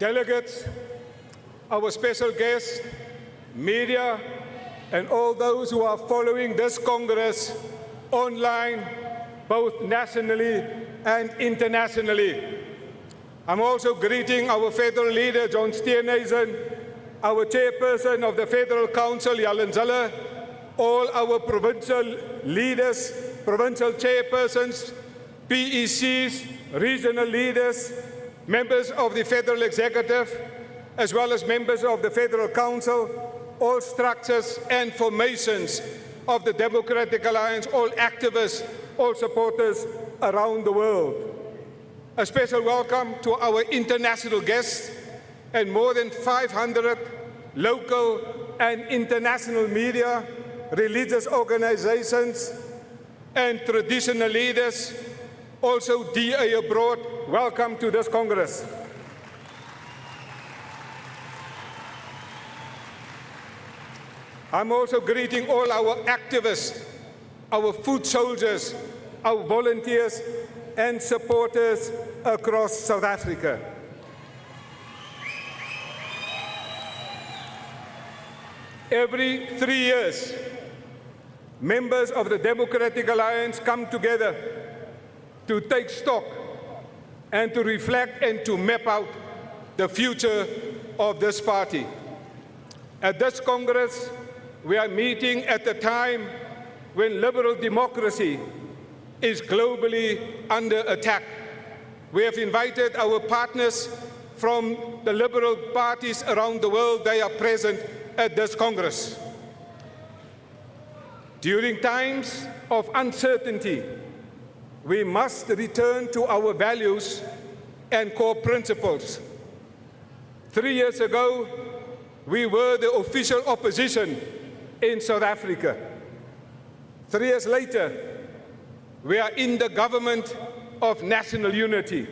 delegates, our special guests, media, and all those who are following this Congress online, both nationally and internationally. I'm also greeting our federal leader, John Steenhuisen, our chairperson of the Federal Council, Helen Zille, all our provincial leaders, provincial chairpersons, PECs, regional leaders, members of the federal executive, as well as members of the Federal Council, all structures and formations of the Democratic Alliance, all activists, all supporters around the world. A special welcome to our international guests and more than 500 local and international media, religious organizations, and traditional leaders, also DA abroad. Welcome to this Congress. I'm also greeting all our activists, our foot soldiers, our volunteers and supporters across South Africa. Every 3 years, members of the Democratic Alliance come together to take stock and to reflect and to map out the future of this party. At this Congress, we are meeting at a time when liberal democracy is globally under attack. We have invited our partners from the liberal parties around the world. They are present at this Congress. During times of uncertainty, we must return to our values and core principles. 3 years ago, we were the official opposition in South Africa. 3 years later, we are in the government of national unity.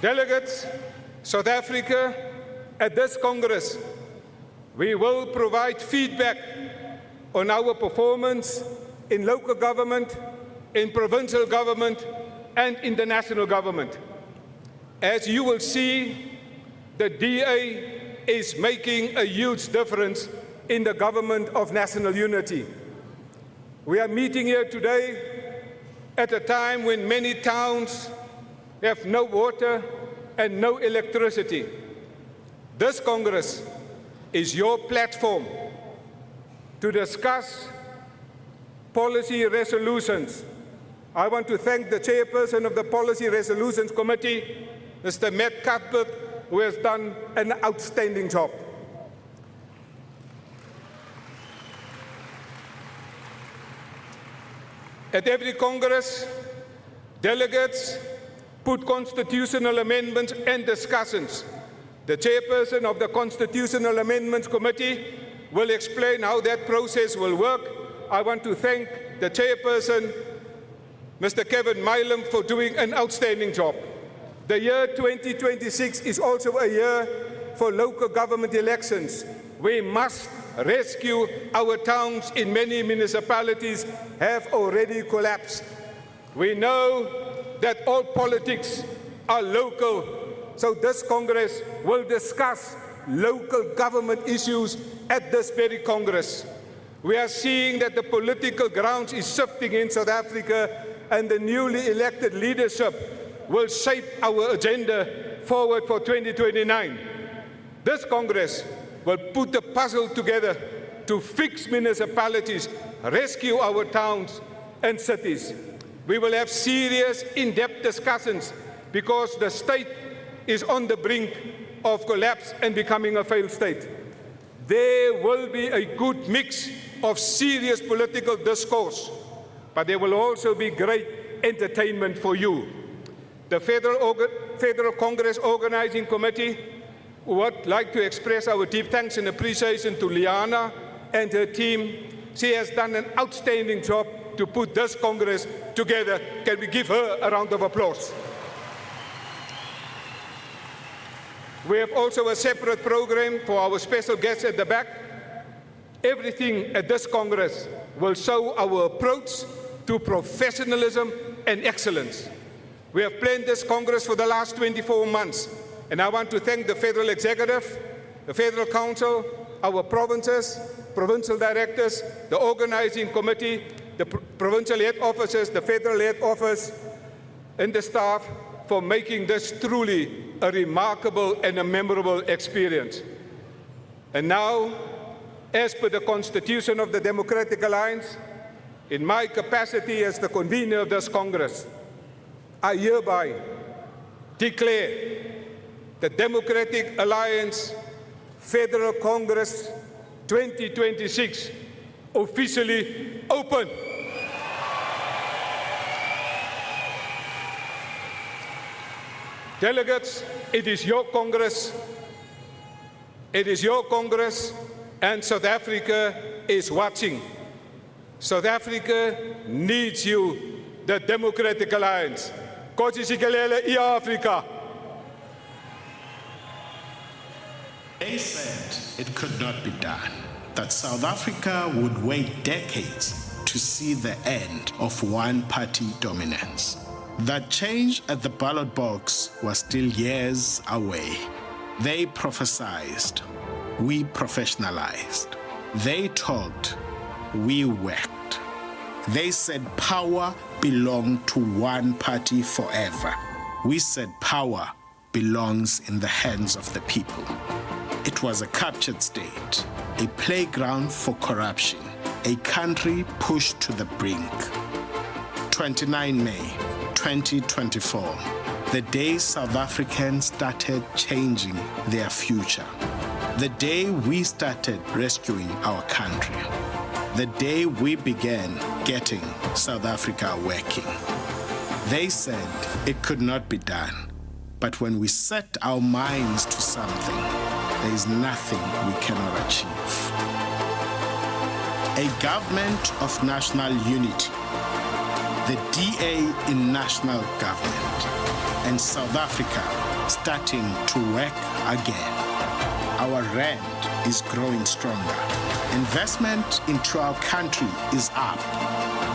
Delegates, South Africa, at this Congress, we will provide feedback on our performance in local government, in provincial government, and in the national government. As you will see, the DA is making a huge difference in the government of national unity. We are meeting here today at a time when many towns have no water and no electricity. This Congress is your platform to discuss policy resolutions. I want to thank the chairperson of the Policy Resolutions Committee, Mr. Matt Cuthbert, who has done an outstanding job. At every Congress, delegates put constitutional amendments and discussions. The chairperson of the Constitutional Amendments Committee will explain how that process will work. I want to thank the chairperson, Mr. Kevin Milam, for doing an outstanding job. The year 2026 is also a year for local government elections. We must rescue our towns. In many municipalities have already collapsed. We know that all politics are local, so this Congress will discuss local government issues at this very Congress. We are seeing that the political ground is shifting in South Africa, and the newly elected leadership will shape our agenda forward for 2029. This Congress will put the puzzle together to fix municipalities, rescue our towns and cities. We will have serious, in-depth discussions because the state is on the brink of collapse and becoming a failed state. There will be a good mix of serious political discourse, but there will also be great entertainment for you. The Federal Congress Organizing Committee would like to express our deep thanks and appreciation to Liana and her team. She has done an outstanding job to put this Congress together. Can we give her a round of applause? We have also a separate program for our special guests at the back. Everything at this Congress will show our approach to professionalism and excellence. We have planned this Congress for the last 24 months, and I want to thank the Federal Executive, the Federal Council, our provinces, provincial directors, the organizing committee, the provincial head officers, the federal head office, and the staff for making this truly a remarkable and a memorable experience. And now, as per the Constitution of the Democratic Alliance, in my capacity as the convener of this Congress, I hereby declare the Democratic Alliance Federal Congress 2026 officially open. Delegates, it is your Congress. It is your Congress, and South Africa is watching. South Africa needs you, the Democratic Alliance. Kosi sikelele i Afrika. They said it could not be done, that South Africa would wait decades to see the end of one-party dominance. That change at the ballot box was still years away. They prophesized, we professionalized. They talked, we worked. They said power belonged to one party forever. We said power belongs in the hands of the people. It was a captured state, a playground for corruption, a country pushed to the brink. 29 May 2024, the day South Africans started changing their future. The day we started rescuing our country. The day we began getting South Africa working. They said it could not be done, but when we set our minds to something, there is nothing we cannot achieve. A government of national unity, the DA in national government, and South Africa starting to work again. Our rand is growing stronger. Investment into our country is up.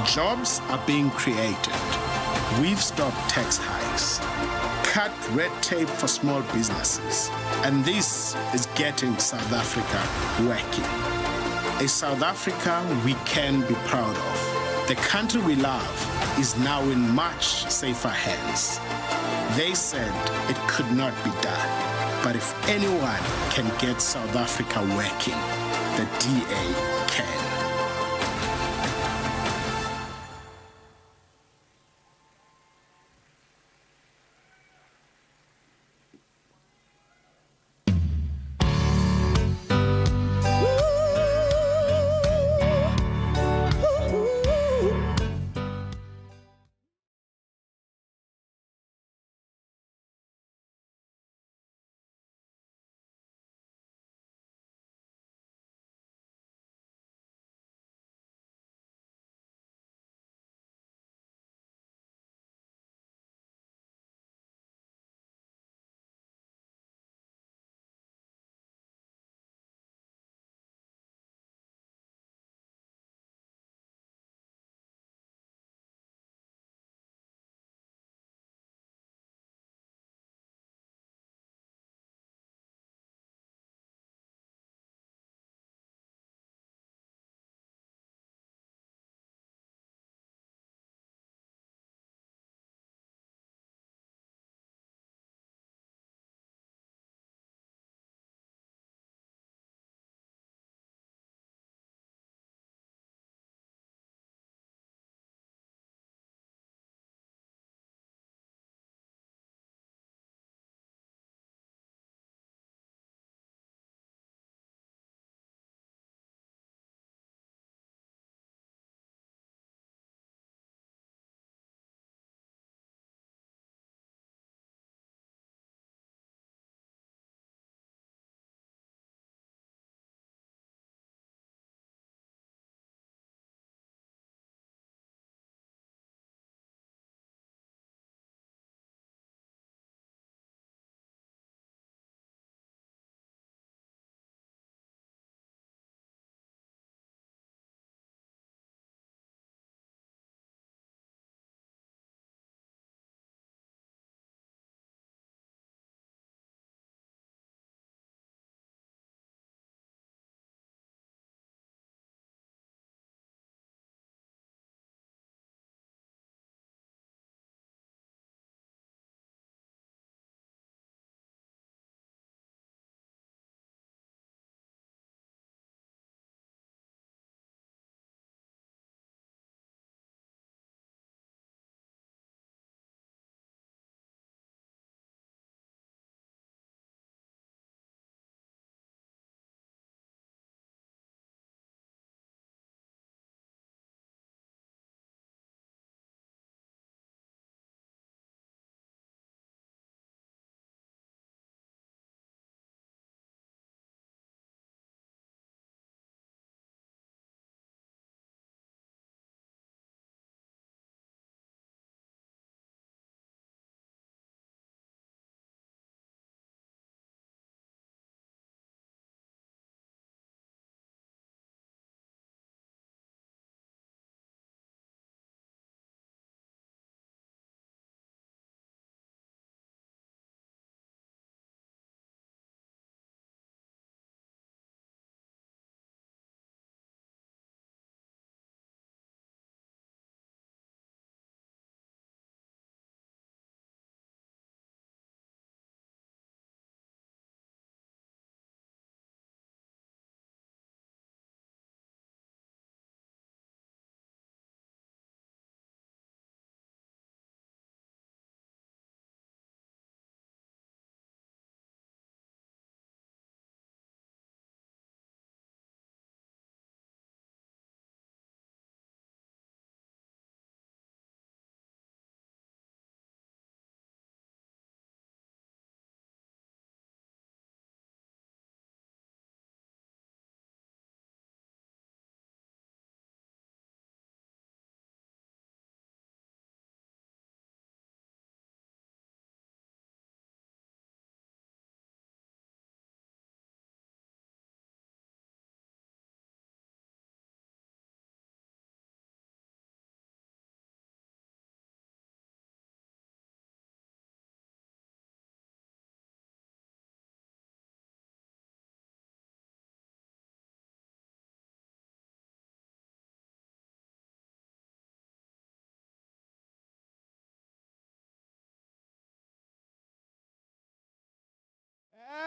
Jobs are being created. We've stopped tax hikes, cut red tape for small businesses, and this is getting South Africa working. A South Africa we can be proud of. The country we love is now in much safer hands. They said it could not be done, but if anyone can get South Africa working, the DA can.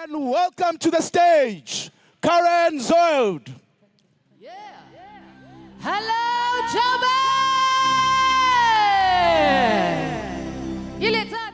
And welcome to the stage, Karen Zille. Hello, Joburg! Il est temps.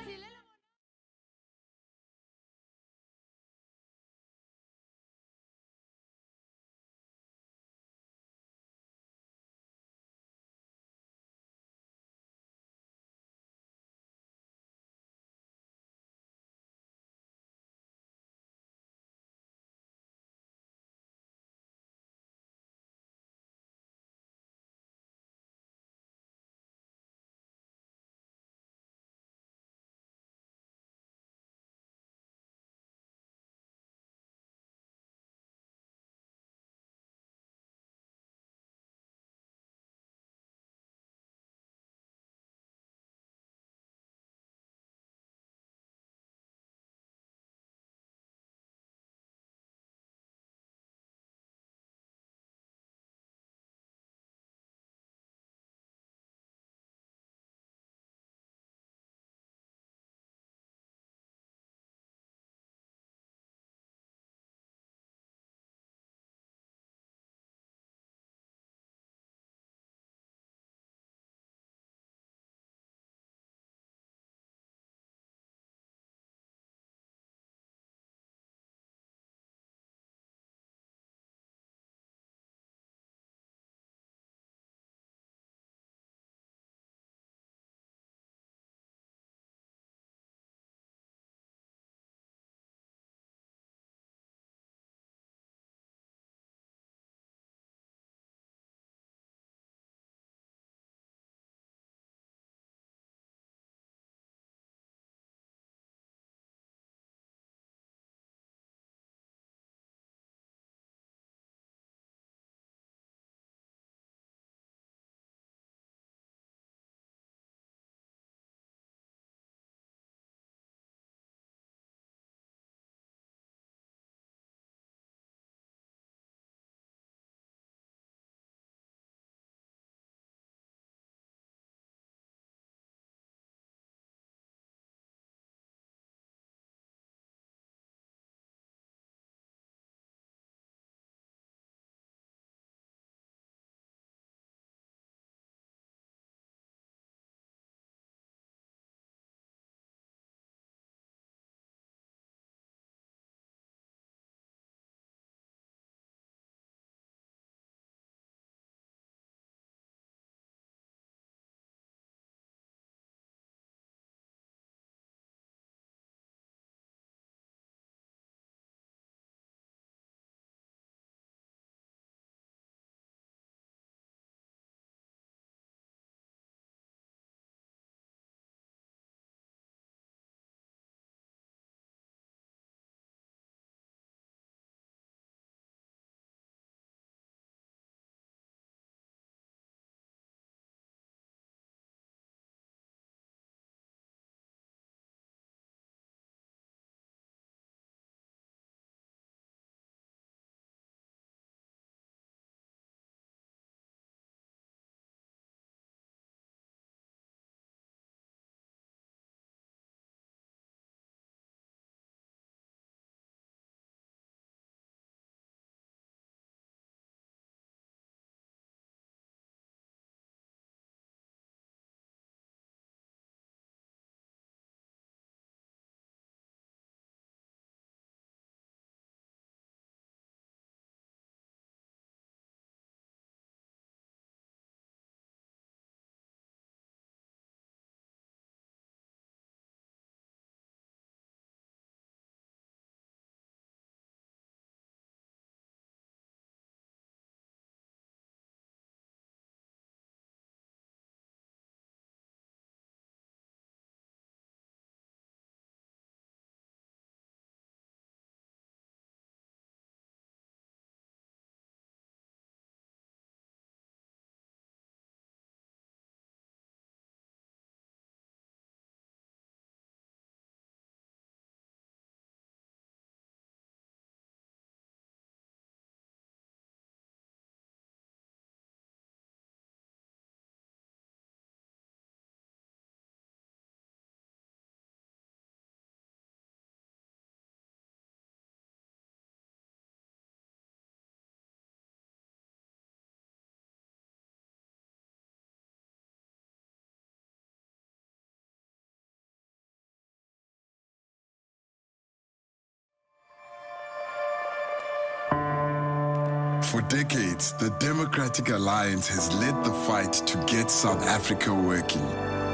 For decades, the Democratic Alliance has led the fight to get South Africa working.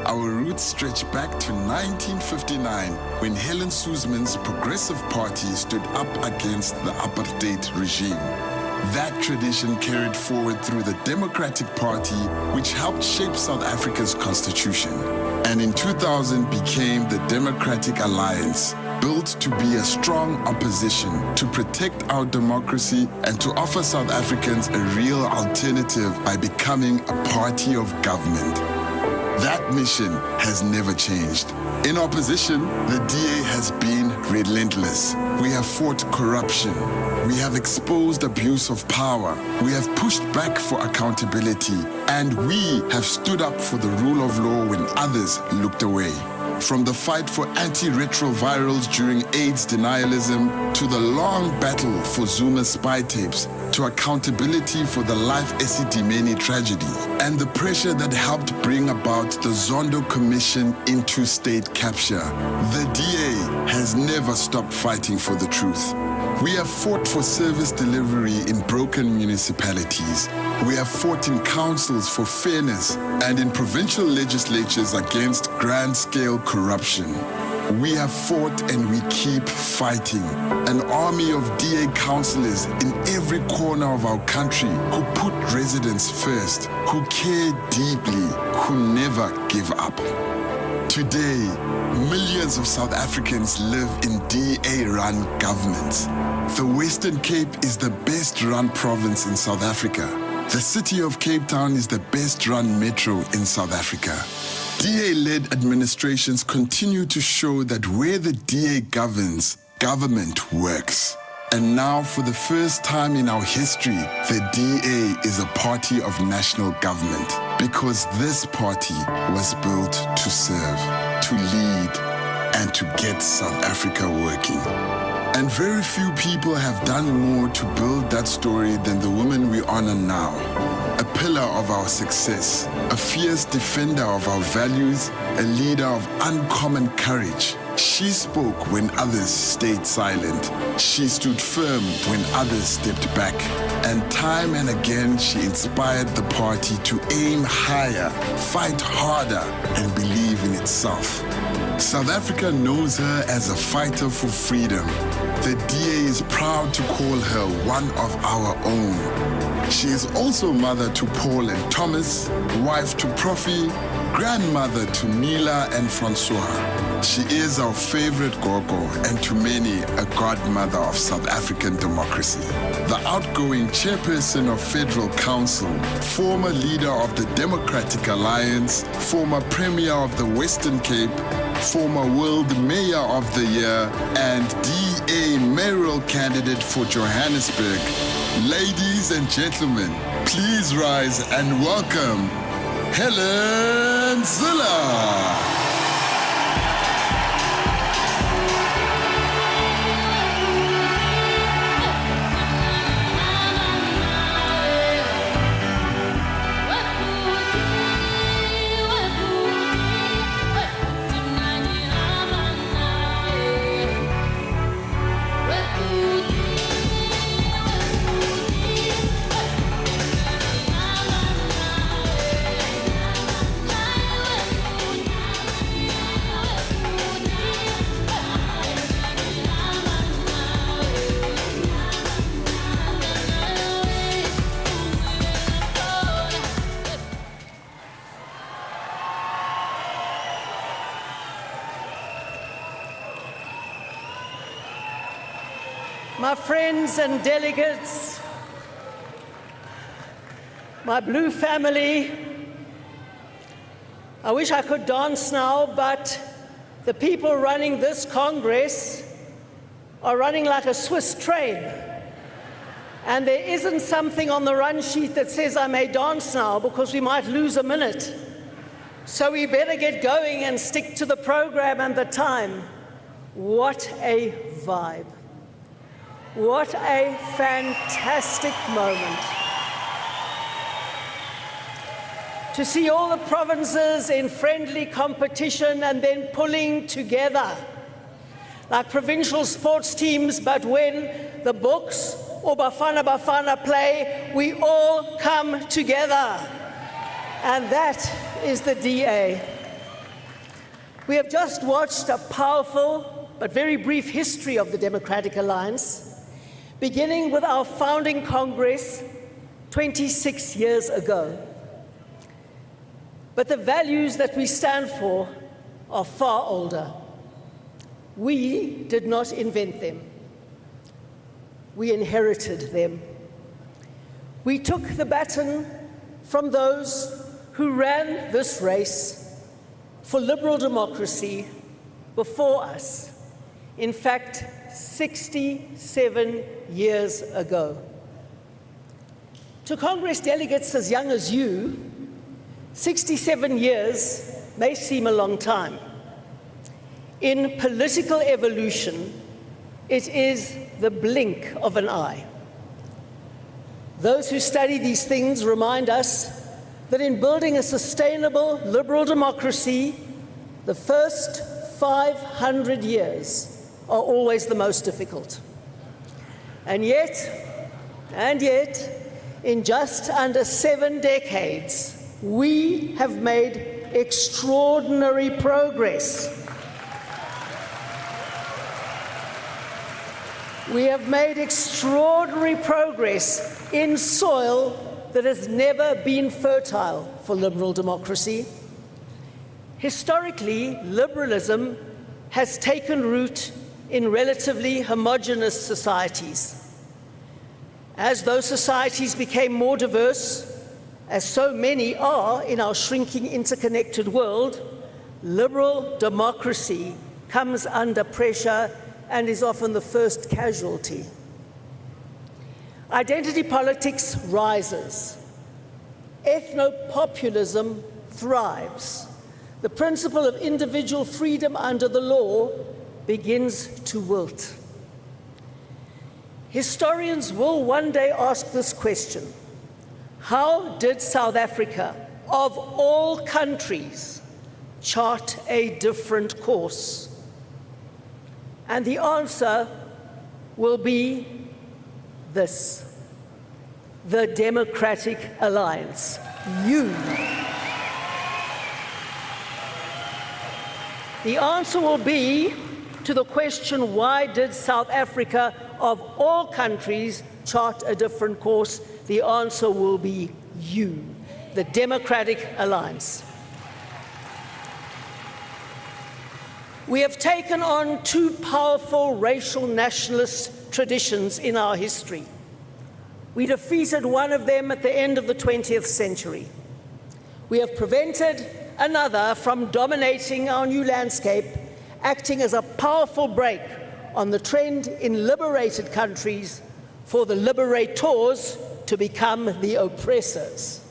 Our roots stretch back to 1959 when Helen Zille's Progressive Party stood up against the apartheid regime. That tradition carried forward through the Democratic Party, which helped shape South Africa's constitution. And in 2000 became the Democratic Alliance, built to be a strong opposition, to protect our democracy and to offer South Africans a real alternative by becoming a party of government. That mission has never changed. In opposition, the DA has been relentless. We have fought corruption. We have exposed abuse of power. We have pushed back for accountability. And we have stood up for the rule of law when others looked away. From the fight for antiretrovirals during AIDS denialism, to the long battle for Zuma spy tapes, to accountability for the Life Esidimeni tragedy, and the pressure that helped bring about the Zondo Commission into state capture. The DA has never stopped fighting for the truth. We have fought for service delivery in broken municipalities. We have fought in councils for fairness and in provincial legislatures against grand-scale corruption. We have fought and we keep fighting. An army of DA councillors in every corner of our country who put residents first, who care deeply, who never give up. Today, millions of South Africans live in DA-run governments. The Western Cape is the best-run province in South Africa. The city of Cape Town is the best-run metro in South Africa. DA-led administrations continue to show that where the DA governs, government works. And now, for the first time in our history, the DA is a party of national government, because this party was built to serve, to lead, and to get South Africa working. And very few people have done more to build that story than the woman we honor now. A pillar of our success, a fierce defender of our values, a leader of uncommon courage. She spoke when others stayed silent. She stood firm when others stepped back. And time and again, she inspired the party to aim higher, fight harder, and believe in itself. South Africa knows her as a fighter for freedom. The DA is proud to call her one of our own. She is also mother to Paul and Thomas, wife to Profi, grandmother to Mila and Francois. She is our favorite Gogo, and to many, a godmother of South African democracy. The outgoing chairperson of Federal Council, former leader of the Democratic Alliance, former premier of the Western Cape, former World Mayor of the Year, and DA mayoral candidate for Johannesburg. Ladies and gentlemen, please rise and welcome Helen Zille. My friends and delegates, my blue family, I wish I could dance now, but the people running this Congress are running like a Swiss train. And there isn't something on the run sheet that says I may dance now, because we might lose a minute. So we better get going and stick to the program and the time. What a vibe. What a fantastic moment. To see all the provinces in friendly competition and then pulling together like provincial sports teams, but when the books or Bafana Bafana play, we all come together. And that is the DA. We have just watched a powerful but very brief history of the Democratic Alliance, beginning with our founding Congress 26 years ago. But the values that we stand for are far older. We did not invent them. We inherited them. We took the baton from those who ran this race for liberal democracy before us, in fact, 67 years ago. To Congress delegates as young as you, 67 years may seem a long time. In political evolution, it is the blink of an eye. Those who study these things remind us that in building a sustainable liberal democracy, the first 500 years are always the most difficult. And yet, in just under 7 decades, we have made extraordinary progress. We have made extraordinary progress in soil that has never been fertile for liberal democracy. Historically, liberalism has taken root in relatively homogeneous societies. As those societies became more diverse, as so many are in our shrinking interconnected world, liberal democracy comes under pressure and is often the first casualty. Identity politics rises. Ethno-populism thrives. The principle of individual freedom under the law begins to wilt. Historians will one day ask this question: how did South Africa, of all countries, chart a different course? And the answer will be this: the Democratic Alliance. You. The answer will be to the question, why did South Africa, of all countries, chart a different course? The answer will be you, the Democratic Alliance. We have taken on two powerful racial nationalist traditions in our history. We defeated one of them at the end of the 20th century. We have prevented another from dominating our new landscape, acting as a powerful brake on the trend in liberated countries for the liberators to become the oppressors.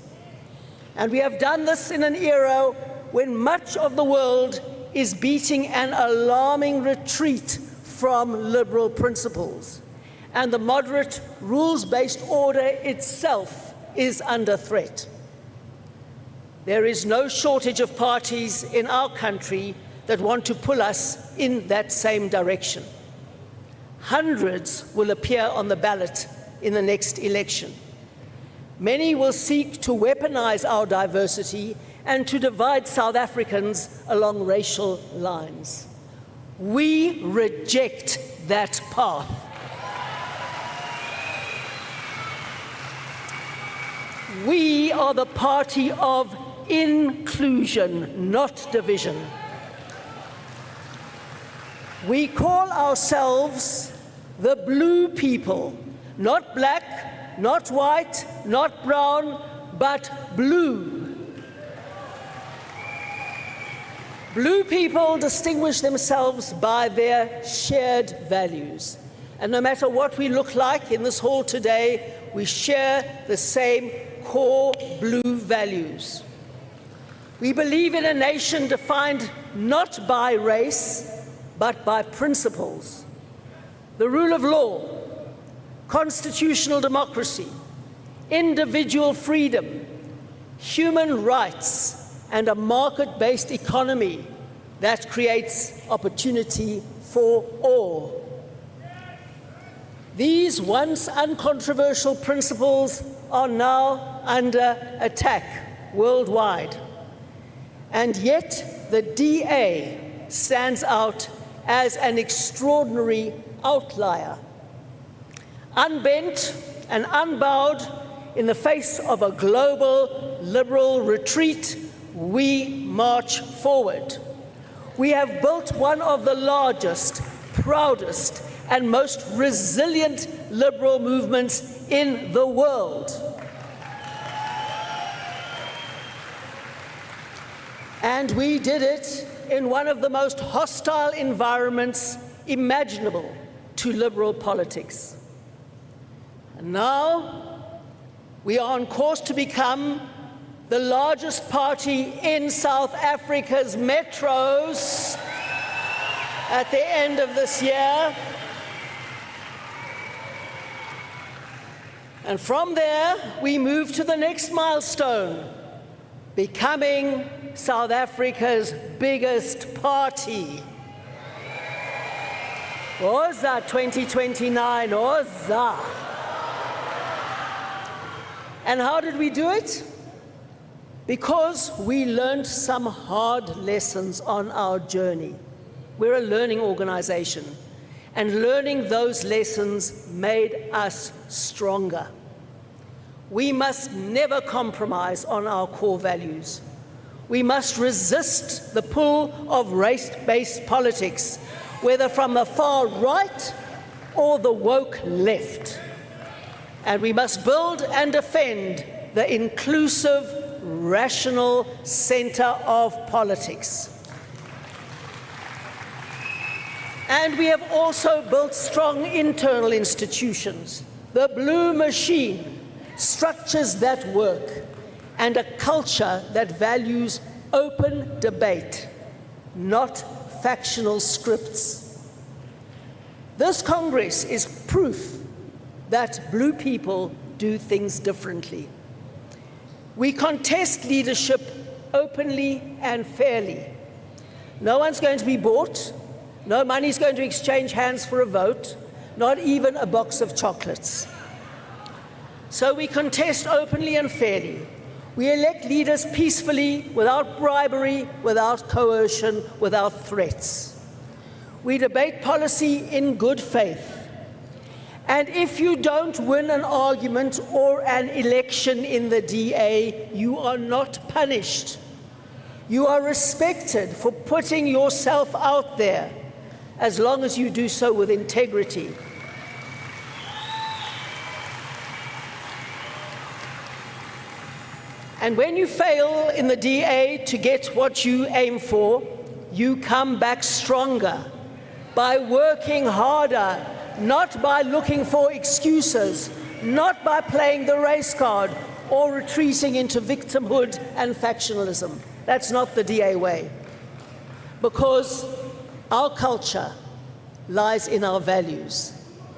And we have done this in an era when much of the world is beating an alarming retreat from liberal principles, and the moderate rules-based order itself is under threat. There is no shortage of parties in our country that want to pull us in that same direction. Hundreds will appear on the ballot in the next election. Many will seek to weaponize our diversity and to divide South Africans along racial lines. We reject that path. We are the party of inclusion, not division. We call ourselves the blue people, not black, not white, not brown, but blue. Blue people distinguish themselves by their shared values. And no matter what we look like in this hall today, we share the same core blue values. We believe in a nation defined not by race, but by principles. The rule of law, constitutional democracy, individual freedom, human rights, and a market-based economy that creates opportunity for all. These once uncontroversial principles are now under attack worldwide. And yet the DA stands out as an extraordinary outlier. Unbent and unbowed in the face of a global liberal retreat, we march forward. We have built one of the largest, proudest, and most resilient liberal movements in the world. And we did it in one of the most hostile environments imaginable to liberal politics. And now we are on course to become the largest party in South Africa's metros at the end of this year. And from there, we move to the next milestone, becoming South Africa's biggest party. Oza 2029, Oza. And how did we do it? Because we learned some hard lessons on our journey. We're a learning organization, and learning those lessons made us stronger. We must never compromise on our core values. We must resist the pull of race-based politics, whether from the far right or the woke left. And we must build and defend the inclusive, rational center of politics. And we have also built strong internal institutions, the blue machine, structures that work, and a culture that values open debate, not factional scripts. This Congress is proof that blue people do things differently. We contest leadership openly and fairly. No one's going to be bought. No money's going to exchange hands for a vote, not even a box of chocolates. So we contest openly and fairly. We elect leaders peacefully, without bribery, without coercion, without threats. We debate policy in good faith. And if you don't win an argument or an election in the DA, you are not punished. You are respected for putting yourself out there, as long as you do so with integrity. And when you fail in the DA to get what you aim for, you come back stronger by working harder, not by looking for excuses, not by playing the race card or retreating into victimhood and factionalism. That's not the DA way. Because our culture lies in our values,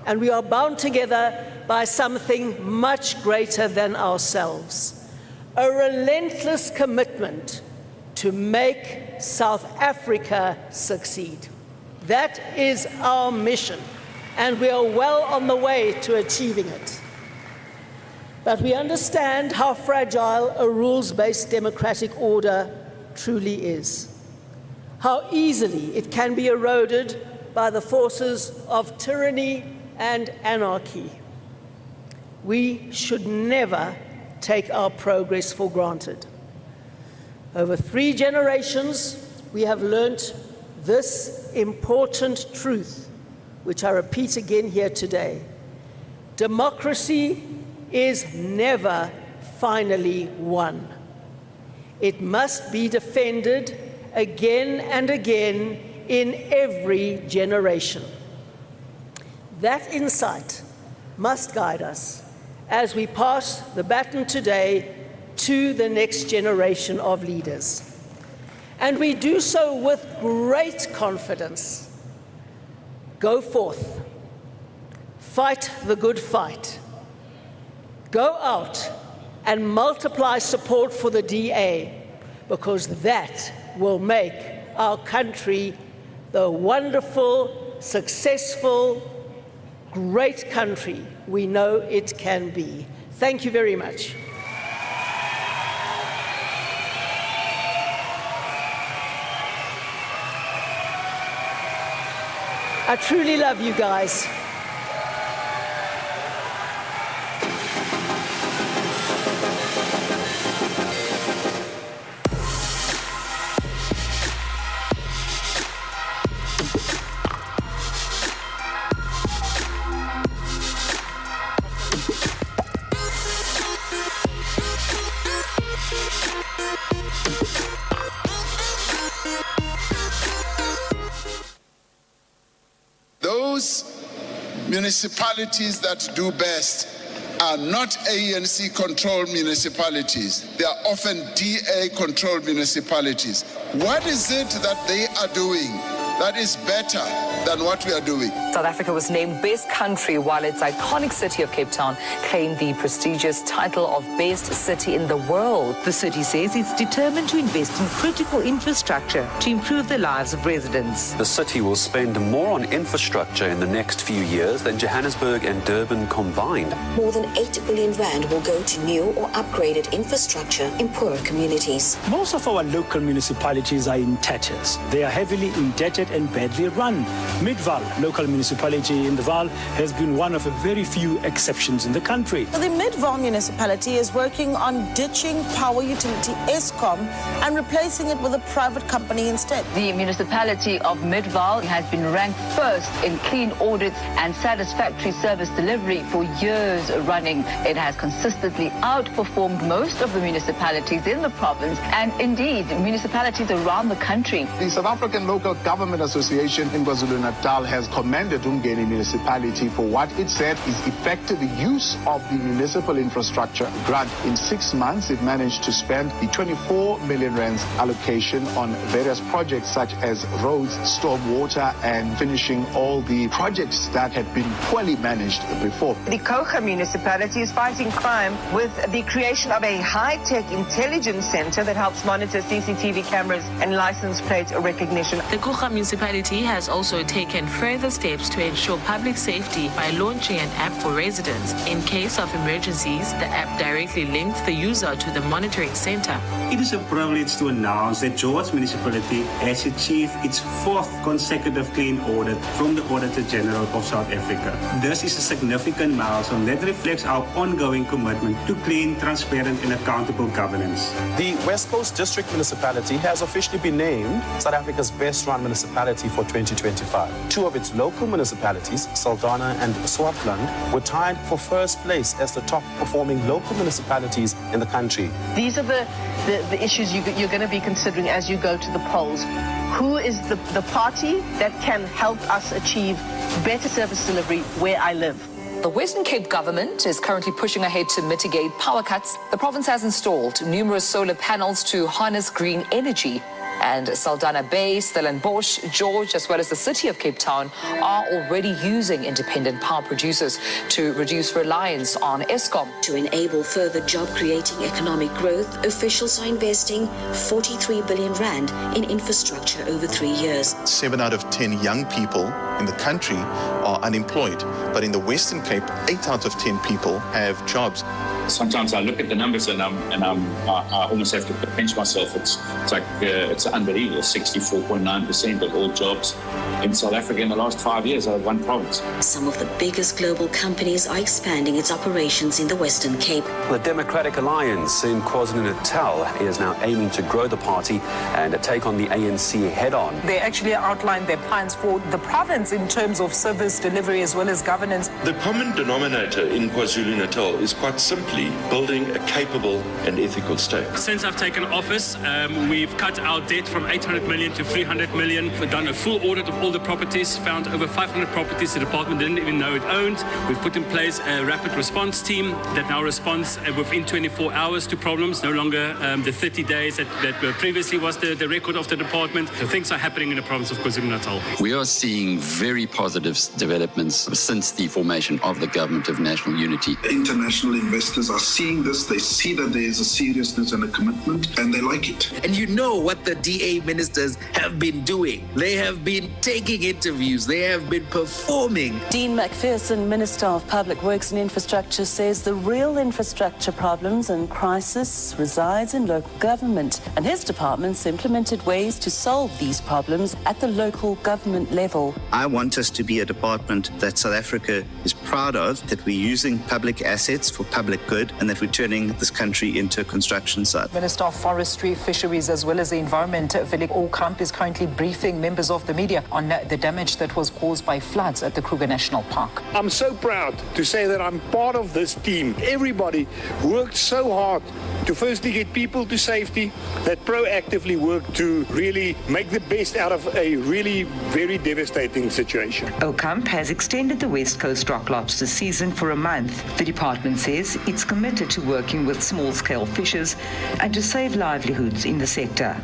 and we are bound together by something much greater than ourselves. A relentless commitment to make South Africa succeed. That is our mission, and we are well on the way to achieving it. But we understand how fragile a rules-based democratic order truly is, how easily it can be eroded by the forces of tyranny and anarchy. We should never take our progress for granted. Over 3 generations, we have learnt this important truth, which I repeat again here today. Democracy is never finally won. It must be defended again and again in every generation. That insight must guide us as we pass the baton today to the next generation of leaders. And we do so with great confidence. Go forth, fight the good fight. Go out and multiply support for the DA, because that will make our country the wonderful, successful, great country we know it can be. Thank you very much. I truly love you guys. Those municipalities that do best are not ANC-controlled municipalities. They are often DA-controlled municipalities. What is it that they are doing that is better than what we are doing? South Africa was named Best Country, while its iconic city of Cape Town claimed the prestigious title of Best City in the World. The city says it's determined to invest in critical infrastructure to improve the lives of residents. The city will spend more on infrastructure in the next few years than Johannesburg and Durban combined. More than 8 billion rand will go to new or upgraded infrastructure in poorer communities. Most of our local municipalities are in tatters. They are heavily indebted and badly run. Midrand, local municipality in the Vaal, has been one of a very few exceptions in the country. The Midrand municipality is working on ditching power utility Eskom and replacing it with a private company instead. The municipality of Midrand has been ranked first in clean audits and satisfactory service delivery for years running. It has consistently outperformed most of the municipalities in the province and indeed municipalities around the country. The South African Local Government Association in KwaZulu-Natal has commended Umgeni municipality for what it said is effective use of the municipal infrastructure grant. In 6 months, it managed to spend the 24 million rands allocation on various projects such as roads, storm water, and finishing all the projects that had been poorly managed before. The Kocha municipality is fighting crime with the creation of a high-tech intelligence center that helps monitor CCTV cameras and license plate recognition. The Kocha municipality has also taken further steps to ensure public safety by launching an app for residents. In case of emergencies, the app directly links the user to the monitoring center. It is a privilege to announce that George Municipality has achieved its 4th consecutive clean audit from the Auditor General of South Africa. This is a significant milestone that reflects our ongoing commitment to clean, transparent and accountable governance. The West Coast District Municipality has officially been named South Africa's best run municipality for 2025. 2 of its local municipalities, Saldanha and Swartland, were tied for first place as the top performing local municipalities in the country. These are the issues you're going to be considering as you go to the polls. Who is the party that can help us achieve better service delivery where I live? The Western Cape government is currently pushing ahead to mitigate power cuts. The province has installed numerous solar panels to harness green energy. And Saldanha Bay, Stellenbosch, George, as well as the city of Cape Town are already using independent power producers to reduce reliance on Eskom. To enable further job-creating economic growth, officials are investing 43 billion rand in infrastructure over 3 years. 7 out of 10 young people in the country are unemployed, but in the Western Cape, 8 out of 10 people have jobs. Sometimes I look at the numbers and I almost have to pinch myself. It's like it's unbelievable. 64.9% of all jobs in South Africa in the last 5 years out of one province. Some of the biggest global companies are expanding its operations in the Western Cape. The Democratic Alliance in KwaZulu-Natal is now aiming to grow the party and take on the ANC head-on. They actually outlined their plans for the province in terms of service delivery as well as governance. The common denominator in KwaZulu-Natal is quite simply building a capable and ethical state. Since I've taken office, we've cut our debt from 800 million to 300 million. We've done a full audit of all the properties, found over 500 properties the department didn't even know it owned. We've put in place a rapid response team that now responds within 24 hours to problems, no longer the 30 days that previously was the record of the department. So things are happening in the province of KwaZulu-Natal. We are seeing very positive developments since the formation of the Government of National Unity. International investors Africans are seeing this. They see that there is a seriousness and a commitment, and they like it. And you know what the DA ministers have been doing. They have been taking interviews. They have been performing. Dean McPherson, Minister of Public Works and Infrastructure, says the real infrastructure problems and crisis resides in local government, and his department's implemented ways to solve these problems at the local government level. I want us to be a department that South Africa is proud of, that we're using public assets for public good, and that we're turning this country into a construction site. Minister of Forestry, Fisheries as well as the Environment, Philip Okamp, is currently briefing members of the media on the damage that was caused by floods at the Kruger National Park. I'm so proud to say that I'm part of this team. Everybody worked so hard to firstly get people to safety, that proactively worked to really make the best out of a really very devastating situation. Okamp has extended the West Coast rock lobster season for a month. The department says it's committed to working with small-scale fishers and to save livelihoods in the sector.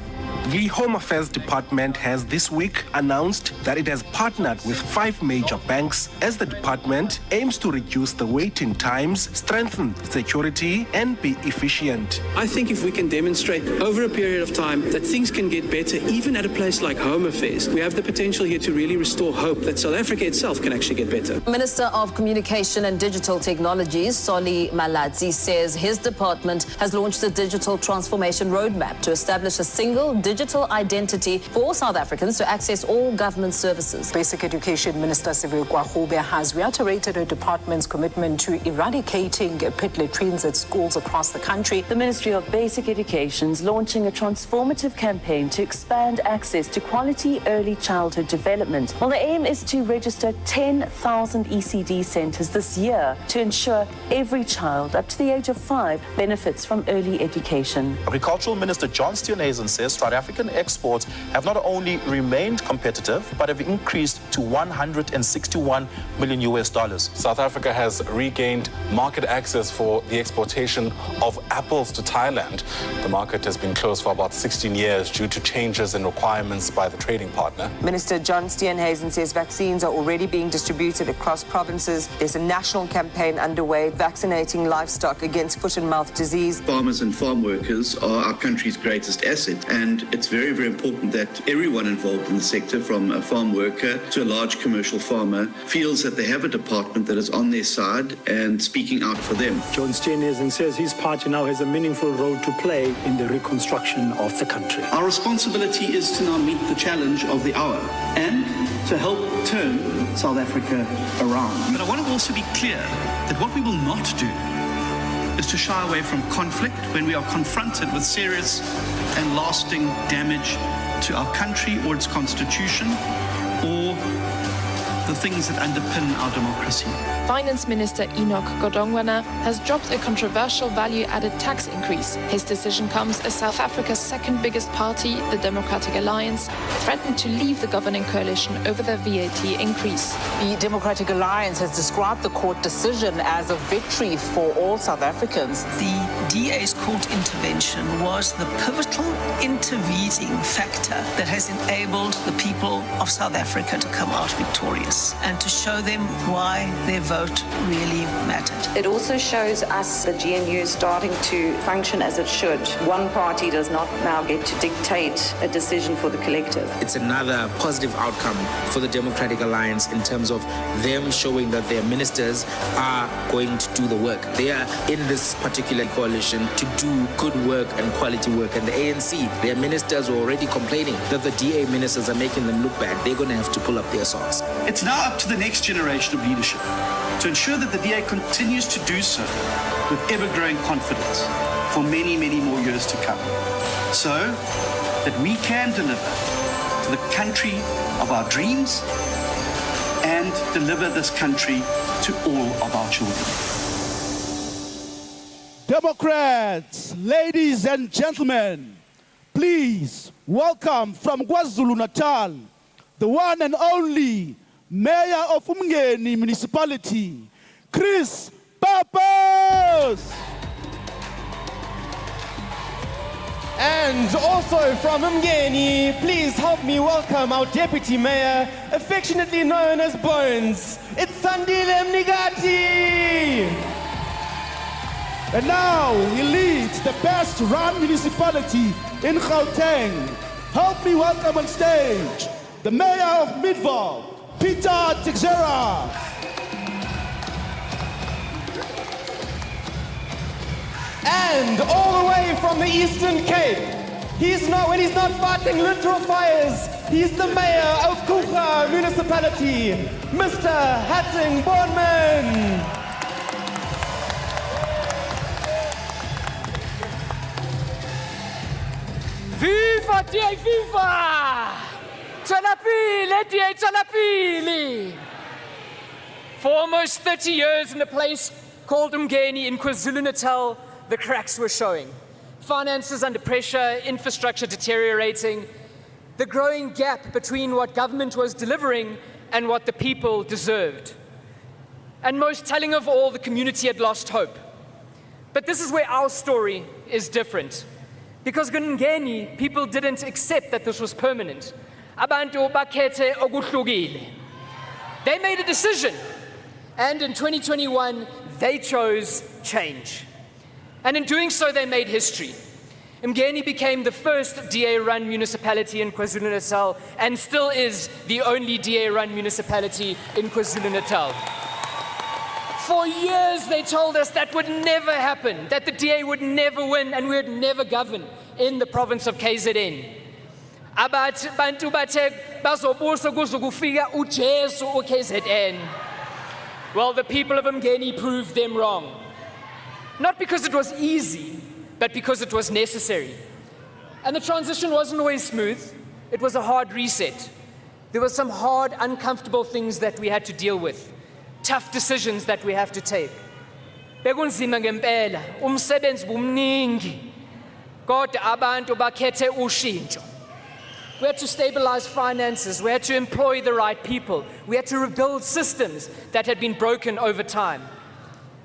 The Home Affairs Department has this week announced that it has partnered with 5 major banks as the department aims to reduce the waiting times, strengthen security, and be efficient. I think if we can demonstrate over a period of time that things can get better, even at a place like Home Affairs, we have the potential here to really restore hope that South Africa itself can actually get better. Minister of Communication and Digital Technologies, Solly Malatsi, says his department has launched a digital transformation roadmap to establish a single digital identity for South Africans to access all government services. Basic Education Minister Sivu Kwahobe has reiterated her department's commitment to eradicating pit latrines at schools across the country. The Ministry of Basic Education is launching a transformative campaign to expand access to quality early childhood development. Well, the aim is to register 10,000 ECD centres this year to ensure every child up to the age of 5 benefits from early education. Agricultural Minister John Steenhuisen says South African exports have not only remained competitive, but have increased to $161 million. South Africa has regained market access for the exportation of apples to Thailand. The market has been closed for about 16 years due to changes in requirements by the trading partner. Minister John Steenhuisen says vaccines are already being distributed across provinces. There's a national campaign underway vaccinating livestock against foot and mouth disease. Farmers and farm workers are our country's greatest asset, and it's very, very important that everyone involved in the sector, from a farm worker to a large commercial farmer, feels that they have a department that is on their side and speaking out for them. John Steenhuisen says his party now has a meaningful role to play in the reconstruction of the country. Our responsibility is to now meet the challenge of the hour and to help turn South Africa around. But I want to also be clear that what we will not do is to shy away from conflict when we are confronted with serious and lasting damage to our country or its constitution, or the things that underpin our democracy. Finance Minister Enoch Godongwana has dropped a controversial value-added tax increase. His decision comes as South Africa's second biggest party, the Democratic Alliance, threatened to leave the governing coalition over the VAT increase. The Democratic Alliance has described the court decision as a victory for all South Africans. The DA's court intervention was the pivotal intervening factor that has enabled the people of South Africa to come out victorious and to show them why their vote really mattered. It also shows us, the GNU, starting to function as it should. One party does not now get to dictate a decision for the collective. It's another positive outcome for the Democratic Alliance in terms of them showing that their ministers are going to do the work. They are in this particular coalition to do good work and quality work. And the ANC, their ministers were already complaining that the DA ministers are making them look bad. They're going to have to pull up their socks. It's now up to the next generation of leadership to ensure that the DA continues to do so with ever-growing confidence for many, many more years to come, so that we can deliver to the country of our dreams and deliver this country to all of our children. Democrats, ladies and gentlemen, please welcome from KwaZulu-Natal, the one and only Mayor of Umngeni Municipality, Chris Pappas. And also from Umngeni, please help me welcome our Deputy Mayor, affectionately known as Bones. It's Sandile Mnigati. And now he leads the best run municipality in Gauteng. Help me welcome on stage the Mayor of Midrand, Peter Tixera. And all the way from the Eastern Cape, when he's not fighting literal fires, he's the Mayor of Kucha Municipality, Mr. Hatting Bornman. Viva DA, viva! Tswelapele, DA, tswelapele! For almost 30 years in a place called Umgeni in KwaZulu-Natal, the cracks were showing. Finances under pressure, infrastructure deteriorating, the growing gap between what government was delivering and what the people deserved. And most telling of all, the community had lost hope. But this is where our story is different. Because Umgeni, people didn't accept that this was permanent. Abantu bakhethe okuhlukile. They made a decision. And in 2021, they chose change. And in doing so, they made history. Umgeni became the first DA-run municipality in KwaZulu-Natal and still is the only DA-run municipality in KwaZulu-Natal. For years, they told us that would never happen, that the DA would never win and we would never govern in the province of KZN. Abantu bathe bazobusa kuze kufika uJesu uKZN. Well, the people of Umgeni proved them wrong. Not because it was easy, but because it was necessary. And the transition wasn't always smooth. It was a hard reset. There were some hard, uncomfortable things that we had to deal with. Tough decisions that we have to take. Bekunzima ngempela, umsebenzi bumningi. Kodwa abantu bakhethe ushintsho. We had to stabilize finances. We had to employ the right people. We had to rebuild systems that had been broken over time.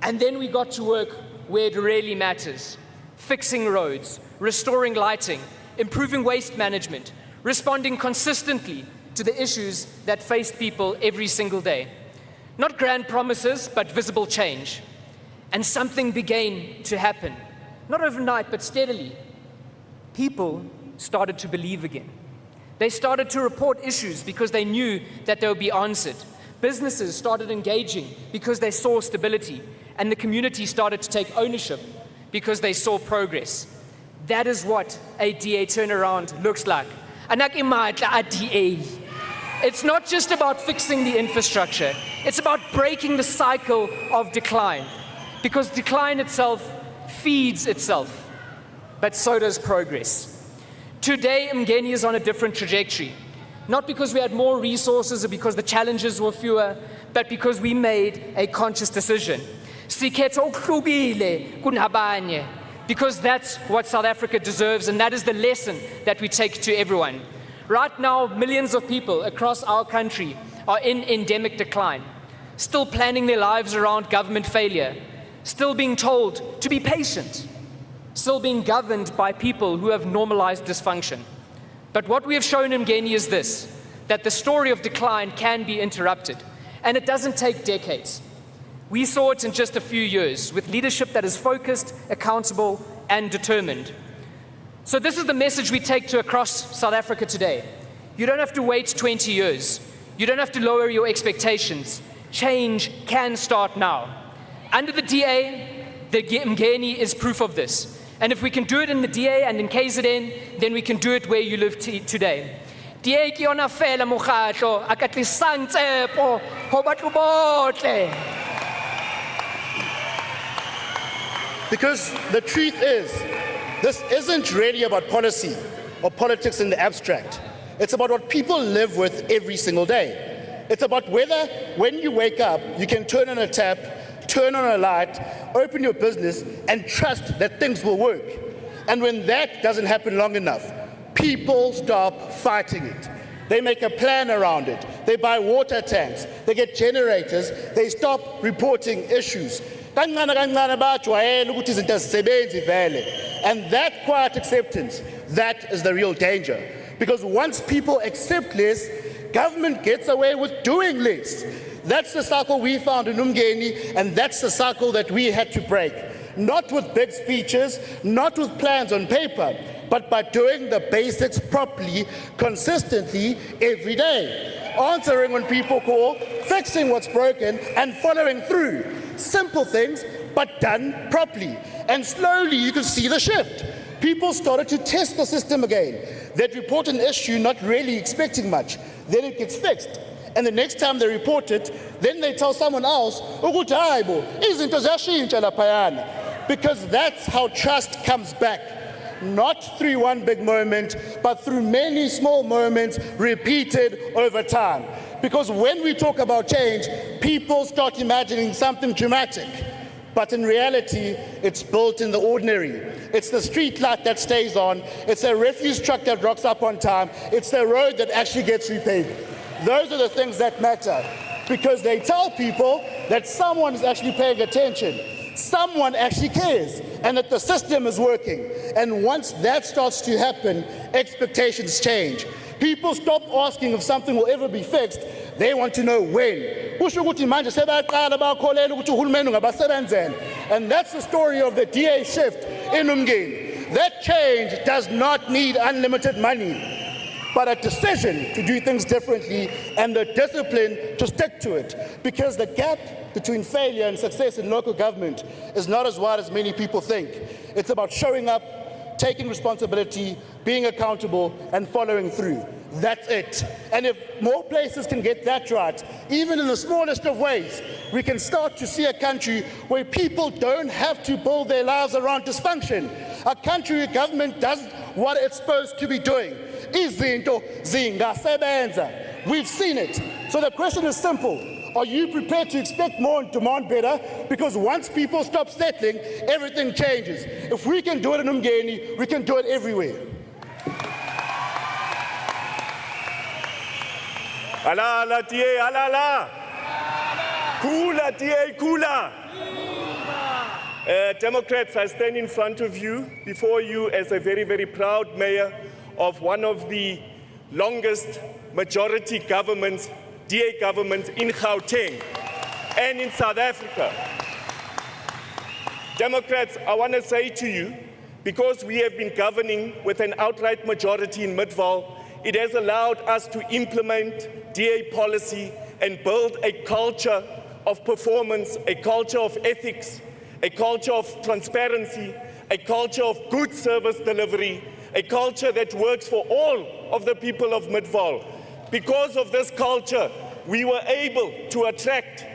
And then we got to work where it really matters. Fixing roads, restoring lighting, improving waste management, responding consistently to the issues that faced people every single day. Not grand promises, but visible change. And something began to happen. Not overnight, but steadily. People started to believe again. They started to report issues because they knew that they would be answered. Businesses started engaging because they saw stability. And the community started to take ownership because they saw progress. That is what a DA turnaround looks like. It's not just about fixing the infrastructure. It's about breaking the cycle of decline. Because decline itself feeds itself. But so does progress. Today, Umgeni is on a different trajectory. Not because we had more resources or because the challenges were fewer, but because we made a conscious decision. Because that's what South Africa deserves, and that is the lesson that we take to everyone. Right now, millions of people across our country are in endemic decline, still planning their lives around government failure, still being told to be patient, still being governed by people who have normalized dysfunction. But what we have shown in Umgeni is this, that the story of decline can be interrupted, and it doesn't take decades. We saw it in just a few years, with leadership that is focused, accountable, and determined. So this is the message we take to across South Africa today. You don't have to wait 20 years. You don't have to lower your expectations. Change can start now. Under the DA, the Umgeni is proof of this. And if we can do it in the DA and in KZN, then we can do it where you live today. DA ke yona fela mokgatlo a ka tlisang tsepo ho batho bohle. Because the truth is, this isn't really about policy or politics in the abstract. It's about what people live with every single day. It's about whether, when you wake up, you can turn on a tap, turn on a light, open your business, and trust that things will work. And when that doesn't happen long enough, people stop fighting it. They make a plan around it. They buy water tanks. They get generators. They stop reporting issues. And that quiet acceptance, that is the real danger. Because once people accept less, government gets away with doing less. That's the cycle we found in Umgeni, and that's the cycle that we had to break. not with big speeches, not with plans on paper, but by doing the basics properly, consistently, every day. Answering when people call, fixing what's broken, and following through. Simple things, but done properly. And slowly you can see the shift. People started to test the system again. They'd report an issue not really expecting much. Then it gets fixed. And the next time they report it, then they tell someone else, because that's how trust comes back. Not through one big moment, but through many small moments repeated over time. Because when we talk about change, people start imagining something dramatic. But in reality, it's built in the ordinary. It's the street light that stays on. It's a refuse truck that rocks up on time. It's the road that actually gets repaved. Those are the things that matter, because they tell people that someone is actually paying attention. Someone actually cares, and that the system is working. And once that starts to happen, expectations change. People stop asking if something will ever be fixed. They want to know when. And that's the story of the DA shift in Umgeni. That change does not need unlimited money, but a decision to do things differently and the discipline to stick to it. Because the gap between failure and success in local government is not as wide as many people think. It's about showing up, taking responsibility, being accountable, and following through. That's it. And if more places can get that right, even in the smallest of ways, we can start to see a country where people don't have to build their lives around dysfunction. A country where government does what it's supposed to be doing. Izinto zingasebenza. We've seen it. So the question is simple. Are you prepared to expect more and demand better? Because once people stop settling, everything changes. If we can do it in Umgeni, we can do it everywhere. Alala tie alala. Kula tie kula. Democrats, I stand in front of you, before you, as a very, very proud mayor of one of the longest majority governments, DA governments in Gauteng and in South Africa. Democrats, I want to say to you, because we have been governing with an outright majority in Midvaal, it has allowed us to implement DA policy and build a culture of performance, a culture of ethics, a culture of transparency, a culture of good service delivery, a culture that works for all of the people of Midvaal. Because of this culture, we were able to attract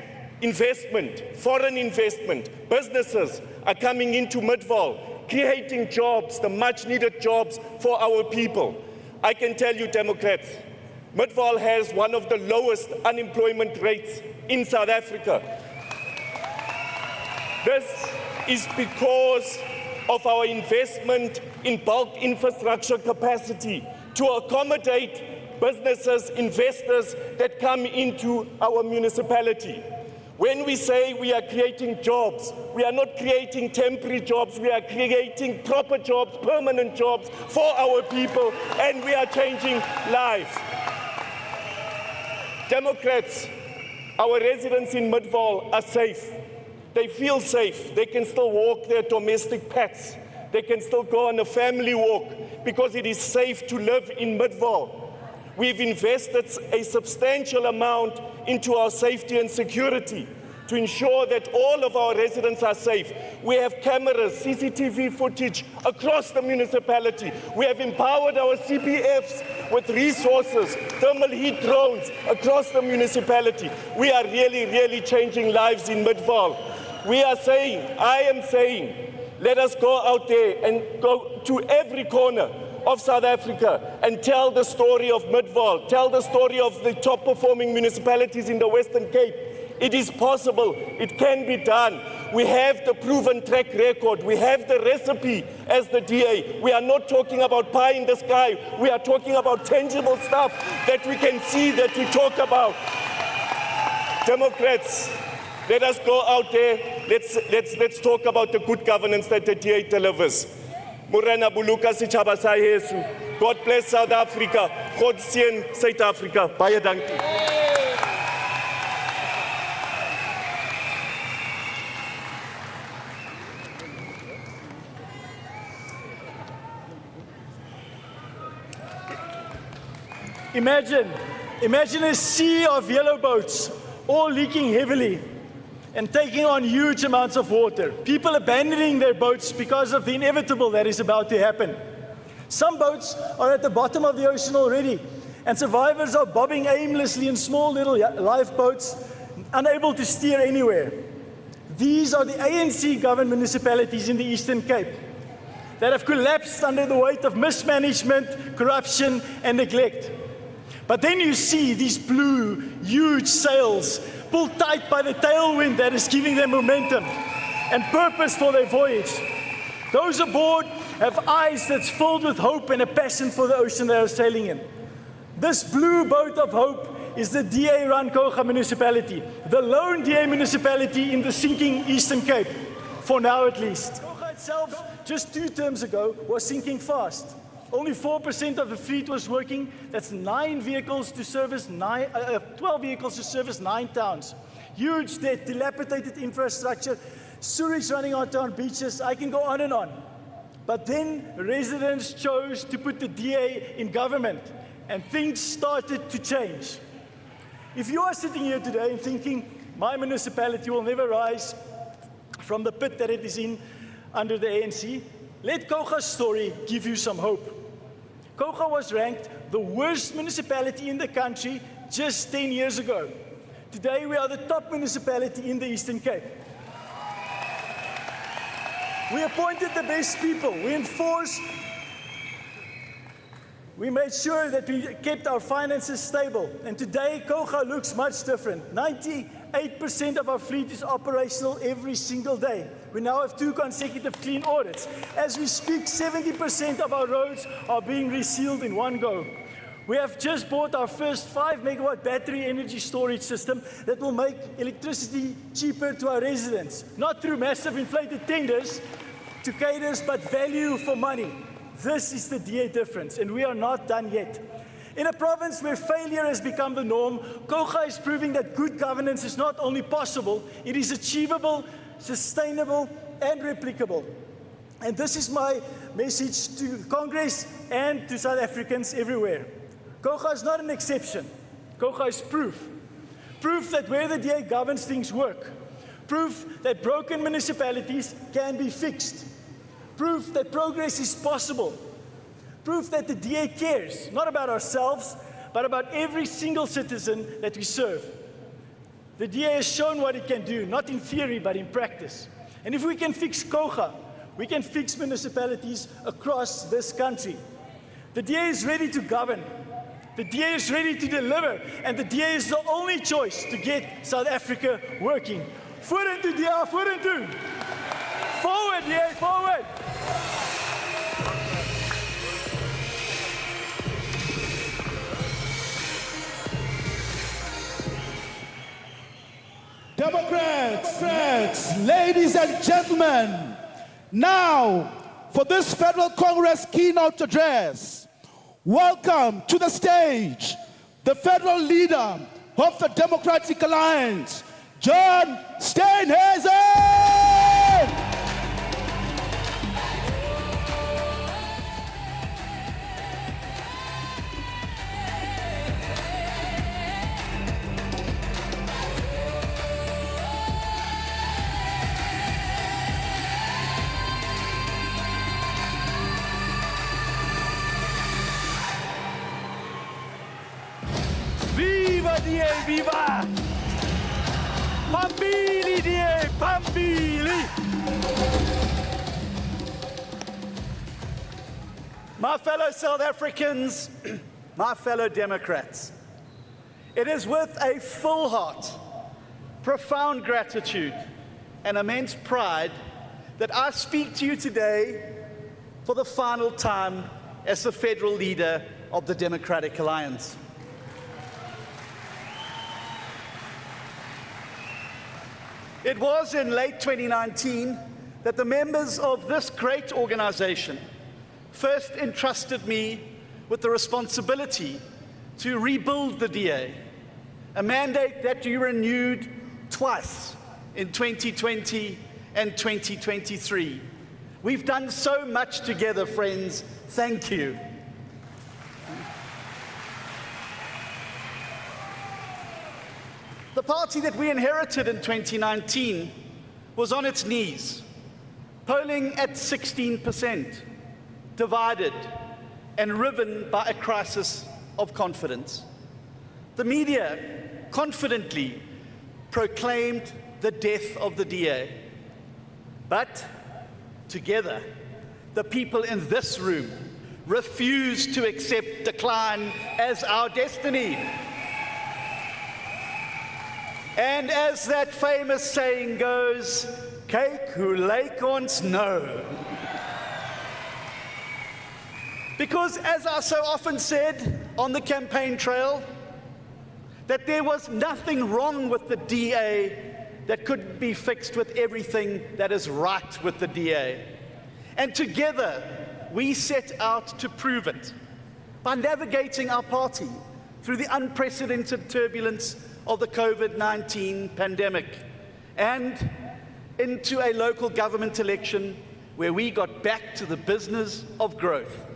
investment, foreign investment. Businesses are coming into Midvaal, creating jobs, the much needed jobs for our people. I can tell you, Democrats, Midvaal has one of the lowest unemployment rates in South Africa. This is because of our investment in bulk infrastructure capacity to accommodate businesses, investors that come into our municipality. When we say we are creating jobs, we are not creating temporary jobs, we are creating proper jobs, permanent jobs for our people, and we are changing lives. Democrats, our residents in Midvaal are safe. They feel safe. They can still walk their domestic pets. They can still go on a family walk because it is safe to live in Midvaal. We've invested a substantial amount into our safety and security to ensure that all of our residents are safe. We have cameras, CCTV footage across the municipality. We have empowered our CPFs with resources, thermal heat drones across the municipality. We are really, really changing lives in Midvaal. We are saying, I am saying, let us go out there and go to every corner of South Africa and tell the story of Midvaal, tell the story of the top performing municipalities in the Western Cape. It is possible, it can be done. We have the proven track record, we have the recipe as the DA. We are not talking about pie in the sky, we are talking about tangible stuff that we can see, that we talk about. Democrats, let us go out there, let's talk about the good governance that the DA delivers. Morena Buluka Sitjhaba sa Yesu. God bless South Africa. God seën South Africa. Baie dankie. Imagine a sea of yellow boats, all leaking heavily and taking on huge amounts of water. People abandoning their boats because of the inevitable that is about to happen. Some boats are at the bottom of the ocean already, and survivors are bobbing aimlessly in small little lifeboats, unable to steer anywhere. These are the ANC-governed municipalities in the Eastern Cape that have collapsed under the weight of mismanagement, corruption, and neglect. But then you see these blue, huge sails pulled tight by the tailwind that is giving them momentum and purpose for their voyage. Those aboard have eyes that's filled with hope and a passion for the ocean they are sailing in. This blue boat of hope is the DA-run Kouga municipality, the lone DA municipality in the sinking Eastern Cape, for now at least. Kouga itself, just 2 terms ago, was sinking fast. Only 4% of the fleet was working. That's 12 vehicles to service 9 towns. Huge debt, dilapidated infrastructure, sewage running onto our beaches. I can go on and on. But then residents chose to put the DA in government, and things started to change. If you are sitting here today and thinking, my municipality will never rise from the pit that it is in under the ANC, let Kouga's story give you some hope. Kouga was ranked the worst municipality in the country just 10 years ago. Today we are the top municipality in the Eastern Cape. We appointed the best people. We made sure that we kept our finances stable. And today, Kouga looks much different. 98% of our fleet is operational every single day. We now have 2 consecutive clean audits. As we speak, 70% of our roads are being resealed in one go. We have just bought our first 5-megawatt battery energy storage system that will make electricity cheaper to our residents. Not through massive inflated tenders to cadres, but value for money. This is the DA difference, and we are not done yet. In a province where failure has become the norm, Kouga is proving that good governance is not only possible, it is achievable, sustainable, and replicable. And this is my message to Congress and to South Africans everywhere. Kouga is not an exception. Kouga is proof. Proof that where the DA governs, things work. Proof that broken municipalities can be fixed. Proof that progress is possible. Proof that the DA cares, not about ourselves, but about every single citizen that we serve. The DA has shown what it can do, not in theory, but in practice. And if we can fix Kouga, we can fix municipalities across this country. The DA is ready to govern. The DA is ready to deliver. And the DA is the only choice to get South Africa working. Vorentoe, DA, vorentoe. Forward, DA, forward. Democrats, ladies and gentlemen, now for this Federal Congress keynote address, welcome to the stage the federal leader of the Democratic Alliance, John Steenhuisen! Viva DA, viva! Pambili DA, Pambili! My fellow South Africans, my fellow Democrats, it is with a full heart, profound gratitude, and immense pride that I speak to you today for the final time as the federal leader of the Democratic Alliance. It was in late 2019 that the members of this great organization first entrusted me with the responsibility to rebuild the DA, a mandate that you renewed twice in 2020 and 2023. We've done so much together, friends. Thank you. party that we inherited in 2019 was on its knees, polling at 16%, divided and riven by a crisis of confidence. The media confidently proclaimed the death of the DA. But together, the people in this room refused to accept decline as our destiny. And as that famous saying goes, kyk hoe lyk ons nou. Because as I so often said on the campaign trail, that there was nothing wrong with the DA that could be fixed with everything that is right with the DA. And together, we set out to prove it by navigating our party through the unprecedented turbulence of the COVID-19 pandemic and into a local government election where we got back to the business of growth.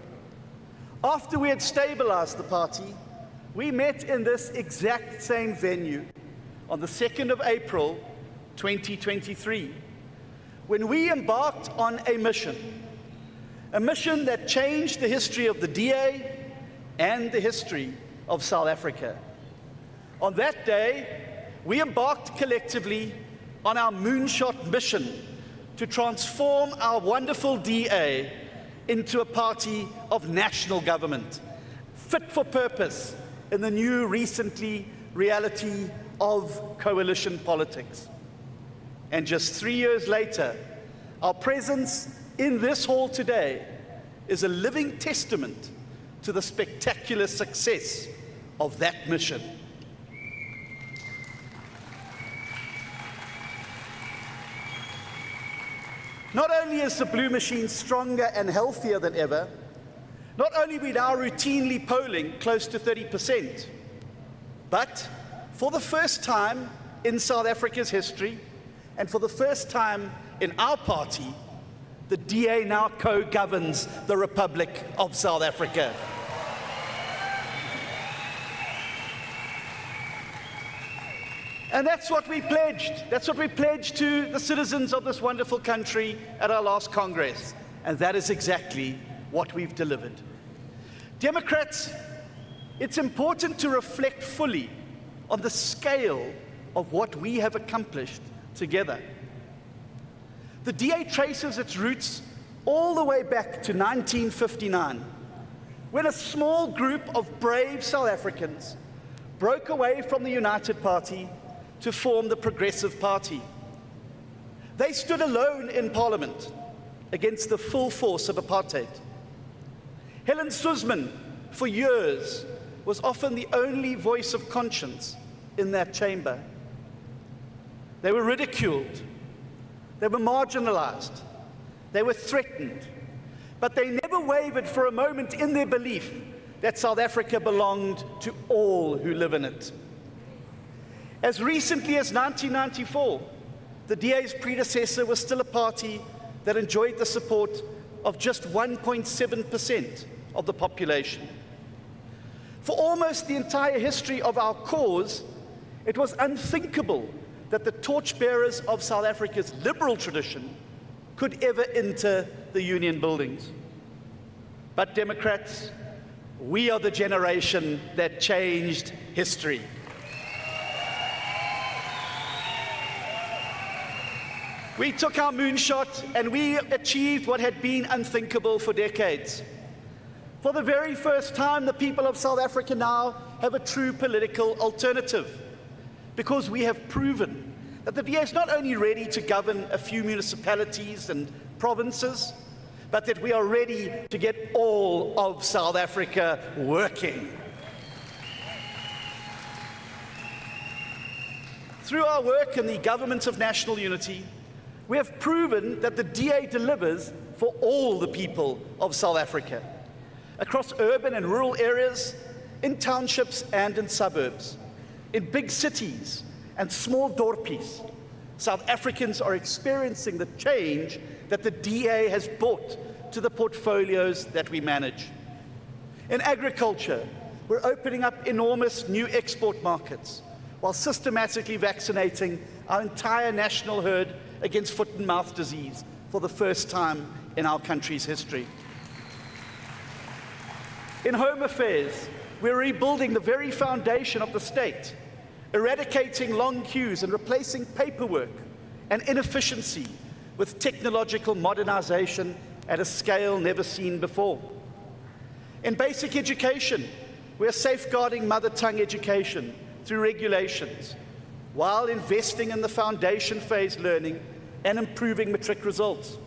After we had stabilized the party, we met in this exact same venue on the 2nd of April, 2023, when we embarked on a mission that changed the history of the DA and the history of South Africa. On that day, we embarked collectively on our moonshot mission to transform our wonderful DA into a party of national government, fit for purpose in the new recently reality of coalition politics. And just 3 years later, our presence in this hall today is a living testament to the spectacular success of that mission. Not only is the Blue Machine stronger and healthier than ever, not only are we now routinely polling close to 30%, but for the first time in South Africa's history, and for the first time in our party, the DA now co-governs the Republic of South Africa. And that's what we pledged. That's what we pledged to the citizens of this wonderful country at our last Congress. And that is exactly what we've delivered. Democrats, it's important to reflect fully on the scale of what we have accomplished together. The DA traces its roots all the way back to 1959, when a small group of brave South Africans broke away from the United Party to form the Progressive Party. They stood alone in Parliament against the full force of apartheid. Helen Zille, for years, was often the only voice of conscience in that chamber. They were ridiculed, they were marginalized, they were threatened, but they never wavered for a moment in their belief that South Africa belonged to all who live in it. As recently as 1994, the DA's predecessor was still a party that enjoyed the support of just 1.7% of the population. For almost the entire history of our cause, it was unthinkable that the torchbearers of South Africa's liberal tradition could ever enter the union buildings. But Democrats, we are the generation that changed history. We took our moonshot and we achieved what had been unthinkable for decades. For the very first time, the people of South Africa now have a true political alternative, because we have proven that the DA is not only ready to govern a few municipalities and provinces, but that we are ready to get all of South Africa working. Through our work in the Government of National Unity, we have proven that the DA delivers for all the people of South Africa, across urban and rural areas, in townships and in suburbs, in big cities and small dorpies. South Africans are experiencing the change that the DA has brought to the portfolios that we manage. In agriculture, we're opening up enormous new export markets. while systematically vaccinating our entire national herd against foot and mouth disease for the first time in our country's history. In home affairs, we're rebuilding the very foundation of the state, eradicating long queues and replacing paperwork and inefficiency with technological modernization at a scale never seen before. In basic education, we're safeguarding mother tongue education through regulations, while investing in the foundation phase learning and improving matric results.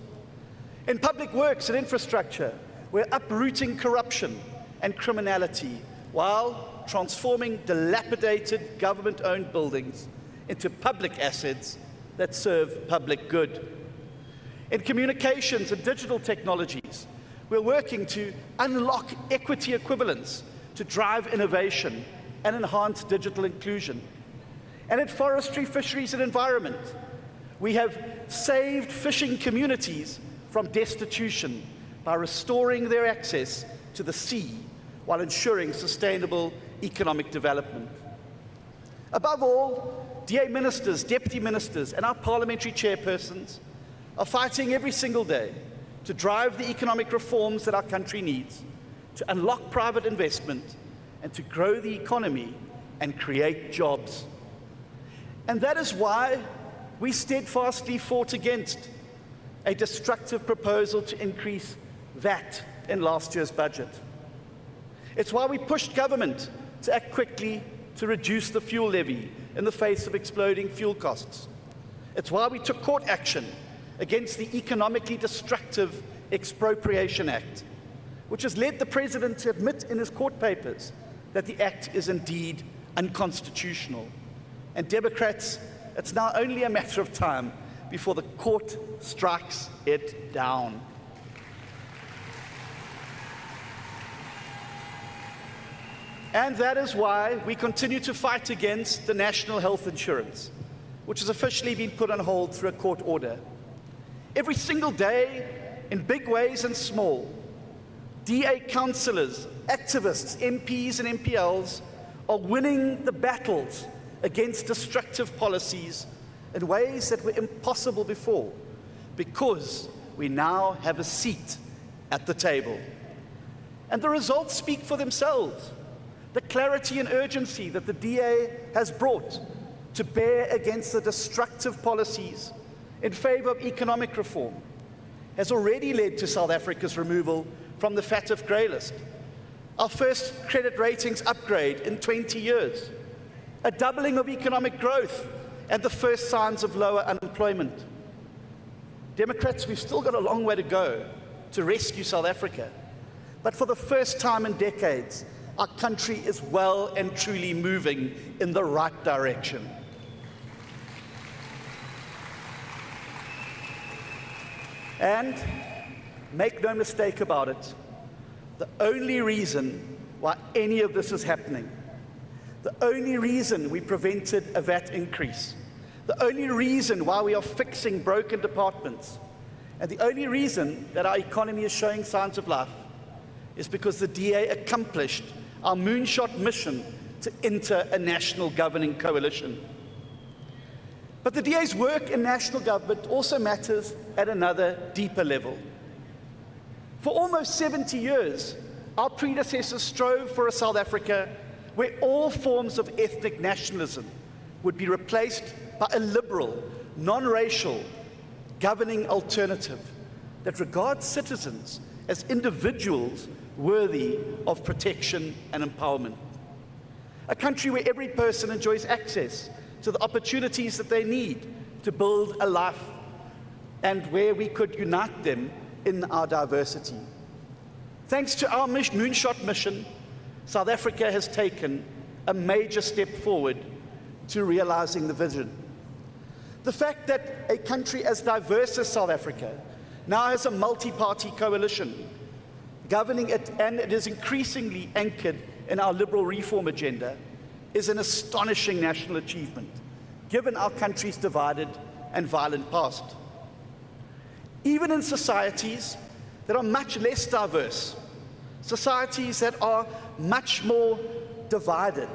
In public works and infrastructure, we're uprooting corruption and criminality while transforming dilapidated government-owned buildings into public assets that serve public good. In communications and digital technologies, we're working to unlock equity equivalence to drive innovation and enhance digital inclusion. And in forestry, fisheries, and environment, we have saved fishing communities from destitution by restoring their access to the sea while ensuring sustainable economic development. Above all, DA ministers, deputy ministers, and our parliamentary chairpersons are fighting every single day to drive the economic reforms that our country needs, to unlock private investment, and to grow the economy and create jobs. And that is why we steadfastly fought against a destructive proposal to increase VAT in last year's budget. It's why we pushed government to act quickly to reduce the fuel levy in the face of exploding fuel costs. It's why we took court action against the economically destructive Expropriation Act, which has led the President to admit in his court papers that the Act is indeed unconstitutional. And Democrats, it's now only a matter of time before the court strikes it down. And that is why we continue to fight against the National Health Insurance, which has officially been put on hold through a court order. Every single day, in big ways and small, DA councillors, activists, MPs and MPLs are winning the battles against destructive policies in ways that were impossible before, because we now have a seat at the table. And the results speak for themselves. The clarity and urgency that the DA has brought to bear against the destructive policies in favor of economic reform has already led to South Africa's removal from the FATF grey list, our first credit ratings upgrade in 20 years, a doubling of economic growth, and the first signs of lower unemployment. Democrats, we've still got a long way to go to rescue South Africa, but for the first time in decades, our country is well and truly moving in the right direction. And make no mistake about it, the only reason why any of this is happening, the only reason we prevented a VAT increase, the only reason why we are fixing broken departments, and the only reason that our economy is showing signs of life is because the DA accomplished our moonshot mission to enter a national governing coalition. But the DA's work in national government also matters at another deeper level. For almost 70 years, our predecessors strove for a South Africa where all forms of ethnic nationalism would be replaced by a liberal, non-racial, governing alternative that regards citizens as individuals worthy of protection and empowerment. A country where every person enjoys access to the opportunities that they need to build a life, and where we could unite them in our diversity. Thanks to our moonshot mission, South Africa has taken a major step forward to realizing the vision. The fact that a country as diverse as South Africa now has a multi-party coalition governing it, and it is increasingly anchored in our liberal reform agenda, is an astonishing national achievement, given our country's divided and violent past. Even in societies that are much less diverse, societies that are much more divided,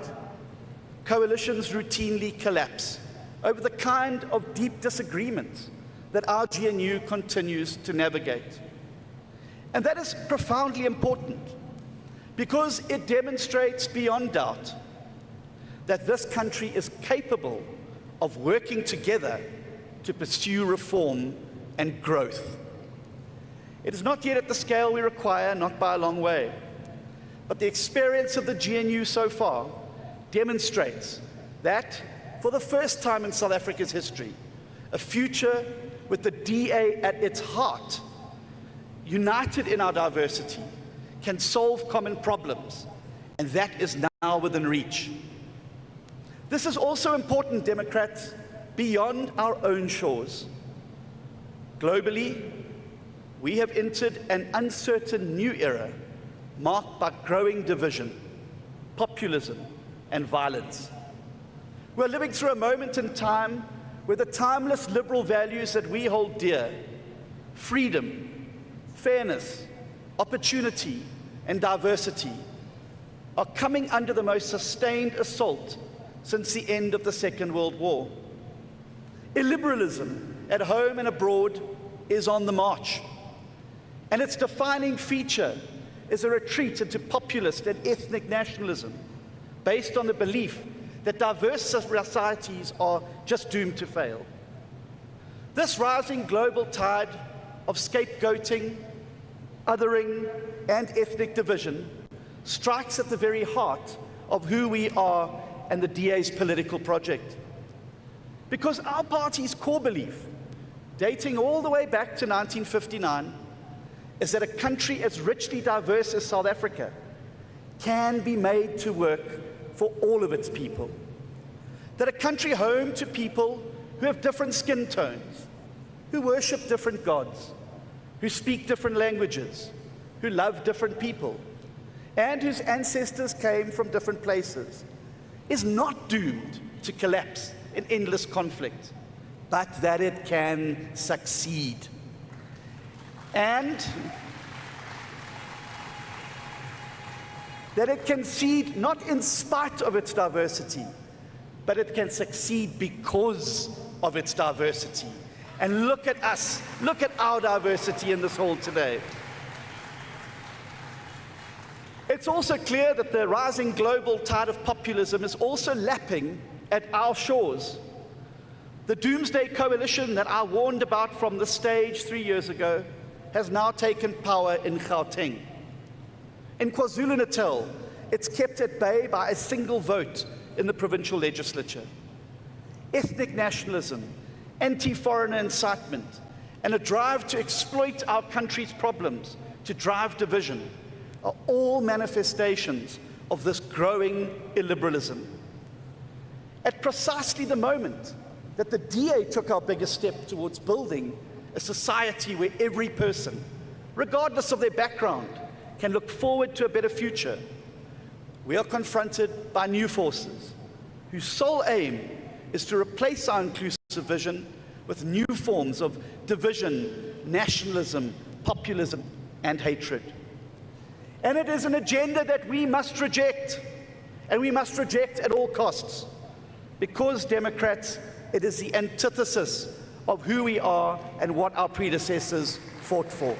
coalitions routinely collapse over the kind of deep disagreements that our GNU continues to navigate. And that is profoundly important because it demonstrates beyond doubt that this country is capable of working together to pursue reform and growth. It is not yet at the scale we require, not by a long way, but the experience of the GNU so far demonstrates that, for the first time in South Africa's history, a future with the DA at its heart, united in our diversity, can solve common problems, and that is now within reach. This is also important, Democrats, beyond our own shores. Globally, we have entered an uncertain new era marked by growing division, populism, and violence. We're living through a moment in time where the timeless liberal values that we hold dear, freedom, fairness, opportunity, and diversity, are coming under the most sustained assault since the end of the Second World War. Illiberalism, at home and abroad, is on the march, and its defining feature is a retreat into populist and ethnic nationalism based on the belief that diverse societies are just doomed to fail. This rising global tide of scapegoating, othering, and ethnic division strikes at the very heart of who we are and the DA's political project. Because our party's core belief, dating all the way back to 1959, is that a country as richly diverse as South Africa can be made to work for all of its people. That a country home to people who have different skin tones, who worship different gods, who speak different languages, who love different people, and whose ancestors came from different places, is not doomed to collapse in endless conflict, but that it can succeed. And that it can succeed not in spite of its diversity, but it can succeed because of its diversity. And look at us, look at our diversity in this hall today. It's also clear that the rising global tide of populism is also lapping at our shores. The doomsday coalition that I warned about from the stage 3 years ago has now taken power in Gauteng. In KwaZulu-Natal, it's kept at bay by a single vote in the provincial legislature. Ethnic nationalism, anti-foreigner incitement, and a drive to exploit our country's problems to drive division are all manifestations of this growing illiberalism. At precisely the moment that the DA took our biggest step towards building a society where every person, regardless of their background, can look forward to a better future, we are confronted by new forces whose sole aim is to replace our inclusive vision with new forms of division, nationalism, populism, and hatred. And it is an agenda that we must reject, and we must reject at all costs, because, Democrats, it is the antithesis of who we are and what our predecessors fought for.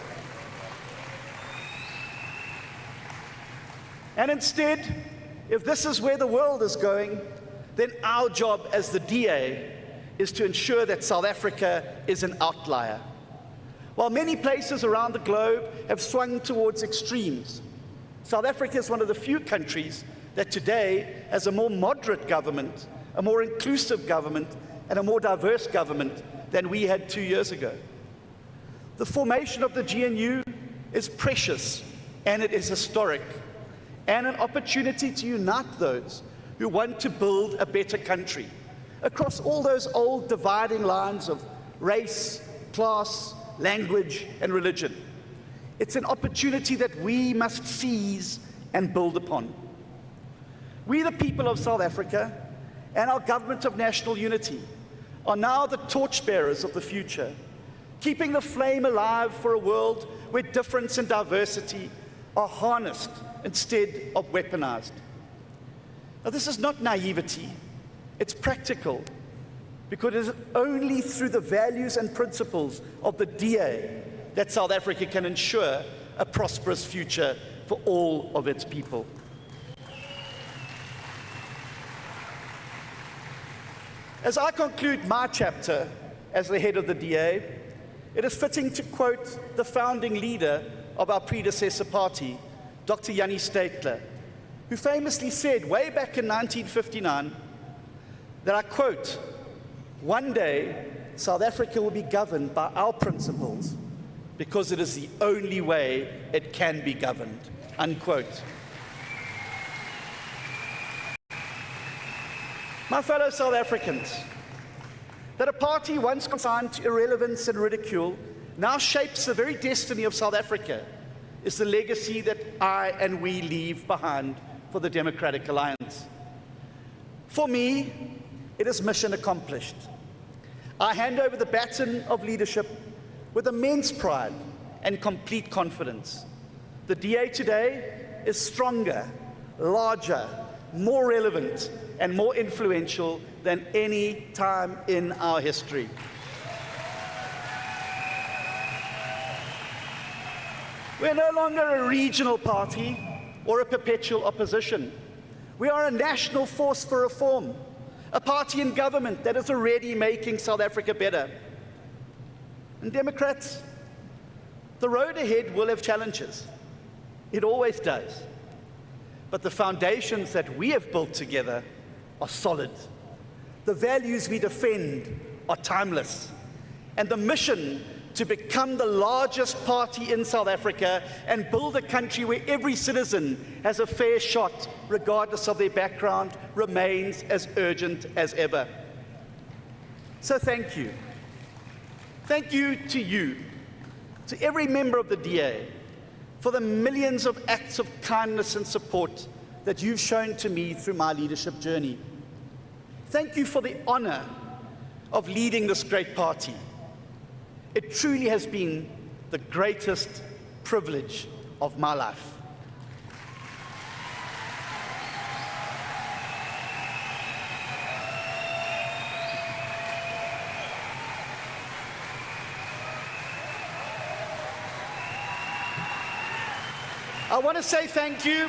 And instead, if this is where the world is going, then our job as the DA is to ensure that South Africa is an outlier. While many places around the globe have swung towards extremes, South Africa is one of the few countries that today has a more moderate government, a more inclusive government, and a more diverse government than we had 2 years ago. The formation of the GNU is precious, and it is historic, and an opportunity to unite those who want to build a better country across all those old dividing lines of race, class, language, and religion. It's an opportunity that we must seize and build upon. We, the people of South Africa, and our government of national unity, are now the torchbearers of the future, keeping the flame alive for a world where difference and diversity are harnessed instead of weaponized. Now, this is not naivety, it's practical, because it is only through the values and principles of the DA that South Africa can ensure a prosperous future for all of its people. As I conclude my chapter as the head of the DA, it is fitting to quote the founding leader of our predecessor party, Dr. Jannie Steytler, who famously said way back in 1959 that, I quote, "One day South Africa will be governed by our principles because it is the only way it can be governed," unquote. My fellow South Africans, that a party once consigned to irrelevance and ridicule now shapes the very destiny of South Africa is the legacy that I and we leave behind for the Democratic Alliance. For me, it is mission accomplished. I hand over the baton of leadership with immense pride and complete confidence. The DA today is stronger, larger, more relevant, and more influential than any time in our history. We're no longer a regional party or a perpetual opposition. We are a national force for reform, a party in government that is already making South Africa better. And Democrats, the road ahead will have challenges. It always does. But the foundations that we have built together are solid. The values we defend are timeless. And the mission to become the largest party in South Africa and build a country where every citizen has a fair shot, regardless of their background, remains as urgent as ever. So thank you. Thank you, to every member of the DA, for the millions of acts of kindness and support that you've shown to me through my leadership journey. Thank you for the honor of leading this great party. It truly has been the greatest privilege of my life. I want to say thank you.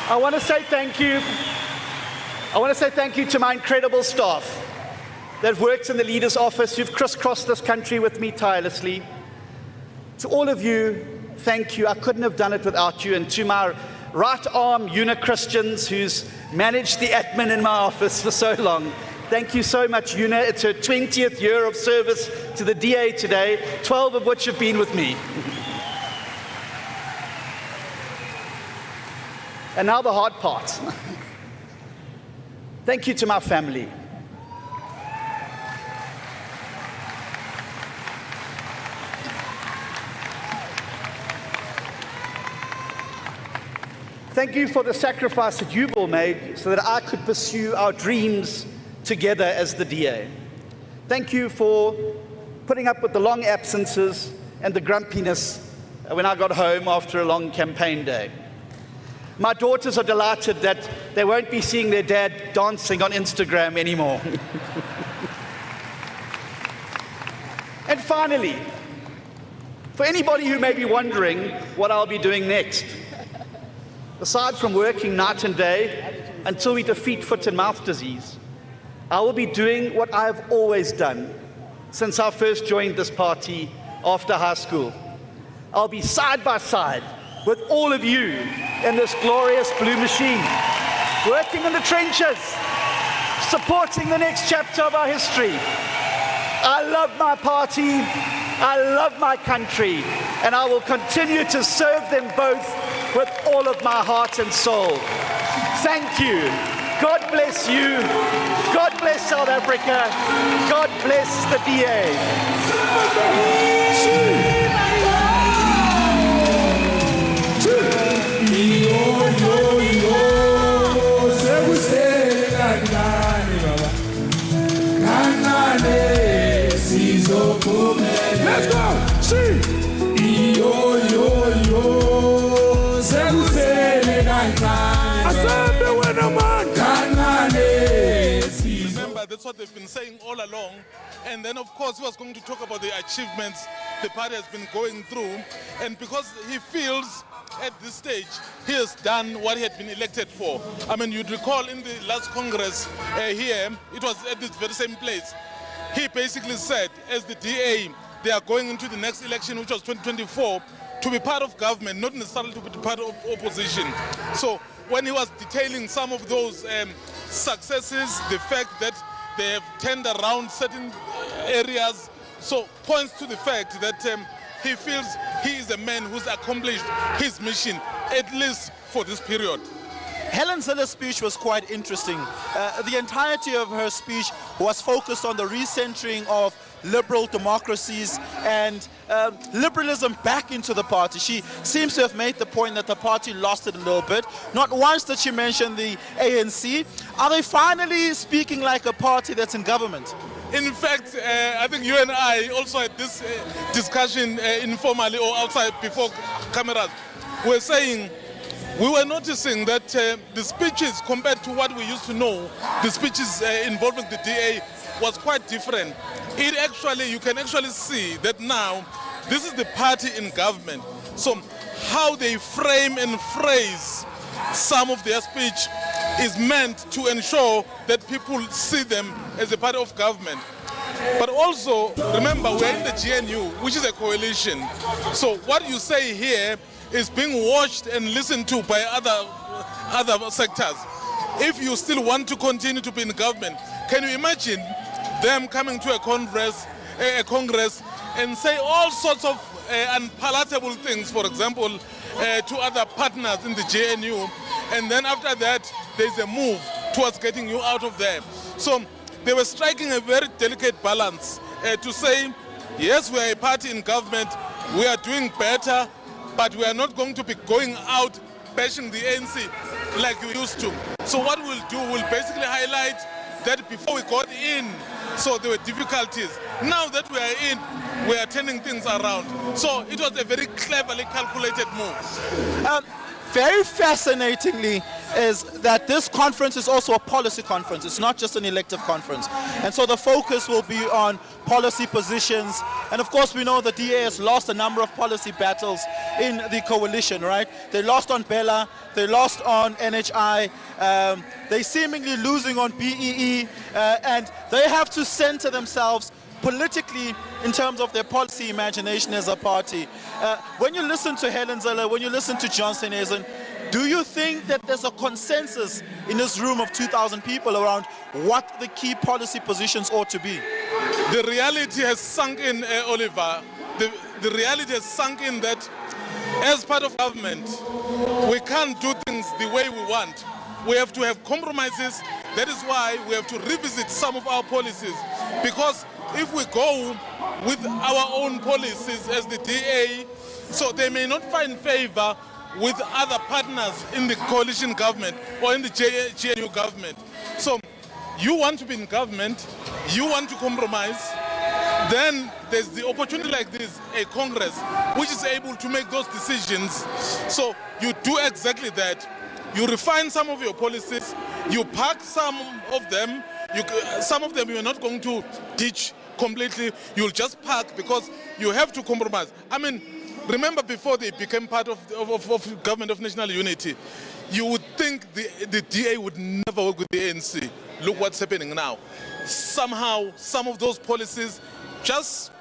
I want to say thank you to my incredible staff that works in the leader's office, who've crisscrossed this country with me tirelessly. To all of you, thank you. I couldn't have done it without you. And to my right arm, Una Christians, who's managed the admin in my office for so long. Thank you so much, Una. It's her 20th year of service to the DA today, 12 of which have been with me. And now the hard part. Thank you to my family. Thank you for the sacrifice that you've all made so that I could pursue our dreams together as the DA. Thank you for putting up with the long absences and the grumpiness when I got home after a long campaign day. My daughters are delighted that they won't be seeing their dad dancing on Instagram anymore. And finally, for anybody who may be wondering what I'll be doing next, aside from working night and day until we defeat foot and mouth disease, I will be doing what I've always done since I first joined this party after high school. I'll be side by side with all of you in this glorious blue machine, working in the trenches, supporting the next chapter of our history. I love my party, I love my country, and I will continue to serve them both with all of my heart and soul. Thank you. God bless you. God bless South Africa. God bless the DA. Yo, yo, yo, se você Remember, that's what they've been saying all along. And then, of course, he was going to talk about the achievements the party has been going through. And because he feels at this stage he has done what he had been elected for. I mean, you'd recall in the last Congress here, it was at this very same place. He basically said, as the DA, they are going into the next election, which was 2024, to be part of government, not necessarily to be part of opposition. So when he was detailing some of those successes, the fact that they have turned around certain areas, so points to the fact that he feels he is a man who's accomplished his mission, at least for this period. Helen Zille's speech was quite interesting. The entirety of her speech was focused on the recentering of liberal democracies and liberalism back into the party. She seems to have made the point that the party lost it a little bit. Not once did she mention the ANC. Are they finally speaking like a party that's in government? In fact, I think you and I also had this discussion informally or outside before cameras. We're saying, we were noticing that the speeches, compared to what we used to know, the speeches involving the DA was quite different. You can actually see that now this is the party in government. So how they frame and phrase some of their speech is meant to ensure that people see them as a part of government. But also, remember, we're in the GNU, which is a coalition. So what you say here is being watched and listened to by other sectors. If you still want to continue to be in government, can you imagine them coming to a Congress and say all sorts of unpalatable things, for example, to other partners in the GNU, and then after that, there's a move towards getting you out of there. So they were striking a very delicate balance to say, yes, we are a party in government, we are doing better, but we are not going to be going out bashing the ANC like we used to. So what we'll do, we'll basically highlight that before we got in, so there were difficulties. Now that we are in, we are turning things around. So it was a very cleverly calculated move. Very fascinatingly is that this conference is also a policy conference. It's not just an elective conference. And so the focus will be on policy positions. And of course, we know the DA has lost a number of policy battles in the coalition, right? They lost on Bella, they lost on NHI, they're seemingly losing on BEE, and they have to center themselves politically in terms of their policy imagination as a party. When you listen to Helen Zille, when you listen to John Steenhuisen, do you think that there's a consensus in this room of 2,000 people around what the key policy positions ought to be? The reality has sunk in, Oliver. The reality has sunk in that as part of government, we can't do things the way we want. We have to have compromises. That is why we have to revisit some of our policies, because if we go with our own policies as the DA, so they may not find favor with other partners in the coalition government or in the GNU government. So you want to be in government, you want to compromise, then there's the opportunity like this, a Congress, which is able to make those decisions. So you do exactly that. You refine some of your policies, you park some of them, some of them you're not going to ditch completely, you'll just park because you have to compromise. I mean, remember before they became part of Government of National Unity, you would think the DA would never work with the ANC. Look what's happening now. Somehow, some of those policies, just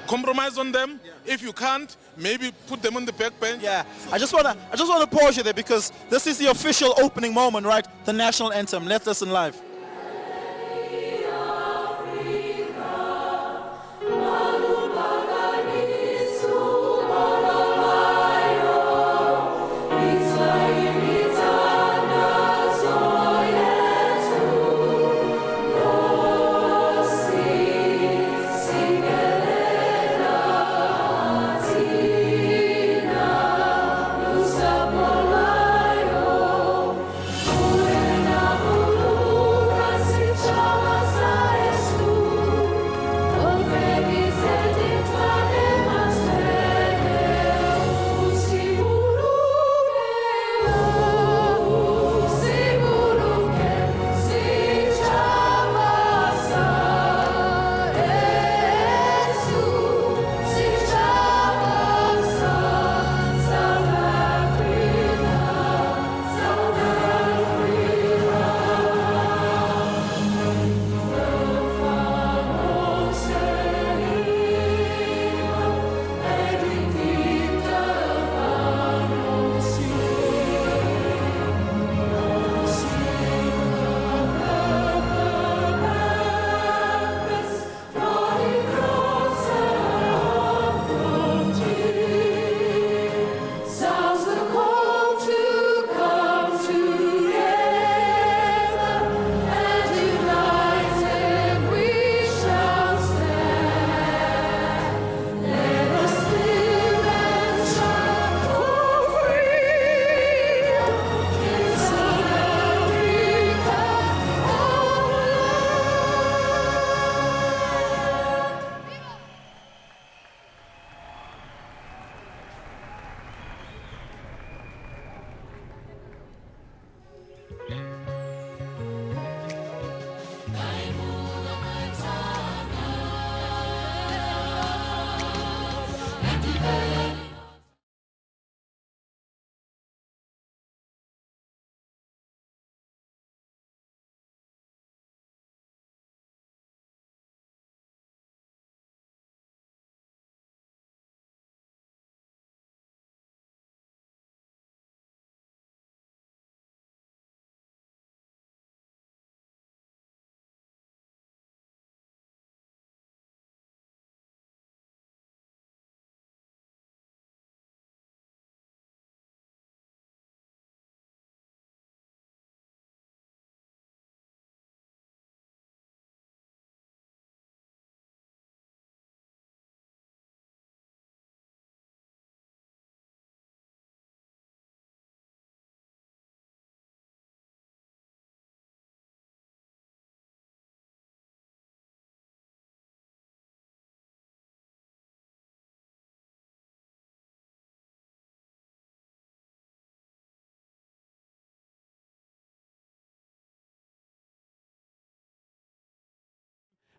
compromise on them. If you can't, maybe put them on the back bench. Yeah, I just wanna pause you there because this is the official opening moment, right? The national anthem. Let's listen live.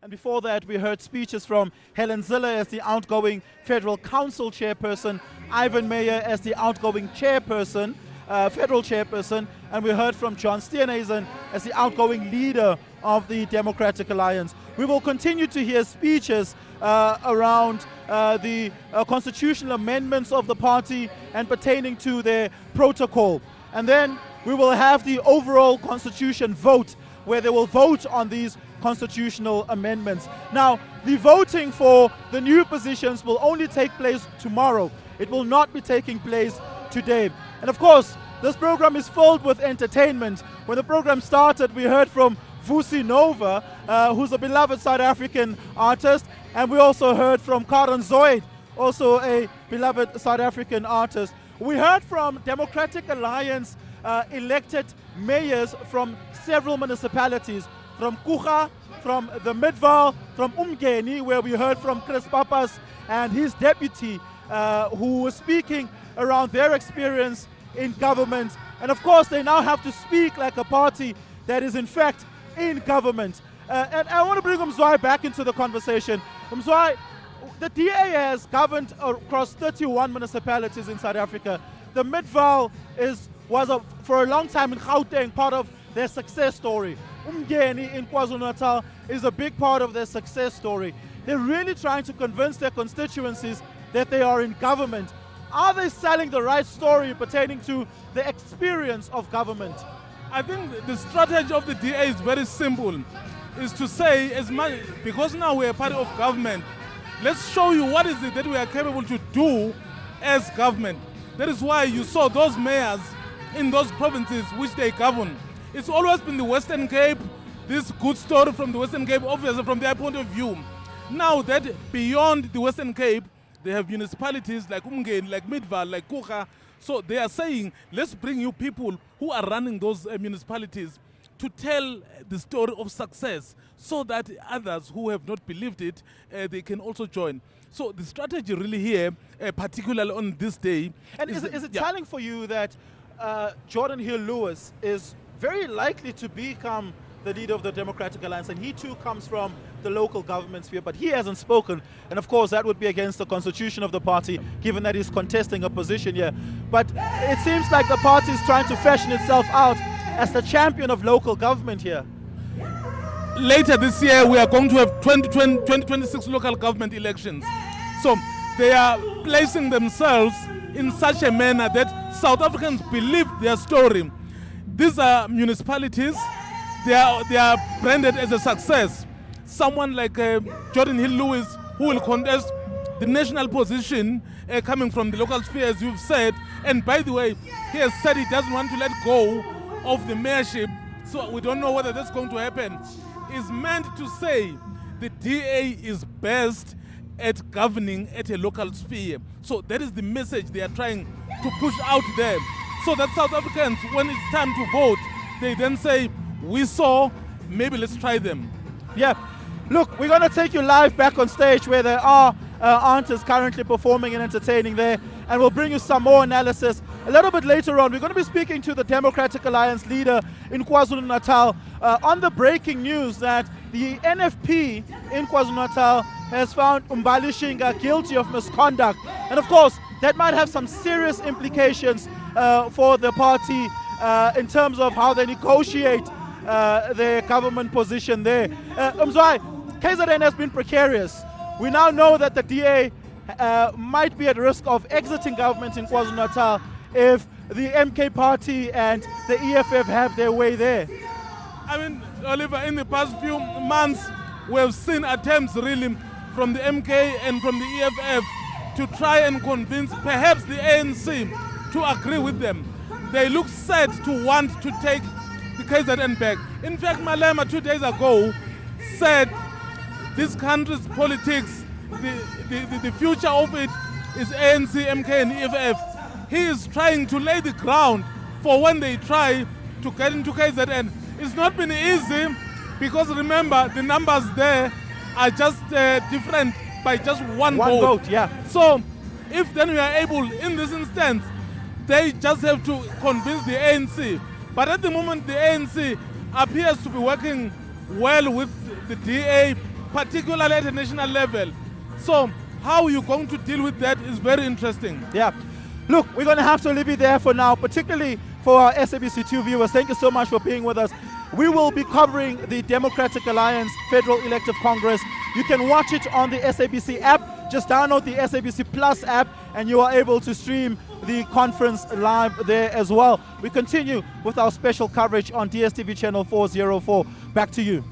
And before that, we heard speeches from Helen Zille as the outgoing Federal Council Chairperson, Ivan Meyer as the outgoing Chairperson, Federal Chairperson, and we heard from John Steenhuisen as the outgoing leader of the Democratic Alliance. We will continue to hear speeches around the constitutional amendments of the party and pertaining to their protocol. And then we will have the overall constitution vote, where they will vote on these constitutional amendments. Now, the voting for the new positions will only take place tomorrow. It will not be taking place today. And of course, this program is filled with entertainment. When the program started, we heard from Vusi Nova, who's a beloved South African artist, and we also heard from Karen Zoid, also a beloved South African artist. We heard from Democratic Alliance elected mayors from several municipalities, from Kucha, from the Midrand, from Umgeni, where we heard from Chris Papas and his deputy, who was speaking around their experience in government. And of course, they now have to speak like a party that is in fact in government. And I want to bring Mzwai back into the conversation. Mzwai, the DA has governed across 31 municipalities in South Africa. The Midrand was for a long time in Gauteng part of their success story. Umgeni in KwaZulu-Natal is a big part of their success story. They're really trying to convince their constituencies that they are in government. Are they selling the right story pertaining to the experience of government? I think the strategy of the DA is very simple, is to say, as much, because now we're part of government, let's show you what is it that we are capable to do as government. That is why you saw those mayors in those provinces which they govern. It's always been the Western Cape, this good story from the Western Cape, obviously from their point of view. Now that beyond the Western Cape, they have municipalities like Umgeni, like Midrand, like Kucha. So they are saying, let's bring you people who are running those municipalities to tell the story of success so that others who have not believed it, they can also join. So the strategy really here, particularly on this day. And is it telling for you that Jordan Hill-Lewis is very likely to become the leader of the Democratic Alliance, and he too comes from the local government sphere, but he hasn't spoken, and of course that would be against the constitution of the party, given that he's contesting a position here. But it seems like the party is trying to fashion itself out as the champion of local government here. Later this year, we are going to have 2026 local government elections. So they are placing themselves in such a manner that South Africans believe their story. These are municipalities. They are branded as a success. Someone like Jordan Hill-Lewis, who will contest the national position coming from the local sphere, as you've said. And by the way, he has said he doesn't want to let go of the mayorship, so we don't know whether that's going to happen. Is meant to say the DA is best at governing at a local sphere. So that is the message they are trying to push out there. So that South Africans, when it's time to vote, they then say, we saw, maybe let's try them. Yeah. Look, we're going to take you live back on stage where there are artists currently performing and entertaining there, and we'll bring you some more analysis a little bit later on. We're going to be speaking to the Democratic Alliance leader in KwaZulu-Natal on the breaking news that the NFP in KwaZulu-Natal has found Mbalishing guilty of misconduct. And of course, that might have some serious implications for the party in terms of how they negotiate their government position there. Umzwai, KZN has been precarious. We now know that the DA might be at risk of exiting government in KwaZulu-Natal if the MK party and the EFF have their way there. I mean, Oliver, in the past few months, we have seen attempts really from the MK and from the EFF to try and convince perhaps the ANC to agree with them. They look set to want to take the KZN back. In fact, Malema 2 days ago said this country's politics, the future of it is ANC, MK and EFF. He is trying to lay the ground for when they try to get into KZN. It's not been easy because remember, the numbers there are just different by just one vote. Yeah. So if then we are able, in this instance, they just have to convince the ANC. But at the moment, the ANC appears to be working well with the DA, particularly at the national level. So how you're going to deal with that is very interesting. Yeah. Look, we're going to have to leave it there for now, particularly for our SABC2 viewers. Thank you so much for being with us. We will be covering the Democratic Alliance Federal Elective Congress. You can watch it on the SABC app. Just download the SABC Plus app and you are able to stream the conference live there as well. We continue with our special coverage on DSTV channel 404. Back to you.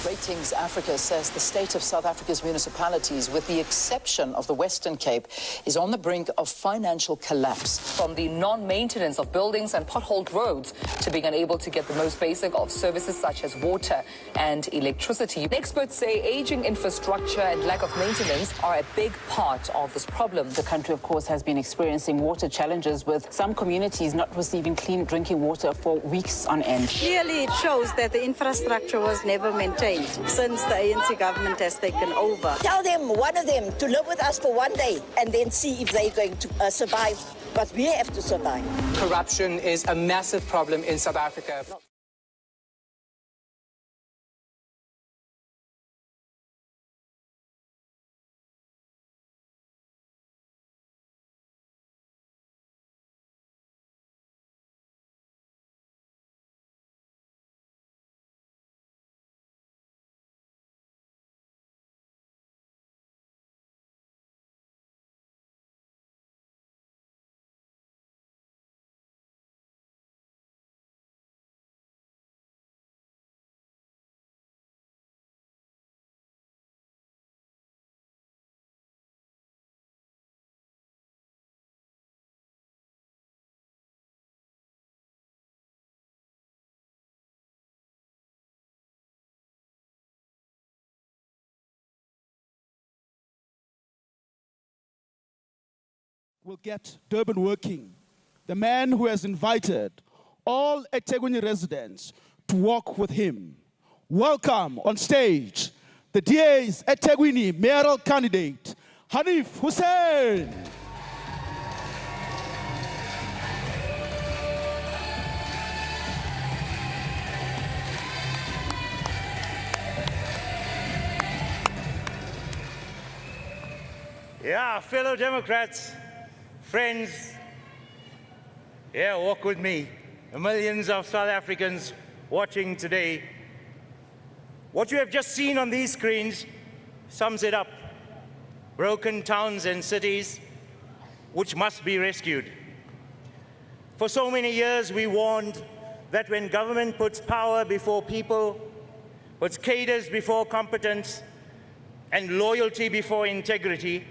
Ratings Africa says the state of South Africa's municipalities, with the exception of the Western Cape, is on the brink of financial collapse. From the non-maintenance of buildings and potholed roads to being unable to get the most basic of services such as water and electricity. Experts say aging infrastructure and lack of maintenance are a big part of this problem. The country, of course, has been experiencing water challenges, with some communities not receiving clean drinking water for weeks on end. Clearly, it shows that the infrastructure was never maintained since the ANC government has taken over. Tell them, one of them, to live with us for one day and then see if they're going to survive. But we have to survive. Corruption is a massive problem in South Africa. Will get Durban working. The man who has invited all eThekwini residents to walk with him. Welcome on stage, the DA's eThekwini mayoral candidate, Hanif Hussein. Yeah, fellow Democrats, friends, walk with me. The millions of South Africans watching today. What you have just seen on these screens sums it up. Broken towns and cities which must be rescued. For so many years we warned that when government puts power before people, puts cadres before competence, and loyalty before integrity,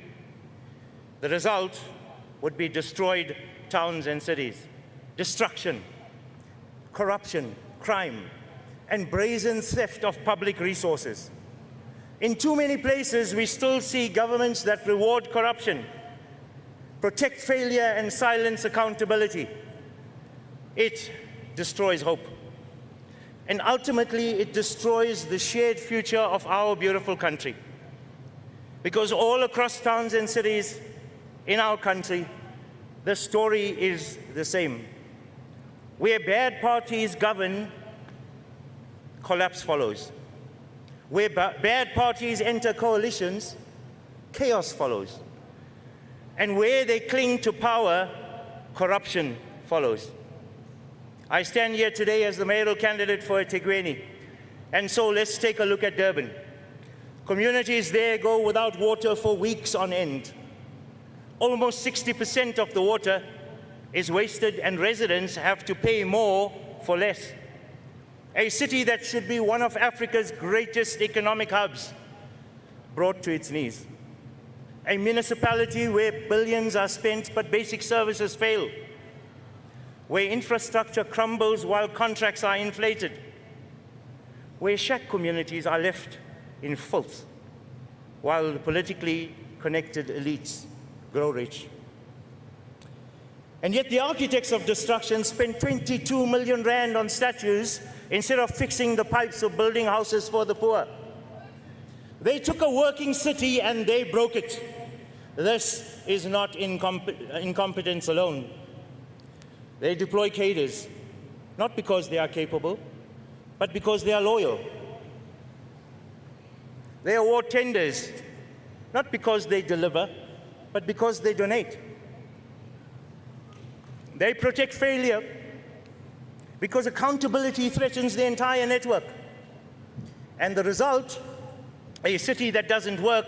the result would be destroyed towns and cities. Destruction, corruption, crime, and brazen theft of public resources. In too many places, we still see governments that reward corruption, protect failure, and silence accountability. It destroys hope. And ultimately, it destroys the shared future of our beautiful country. Because all across towns and cities in our country, the story is the same. Where bad parties govern, collapse follows. Where bad parties enter coalitions, chaos follows. And where they cling to power, corruption follows. I stand here today as the mayoral candidate for eThekwini. And so let's take a look at Durban. Communities there go without water for weeks on end. Almost 60% of the water is wasted, and residents have to pay more for less. A city that should be one of Africa's greatest economic hubs, brought to its knees. A municipality where billions are spent but basic services fail. Where infrastructure crumbles while contracts are inflated. Where shack communities are left in filth while the politically connected elites grow rich. And yet the architects of destruction spent 22 million rand on statues instead of fixing the pipes or building houses for the poor. They took a working city and they broke it. This is not incompetence alone. They deploy cadres, not because they are capable, but because they are loyal. They award tenders, not because they deliver, but because they donate. They protect failure because accountability threatens the entire network. And the result, a city that doesn't work,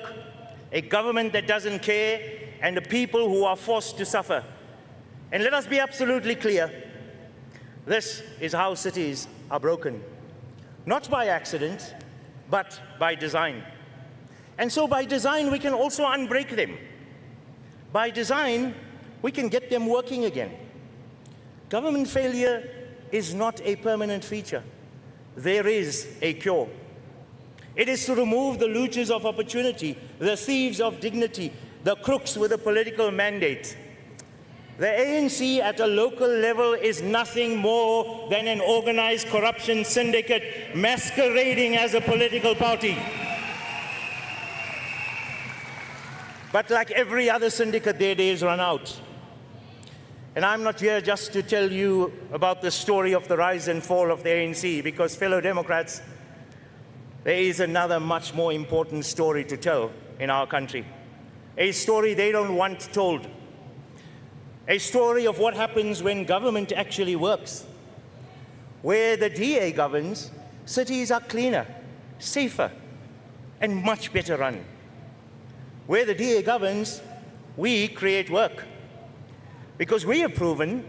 a government that doesn't care, and a people who are forced to suffer. And let us be absolutely clear, this is how cities are broken. Not by accident, but by design. And so by design, we can also unbreak them. By design, we can get them working again. Government failure is not a permanent feature. There is a cure. It is to remove the looters of opportunity, the thieves of dignity, the crooks with a political mandate. The ANC at a local level is nothing more than an organized corruption syndicate masquerading as a political party. But like every other syndicate, their days run out. And I'm not here just to tell you about the story of the rise and fall of the ANC, because, fellow Democrats, there is another much more important story to tell in our country. A story they don't want told. A story of what happens when government actually works. Where the DA governs, cities are cleaner, safer, and much better run. Where the DA governs, we create work. Because we have proven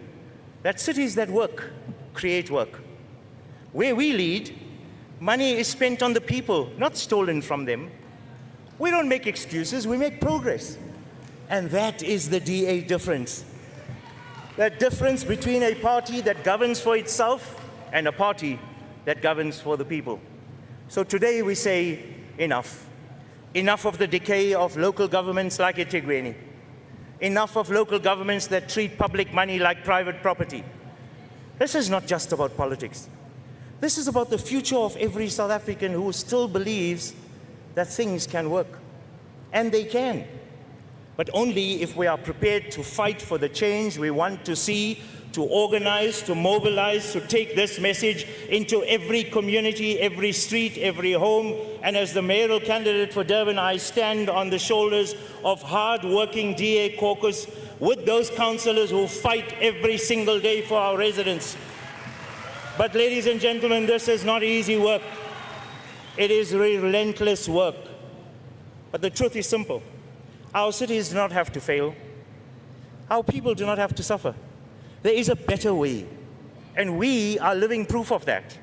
that cities that work create work. Where we lead, money is spent on the people, not stolen from them. We don't make excuses, we make progress. And that is the DA difference. The difference between a party that governs for itself and a party that governs for the people. So today we say enough. Enough of the decay of local governments like eThekwini. Enough of local governments that treat public money like private property. This is not just about politics. This is about the future of every South African who still believes that things can work. And they can. but only if we are prepared to fight for the change we want to see, to organize, to mobilize, to take this message into every community, every street, every home. And as the mayoral candidate for Durban, I stand on the shoulders of hard-working DA caucus with those councillors who fight every single day for our residents. But ladies and gentlemen, this is not easy work. It is relentless work. But the truth is simple. Our cities do not have to fail. Our people do not have to suffer. There is a better way, and we are living proof of that.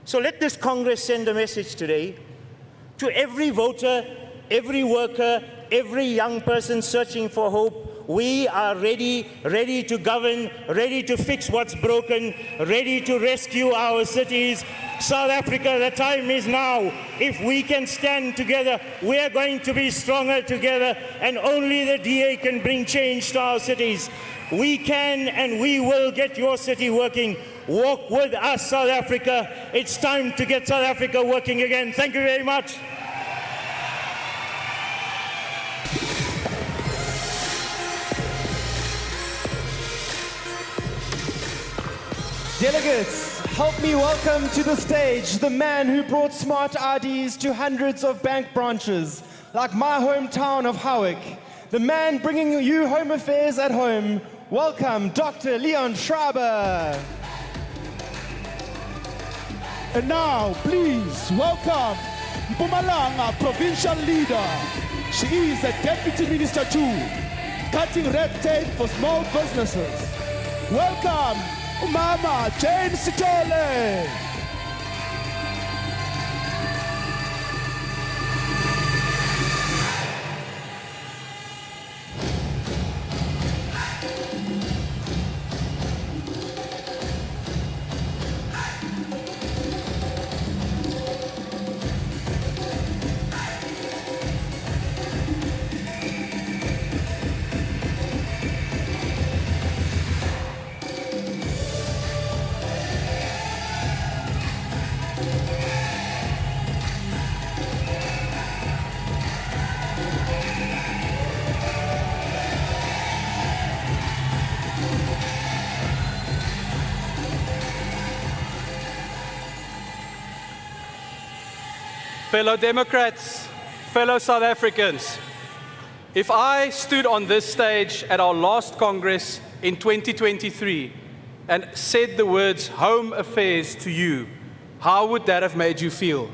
So let this Congress send a message today to every voter, every worker, every young person searching for hope. We are ready to govern, ready to fix what's broken, ready to rescue our cities. South Africa, the time is now. If we can stand together, we are going to be stronger together, and only the DA can bring change to our cities. We can and we will get your city working. Walk with us, South Africa. It's time to get South Africa working again. Thank you very much. Delegates, help me welcome to the stage the man who brought smart IDs to hundreds of bank branches, like my hometown of Howick. The man bringing you home affairs at home. Welcome, Dr. Leon Schreiber. And now, please welcome Mpumalanga Provincial Leader. She is the Deputy Minister too, cutting red tape for small businesses. Welcome, Mama Jane Sitole. Fellow Democrats, fellow South Africans, if I stood on this stage at our last Congress in 2023 and said the words Home Affairs to you, how would that have made you feel?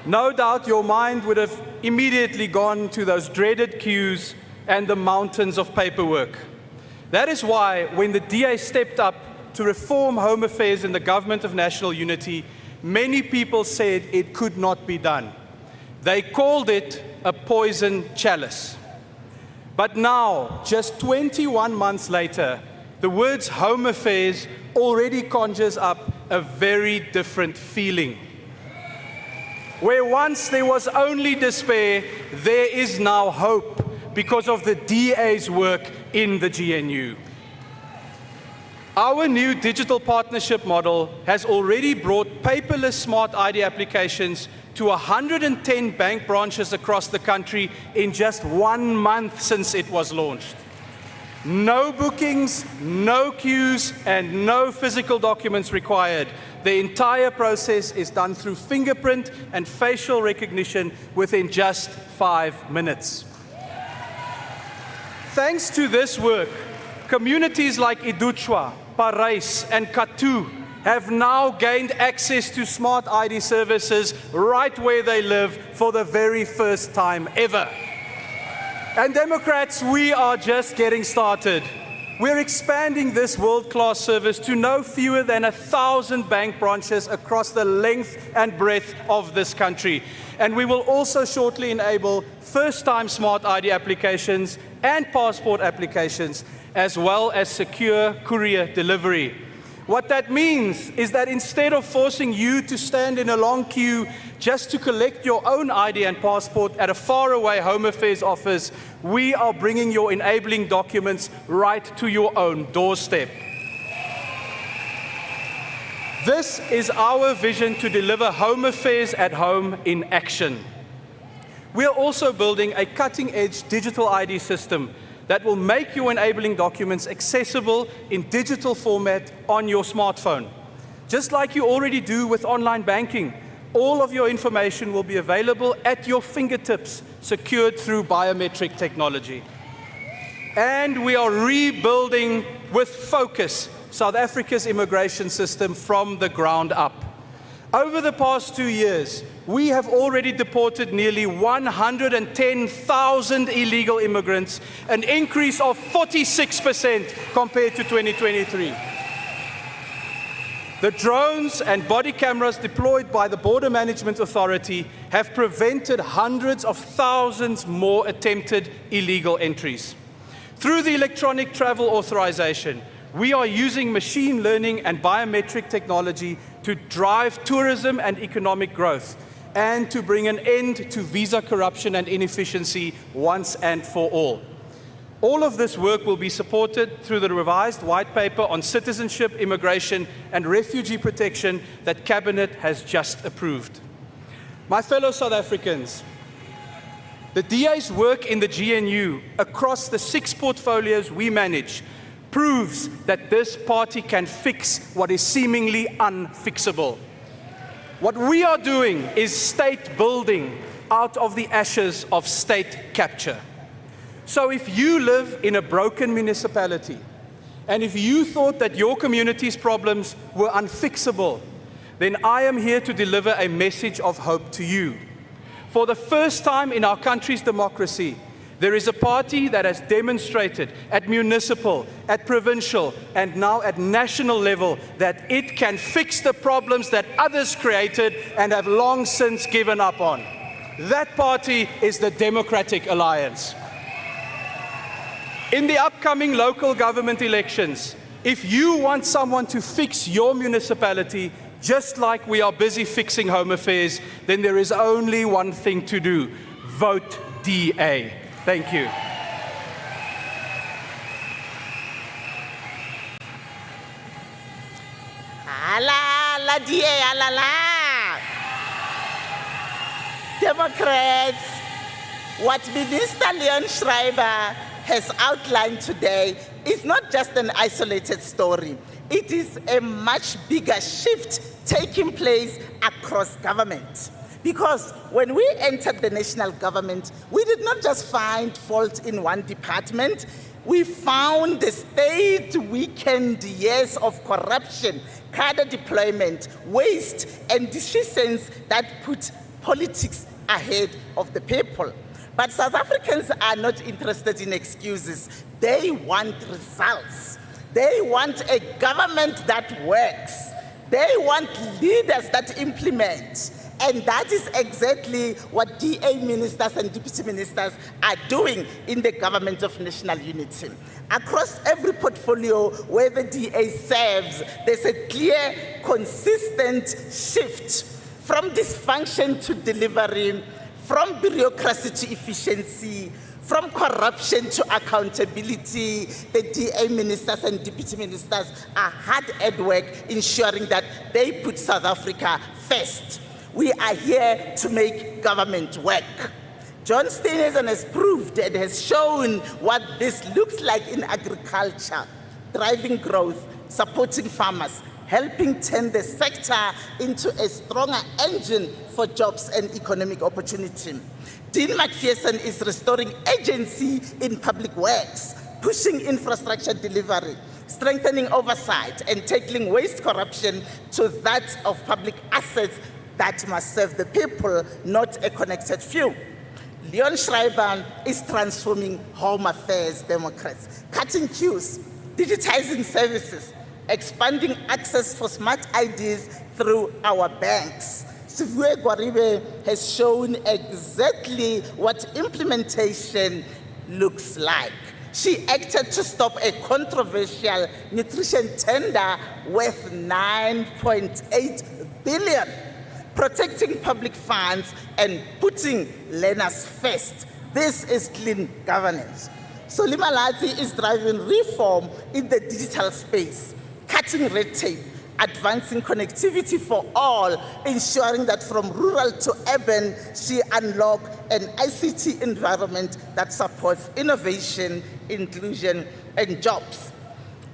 No doubt your mind would have immediately gone to those dreaded queues and the mountains of paperwork. That is why when the DA stepped up to reform Home Affairs in the Government of National Unity, many people said it could not be done. They called it a poison chalice. But now, just 21 months later, the words Home Affairs already conjures up a very different feeling. Where once there was only despair, there is now hope because of the DA's work in the GNU. Our new digital partnership model has already brought paperless smart ID applications to 110 bank branches across the country in just 1 month since it was launched. No bookings, no queues, and no physical documents required. The entire process is done through fingerprint and facial recognition within just 5 minutes. Thanks to this work, communities like Iduchwa, Parys, and Katu have now gained access to smart ID services right where they live for the very first time ever. And Democrats, we are just getting started. We're expanding this world-class service to no fewer than 1,000 bank branches across the length and breadth of this country. And we will also shortly enable first-time smart ID applications and passport applications, as well as secure courier delivery. What that means is that instead of forcing you to stand in a long queue just to collect your own ID and passport at a faraway Home Affairs office, we are bringing your enabling documents right to your own doorstep. This is our vision to deliver Home Affairs at home in action. We are also building a cutting-edge digital ID system that will make your enabling documents accessible in digital format on your smartphone. Just like you already do with online banking, all of your information will be available at your fingertips, secured through biometric technology. And we are rebuilding with focus South Africa's immigration system from the ground up. Over the past 2 years, we have already deported nearly 110,000 illegal immigrants, an increase of 46% compared to 2023. The drones and body cameras deployed by the Border Management Authority have prevented hundreds of thousands more attempted illegal entries. Through the electronic travel authorization, we are using machine learning and biometric technology to drive tourism and economic growth and to bring an end to visa corruption and inefficiency once and for all. All of this work will be supported through the revised white paper on citizenship, immigration, and refugee protection that Cabinet has just approved. My fellow South Africans, the DA's work in the GNU across the 6 portfolios we manage proves that this party can fix what is seemingly unfixable. What we are doing is state building out of the ashes of state capture. So if you live in a broken municipality, and if you thought that your community's problems were unfixable, then I am here to deliver a message of hope to you. For the first time in our country's democracy, there is a party that has demonstrated at municipal, at provincial, and now at national level that it can fix the problems that others created and have long since given up on. That party is the Democratic Alliance. In the upcoming local government elections, if you want someone to fix your municipality, just like we are busy fixing home affairs, then there is only one thing to do: vote DA. Thank you. Ala, la DA, ala la. Democrats, what Minister Leon Schreiber has outlined today is not just an isolated story. It is a much bigger shift taking place across government. Because when we entered the national government, we did not just find fault in one department. We found the state-weakened years of corruption, cadre deployment, waste, and decisions that put politics ahead of the people. But South Africans are not interested in excuses. They want results. They want a government that works. They want leaders that implement. And that is exactly what DA ministers and deputy ministers are doing in the government of national unity. Across every portfolio where the DA serves, there's a clear, consistent shift from dysfunction to delivery, from bureaucracy to efficiency, from corruption to accountability. The DA ministers and deputy ministers are hard at work ensuring that they put South Africa first. We are here to make government work. John Steenhuisen has proved and has shown what this looks like in agriculture: driving growth, supporting farmers, helping turn the sector into a stronger engine for jobs and economic opportunity. Dean McPherson is restoring agency in public works, pushing infrastructure delivery, strengthening oversight, and tackling waste corruption to that of public assets that must serve the people, not a connected few. Leon Schreiber is transforming home affairs, Democrats, cutting queues, digitizing services, expanding access for smart IDs through our banks. Sivue Gwaribe has shown exactly what implementation looks like. She acted to stop a controversial nutrition tender worth 9.8 billion, protecting public funds and putting learners first. This is clean governance. Solima Lazi is driving reform in the digital space, cutting red tape, advancing connectivity for all, ensuring that from rural to urban, she unlock an ICT environment that supports innovation, inclusion, and jobs.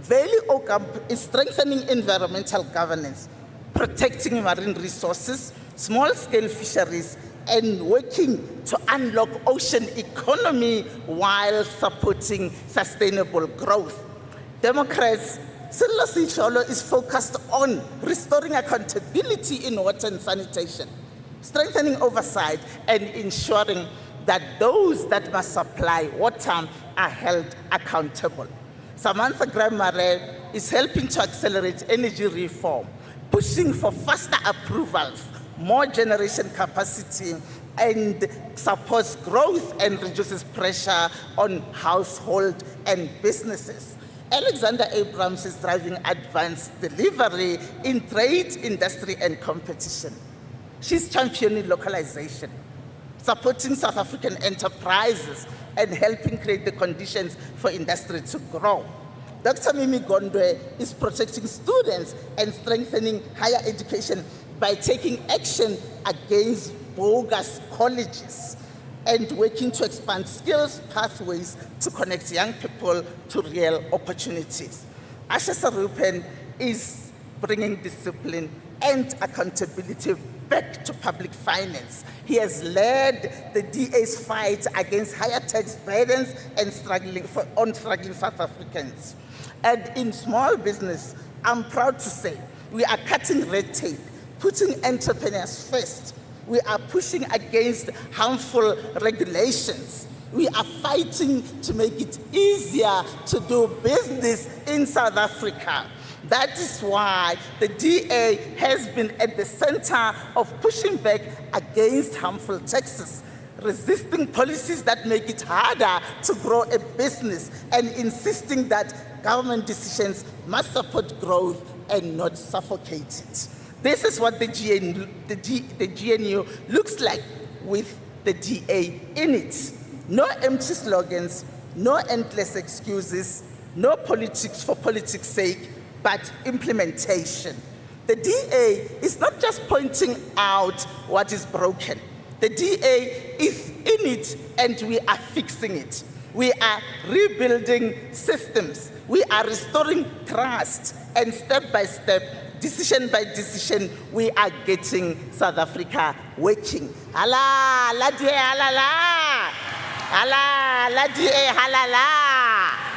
Valley Ocamp is strengthening environmental governance, protecting marine resources, small-scale fisheries, and working to unlock ocean economy while supporting sustainable growth. Democrats, Sello Sisholo is focused on restoring accountability in water and sanitation, strengthening oversight, and ensuring that those that must supply water are held accountable. Samantha Graham-Murray is helping to accelerate energy reform, pushing for faster approvals, more generation capacity, and supports growth and reduces pressure on households and businesses. Alexander Abrams is driving advanced delivery in trade, industry, and competition. She's championing localization, supporting South African enterprises, and helping create the conditions for industry to grow. Dr. Mimi Gondwe is protecting students and strengthening higher education by taking action against bogus colleges and working to expand skills pathways to connect young people to real opportunities. Asha Sarupen is bringing discipline and accountability back to public finance. He has led the DA's fight against higher tax burdens and struggling South Africans. And in small business, I'm proud to say we are cutting red tape, putting entrepreneurs first. We are pushing against harmful regulations. We are fighting to make it easier to do business in South Africa. That is why the DA has been at the center of pushing back against harmful taxes, resisting policies that make it harder to grow a business, and insisting that government decisions must support growth and not suffocate it. This is what the GNU looks like with the DA in it. No empty slogans, no endless excuses, no politics for politics' sake, but implementation. The DA is not just pointing out what is broken. The DA is in it and we are fixing it. We are rebuilding systems. We are restoring trust, and step by step, decision by decision, we are getting South Africa working. Allah, la DA, halala. Allah, la DA, halala.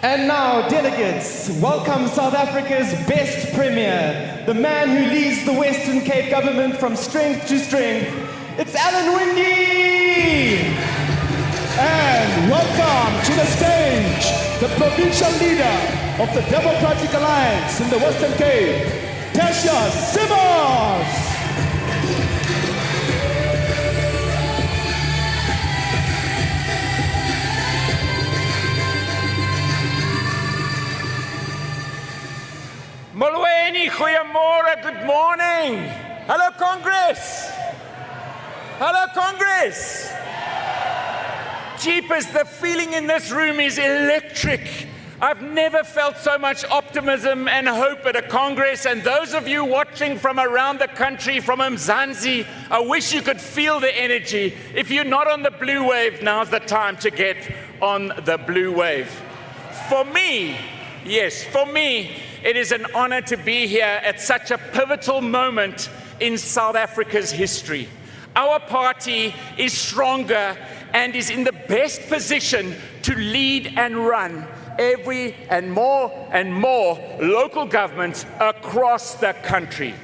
And now, delegates, welcome South Africa's best premier, the man who leads the Western Cape government from strength to strength. It's Alan Winde! And welcome to the stage, the provincial leader of the Democratic Alliance in the Western Cape, Tasha Simmons! Molweni, goeiemorgen, good morning. Hello, Congress. Hello, Congress. Jeepers, the feeling in this room is electric. I've never felt so much optimism and hope at a Congress, and those of you watching from around the country, from Mzansi, I wish you could feel the energy. If you're not on the blue wave, now's the time to get on the blue wave. For me, yes, for me, it is an honor to be here at such a pivotal moment in South Africa's history. Our party is stronger and is in the best position to lead and run every and more local governments across the country.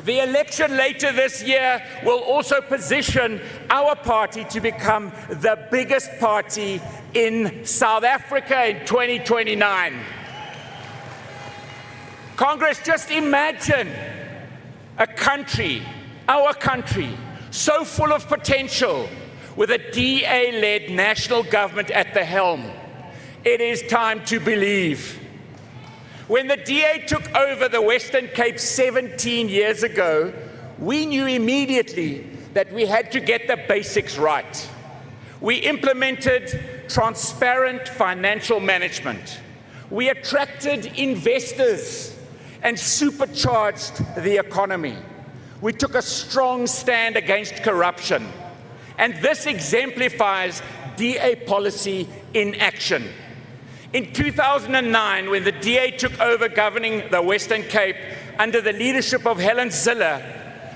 The election later this year will also position our party to become the biggest party in South Africa in 2029. Congress, just imagine a country, our country, so full of potential with a DA-led national government at the helm. It is time to believe. When the DA took over the Western Cape 17 years ago, we knew immediately that we had to get the basics right. We implemented transparent financial management. We attracted investors and supercharged the economy. We took a strong stand against corruption. And this exemplifies DA policy in action. In 2009, when the DA took over governing the Western Cape under the leadership of Helen Zille,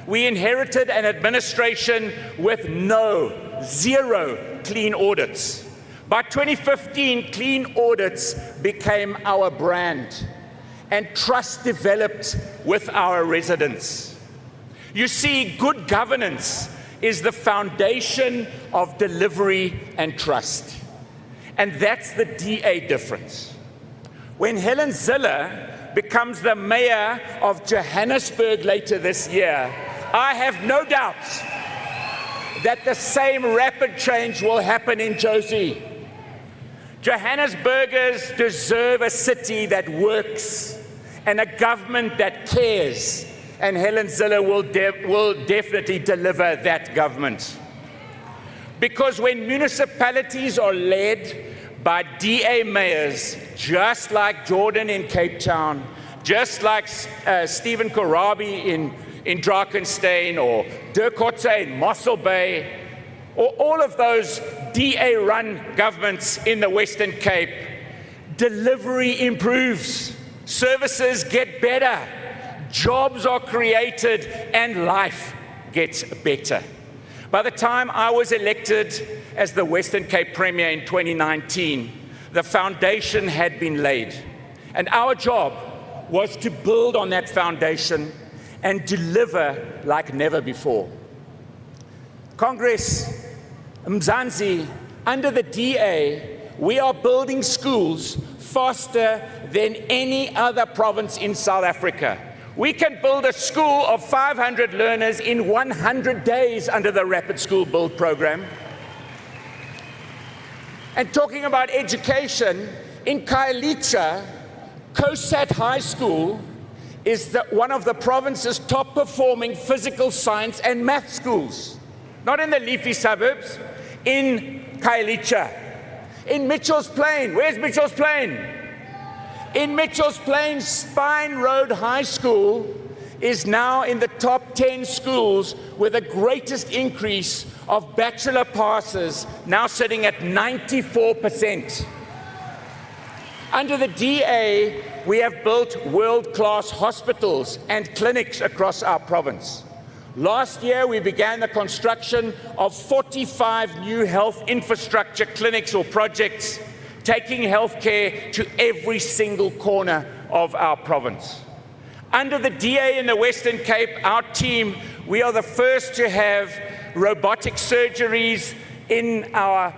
we inherited an administration with zero clean audits. By 2015, clean audits became our brand, and trust developed with our residents. You see, good governance is the foundation of delivery and trust. And that's the DA difference. When Helen Zille becomes the mayor of Johannesburg later this year, I have no doubt that the same rapid change will happen in Josie. Johannesburgers deserve a city that works and a government that cares. And Helen Zille will definitely deliver that government. Because when municipalities are led by DA mayors, just like Jordan in Cape Town, just like Stephen Korabi in Drakenstein, or Dirk Hotze in Mossel Bay, or all of those DA-run governments in the Western Cape, delivery improves, services get better, jobs are created, and life gets better. By the time I was elected as the Western Cape Premier in 2019, the foundation had been laid. And our job was to build on that foundation and deliver like never before. Congress, Mzansi, under the DA, we are building schools faster than any other province in South Africa. We can build a school of 500 learners in 100 days under the Rapid School Build program. And talking about education, in Khayelitsha, COSAT High School is one of the province's top performing physical science and math schools. Not in the leafy suburbs, in Khayelitsha. In Mitchell's Plain, where's Mitchell's Plain? In Mitchell's Plain, Spine Road High School is now in the top 10 schools with the greatest increase of bachelor passes, now sitting at 94%. Under the DA, we have built world-class hospitals and clinics across our province. Last year, we began the construction of 45 new health infrastructure clinics or projects, taking healthcare to every single corner of our province. Under the DA in the Western Cape, our team, we are the first to have robotic surgeries in our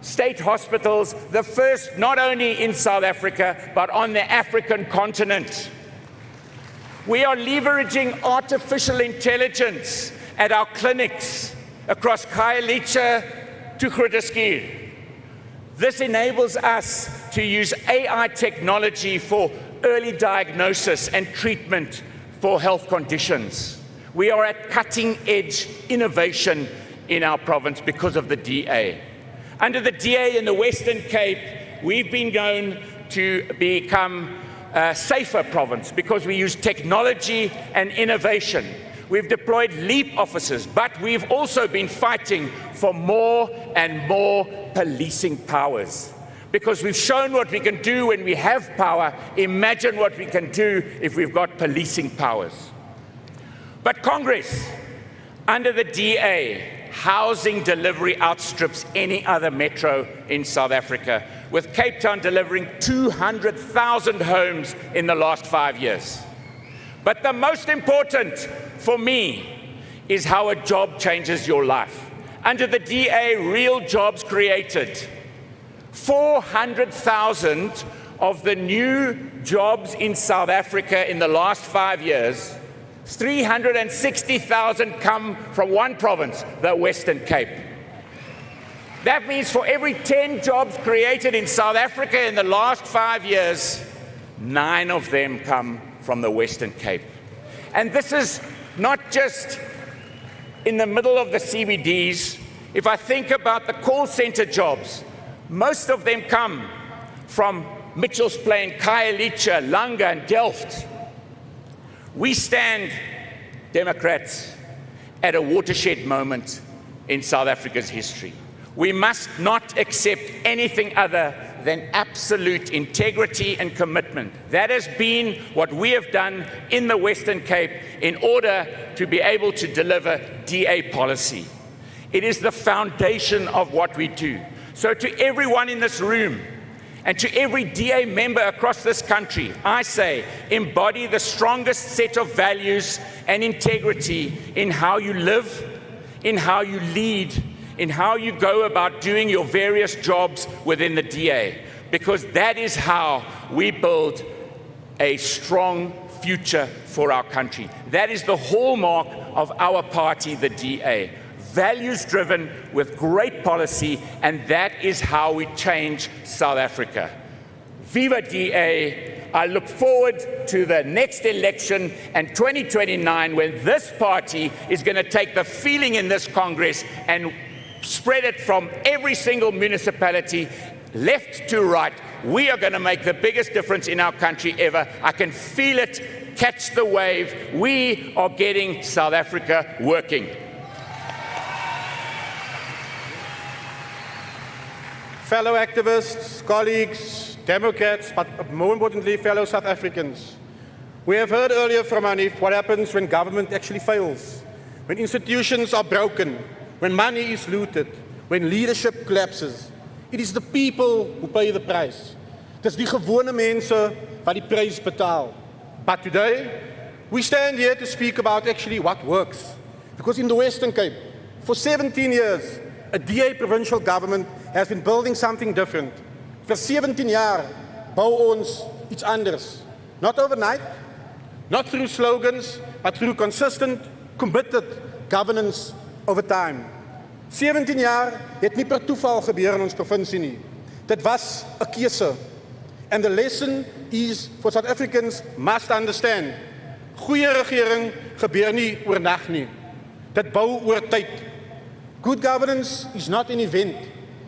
state hospitals, the first not only in South Africa, but on the African continent. We are leveraging artificial intelligence at our clinics across Khayelitsha to Grooterschuur. This enables us to use AI technology for early diagnosis and treatment for health conditions. We are at cutting-edge innovation in our province because of the DA. Under the DA in the Western Cape, we've been known to become a safer province because we use technology and innovation. We've deployed LEAP officers, but we've also been fighting for more and more policing powers. Because we've shown what we can do when we have power. Imagine what we can do if we've got policing powers. But Congress, under the DA, housing delivery outstrips any other metro in South Africa, with Cape Town delivering 200,000 homes in the last 5 years. But the most important for me is how a job changes your life. Under the DA, real jobs created. 400,000 of the new jobs in South Africa in the last 5 years, 360,000 come from one province, the Western Cape. That means for every 10 jobs created in South Africa in the last 5 years, 9 of them come from the Western Cape. And this is not just in the middle of the CBDs. If I think about the call center jobs, most of them come from Mitchell's Plain, Khayelitsha, Langa, and Delft. We stand, Democrats, at a watershed moment in South Africa's history. We must not accept anything other than absolute integrity and commitment. That has been what we have done in the Western Cape in order to be able to deliver DA policy. It is the foundation of what we do. So to everyone in this room, and to every DA member across this country, I say, embody the strongest set of values and integrity in how you live, in how you lead, in how you go about doing your various jobs within the DA, because that is how we build a strong future for our country. That is the hallmark of our party, the DA. Values-driven with great policy, and that is how we change South Africa. Viva DA! I look forward to the next election and 2029, when this party is going to take the feeling in this Congress and spread it from every single municipality, left to right. We are going to make the biggest difference in our country ever. I can feel it, catch the wave. We are getting South Africa working. Fellow activists, colleagues, Democrats, but more importantly, fellow South Africans. We have heard earlier from Hanif what happens when government actually fails, when institutions are broken, when money is looted, when leadership collapses. It is the people who pay the price. It is die gewone mense wat die prys betaal. But today, we stand here to speak about actually what works. Because in the Western Cape, for 17 years, a DA provincial government has been building something different. For 17 jaar bou ons iets anders. Not overnight, not through slogans, but through consistent, committed governance over time. 17 jaar het nie per toeval gebeur in ons provinsie nie. Dit was 'n keuse. And the lesson is for South Africans must understand. Goeie regering gebeur nie oornag nie. Dit bou oor tyd. Good governance is not an event.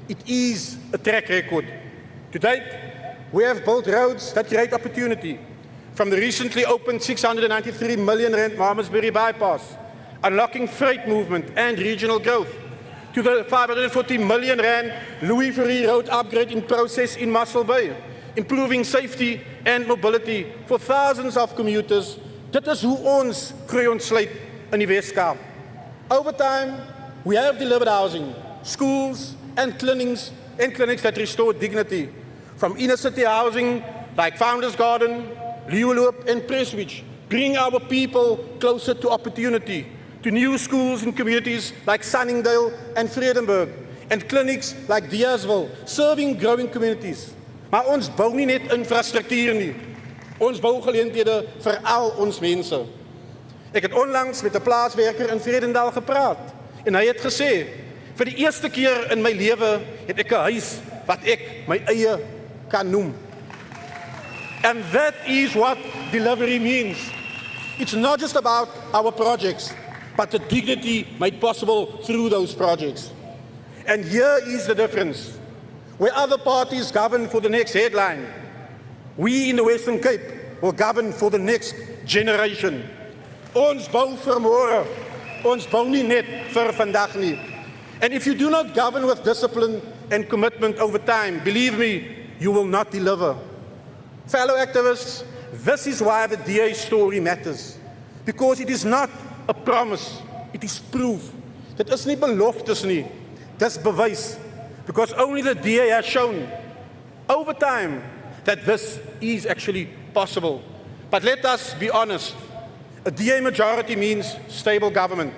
It is a track record. To date, we have built roads that create opportunity. From the recently opened 693 million rand Malmesbury bypass, unlocking freight movement and regional growth, to the 540 million rand Louis Ferry Road upgrade in process in Muscle Bay, improving safety and mobility for thousands of commuters. Dit is hoe ons groei ontsluit in die Weskaap. Over time, we have delivered housing, schools, and clinics that restore dignity. From inner city housing like Founders Garden, Leeuloop, and Prestwich, bring our people closer to opportunity, to new schools in communities like Sunningdale and Vredenburg, and clinics like Diasville, serving growing communities. Maar ons bou nie net infrastruktuur nie. Ons bou geleenthede vir al ons mense. Ek het onlangs met 'n plaaswerker in Vredendal gepraat en hy het gesê, vir die eerste keer in my lewe het ek 'n huis wat ek my eie kan noem. And that is what delivery means. It's not just about our projects, but the dignity made possible through those projects. And here is the difference. Where other parties govern for the next headline, we in the Western Cape will govern for the next generation. Ons bou vir môre. Ons bou nie net vir vandag nie. And if you do not govern with discipline and commitment over time, believe me, you will not deliver. Fellow activists, this is why the DA story matters. Because it is not a promise, it is proof. Dit is nie beloftes nie, dis bewys. Because only the DA has shown over time that this is actually possible. But let us be honest, a DA majority means stable government.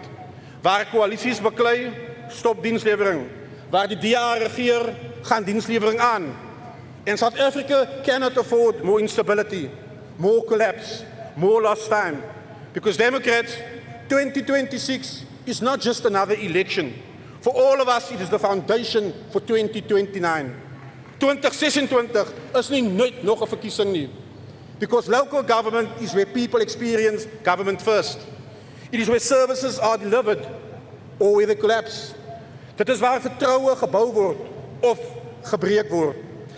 Waar koalisies beklei, stop dienslewering. Waar die DA regeer, gaan dienslewering aan. And South Africa cannot afford more instability, more collapse, more lost time. Because Democrats, 2026 is not just another election. For all of us, it is the foundation for 2029. 2026 is nie nooit nog 'n verkiesing nie. Because local government is where people experience government first. It is where services are delivered or where they collapse. Dit is waar vertroue gebou word of gebreek word.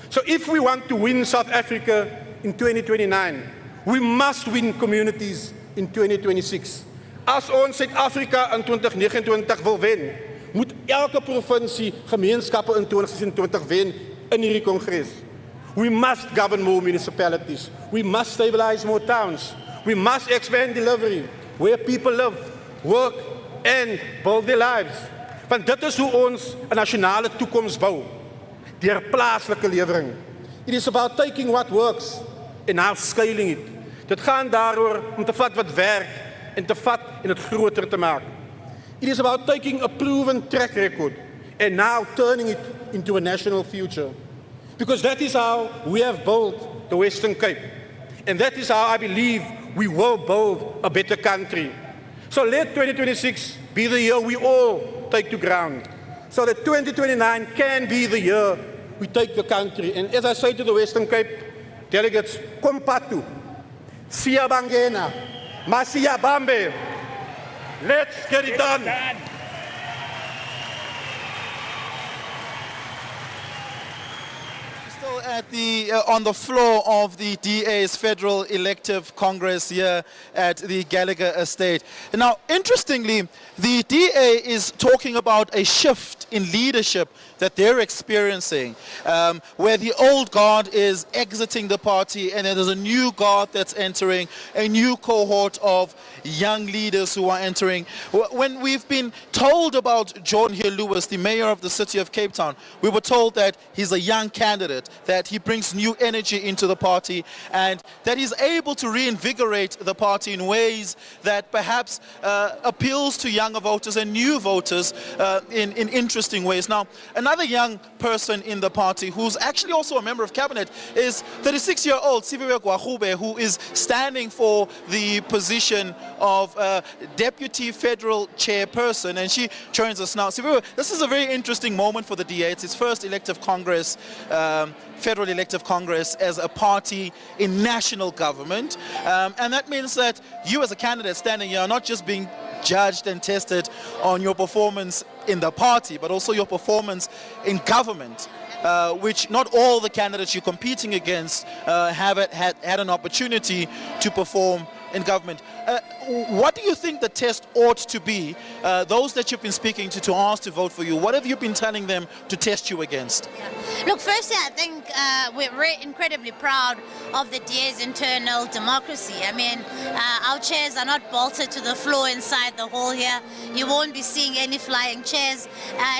So if we want to win South Africa in 2029, we must win communities in 2026. As ons Suid-Afrika in 2029 wil wen, moet elke provinsie gemeenskappe in 2026 wen in hierdie kongres. We must govern more municipalities. We must stabilize more towns. We must expand delivery where people live, work and build their lives. Want dit is hoe ons 'n nasionale toekoms bou, deur plaaslike lewering. It is about taking what works and now scaling it. Dit gaan daaroor om te vat wat werk en te vat en dit groter te maak. It is about taking a proven track record and now turning it into a national future. Because that is how we have built the Western Cape. And that is how I believe we will build a better country. So let 2026 be the year we all take to ground. So that 2029 can be the year we take the country. And as I say to the Western Cape delegates, kompatu, siyabangena, masiyabambe. Let's get it done. Still at on the floor of the DA's Federal Elective Congress here at the Gallagher estate. Now, interestingly, the DA is talking about a shift in leadership that they're experiencing, where the old guard is exiting the party and then there's a new guard that's entering, a new cohort of young leaders who are entering. When we've been told about John Steenhuisen, the mayor of the city of Cape Town, we were told that he's a young candidate, that he brings new energy into the party and that he's able to reinvigorate the party in ways that perhaps appeals to younger voters and new voters in interesting ways. Now, another young person in the party who's actually also a member of cabinet is 36-year-old Siviwe Gwagube, who is standing for the position of Deputy Federal Chairperson, and she joins us now. Siviwe, this is a very interesting moment for the DA. It's its first elective Congress, Federal Elective Congress as a party in national government, and that means that you as a candidate standing here are not just being judged and tested on your performance in the party, but also your performance in government, which not all the candidates you're competing against have had an opportunity to perform in government. What do you think the test ought to be? Those that you've been speaking to ask to vote for you, what have you been telling them to test you against? Look, firstly, I think we're incredibly proud of the DA's internal democracy. I mean, our chairs are not bolted to the floor inside the hall here. You won't be seeing any flying chairs.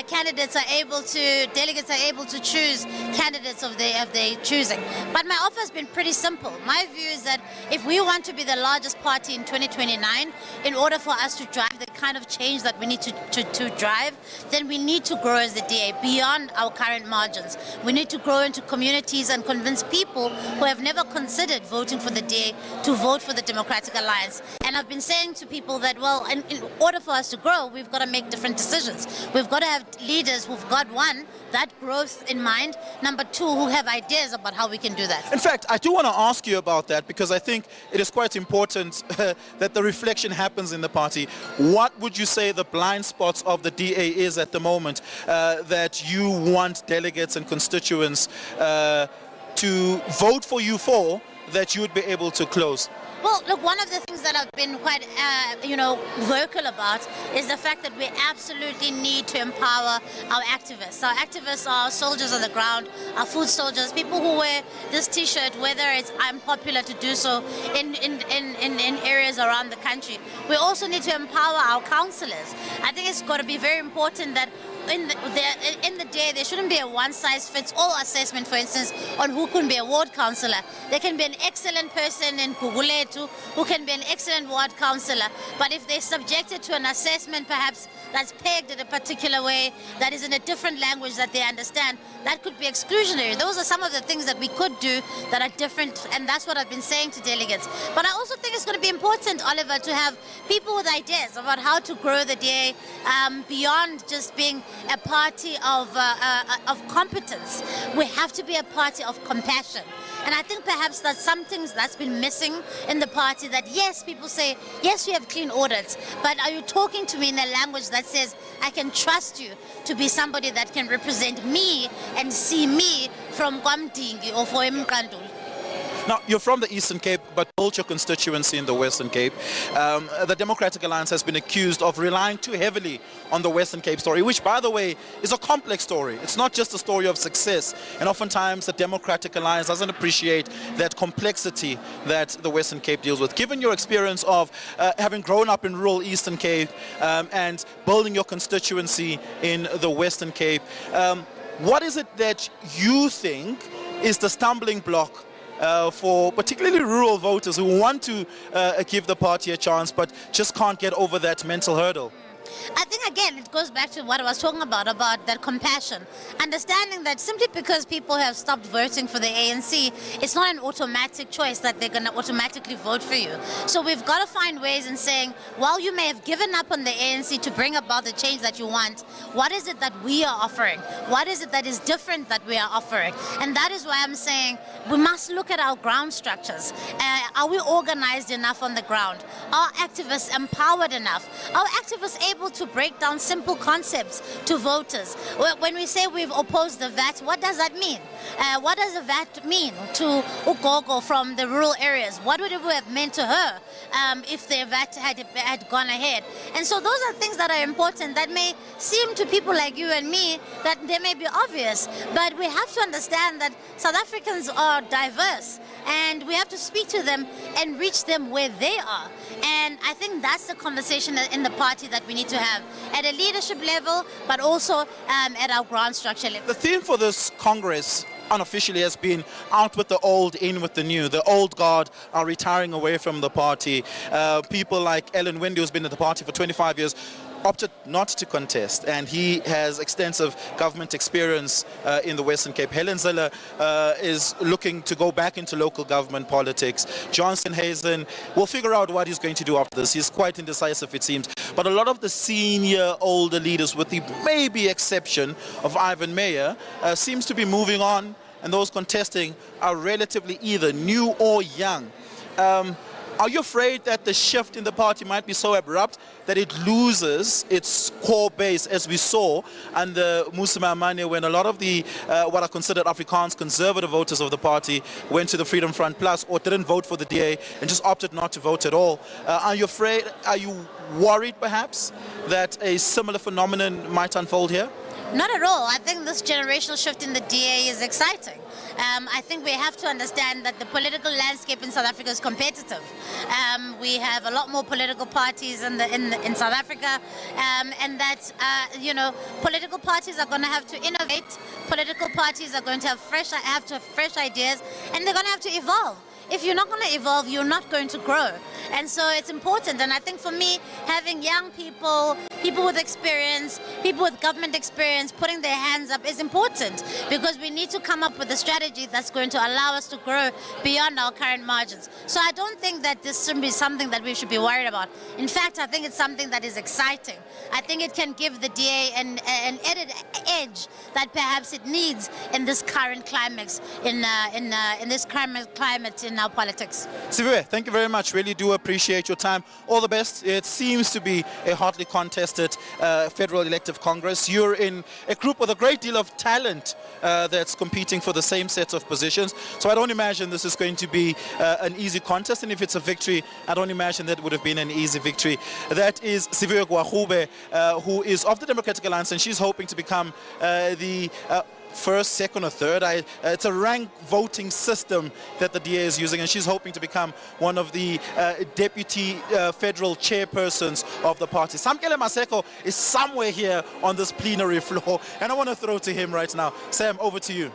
Delegates are able to choose candidates of their choosing. But my offer has been pretty simple. My view is that if we want to be the largest party in 2029, in order for us to drive the kind of change that we need to drive, then we need to grow as the DA beyond our current margins. We need to grow into communities and convince people who have never considered voting for the DA to vote for the Democratic Alliance. And I've been saying to people that, well, in order for us to grow, we've got to make different decisions. We've got to have leaders who've got, one, that growth in mind, number two, who have ideas about how we can do that. In fact, I do want to ask you about that because I think it is quite important that the reflection happens in the party. What would you say the blind spots of the DA is at the moment that you want delegates and constituents to vote for you for, that you would be able to close? Well, look, one of the things that I've been quite, vocal about is the fact that we absolutely need to empower our activists. Our activists are soldiers on the ground, our foot soldiers, people who wear this T-shirt, whether it's unpopular to do so in areas around the country. We also need to empower our councillors. I think it's got to be very important that in the day, there shouldn't be a one-size-fits-all assessment, for instance, on who can be a ward councillor. There can be an excellent person in Guguletu who can be an excellent ward councillor, but if they're subjected to an assessment perhaps that's pegged in a particular way, that is in a different language that they understand, that could be exclusionary. Those are some of the things that we could do that are different, and that's what I've been saying to delegates. But I also think it's going to be important, Oliver, to have people with ideas about how to grow the DA beyond just being a party of competence. We have to be a party of compassion. And I think perhaps that's something that's been missing in the party, that yes, people say, yes, we have clean audits, but are you talking to me in a language that says, I can trust you to be somebody that can represent me and see me from Kwamdingi or for Mkandul? Now, you're from the Eastern Cape, but built your constituency in the Western Cape. The Democratic Alliance has been accused of relying too heavily on the Western Cape story, which, by the way, is a complex story. It's not just a story of success. And oftentimes, the Democratic Alliance doesn't appreciate that complexity that the Western Cape deals with. Given your experience of having grown up in rural Eastern Cape and building your constituency in the Western Cape, what is it that you think is the stumbling block for particularly rural voters who want to give the party a chance but just can't get over that mental hurdle? I think, again, it goes back to what I was talking about that compassion. Understanding that simply because people have stopped voting for the ANC, it's not an automatic choice that they're going to automatically vote for you. So we've got to find ways in saying, while you may have given up on the ANC to bring about the change that you want, what is it that we are offering? What is it that is different that we are offering? And that is why I'm saying we must look at our ground structures. Are we organized enough on the ground? Are activists empowered enough? Are activists able to break down simple concepts to voters? When we say we've opposed the VAT, what does that mean? What does the VAT mean to Ugogo from the rural areas? What would it have meant to her if the VAT had gone ahead? And so those are things that are important that may seem to people like you and me that they may be obvious, but we have to understand that South Africans are diverse and we have to speak to them and reach them where they are. And I think that's the conversation in the party that we need to have at a leadership level, but also at our ground structure level. The theme for this Congress unofficially has been out with the old, in with the new. The old guard are retiring away from the party. People like Ellen Wendy, who's been at the party for 25 years, opted not to contest, and he has extensive government experience in the Western Cape. Helen Zille is looking to go back into local government politics. John Steenhuisen will figure out what he's going to do after this. He's quite indecisive, it seems. But a lot of the senior, older leaders, with the maybe exception of Ivan Meyer, seems to be moving on, and those contesting are relatively either new or young. Are you afraid that the shift in the party might be so abrupt that it loses its core base, as we saw under Musima Amane, when a lot of the what are considered Afrikaans conservative voters of the party went to the Freedom Front Plus or didn't vote for the DA and just opted not to vote at all? Are you afraid, are you worried perhaps that a similar phenomenon might unfold here? Not at all. I think this generational shift in the DA is exciting. I think we have to understand that the political landscape in South Africa is competitive. We have a lot more political parties in South Africa, and that political parties are going to have to innovate. Political parties are going to have fresh ideas, and they're going to have to evolve. If you're not going to evolve, you're not going to grow. And so it's important. And I think for me, having young people, people with experience, people with government experience, putting their hands up is important, because we need to come up with a strategy that's going to allow us to grow beyond our current margins. So I don't think that this should be something that we should be worried about. In fact, I think it's something that is exciting. I think it can give the DA an added edge that perhaps it needs in this current climate, in this current climate in our politics. Siviwe, thank you very much. Really do appreciate your time. All the best. It seems to be a hotly contested federal elective Congress. You're in a group with a great deal of talent that's competing for the same set of positions. So I don't imagine this is going to be an easy contest. And if it's a victory, I don't imagine that would have been an easy victory. That is Siviwe Gwahube, who is of the Democratic Alliance, and she's hoping to become the first, second or third. It's a rank voting system that the DA is using, and she's hoping to become one of the Deputy Federal Chairpersons of the party. Samkele Maseko is somewhere here on this plenary floor, and I want to throw to him right now. Sam, over to you.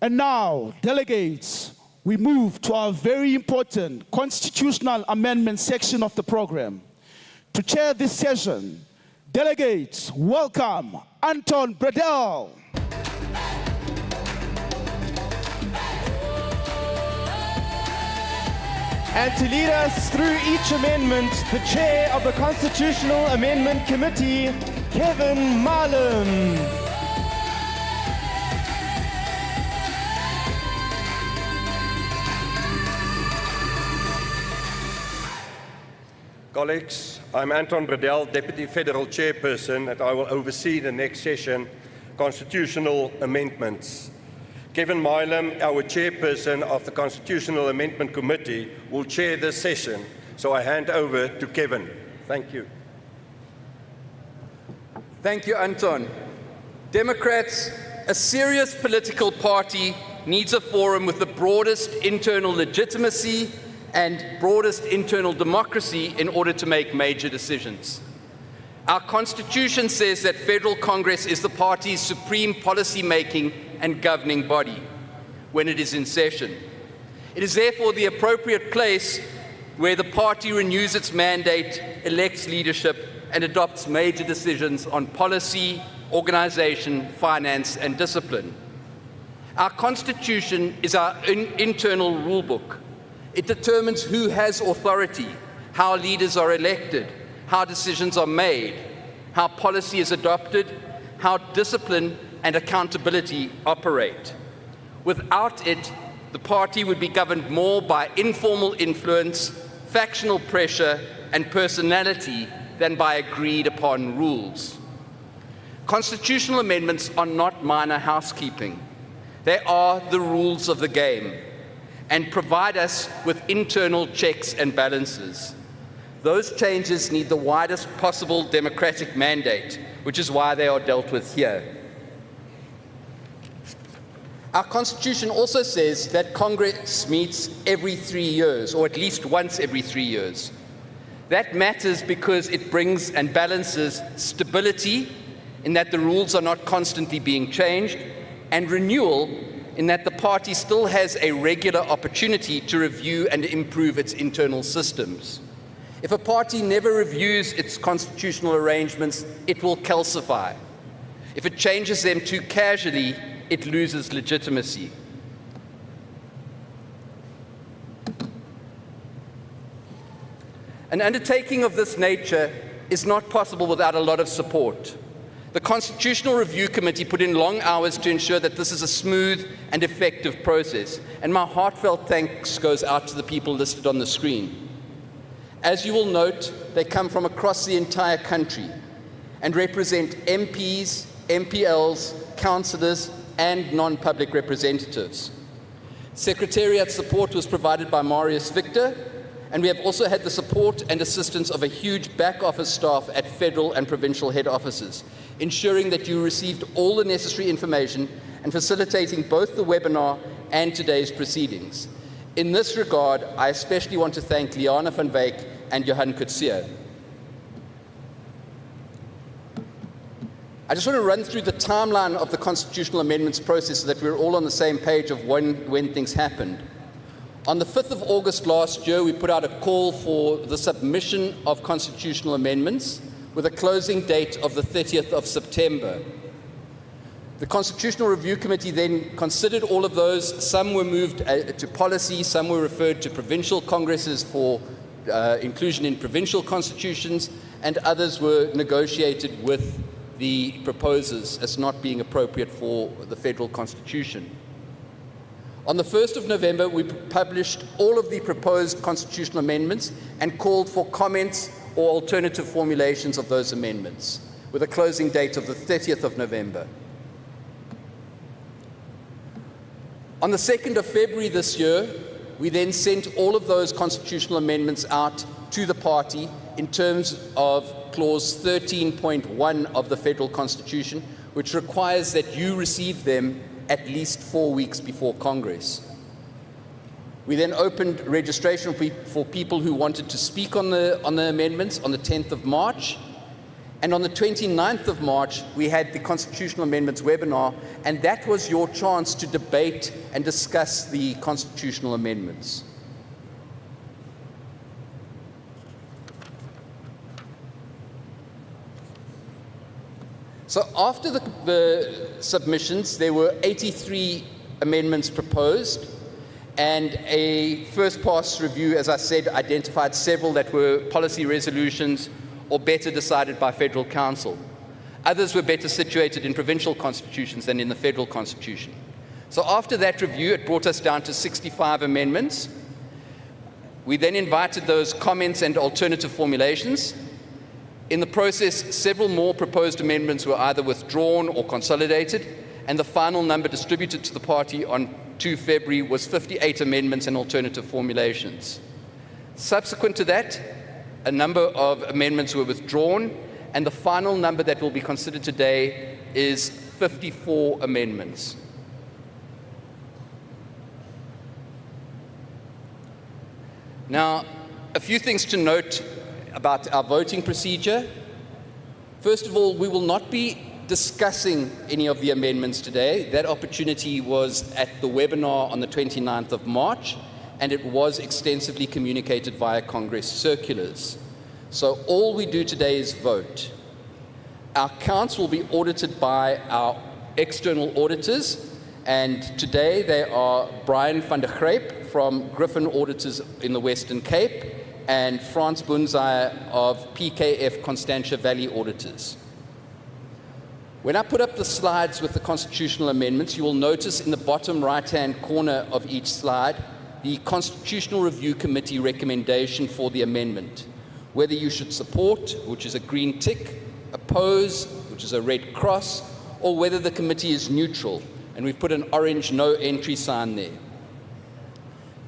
And now, delegates, we move to our very important constitutional amendment section of the program. To chair this session, delegates, welcome Anton Bredell. And to lead us through each amendment, the Chair of the Constitutional Amendment Committee, Kevin Marlin. Colleagues, I'm Anton Bredell, Deputy Federal Chairperson, and I will oversee the next session, Constitutional Amendments. Kevin Milam, our Chairperson of the Constitutional Amendment Committee, will chair this session, so I hand over to Kevin. Thank you. Thank you, Anton. Democrats, a serious political party needs a forum with the broadest internal legitimacy and broadest internal democracy in order to make major decisions. Our Constitution says that Federal Congress is the party's supreme policy-making and governing body when it is in session. It is therefore the appropriate place where the party renews its mandate, elects leadership, and adopts major decisions on policy, organization, finance, and discipline. Our Constitution is our internal rulebook. It determines who has authority, how leaders are elected, how decisions are made, how policy is adopted, how discipline and accountability operate. Without it, the party would be governed more by informal influence, factional pressure, and personality than by agreed upon rules. Constitutional amendments are not minor housekeeping. They are the rules of the game and provide us with internal checks and balances. Those changes need the widest possible democratic mandate, which is why they are dealt with here. Our Constitution also says that Congress meets every 3 years, or at least once every 3 years. That matters because it brings and balances stability in that the rules are not constantly being changed, and renewal in that the party still has a regular opportunity to review and improve its internal systems. If a party never reviews its constitutional arrangements, it will calcify. If it changes them too casually, it loses legitimacy. An undertaking of this nature is not possible without a lot of support. The Constitutional Review Committee put in long hours to ensure that this is a smooth and effective process, and my heartfelt thanks goes out to the people listed on the screen. As you will note, they come from across the entire country and represent MPs, MPLs, councillors, and non-public representatives. Secretariat support was provided by Marius Victor, and we have also had the support and assistance of a huge back office staff at federal and provincial head offices, ensuring that you received all the necessary information and facilitating both the webinar and today's proceedings. In this regard, I especially want to thank Liana van Wyk and Johan Kutsia. I just want to run through the timeline of the constitutional amendments process so that we're all on the same page of when things happened. On the 5th of August last year, we put out a call for the submission of constitutional amendments with a closing date of the 30th of September. The Constitutional Review Committee then considered all of those. Some were moved to policy, some were referred to provincial congresses for inclusion in provincial constitutions, and others were negotiated with the proposers as not being appropriate for the federal constitution. On the 1st of November, we published all of the proposed constitutional amendments and called for comments or alternative formulations of those amendments, with a closing date of the 30th of November. On the 2nd of February this year, we then sent all of those constitutional amendments out to the party in terms of Clause 13.1 of the Federal Constitution, which requires that you receive them at least 4 weeks before Congress. We then opened registration for people who wanted to speak on the amendments on the 10th of March, And on the 29th of March, we had the Constitutional Amendments webinar, and that was your chance to debate and discuss the constitutional amendments. So after the submissions, there were 83 amendments proposed, and a first pass review, as I said, identified several that were policy resolutions or better decided by Federal Council. Others were better situated in provincial constitutions than in the Federal Constitution. So after that review, it brought us down to 65 amendments. We then invited those comments and alternative formulations. In the process, several more proposed amendments were either withdrawn or consolidated, and the final number distributed to the party on 2 February was 58 amendments and alternative formulations. Subsequent to that, a number of amendments were withdrawn, and the final number that will be considered today is 54 amendments. Now, a few things to note about our voting procedure. First of all, we will not be discussing any of the amendments today. That opportunity was at the webinar on the 29th of March, and it was extensively communicated via Congress circulars. So all we do today is vote. Our accounts will be audited by our external auditors, and today they are Brian van der Greep from Griffin Auditors in the Western Cape and Frans Bunzai of PKF Constantia Valley Auditors. When I put up the slides with the constitutional amendments, you will notice in the bottom right-hand corner of each slide the Constitutional Review Committee recommendation for the amendment. Whether you should support, which is a green tick, oppose, which is a red cross, or whether the committee is neutral, and we've put an orange no entry sign there.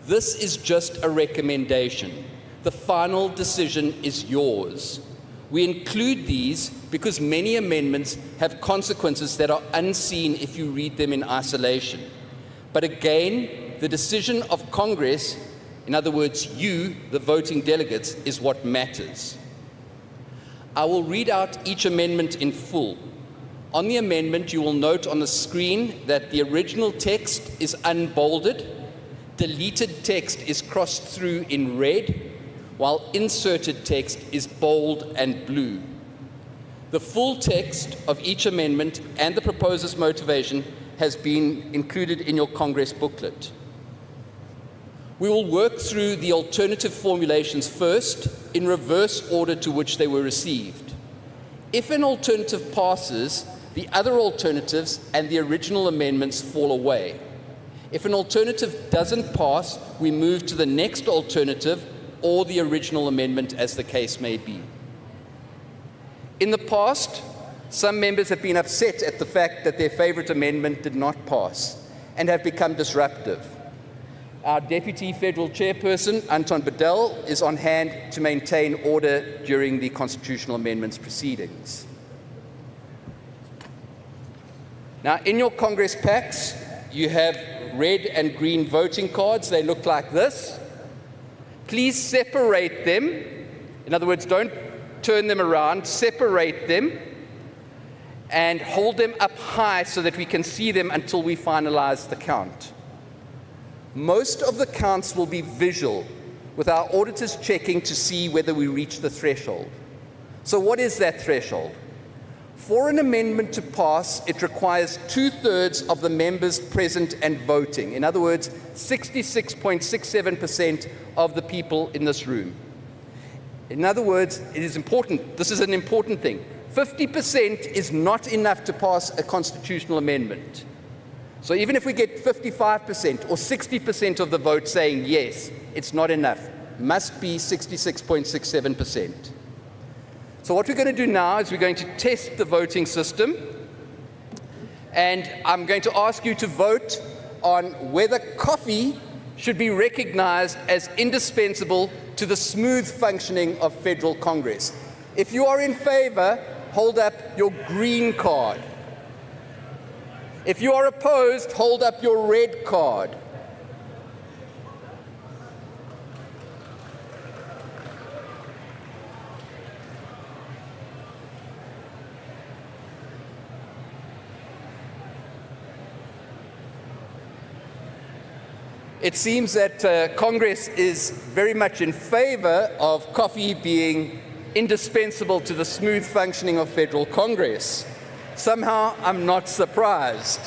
This is just a recommendation. The final decision is yours. We include these because many amendments have consequences that are unseen if you read them in isolation. But again, the decision of Congress, in other words, you, the voting delegates, is what matters. I will read out each amendment in full. On the amendment, you will note on the screen that the original text is unbolded, deleted text is crossed through in red, while inserted text is bold and blue. The full text of each amendment and the proposer's motivation has been included in your Congress booklet. We will work through the alternative formulations first, in reverse order to which they were received. If an alternative passes, the other alternatives and the original amendments fall away. If an alternative doesn't pass, we move to the next alternative or the original amendment, as the case may be. In the past, some members have been upset at the fact that their favorite amendment did not pass and have become disruptive. Our Deputy Federal Chairperson, Anton Bedell, is on hand to maintain order during the constitutional amendments proceedings. Now, in your Congress packs, you have red and green voting cards. They look like this. Please separate them. In other words, don't turn them around, separate them, and hold them up high so that we can see them until we finalize the count. Most of the counts will be visual, with our auditors checking to see whether we reach the threshold. So what is that threshold? For an amendment to pass, it requires 2/3 of the members present and voting. In other words, 66.67% of the people in this room. In other words, it is important. This is an important thing. 50% is not enough to pass a constitutional amendment. So even if we get 55% or 60% of the vote saying yes, it's not enough. It must be 66.67%. So what we're going to do now is we're going to test the voting system, and I'm going to ask you to vote on whether coffee should be recognized as indispensable to the smooth functioning of Federal Congress. If you are in favor, hold up your green card. If you are opposed, hold up your red card. It seems that Congress is very much in favor of coffee being indispensable to the smooth functioning of federal Congress. Somehow, I'm not surprised.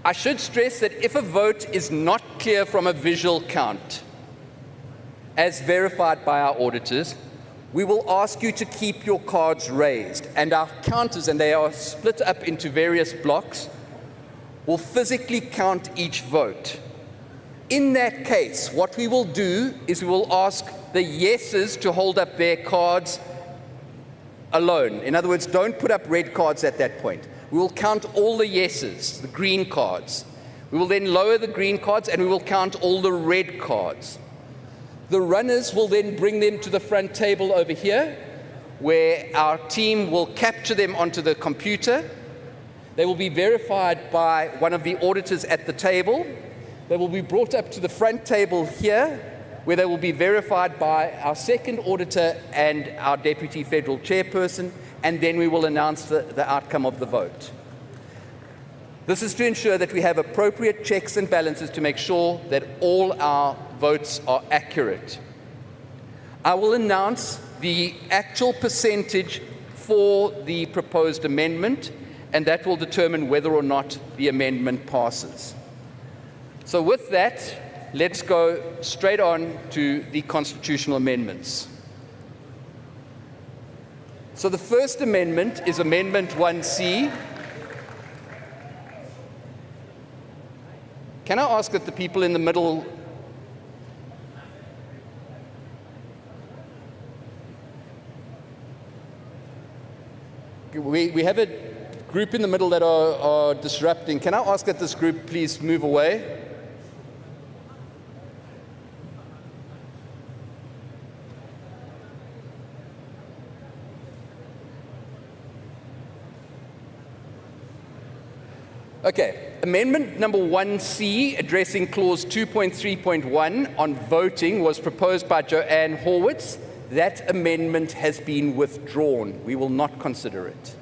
I should stress that if a vote is not clear from a visual count, as verified by our auditors, we will ask you to keep your cards raised, and our counters, and they are split up into various blocks, will physically count each vote. In that case, what we will do is we will ask the yeses to hold up their cards alone. In other words, don't put up red cards at that point. We will count all the yeses, the green cards. We will then lower the green cards and we will count all the red cards. The runners will then bring them to the front table over here, where our team will capture them onto the computer. They will be verified by one of the auditors at the table. They will be brought up to the front table here, where they will be verified by our second auditor and our Deputy Federal Chairperson, and then we will announce the outcome of the vote. This is to ensure that we have appropriate checks and balances to make sure that all our votes are accurate. I will announce the actual percentage for the proposed amendment, and that will determine whether or not the amendment passes. So with that, let's go straight on to the constitutional amendments. So the first amendment is Amendment 1C. Can I ask that the people in the middle we have a group in the middle that are disrupting. Can I ask that this group please move away? Okay, amendment number 1C, addressing clause 2.3.1 on voting, was proposed by Joanne Horwitz. That amendment has been withdrawn. We will not consider it.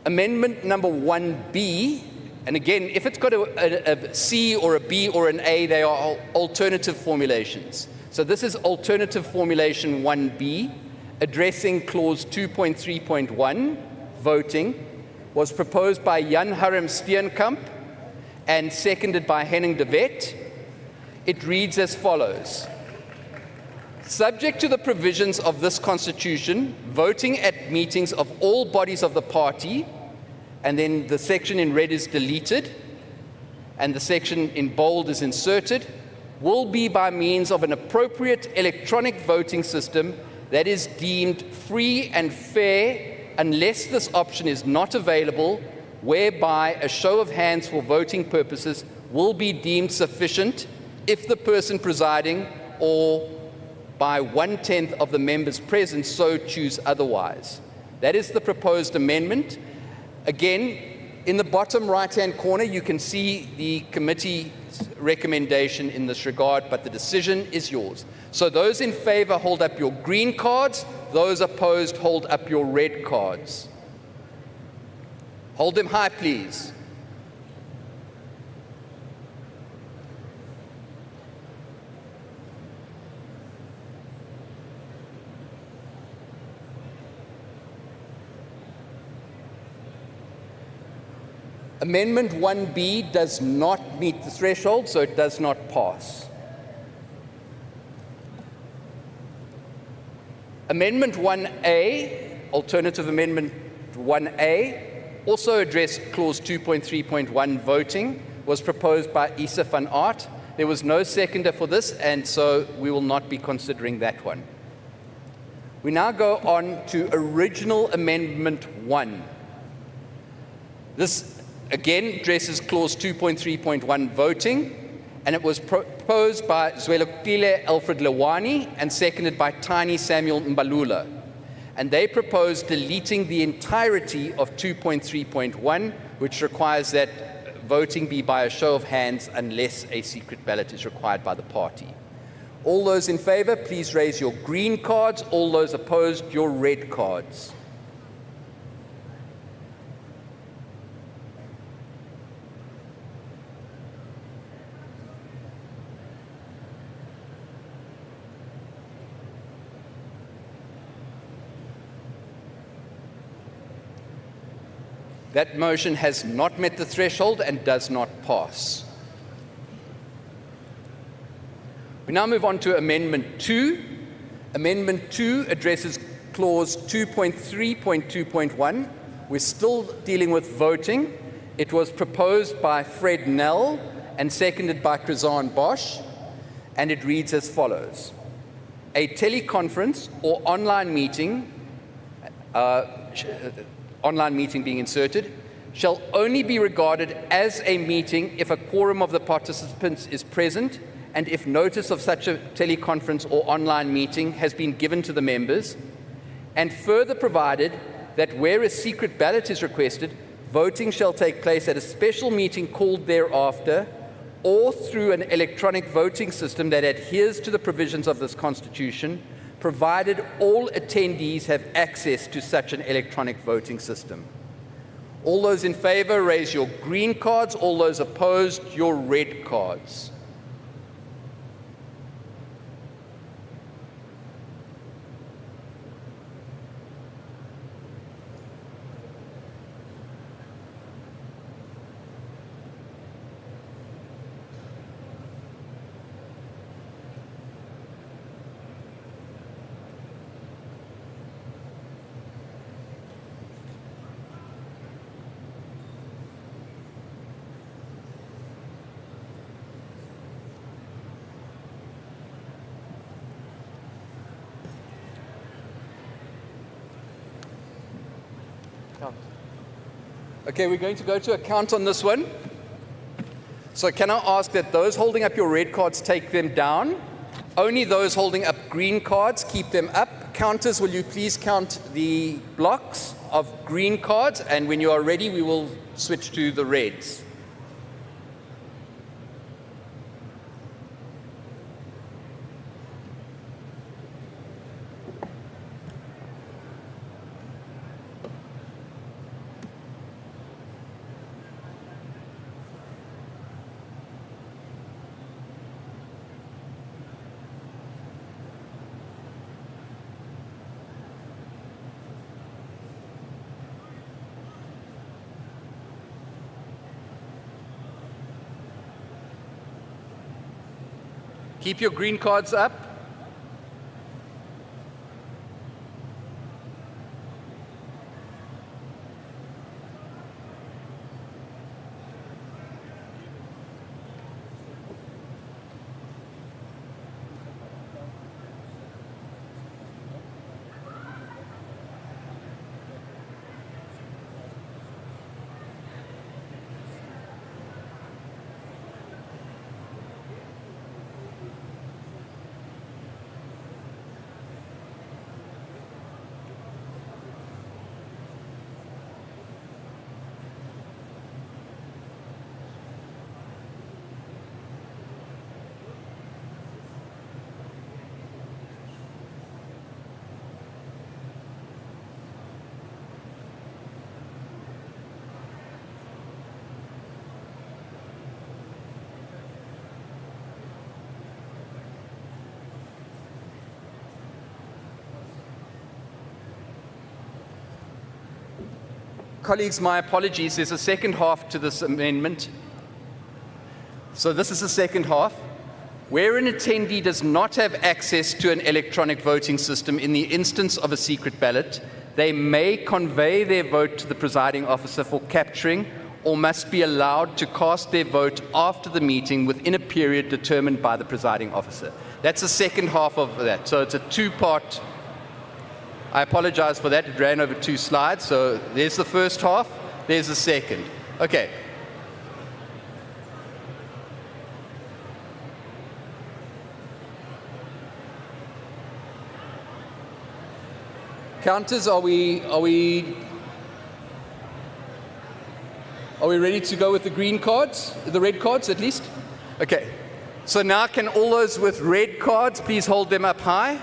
Amendment number 1B, and again, if it's got a C or a B or an A, they are alternative formulations. So this is alternative formulation 1B, addressing clause 2.3.1, voting, was proposed by Jan Harm Steenkamp and seconded by Henning de Wet. It reads as follows. Subject to the provisions of this Constitution, voting at meetings of all bodies of the party, and then the section in red is deleted, and the section in bold is inserted, will be by means of an appropriate electronic voting system that is deemed free and fair unless this option is not available, whereby a show of hands for voting purposes will be deemed sufficient if the person presiding or by 1/10 of the members present so choose otherwise. That is the proposed amendment. Again, in the bottom right-hand corner, you can see the committee's recommendation in this regard, but the decision is yours. So those in favor, hold up your green cards. Those opposed, hold up your red cards. Hold them high, please. Amendment 1B does not meet the threshold, so it does not pass. Amendment 1A, alternative amendment 1A, also addressed clause 2.3.1 voting, was proposed by Isa van Aert. There was no seconder for this, and so we will not be considering that one. We now go on to original amendment 1. This again addresses clause 2.3.1 voting, and it was proposed by Zwelakile Alfred Lewani and seconded by Tiny Samuel Mbalula. And they proposed deleting the entirety of 2.3.1, which requires that voting be by a show of hands unless a secret ballot is required by the party. All those in favor, please raise your green cards. All those opposed, your red cards. That motion has not met the threshold and does not pass. We now move on to Amendment 2. Amendment 2 addresses Clause 2.3.2.1. We're still dealing with voting. It was proposed by Fred Nell and seconded by Krizan Bosch, and it reads as follows. A teleconference or online meeting being inserted, shall only be regarded as a meeting if a quorum of the participants is present and if notice of such a teleconference or online meeting has been given to the members, and further provided that where a secret ballot is requested, voting shall take place at a special meeting called thereafter or through an electronic voting system that adheres to the provisions of this Constitution, provided all attendees have access to such an electronic voting system. All those in favor, raise your green cards. All those opposed, your red cards. Okay, we're going to go to a count on this one. So can I ask that those holding up your red cards take them down? Only those holding up green cards, keep them up. Counters, will you please count the blocks of green cards? And when you are ready, we will switch to the reds. Keep your green cards up. Colleagues, my apologies. There's a second half to this amendment. So this is the second half. Where an attendee does not have access to an electronic voting system in the instance of a secret ballot, they may convey their vote to the presiding officer for capturing or must be allowed to cast their vote after the meeting within a period determined by the presiding officer. That's the second half of that. So it's a two-part. I apologize for that. It ran over 2 slides. So there's the first half. There's the second. Okay. Counters, are we ready to go with the green cards? The red cards, at least? Okay. So now can all those with red cards please hold them up high?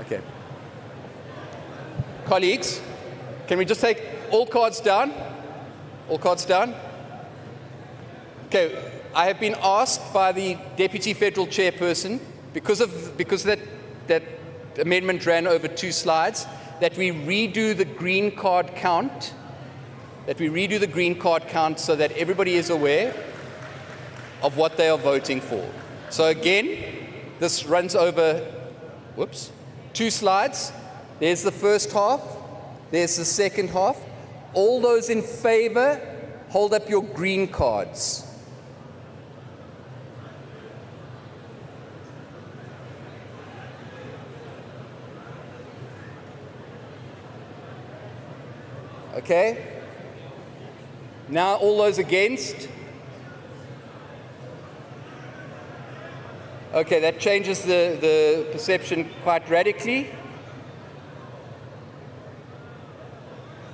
Okay. Colleagues, can we just take all cards down? All cards down? Okay, I have been asked by the Deputy Federal Chairperson, because that amendment ran over 2 slides, that we redo the green card count, so that everybody is aware of what they are voting for. So again, this runs over, 2 slides. There's the first half, there's the second half. All those in favor, hold up your green cards. Okay. Now all those against. Okay, that changes the perception quite radically.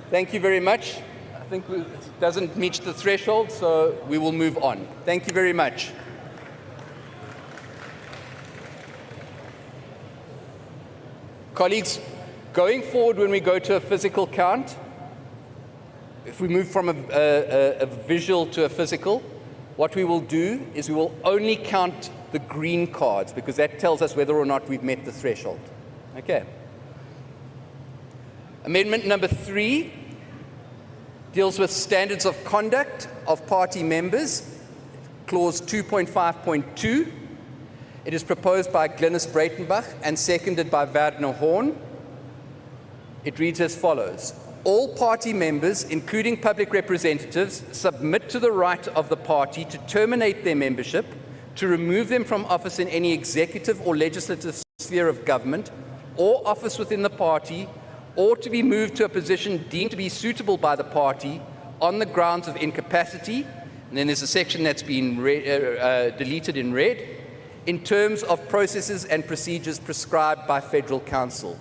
Thank you very much. I think it doesn't meet the threshold, so we will move on. Thank you very much. Colleagues, going forward when we go to a physical count, if we move from a visual to a physical, what we will do is we will only count the green cards, because that tells us whether or not we've met the threshold. Okay. Amendment number 3 deals with standards of conduct of party members, clause 2.5.2. It is proposed by Glynis Breitenbach and seconded by Werner Horn. It reads as follows. All party members, including public representatives, submit to the right of the party to terminate their membership, to remove them from office in any executive or legislative sphere of government or office within the party, or to be moved to a position deemed to be suitable by the party on the grounds of incapacity. And then there's a section that's been deleted in red, in terms of processes and procedures prescribed by Federal Council.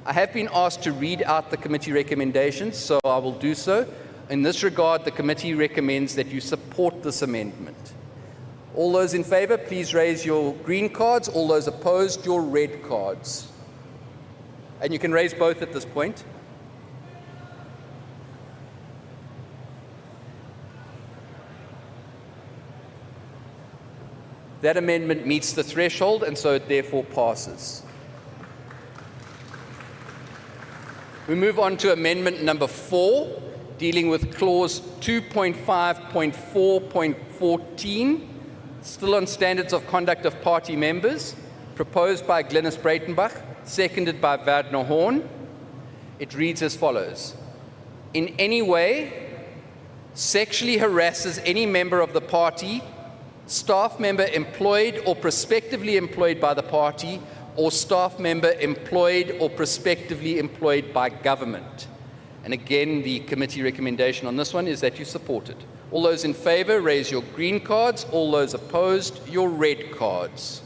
I have been asked to read out the committee recommendations, so I will do so. In this regard, the committee recommends that you support this amendment. All those in favor, please raise your green cards. All those opposed, your red cards. And you can raise both at this point. That amendment meets the threshold, and so it therefore passes. We move on to amendment number 4, dealing with clause 2.5.4.14, still on standards of conduct of party members, proposed by Glynis Breitenbach, seconded by Werner Horn. It reads as follows. In any way, sexually harasses any member of the party, staff member employed or prospectively employed by the party, or staff member employed or prospectively employed by government. And again, the committee recommendation on this one is that you support it. All those in favor, raise your green cards. All those opposed, your red cards.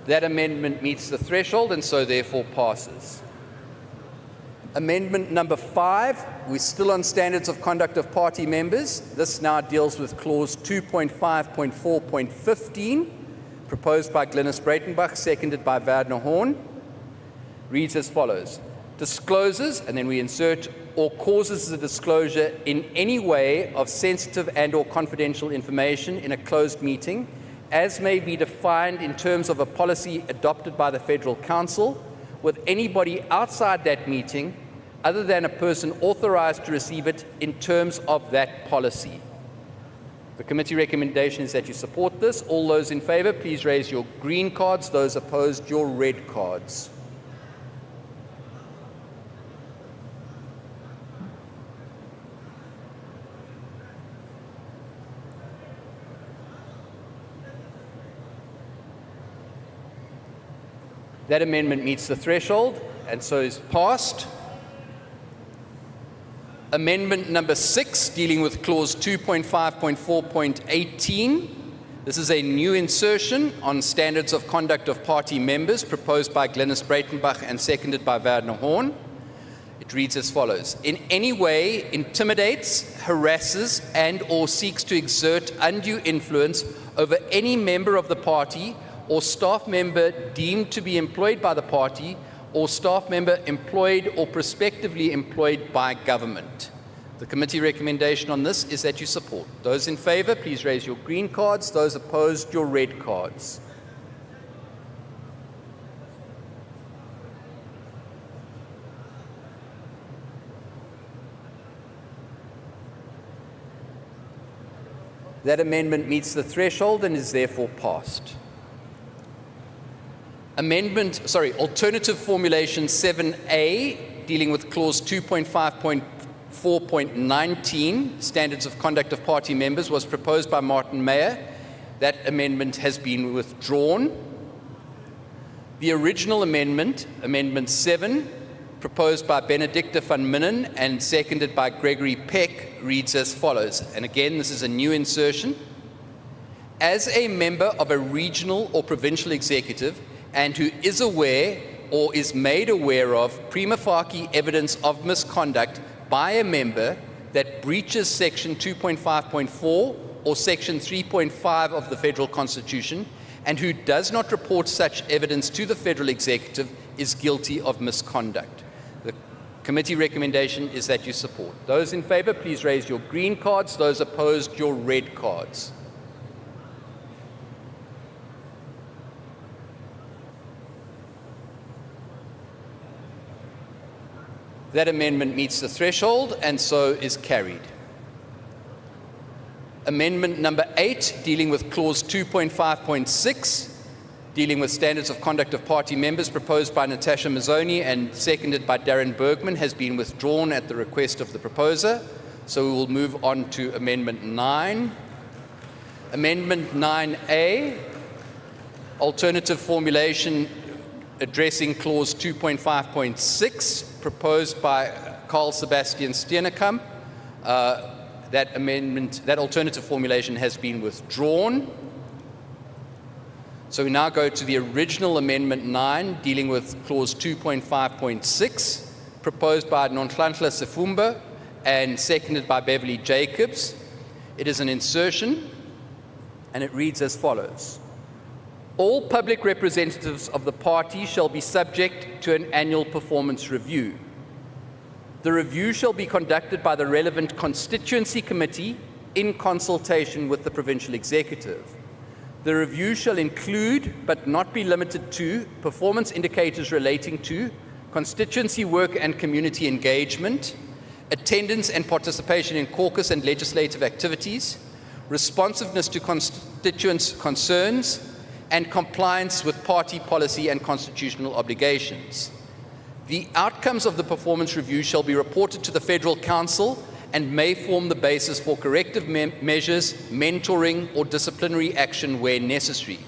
That amendment meets the threshold and so therefore passes. Amendment number 5, we're still on standards of conduct of party members. This now deals with clause 2.5.4.15, proposed by Glynis Breitenbach, seconded by Werner Horn. Reads as follows. Discloses, and then we insert, or causes the disclosure in any way of sensitive and or confidential information in a closed meeting, as may be defined in terms of a policy adopted by the Federal Council, with anybody outside that meeting other than a person authorized to receive it in terms of that policy. The committee recommendation is that you support this. All those in favor, please raise your green cards. Those opposed, your red cards. That amendment meets the threshold and so is passed. Amendment number 6, dealing with clause 2.5.4.18. This is a new insertion on standards of conduct of party members, proposed by Glynis Breitenbach and seconded by Werner Horn. It reads as follows. In any way intimidates, harasses, and or seeks to exert undue influence over any member of the party or staff member deemed to be employed by the party or staff member employed or prospectively employed by government. The committee recommendation on this is that you support. Those in favour, please raise your green cards. Those opposed, your red cards. That amendment meets the threshold and is therefore passed. Alternative formulation 7A, dealing with clause 2.5.4.19, standards of conduct of party members, was proposed by Martin Meyer. That amendment has been withdrawn. The original amendment, Amendment 7, proposed by Benedicta van Minnen and seconded by Gregory Peck, reads as follows. And again, this is a new insertion. As a member of a regional or provincial executive and who is aware or is made aware of prima facie evidence of misconduct by a member that breaches Section 2.5.4 or Section 3.5 of the Federal Constitution and who does not report such evidence to the Federal Executive is guilty of misconduct. The committee recommendation is that you support. Those in favour, please raise your green cards. Those opposed, your red cards. That amendment meets the threshold and so is carried. Amendment number 8, dealing with clause 2.5.6, dealing with standards of conduct of party members, proposed by Natasha Mazzoni and seconded by Darren Bergman, has been withdrawn at the request of the proposer. So we will move on to Amendment 9. Amendment 9A, alternative formulation addressing clause 2.5.6, proposed by Carl Sebastian Steenhuisen. That alternative formulation has been withdrawn. So we now go to the original Amendment 9, dealing with clause 2.5.6, proposed by Nonhlanhla Sefumba and seconded by Beverly Jacobs. It is an insertion, and it reads as follows. All public representatives of the party shall be subject to an annual performance review. The review shall be conducted by the relevant constituency committee in consultation with the provincial executive. The review shall include, but not be limited to, performance indicators relating to constituency work and community engagement, attendance and participation in caucus and legislative activities, responsiveness to constituents' concerns, and compliance with party policy and constitutional obligations. The outcomes of the performance review shall be reported to the Federal Council and may form the basis for corrective measures, mentoring, or disciplinary action where necessary.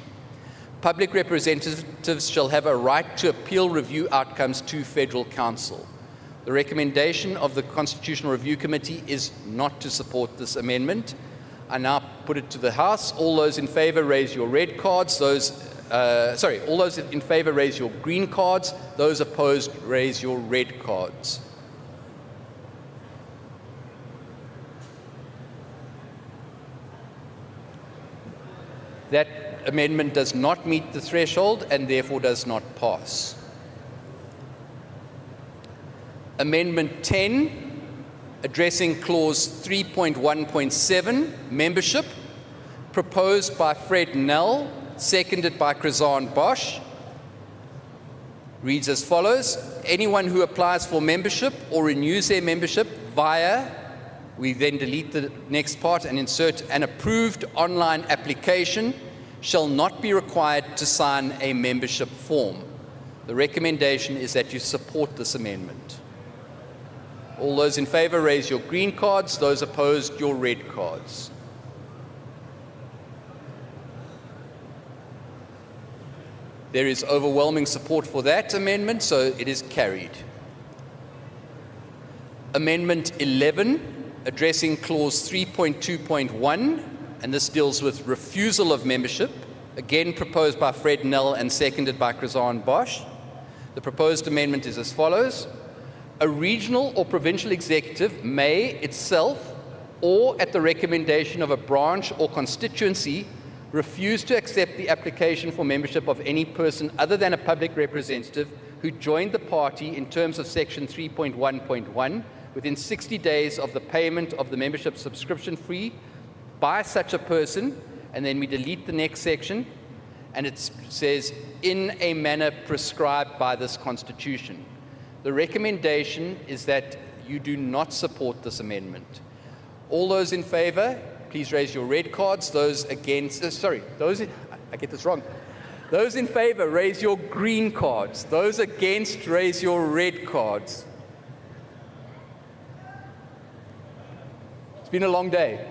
Public representatives shall have a right to appeal review outcomes to Federal Council. The recommendation of the Constitutional Review Committee is not to support this amendment. I now put it to the House. All those in favour, raise your red cards. All those in favour, raise your green cards. Those opposed, raise your red cards. That amendment does not meet the threshold and therefore does not pass. Amendment 10, addressing clause 3.1.7, membership, proposed by Fred Nell, seconded by Krizan Bosch, reads as follows. Anyone who applies for membership or renews their membership via, we then delete the next part and insert an approved online application, shall not be required to sign a membership form. The recommendation is that you support this amendment. All those in favour, raise your green cards. Those opposed, your red cards. There is overwhelming support for that amendment, so it is carried. Amendment 11, addressing clause 3.2.1, and this deals with refusal of membership, again proposed by Fred Nell and seconded by Krizan Bosch. The proposed amendment is as follows. A regional or provincial executive may itself, or at the recommendation of a branch or constituency, refuse to accept the application for membership of any person other than a public representative who joined the party in terms of section 3.1.1 within 60 days of the payment of the membership subscription fee by such a person, and then we delete the next section, and it says, in a manner prescribed by this Constitution. The recommendation is that you do not support this amendment. All those in favor, please raise your red cards. Those against, I get this wrong. Those in favor, raise your green cards. Those against, raise your red cards. It's been a long day.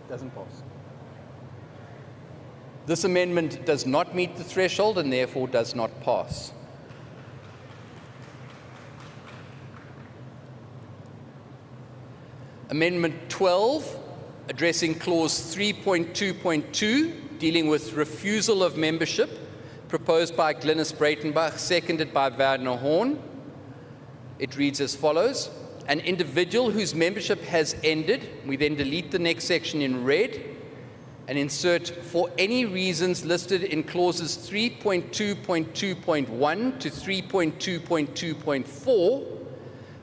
Doesn't pass. This amendment does not meet the threshold and therefore does not pass. Amendment 12, addressing clause 3.2.2, dealing with refusal of membership, proposed by Glynis Breitenbach, seconded by Werner Horn. It reads as follows. An individual whose membership has ended, we then delete the next section in red and insert for any reasons listed in clauses 3.2.2.1 to 3.2.2.4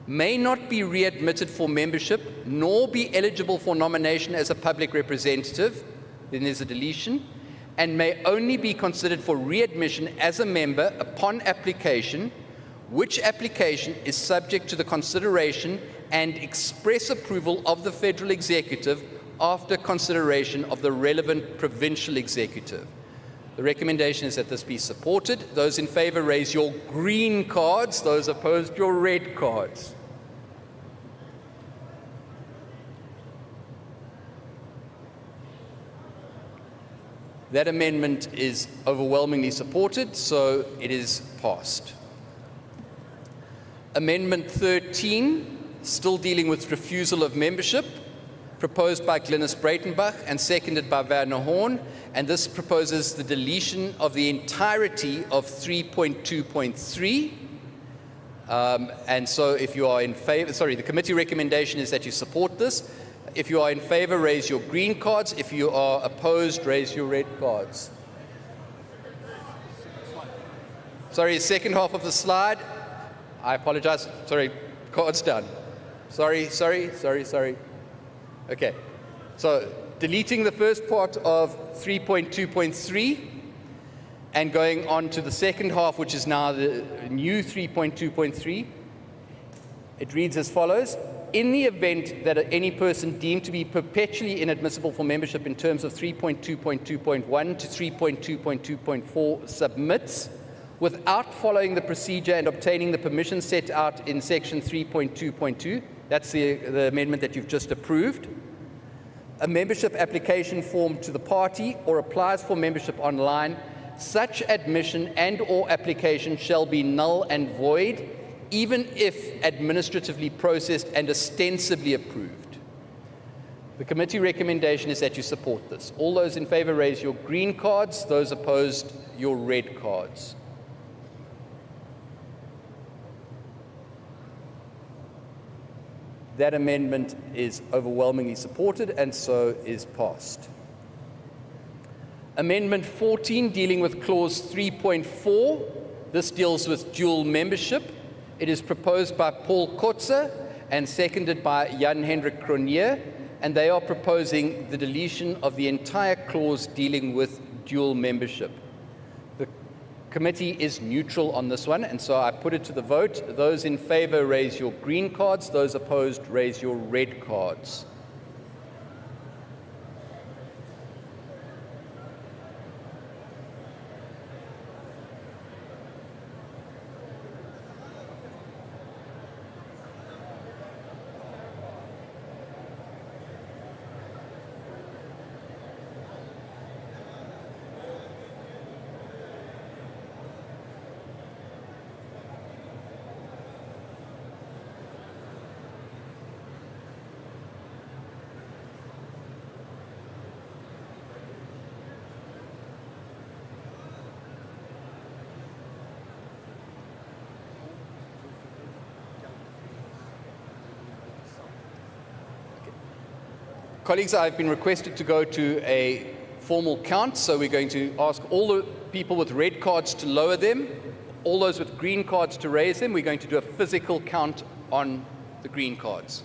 may not be readmitted for membership nor be eligible for nomination as a public representative, then there's a deletion, and may only be considered for readmission as a member upon application, which application is subject to the consideration and express approval of the Federal Executive after consideration of the relevant Provincial Executive. The recommendation is that this be supported. Those in favor, raise your green cards. Those opposed, your red cards. That amendment is overwhelmingly supported, so it is passed. Amendment 13, still dealing with refusal of membership, proposed by Glynis Breitenbach and seconded by Werner Horn, and this proposes the deletion of the entirety of 3.2.3. And so if you are in favor, the committee recommendation is that you support this. If you are in favor, raise your green cards. If you are opposed, raise your red cards. Sorry, second half of the slide. I apologize. Sorry, cards down. Sorry. Okay. So deleting the first part of 3.2.3 and going on to the second half, which is now the new 3.2.3. It reads as follows. In the event that any person deemed to be perpetually inadmissible for membership in terms of 3.2.2.1 to 3.2.2.4 submits, without following the procedure and obtaining the permission set out in section 3.2.2, that's the amendment that you've just approved, a membership application form to the party or applies for membership online, such admission and or application shall be null and void, even if administratively processed and ostensibly approved. The committee recommendation is that you support this. All those in favor, raise your green cards. Those opposed, your red cards. That amendment is overwhelmingly supported and so is passed. Amendment 14, dealing with clause 3.4. This deals with dual membership. It is proposed by Paul Kotze and seconded by Jan-Hendrik Cronje, and they are proposing the deletion of the entire clause dealing with dual membership. The committee is neutral on this one, and so I put it to the vote. Those in favor, raise your green cards. Those opposed, raise your red cards. Colleagues, I've been requested to go to a formal count, so we're going to ask all the people with red cards to lower them, all those with green cards to raise them. We're going to do a physical count on the green cards.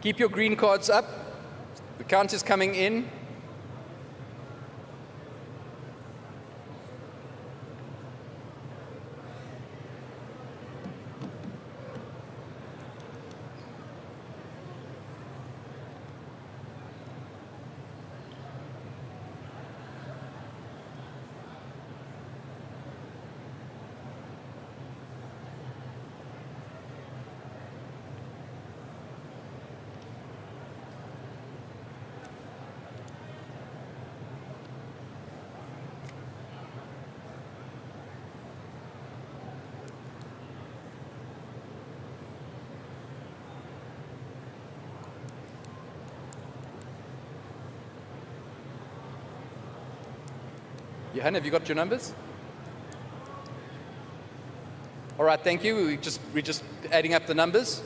Keep your green cards up. The count is coming in. Johan, have you got your numbers? All right, thank you. We're just adding up the numbers.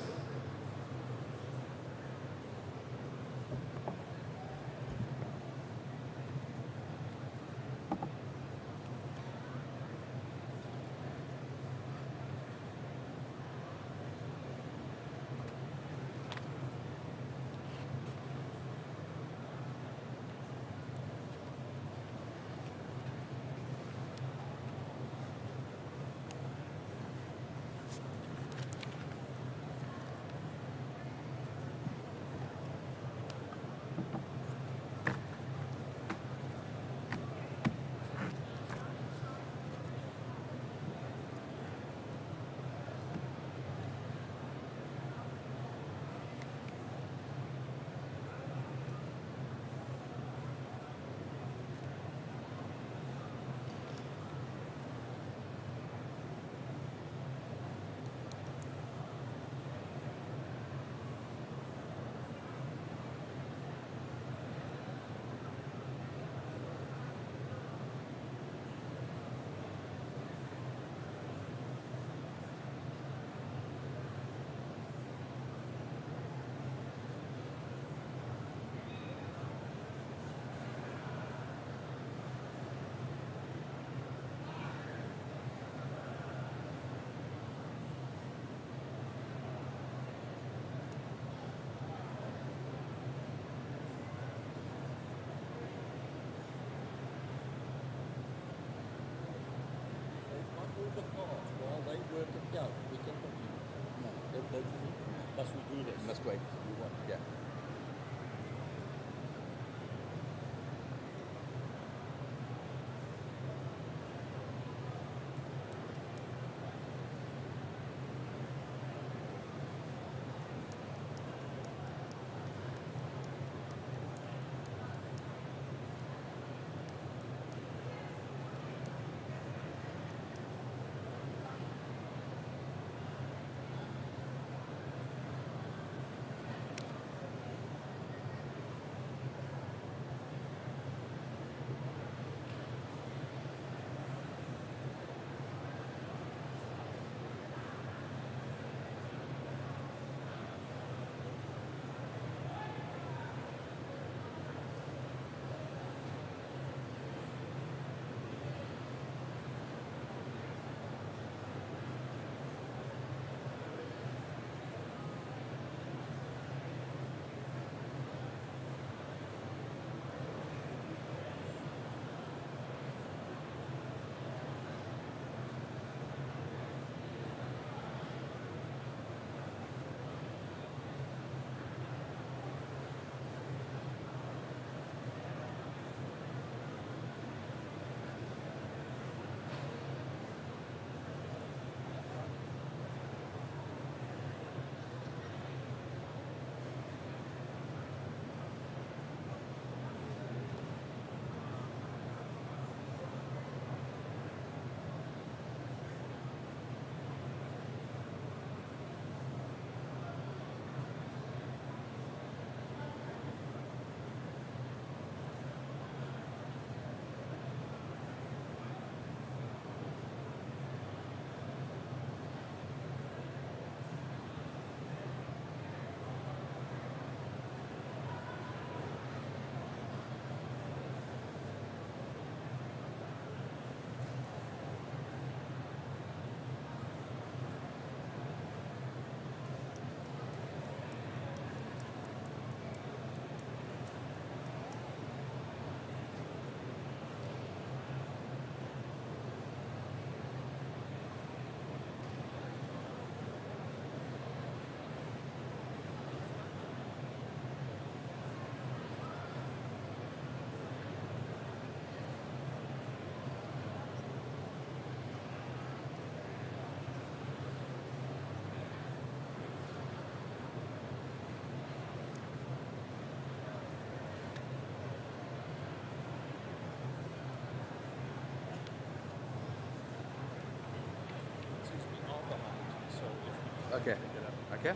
Must we do this? Must wait. Yeah. Okay. Okay.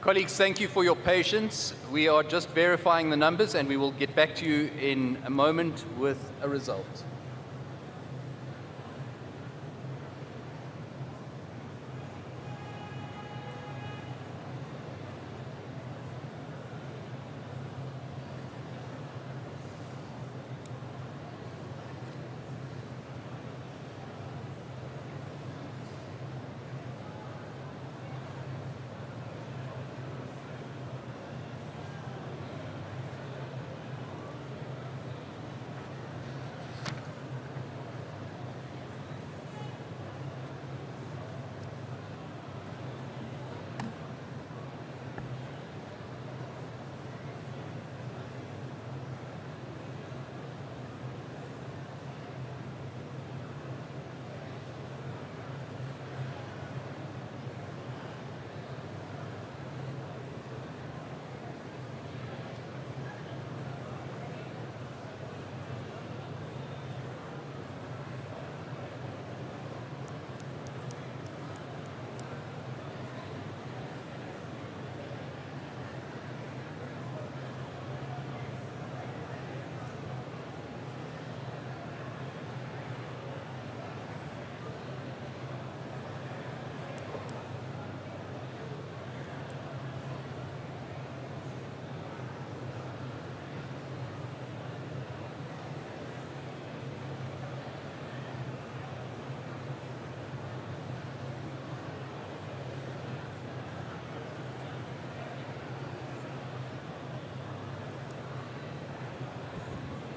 Colleagues, thank you for your patience. We are just verifying the numbers and we will get back to you in a moment with a result.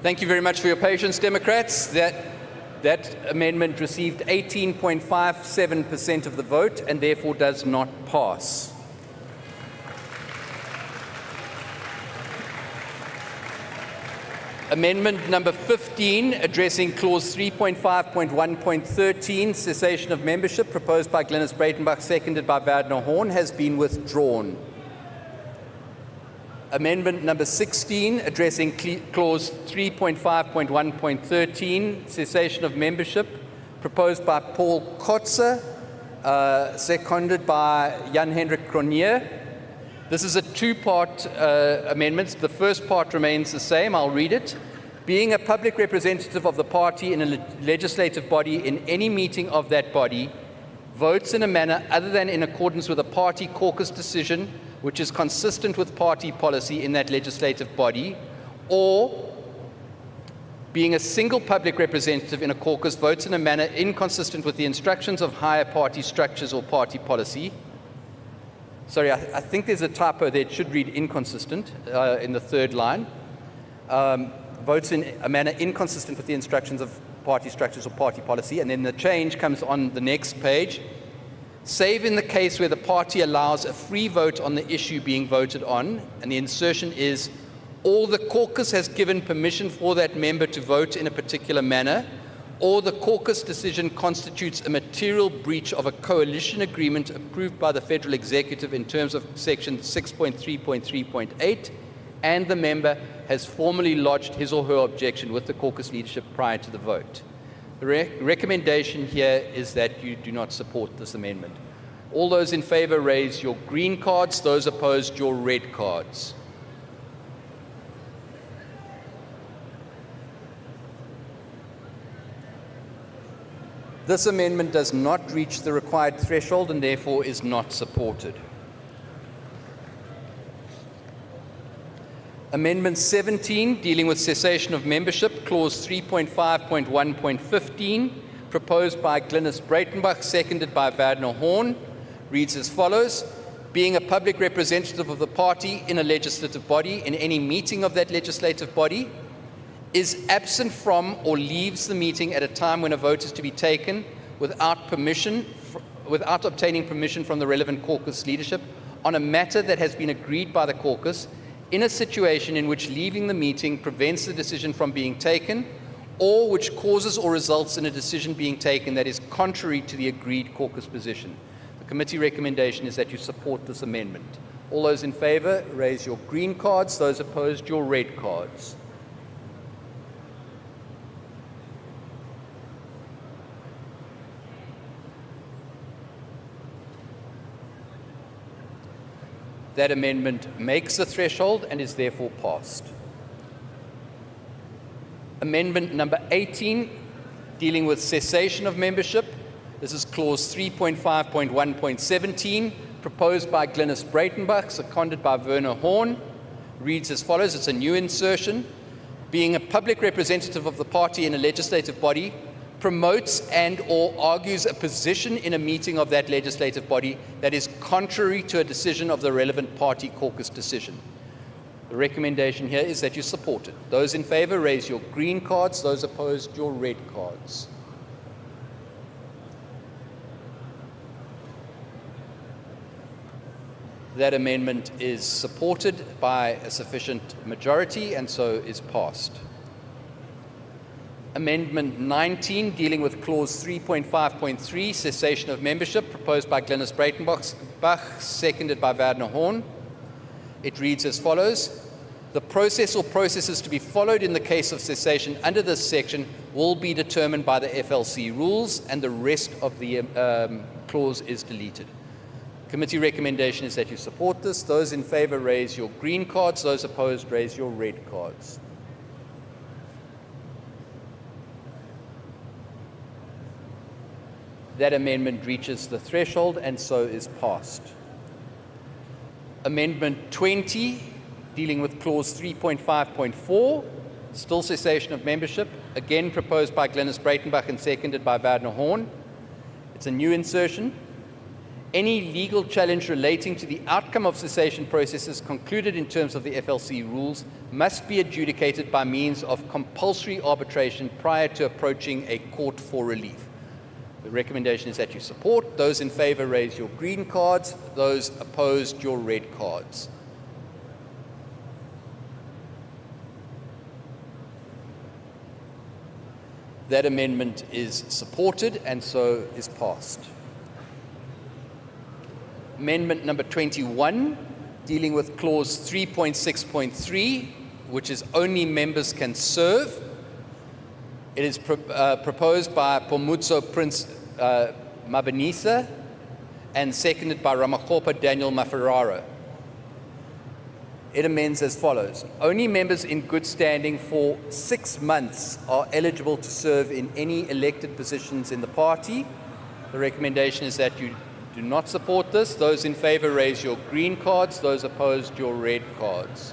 Thank you very much for your patience, Democrats. That amendment received 18.57% of the vote and therefore does not pass. Amendment number 15, addressing clause 3.5.1.13, cessation of membership, proposed by Glynis Breitenbach, seconded by Wagner Horn, has been withdrawn. Amendment number 16, addressing clause 3.5.1.13, cessation of membership, proposed by Paul Kotze, seconded by Jan-Hendrik Cronje. This is a two-part amendment. The first part remains the same. I'll read it. Being a public representative of the party in a legislative body in any meeting of that body, votes in a manner other than in accordance with a party caucus decision which is consistent with party policy in that legislative body, or being a single public representative in a caucus votes in a manner inconsistent with the instructions of higher party structures or party policy. Sorry, I think there's a typo there. It should read inconsistent in the third line. Votes in a manner inconsistent with the instructions of party structures or party policy. And then the change comes on the next page. Save in the case where the party allows a free vote on the issue being voted on. And the insertion is, or the caucus has given permission for that member to vote in a particular manner, or the caucus decision constitutes a material breach of a coalition agreement approved by the Federal Executive in terms of Section 6.3.3.8, and the member has formally lodged his or her objection with the caucus leadership prior to the vote. The recommendation here is that you do not support this amendment. All those in favor raise your green cards, those opposed your red cards. This amendment does not reach the required threshold and therefore is not supported. Amendment 17, dealing with cessation of membership, clause 3.5.1.15, proposed by Glynis Breitenbach, seconded by Wagner Horn, reads as follows: being a public representative of the party in a legislative body, in any meeting of that legislative body, is absent from or leaves the meeting at a time when a vote is to be taken without obtaining permission from the relevant caucus leadership on a matter that has been agreed by the caucus, in a situation in which leaving the meeting prevents the decision from being taken, or which causes or results in a decision being taken that is contrary to the agreed caucus position. The committee recommendation is that you support this amendment. All those in favor, raise your green cards. Those opposed, your red cards. That amendment makes the threshold and is therefore passed. Amendment number 18, dealing with cessation of membership. This is clause 3.5.1.17, proposed by Glynis Breitenbach, seconded by Werner Horn. Reads as follows. It's a new insertion. Being a public representative of the party in a legislative body, promotes and or argues a position in a meeting of that legislative body that is contrary to a decision of the relevant party caucus decision. The recommendation here is that you support it. Those in favor, raise your green cards. Those opposed, your red cards. That amendment is supported by a sufficient majority and so is passed. Amendment 19, dealing with clause 3.5.3, cessation of membership, proposed by Glynis Breitenbach, seconded by Wagner Horn. It reads as follows: the process or processes to be followed in the case of cessation under this section will be determined by the FLC rules, and the rest of the clause is deleted. Committee recommendation is that you support this. Those in favor, raise your green cards. Those opposed, raise your red cards. That amendment reaches the threshold and so is passed. Amendment 20, dealing with clause 3.5.4, still cessation of membership, again proposed by Glynis Breitenbach and seconded by Wagner Horn. It's a new insertion. Any legal challenge relating to the outcome of cessation processes concluded in terms of the FLC rules must be adjudicated by means of compulsory arbitration prior to approaching a court for relief. The recommendation is that you support. Those in favor, raise your green cards. Those opposed, your red cards. That amendment is supported and so is passed. Amendment number 21, dealing with clause 3.6.3, which is only members can serve. It is proposed by Pomutso Prince Mabanisa and seconded by Ramakopa Daniel Mafararo. It amends as follows. Only members in good standing for 6 months are eligible to serve in any elected positions in the party. The recommendation is that you do not support this. Those in favor, raise your green cards. Those opposed, your red cards.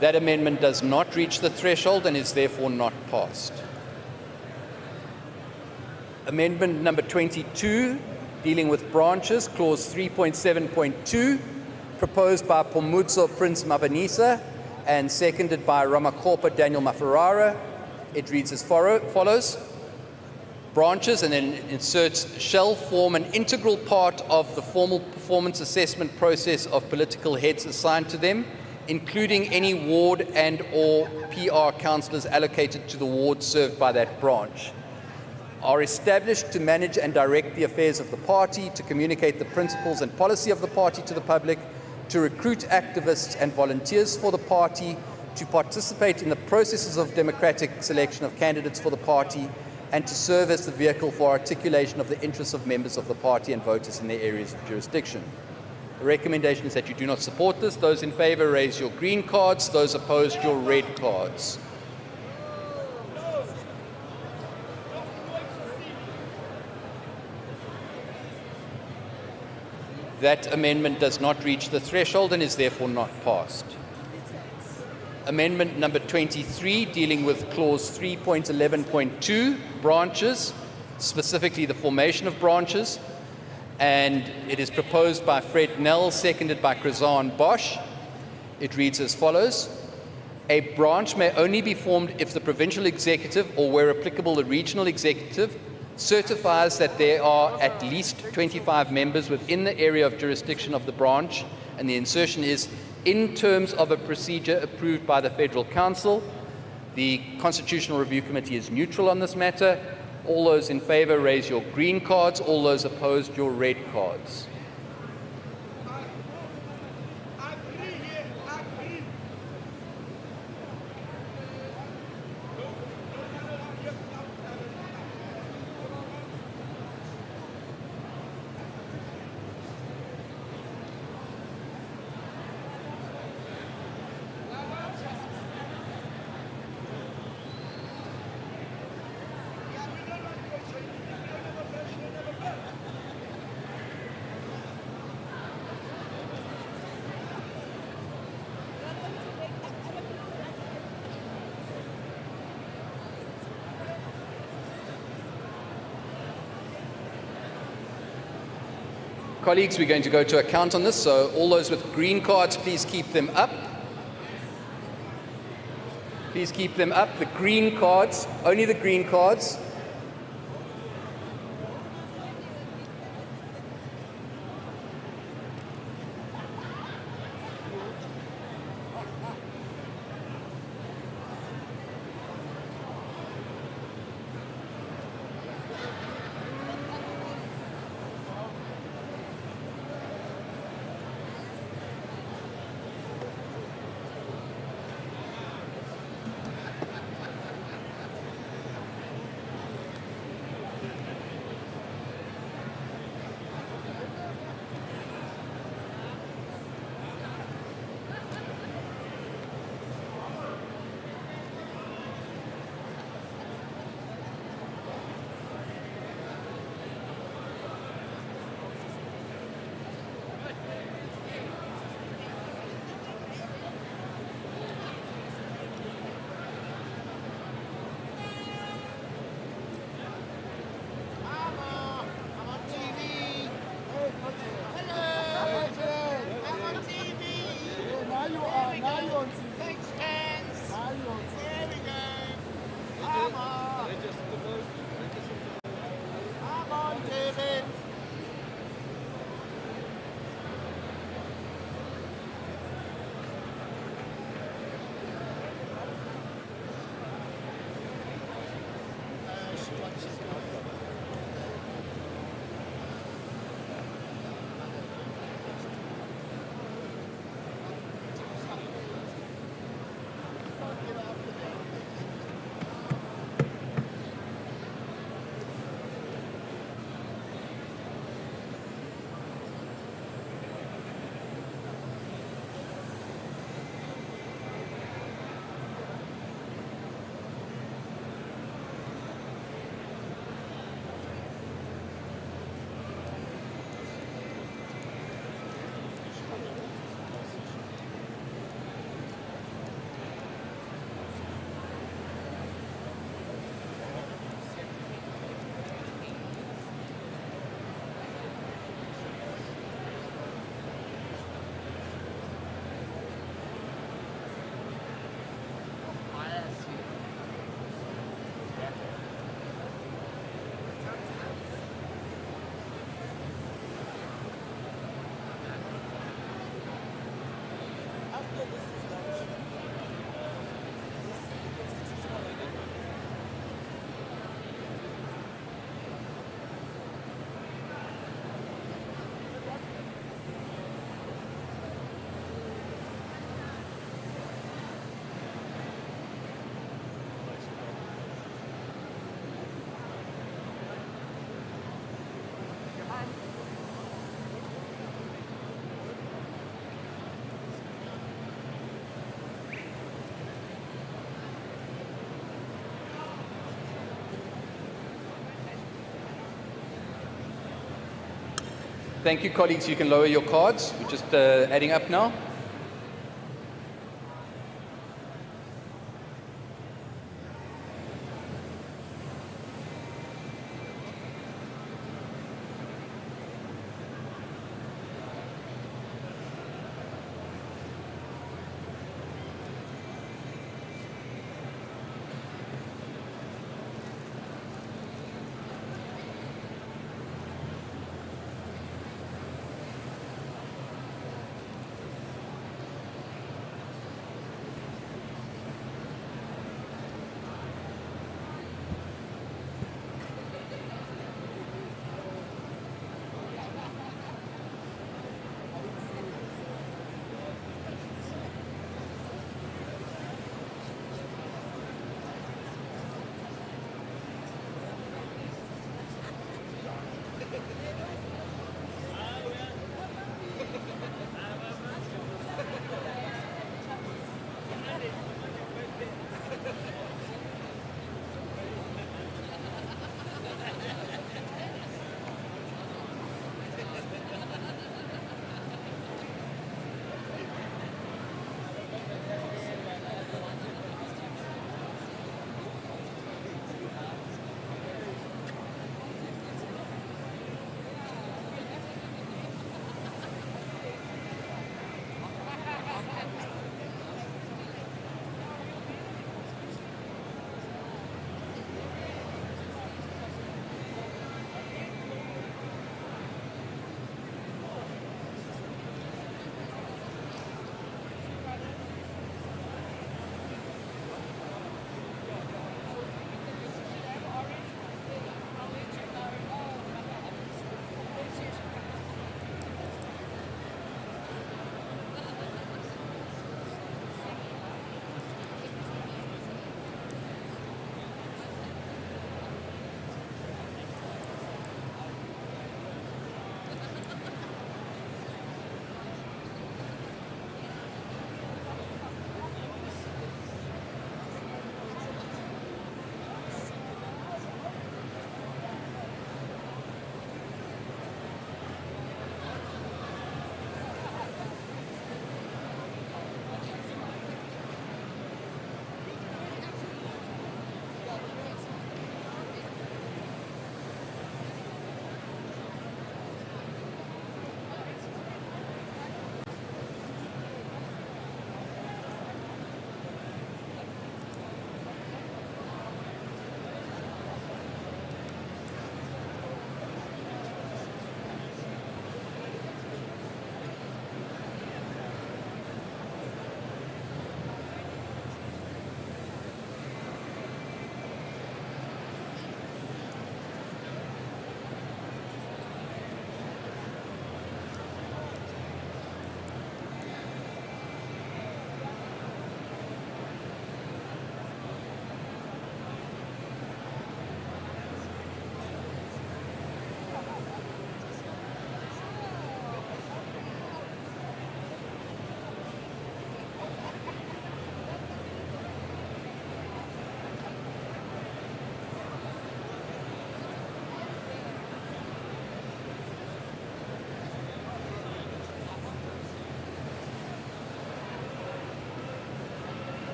That amendment does not reach the threshold and is therefore not passed. Amendment number 22, dealing with branches, clause 3.7.2, proposed by Pomutso Prince Mabanisa and seconded by Ramakopa Daniel Mafarara. It reads as follows. Branches, and then inserts, shall form an integral part of the formal performance assessment process of political heads assigned to them, including any ward and or PR councillors allocated to the ward served by that branch, are established to manage and direct the affairs of the party, to communicate the principles and policy of the party to the public, to recruit activists and volunteers for the party, to participate in the processes of democratic selection of candidates for the party, and to serve as the vehicle for articulation of the interests of members of the party and voters in their areas of jurisdiction. The recommendation is that you do not support this. Those in favour raise your green cards. Those opposed, your red cards. That amendment does not reach the threshold and is therefore not passed. Amendment number 23, dealing with clause 3.11.2, branches, specifically the formation of branches, and it is proposed by Fred Nell, seconded by Krazan Bosch. It reads as follows. A branch may only be formed if the provincial executive, or where applicable the regional executive, certifies that there are at least 25 members within the area of jurisdiction of the branch, and the insertion is in terms of a procedure approved by the Federal Council. The Constitutional Review Committee is neutral on this matter. All those in favour raise your green cards. All those opposed, your red cards. Colleagues, we're going to go to a count on this, so all those with green cards, please keep them up. Please keep them up. The green cards, only the green cards. Thank you, colleagues. You can lower your cards. We're just adding up now.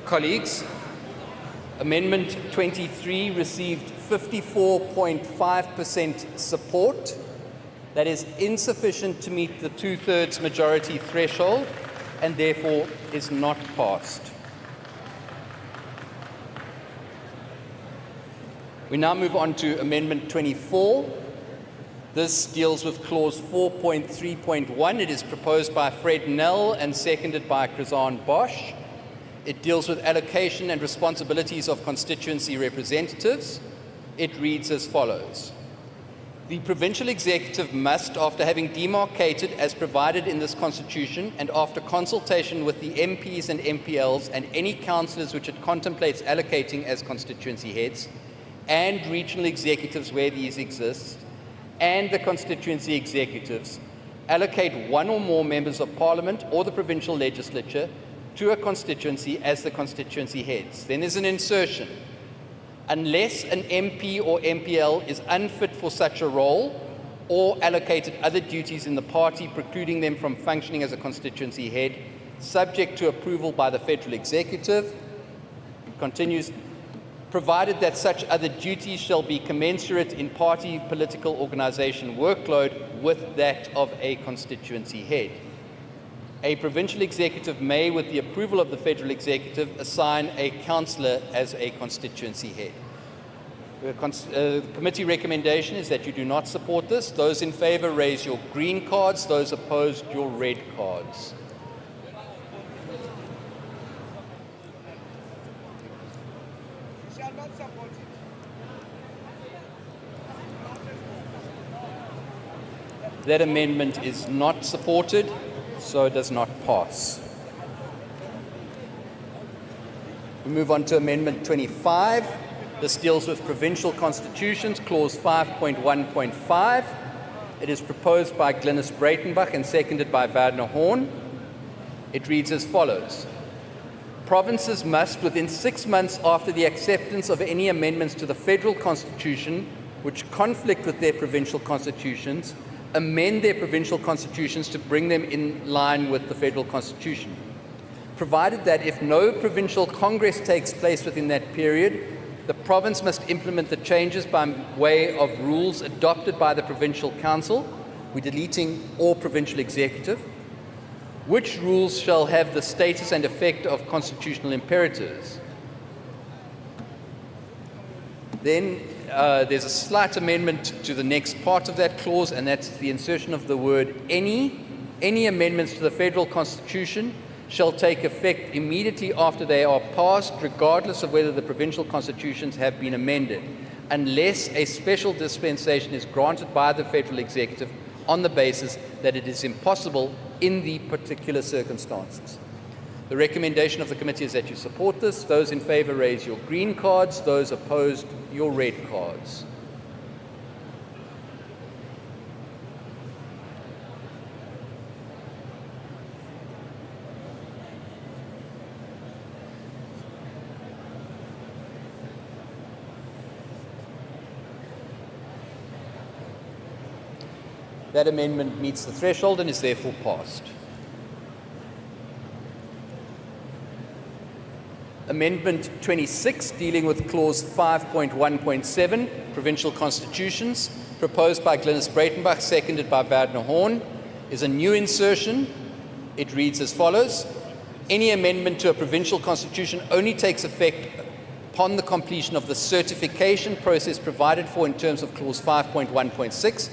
Colleagues, Amendment 23 received 54.5% support. That is insufficient to meet the 2/3 majority threshold and therefore is not passed. We now move on to Amendment 24. This deals with Clause 4.3.1. It is proposed by Fred Nell and seconded by Krizan Bosch. It deals with allocation and responsibilities of constituency representatives. It reads as follows. The Provincial Executive must, after having demarcated as provided in this Constitution and after consultation with the MPs and MPLs and any councillors which it contemplates allocating as constituency heads, and regional executives where these exist, and the constituency executives, allocate one or more members of Parliament or the provincial legislature to a constituency as the constituency heads. Then there's an insertion. Unless an MP or MPL is unfit for such a role or allocated other duties in the party precluding them from functioning as a constituency head, subject to approval by the federal executive, it continues, provided that such other duties shall be commensurate in party political organisation workload with that of a constituency head. A provincial executive may, with the approval of the federal executive, assign a councillor as a constituency head. The committee recommendation is that you do not support this. Those in favour raise your green cards. Those opposed, your red cards. That amendment is not supported, so it does not pass. We move on to Amendment 25. This deals with provincial constitutions, Clause 5.1.5. It is proposed by Glynis Breitenbach and seconded by Wagner Horn. It reads as follows. Provinces must, within 6 months after the acceptance of any amendments to the federal constitution which conflict with their provincial constitutions, amend their provincial constitutions to bring them in line with the federal constitution, provided that if no provincial congress takes place within that period, the province must implement the changes by way of rules adopted by the provincial council. We're deleting or provincial executive, which rules shall have the status and effect of constitutional imperatives. Then there's a slight amendment to the next part of that clause, and that's the insertion of the word any. Any amendments to the federal constitution shall take effect immediately after they are passed, regardless of whether the provincial constitutions have been amended, unless a special dispensation is granted by the federal executive on the basis that it is impossible in the particular circumstances. The recommendation of the committee is that you support this. Those in favour raise your green cards. Those opposed, your red cards. That amendment meets the threshold and is therefore passed. Amendment 26, dealing with Clause 5.1.7, Provincial Constitutions, proposed by Glynis Breitenbach, seconded by Wagner Horn, is a new insertion. It reads as follows. Any amendment to a provincial constitution only takes effect upon the completion of the certification process provided for in terms of Clause 5.1.6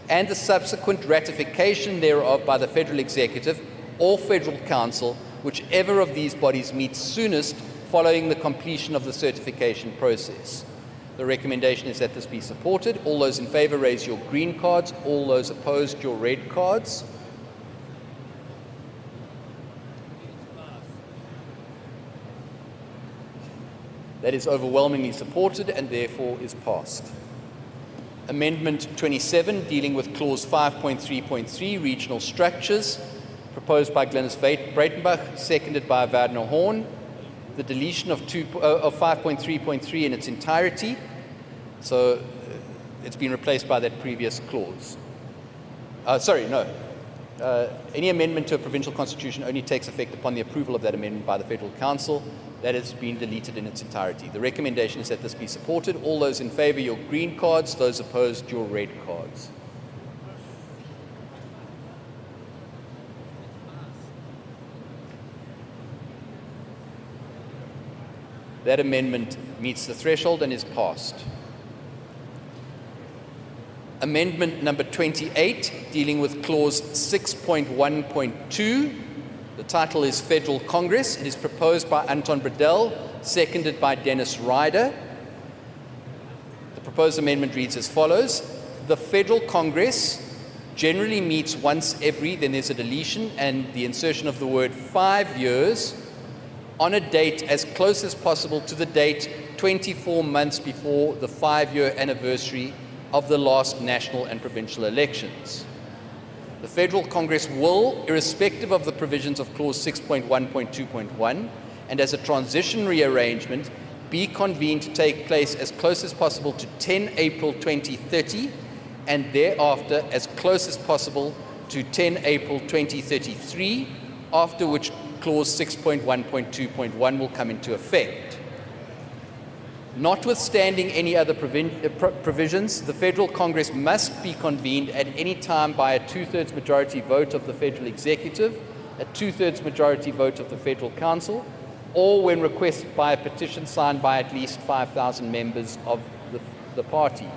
and the subsequent ratification thereof by the Federal Executive or Federal Council, whichever of these bodies meets soonest following the completion of the certification process. The recommendation is that this be supported. All those in favour raise your green cards. All those opposed, your red cards. That is overwhelmingly supported and therefore is passed. Amendment 27, dealing with Clause 5.3.3, Regional Structures, proposed by Glynis Breitenbach, seconded by Wagner Horn. The deletion of 5.3.3 in its entirety, so it's been replaced by that previous clause. any amendment to a provincial constitution only takes effect upon the approval of that amendment by the Federal Council. That has been deleted in its entirety. The recommendation is that this be supported. All those in favour, your green cards. Those opposed, your red cards. That amendment meets the threshold and is passed. Amendment number 28, dealing with clause 6.1.2. The title is Federal Congress. It is proposed by Anton Bredell, seconded by Dennis Ryder. The proposed amendment reads as follows. The Federal Congress generally meets once every, then there's a deletion and the insertion of the word 5 years, on a date as close as possible to the date 24 months before the 5-year anniversary of the last national and provincial elections. The Federal Congress will, irrespective of the provisions of clause 6.1.2.1, and as a transitionary arrangement, be convened to take place as close as possible to 10 April 2030, and thereafter as close as possible to 10 April 2033, after which clause 6.1.2.1 will come into effect. Notwithstanding any other provisions, the Federal Congress must be convened at any time by a 2/3 majority vote of the Federal Executive, a 2/3 majority vote of the Federal Council, or when requested by a petition signed by at least 5,000 members of the party.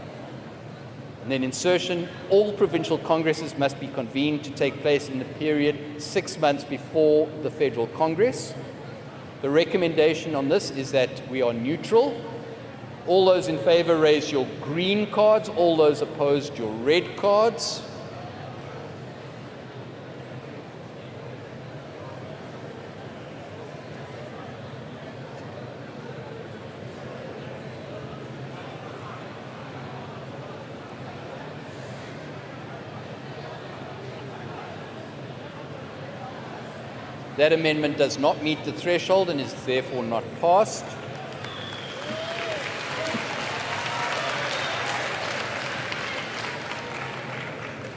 And then insertion, all provincial congresses must be convened to take place in the period 6 months before the Federal Congress. The recommendation on this is that we are neutral. All those in favour raise your green cards. All those opposed your red cards. That amendment does not meet the threshold and is therefore not passed.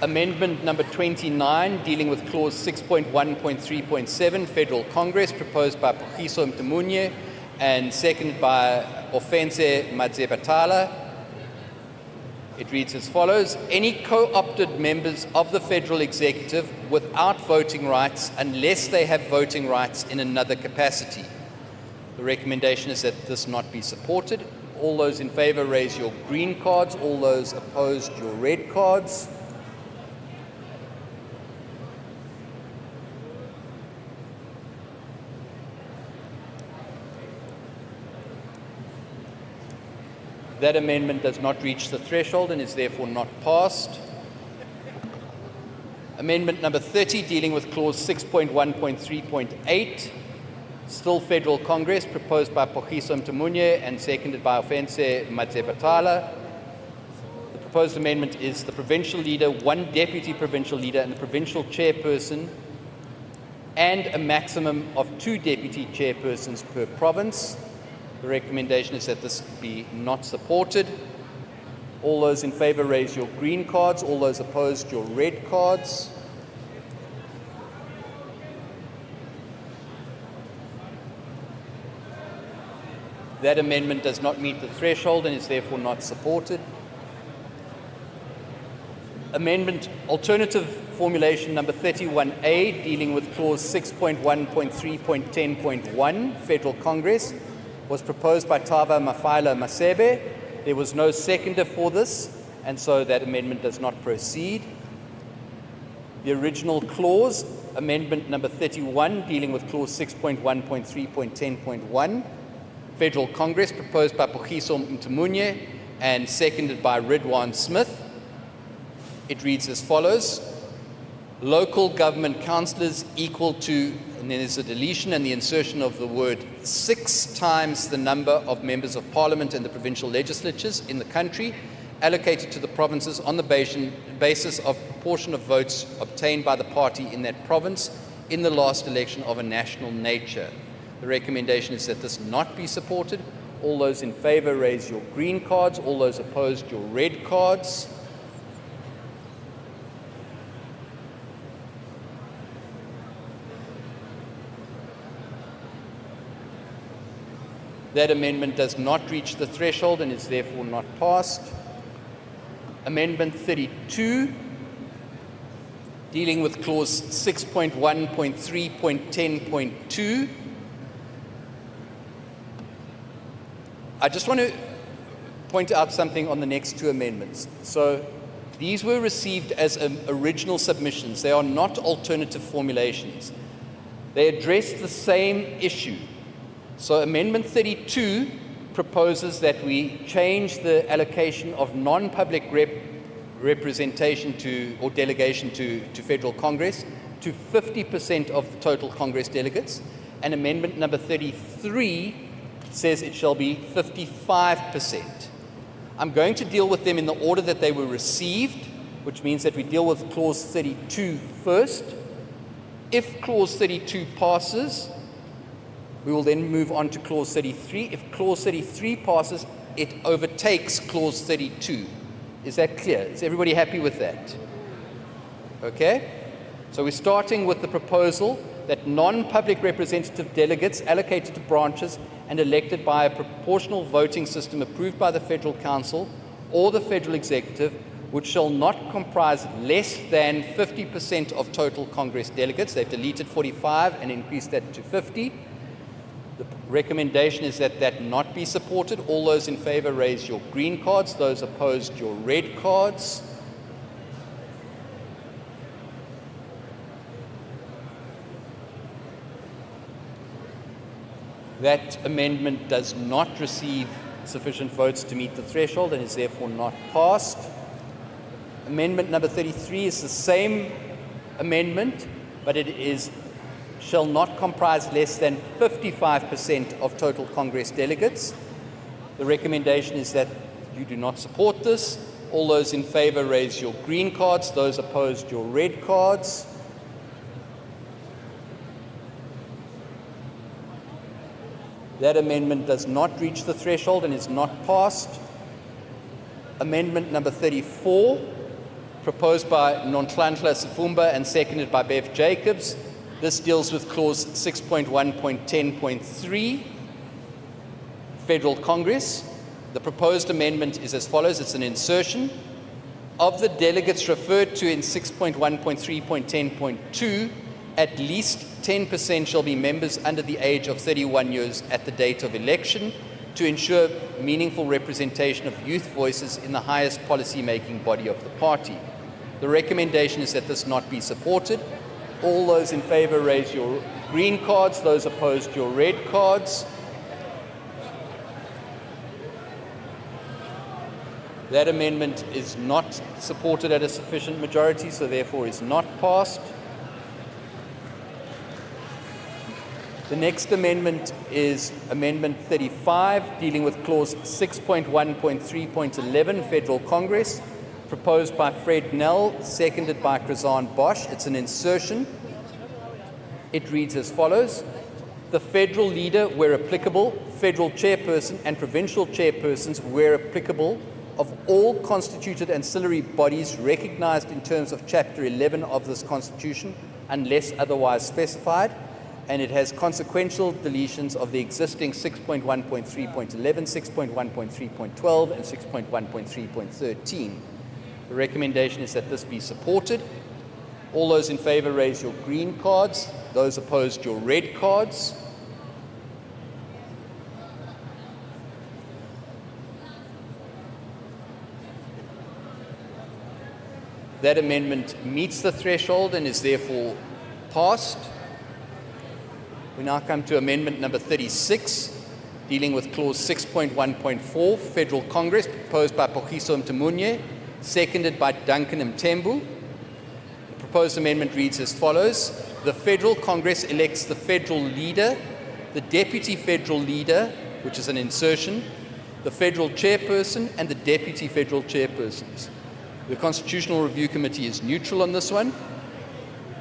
Amendment number 29, dealing with clause 6.1.3.7, Federal Congress, proposed by Pogiso Mtemunye and seconded by Offense Madzebatala. It reads as follows. Any co-opted members of the Federal Executive without voting rights unless they have voting rights in another capacity. The recommendation is that this not be supported. All those in favour raise your green cards. All those opposed your red cards. That amendment does not reach the threshold and is therefore not passed. Amendment number 30, dealing with clause 6.1.3.8, still Federal Congress, proposed by Pogiso Mtemunye and seconded by Offense Madzebatala. The proposed amendment is the provincial leader, one deputy provincial leader, and the provincial chairperson, and a maximum of 2 deputy chairpersons per province. The recommendation is that this be not supported. All those in favour raise your green cards. All those opposed your red cards. That amendment does not meet the threshold and is therefore not supported. Amendment alternative formulation number 31A, dealing with clause 6.1.3.10.1, Federal Congress, was proposed by Tava Mafaila Masebe. There was no seconder for this, and so that amendment does not proceed. The original clause, amendment number 31, dealing with clause 6.1.3.10.1, Federal Congress, proposed by Pogiso Mtemunye and seconded by Ridwan Smith. It reads as follows. Local government councillors equal to, and then there's a deletion and the insertion of the word 6 times the number of members of parliament and the provincial legislatures in the country, allocated to the provinces on the basis of proportion of votes obtained by the party in that province in the last election of a national nature. The recommendation is that this not be supported. All those in favour raise your green cards. All those opposed your red cards. That amendment does not reach the threshold and is therefore not passed. Amendment 32, dealing with clause 6.1.3.10.2. I just want to point out something on the next two amendments. So these were received as original submissions. They are not alternative formulations. They address the same issue. So Amendment 32 proposes that we change the allocation of non-public representation or delegation to Federal Congress to 50% of the total Congress delegates. And Amendment number 33 says it shall be 55%. I'm going to deal with them in the order that they were received, which means that we deal with Clause 32 first. If Clause 32 passes, we will then move on to Clause 33. If Clause 33 passes, it overtakes Clause 32. Is that clear? Is everybody happy with that? Okay? So we're starting with the proposal that non-public representative delegates allocated to branches and elected by a proportional voting system approved by the Federal Council or the Federal Executive, which shall not comprise less than 50% of total Congress delegates. They've deleted 45 and increased that to 50. The recommendation is that that not be supported. All those in favor raise your green cards. Those opposed, your red cards. That amendment does not receive sufficient votes to meet the threshold and is therefore not passed. Amendment number 33 is the same amendment, but it shall not comprise less than 55% of total Congress delegates. The recommendation is that you do not support this. All those in favor raise your green cards. Those opposed, your red cards. That amendment does not reach the threshold and is not passed. Amendment number 34, proposed by Nonhlanhla Sifumba and seconded by Bev Jacobs. This deals with clause 6.1.10.3, Federal Congress. The proposed amendment is as follows. It's an insertion. Of the delegates referred to in 6.1.3.10.2, at least 10% shall be members under the age of 31 years at the date of election to ensure meaningful representation of youth voices in the highest policy-making body of the party. The recommendation is that this not be supported. All those in favor raise your green cards. Those opposed, your red cards. That amendment is not supported at a sufficient majority, so therefore is not passed. The next amendment is Amendment 35, dealing with Clause 6.1.3.11, Federal Congress, proposed by Fred Nell, seconded by Krazan Bosch. It's an insertion. It reads as follows. The federal leader, where applicable, federal chairperson and provincial chairpersons, where applicable, of all constituted ancillary bodies recognized in terms of Chapter 11 of this Constitution, unless otherwise specified, and it has consequential deletions of the existing 6.1.3.11, 6.1.3.12, and 6.1.3.13. The recommendation is that this be supported. All those in favor raise your green cards. Those opposed, your red cards. That amendment meets the threshold and is therefore passed. We now come to amendment number 36, dealing with clause 6.1.4, Federal Congress, proposed by Pogiso Mtemunye, seconded by Duncan Mtembu. The proposed amendment reads as follows. The Federal Congress elects the federal leader, the deputy federal leader, which is an insertion, the federal chairperson, and the deputy federal chairpersons. The Constitutional Review Committee is neutral on this one.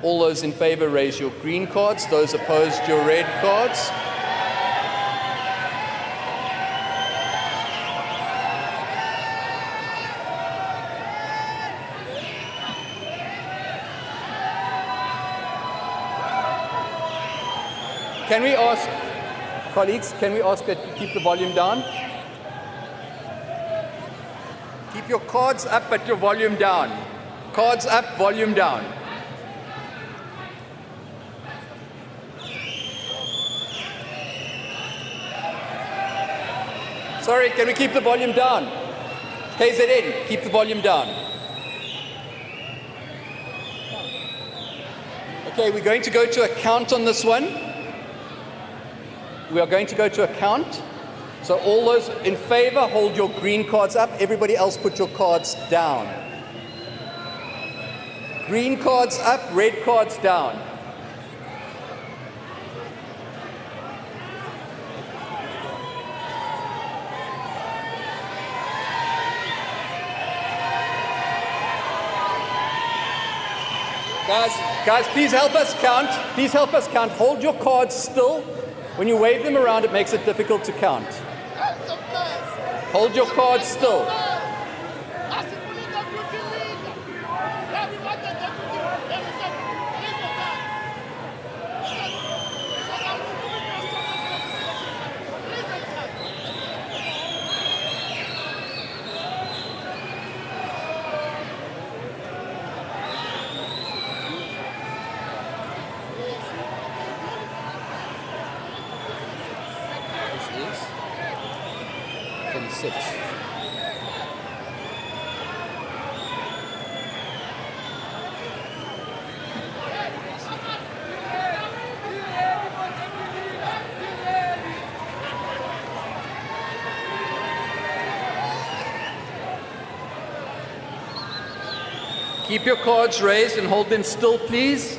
All those in favor raise your green cards. Those opposed, your red cards. Can we ask Colleagues, can we ask that you keep the volume down? Keep your cards up, but your volume down. Cards up, volume down. Sorry, can we keep the volume down? KZN, keep the volume down. Okay, we're going to go to a count on this one. We are going to go to a count. So all those in favor, hold your green cards up. Everybody else, put your cards down. Green cards up, red cards down. Guys, please help us count. Please help us count. Hold your cards still. When you wave them around, it makes it difficult to count. Hold your cards still. Keep your cards raised and hold them still, please.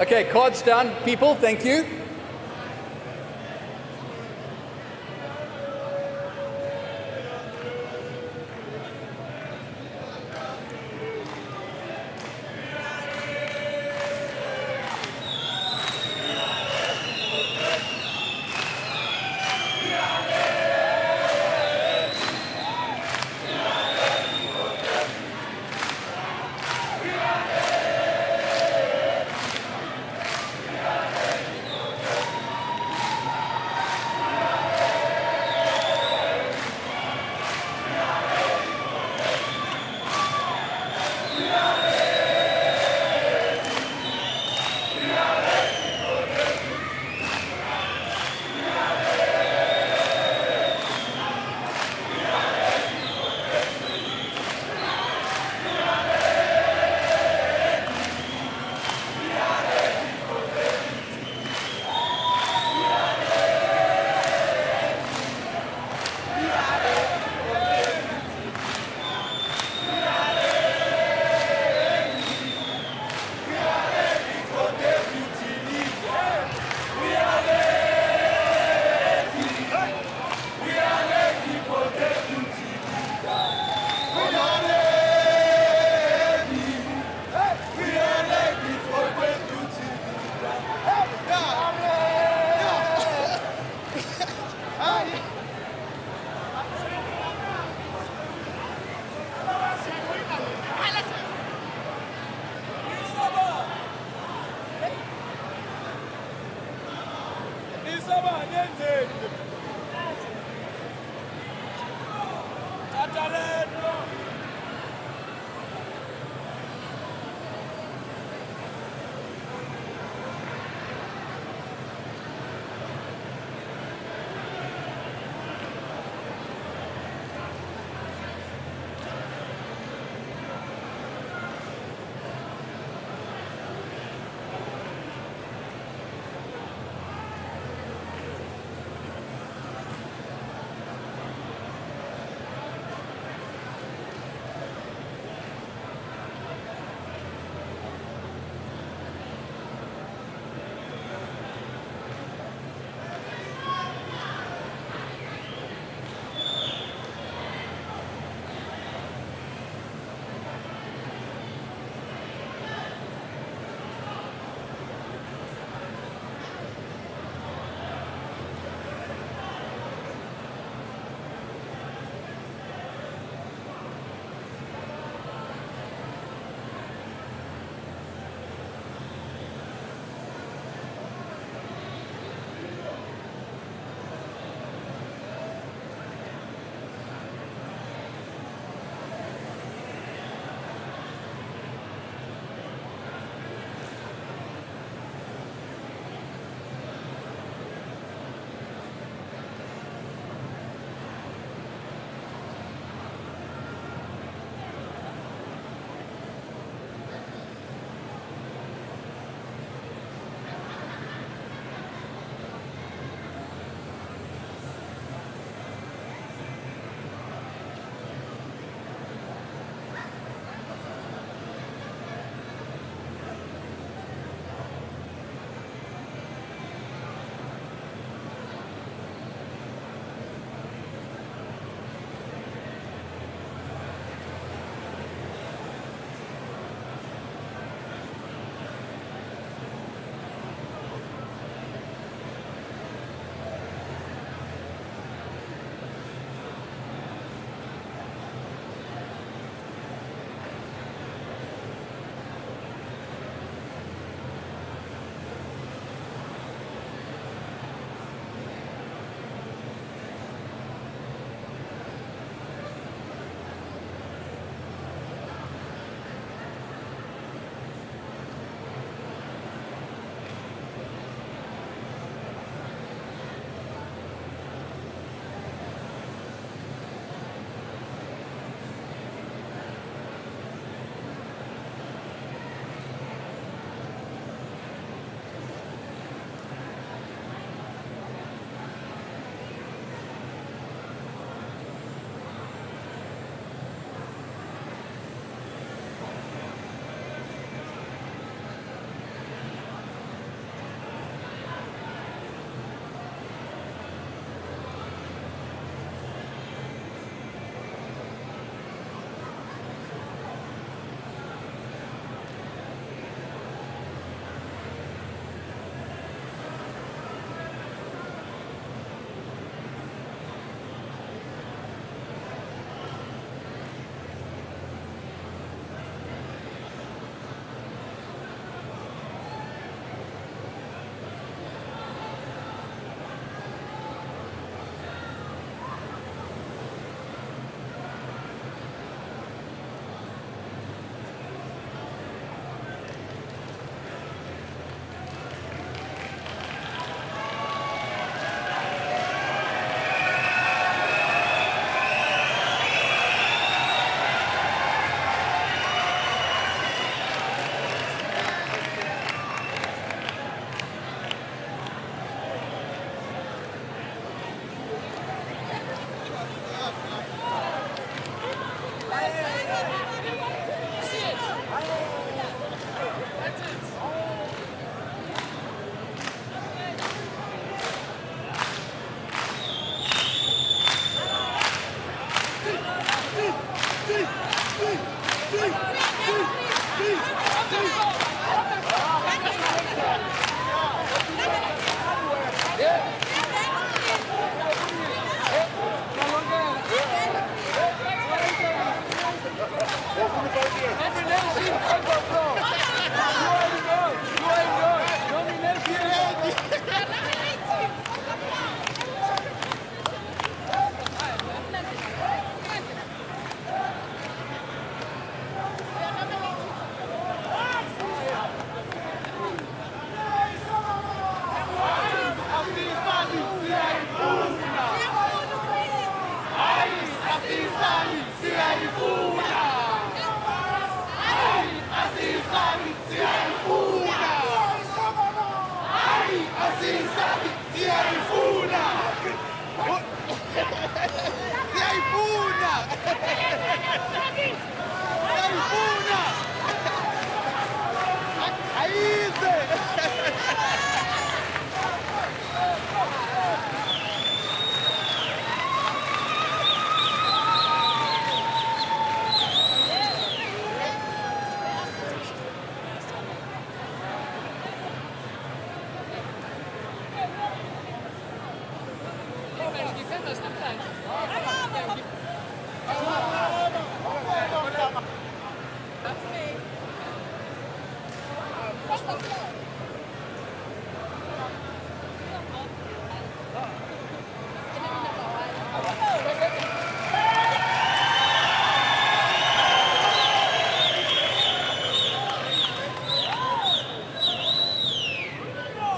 Okay, cards down, people, thank you.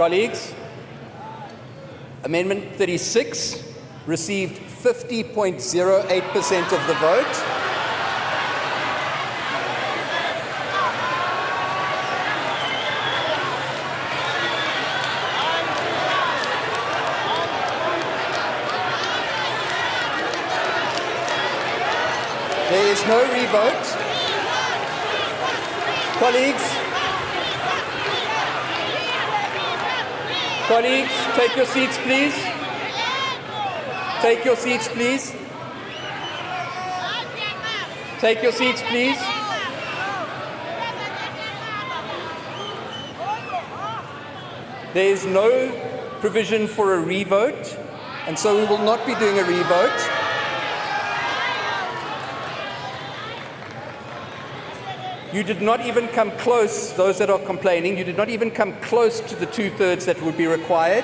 Colleagues, Amendment 36 received 50.08% of the vote. There is no revote. Colleagues, take your seats, please. Take your seats, please. Take your seats, please. There is no provision for a revote, and so we will not be doing a revote. You did not even come close, those that are complaining, you did not even come close to the 2/3 that would be required.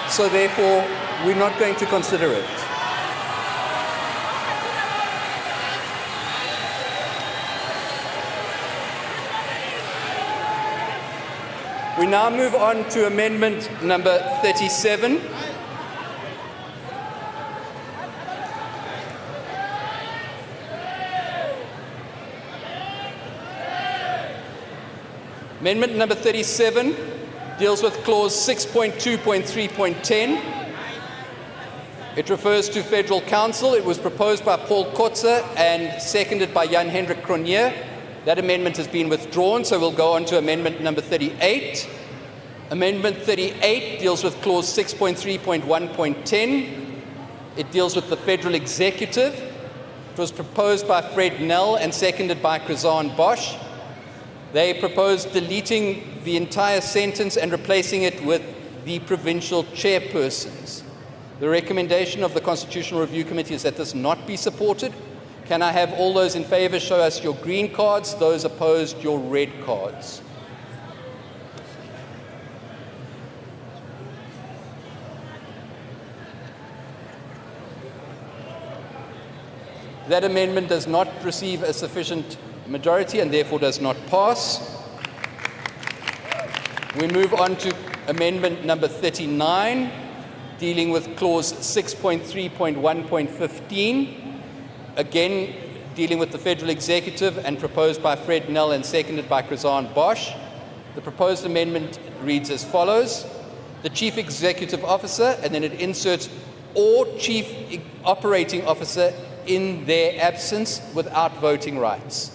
So therefore, we're not going to consider it. We now move on to amendment number 37. Amendment number 37 deals with clause 6.2.3.10. It refers to Federal Council. It was proposed by Paul Kotze and seconded by Jan-Hendrik Cronje. That amendment has been withdrawn, so we'll go on to amendment number 38. Amendment 38 deals with clause 6.3.1.10. It deals with the Federal Executive. It was proposed by Fred Nell and seconded by Krizan Bosch. They proposed deleting the entire sentence and replacing it with the Provincial Chairpersons. The recommendation of the Constitutional Review Committee is that this not be supported. Can I have all those in favour show us your green cards, those opposed your red cards? That amendment does not receive a sufficient majority and therefore does not pass. We move on to amendment number 39, dealing with clause 6.3.1.15, again dealing with the Federal Executive and proposed by Fred Nell and seconded by Krizan Bosch. The proposed amendment reads as follows: the Chief Executive Officer, and then it inserts or Chief Operating Officer in their absence without voting rights.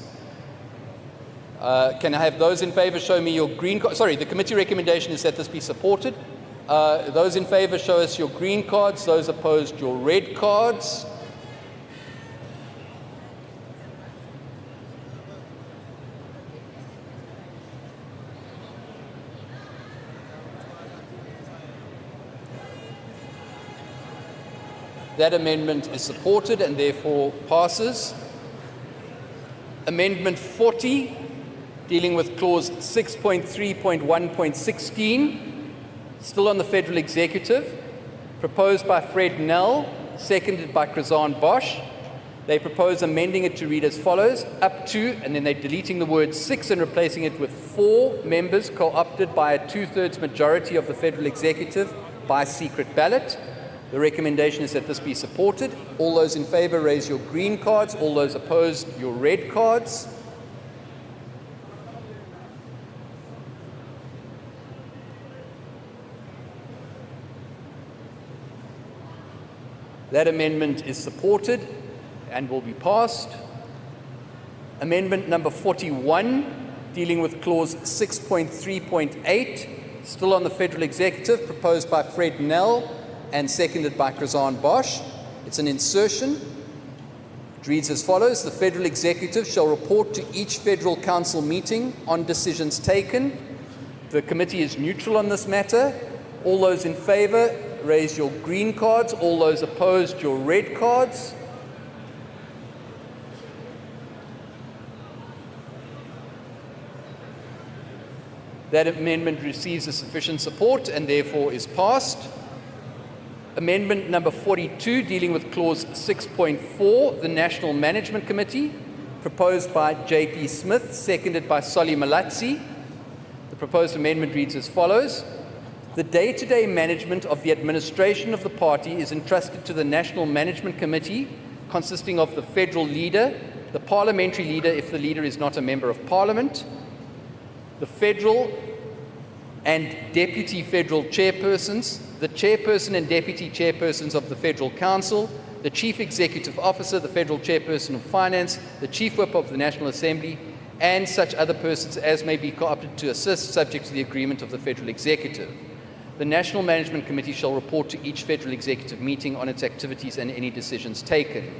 Can I have those in favour show me your green card? Sorry, the committee recommendation is that this be supported. Those in favour show us your green cards. Those opposed your red cards. That amendment is supported and therefore passes. Amendment 40, dealing with clause 6.3.1.16, still on the Federal Executive, proposed by Fred Nell, seconded by Krizan Bosch. They propose amending it to read as follows: up to, and then they're deleting the word 6 and replacing it with 4 members co-opted by a 2/3 majority of the Federal Executive by secret ballot. The recommendation is that this be supported. All those in favour raise your green cards. All those opposed your red cards. That amendment is supported and will be passed. Amendment number 41, dealing with clause 6.3.8, still on the Federal Executive, proposed by Fred Nell and seconded by Krizan Bosch. It's an insertion. It reads as follows: the Federal Executive shall report to each Federal Council meeting on decisions taken. The committee is neutral on this matter. All those in favour raise your green cards. All those opposed your red cards. That amendment receives a sufficient support and therefore is passed. Amendment number 42, dealing with clause 6.4, the National Management Committee, proposed by J.P. Smith, seconded by Solly Malatsi. The proposed amendment reads as follows: The day-to-day management of the administration of the party is entrusted to the National Management Committee, consisting of the federal leader, the parliamentary leader if the leader is not a member of parliament, the federal and deputy federal chairpersons, the chairperson and deputy chairpersons of the Federal Council, the chief executive officer, the federal chairperson of finance, the chief whip of the National Assembly, and such other persons as may be co-opted to assist, subject to the agreement of the federal executive. The National Management Committee shall report to each federal executive meeting on its activities and any decisions taken.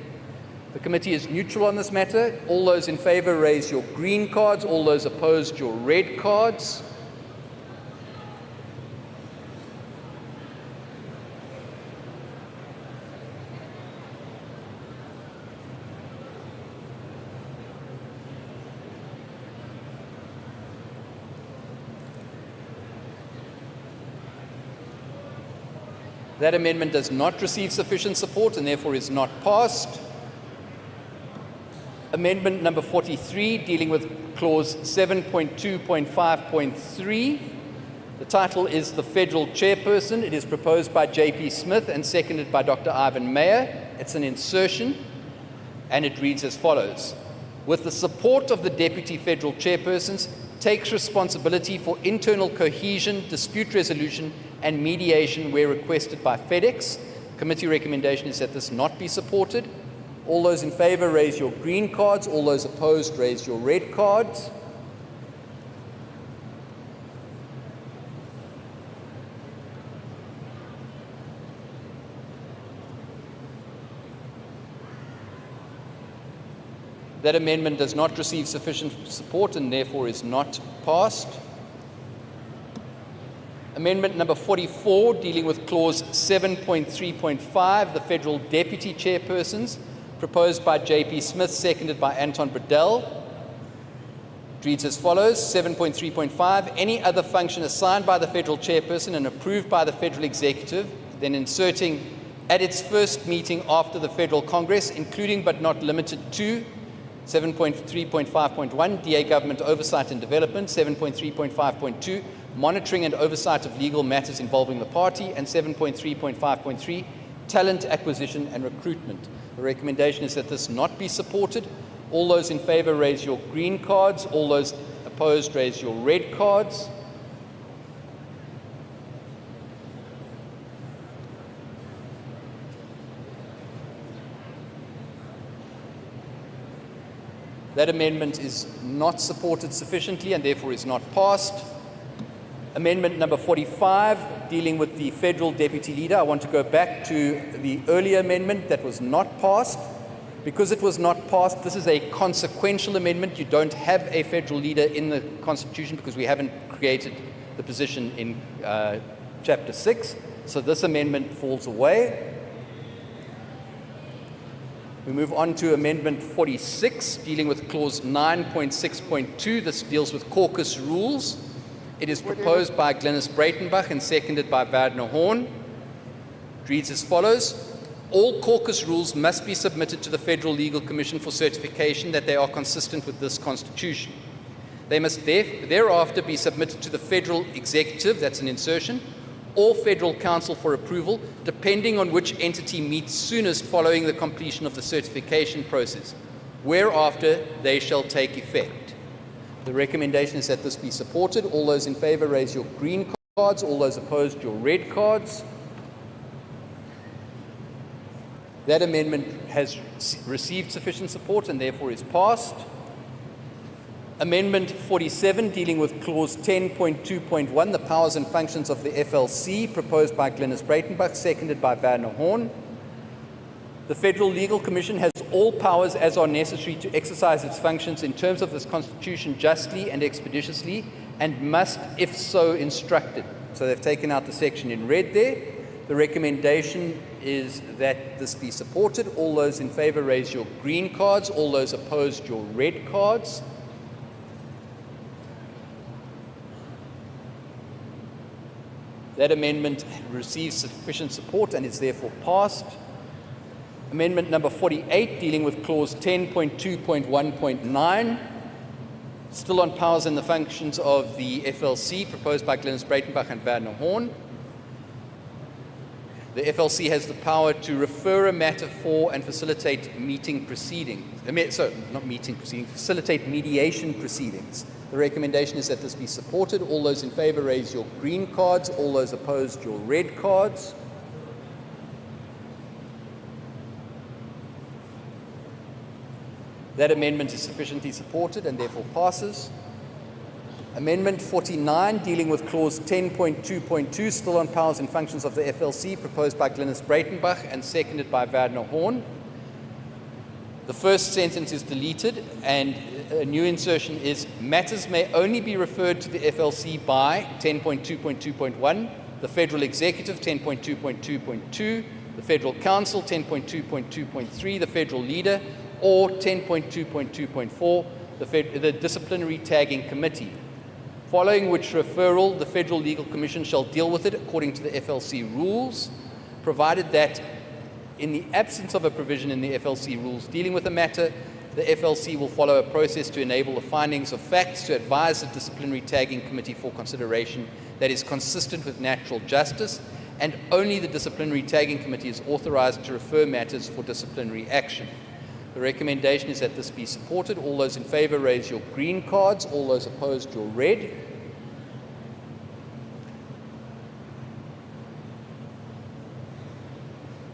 The committee is neutral on this matter. All those in favor raise your green cards. All those opposed your red cards. That amendment does not receive sufficient support and therefore is not passed. Amendment number 43, dealing with clause 7.2.5.3. The title is the Federal Chairperson. It is proposed by J.P. Smith and seconded by Dr. Ivan Mayer. It's an insertion, and it reads as follows. With the support of the Deputy Federal Chairpersons, takes responsibility for internal cohesion, dispute resolution, and mediation where requested by FedEx. Committee recommendation is that this not be supported. All those in favor raise your green cards. All those opposed raise your red cards. That amendment does not receive sufficient support and therefore is not passed. Amendment number 44, dealing with clause 7.3.5, the Federal Deputy Chairpersons, proposed by J.P. Smith, seconded by Anton Bredell. It reads as follows, 7.3.5, any other function assigned by the Federal Chairperson and approved by the Federal Executive, then inserting at its first meeting after the Federal Congress, including but not limited to 7.3.5.1, DA Government Oversight and Development, 7.3.5.2, Monitoring and Oversight of Legal Matters Involving the Party, and 7.3.5.3, Talent Acquisition and Recruitment. The recommendation is that this not be supported. All those in favor raise your green cards. All those opposed raise your red cards. That amendment is not supported sufficiently and therefore is not passed. Amendment number 45, dealing with the federal deputy leader. I want to go back to the earlier amendment that was not passed. Because it was not passed, this is a consequential amendment. You don't have a federal leader in the Constitution because we haven't created the position in Chapter 6. So this amendment falls away. We move on to Amendment 46, dealing with Clause 9.6.2. This deals with caucus rules. It is proposed by Glynis Breitenbach and seconded by Werner Horn. It reads as follows. All caucus rules must be submitted to the Federal Legal Commission for certification that they are consistent with this Constitution. They must thereafter be submitted to the Federal Executive, that's an insertion, or Federal Council for approval, depending on which entity meets soonest following the completion of the certification process, whereafter they shall take effect. The recommendation is that this be supported. All those in favor raise your green cards. All those opposed your red cards. That amendment has received sufficient support and therefore is passed. Amendment 47, dealing with Clause 10.2.1, the powers and functions of the FLC, proposed by Glynis Breitenbach, seconded by Werner Horn. The Federal Legal Commission has all powers as are necessary to exercise its functions in terms of this Constitution justly and expeditiously, and must, if so, instructed. So they've taken out the section in red there. The recommendation is that this be supported. All those in favor raise your green cards. All those opposed your red cards. That amendment receives sufficient support and is therefore passed. Amendment number 48, dealing with Clause 10.2.1.9. Still on powers and the functions of the FLC, proposed by Glenys Breitenbach and Werner Horn. The FLC has the power to refer a matter for and facilitate meeting proceedings. Not meeting proceedings, facilitate mediation proceedings. The recommendation is that this be supported. All those in favor raise your green cards. All those opposed your red cards. That amendment is sufficiently supported and therefore passes. Amendment 49, dealing with clause 10.2.2, still on powers and functions of the FLC, proposed by Glenys Breitenbach and seconded by Werner Horn. The first sentence is deleted and a new insertion is, matters may only be referred to the FLC by 10.2.2.1, the Federal Executive 10.2.2.2, the Federal Council 10.2.2.3, the Federal Leader, or 10.2.2.4, the Disciplinary Tagging Committee. Following which referral, the Federal Legal Commission shall deal with it according to the FLC rules, provided that in the absence of a provision in the FLC rules dealing with a matter, the FLC will follow a process to enable the findings of facts to advise the Disciplinary Tagging Committee for consideration that is consistent with natural justice, and only the Disciplinary Tagging Committee is authorized to refer matters for disciplinary action. The recommendation is that this be supported. All those in favor raise your green cards. All those opposed your red.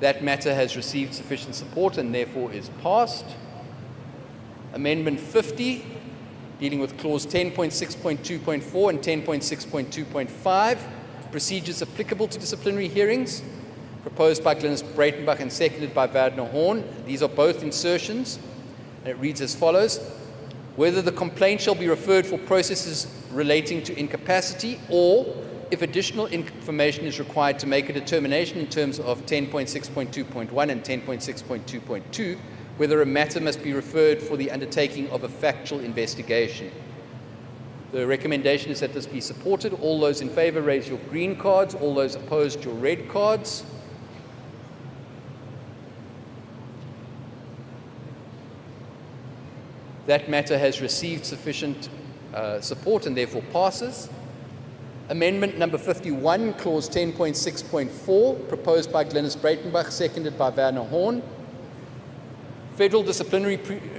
That matter has received sufficient support and therefore is passed. Amendment 50, dealing with clause 10.6.2.4 and 10.6.2.5, procedures applicable to disciplinary hearings, proposed by Glenys Breitenbach and seconded by Werner Horn. These are both insertions, and it reads as follows: whether the complaint shall be referred for processes relating to incapacity, or if additional information is required to make a determination in terms of 10.6.2.1 and 10.6.2.2, whether a matter must be referred for the undertaking of a factual investigation. The recommendation is that this be supported. All those in favor raise your green cards. All those opposed your red cards. That matter has received sufficient support and therefore passes. Amendment number 51, clause 10.6.4, proposed by Glenys Breitenbach, seconded by Werner Horn. Federal disciplinary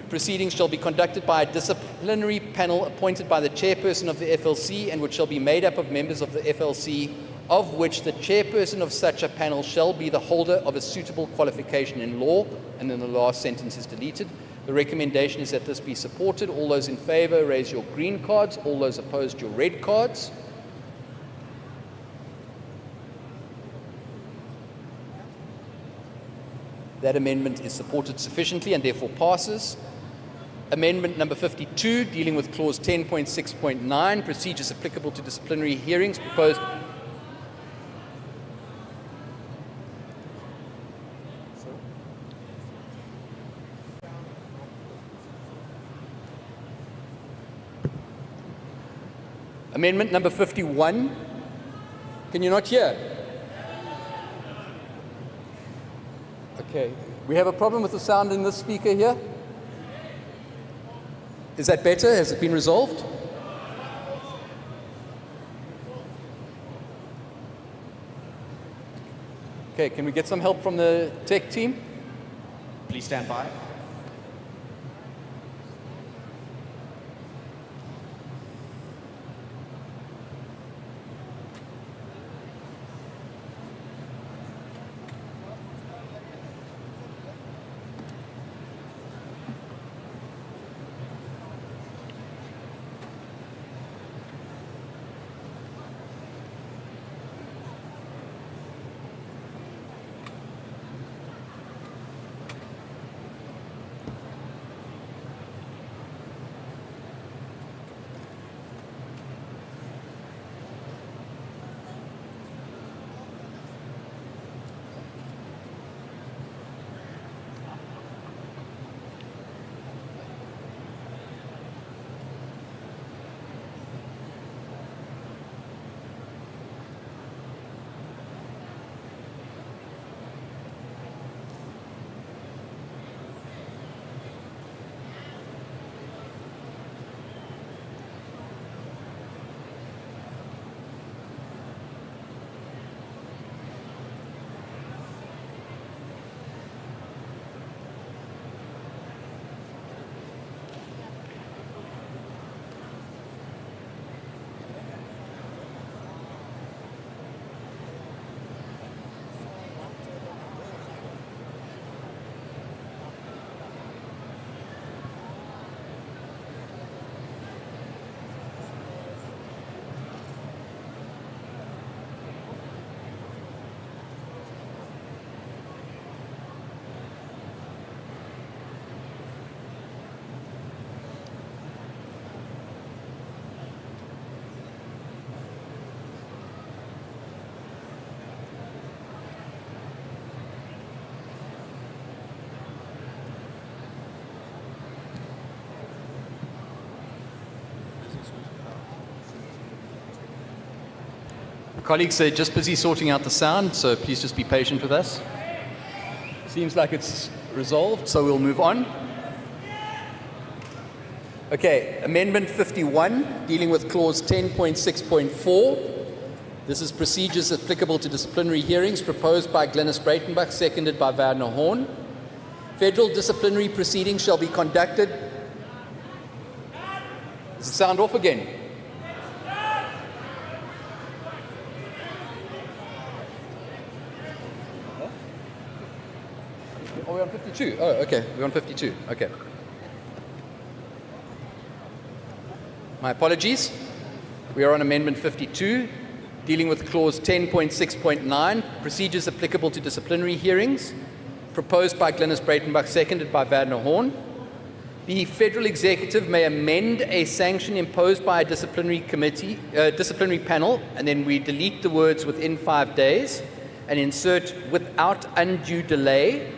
proceedings shall be conducted by a disciplinary panel appointed by the chairperson of the FLC and which shall be made up of members of the FLC, of which the chairperson of such a panel shall be the holder of a suitable qualification in law, and then the last sentence is deleted. The recommendation is that this be supported. All those in favor raise your green cards. All those opposed your red cards. That amendment is supported sufficiently and therefore passes. Amendment number 52, dealing with clause 10.6.9, procedures applicable to disciplinary hearings, proposed. Amendment number 51. Can you not hear? Okay. We have a problem with the sound in this speaker here. Is that better? Has it been resolved? Okay, can we get some help from the tech team? Please stand by. Colleagues are just busy sorting out the sound, so please just be patient with us. Seems like it's resolved, so we'll move on. Okay, Amendment 51, dealing with Clause 10.6.4. This is procedures applicable to disciplinary hearings, proposed by Glenis Breitenbach, seconded by Werner Horn. Federal disciplinary proceedings shall be conducted. Is the sound off again? Are we on 52? Oh, okay, we're on 52. Okay. My apologies. We are on Amendment 52, dealing with Clause 10.6.9, procedures applicable to disciplinary hearings, proposed by Glenis Breitenbach, seconded by Werner Horn. The Federal Executive may amend a sanction imposed by a disciplinary panel, and then we delete the words "within 5 days" and insert "without undue delay,"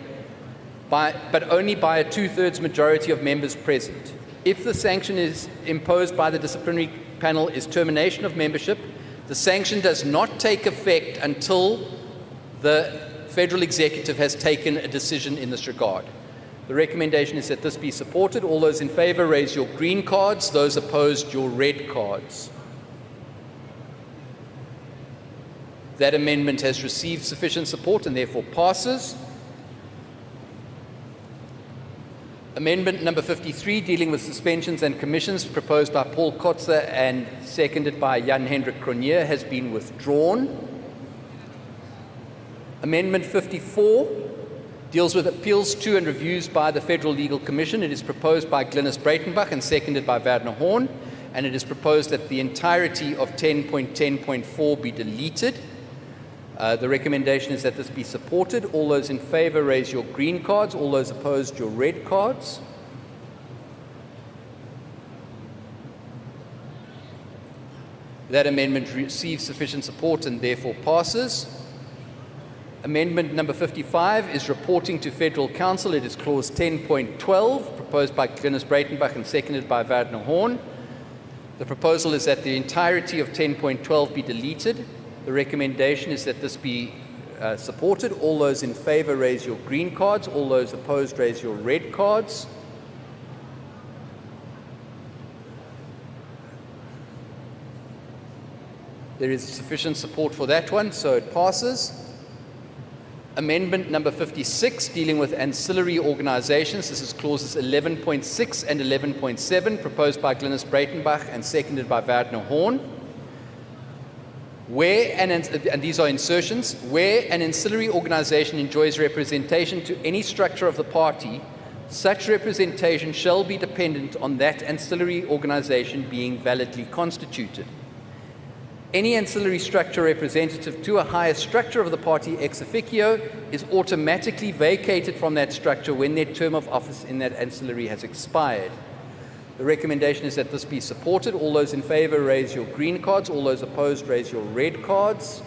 but only by a 2/3 majority of members present. If the sanction is imposed by the disciplinary panel is termination of membership, the sanction does not take effect until the Federal Executive has taken a decision in this regard. The recommendation is that this be supported. All those in favour raise your green cards. Those opposed, your red cards. That amendment has received sufficient support and therefore passes. Amendment number 53, dealing with suspensions and commissions, proposed by Paul Kotze and seconded by Jan-Hendrik Cronje, has been withdrawn. Amendment 54 deals with appeals to and reviews by the Federal Legal Commission. It is proposed by Glenis Breitenbach and seconded by Werner Horn, and it is proposed that the entirety of 10.10.4 be deleted. The recommendation is that this be supported. All those in favour raise your green cards. All those opposed, your red cards. That amendment receives sufficient support and therefore passes. Amendment number 55 is reporting to Federal Council. It is Clause 10.12, proposed by Glenis Breitenbach and seconded by Werner Horn. The proposal is that the entirety of 10.12 be deleted. The recommendation is that this be supported. All those in favour raise your green cards. All those opposed raise your red cards. There is sufficient support for that one, so it passes. Amendment number 56, dealing with ancillary organisations. This is clauses 11.6 and 11.7, proposed by Glenis Breitenbach and seconded by Werner Horn. And these are insertions, where an ancillary organisation enjoys representation to any structure of the party, such representation shall be dependent on that ancillary organisation being validly constituted. Any ancillary structure representative to a higher structure of the party ex officio is automatically vacated from that structure when their term of office in that ancillary has expired. The recommendation is that this be supported. All those in favour raise your green cards. All those opposed raise your red cards.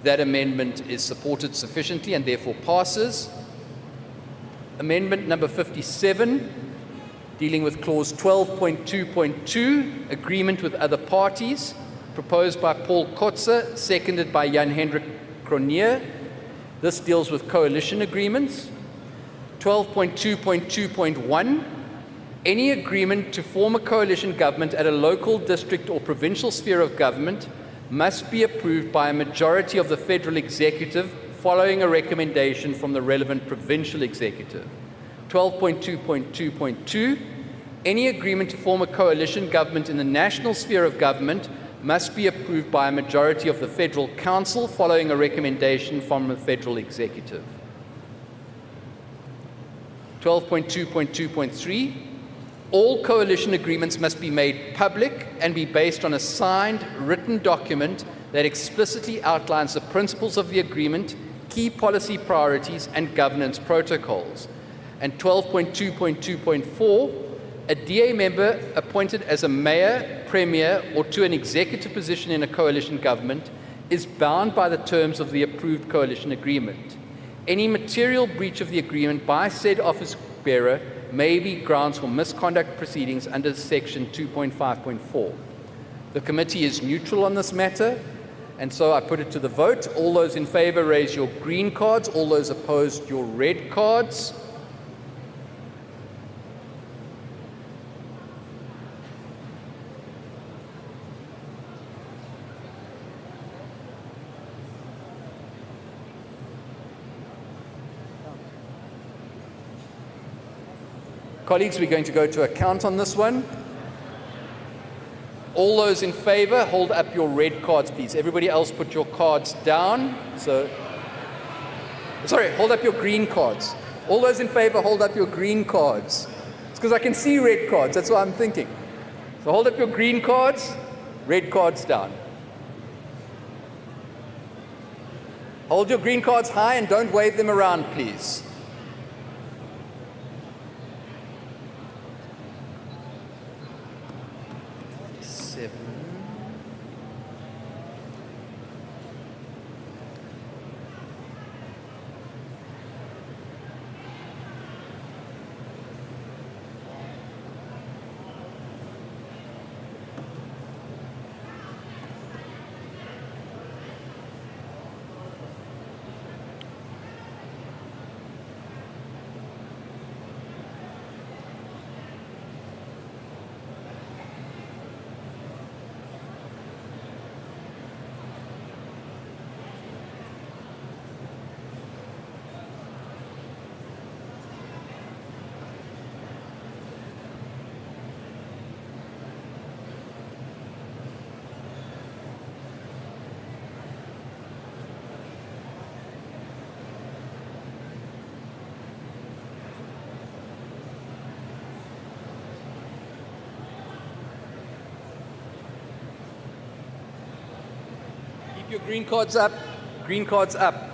That amendment is supported sufficiently and therefore passes. Amendment number 57, dealing with clause 12.2.2, agreement with other parties, proposed by Paul Kotze, seconded by Jan-Hendrik Cronje. This deals with coalition agreements. 12.2.2.1, any agreement to form a coalition government at a local, district or provincial sphere of government must be approved by a majority of the Federal Executive following a recommendation from the relevant provincial executive. 12.2.2.2, any agreement to form a coalition government in the national sphere of government must be approved by a majority of the Federal Council following a recommendation from the Federal Executive. 12.2.2.3, all coalition agreements must be made public and be based on a signed written document that explicitly outlines the principles of the agreement, key policy priorities, and governance protocols. And 12.2.2.4, a DA member appointed as a mayor, premier, or to an executive position in a coalition government is bound by the terms of the approved coalition agreement. Any material breach of the agreement by said office bearer may be grounds for misconduct proceedings under section 2.5.4. The committee is neutral on this matter, and so I put it to the vote. All those in favor raise your green cards. All those opposed, your red cards. Colleagues, we're going to go to a count on this one. All those in favor, hold up your red cards, please. Everybody else, put your cards down. Sorry, hold up your green cards. All those in favor, hold up your green cards. It's because I can see red cards, that's what I'm thinking. So hold up your green cards, red cards down. Hold your green cards high and don't wave them around, please. Keep your green cards up. Green cards up.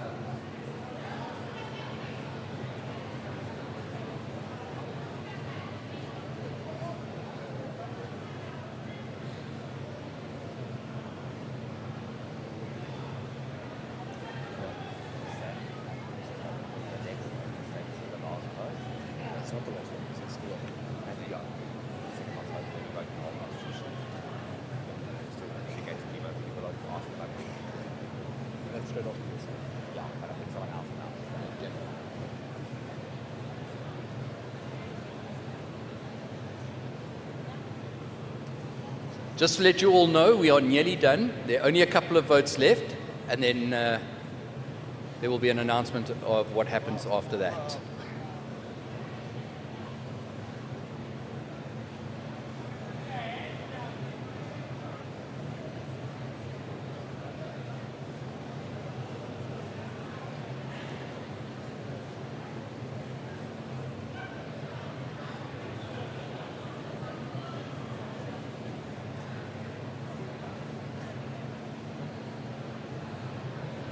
Just to let you all know, we are nearly done. There are only a couple of votes left, and then there will be an announcement of what happens after that.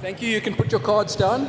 Thank you. You can put your cards down.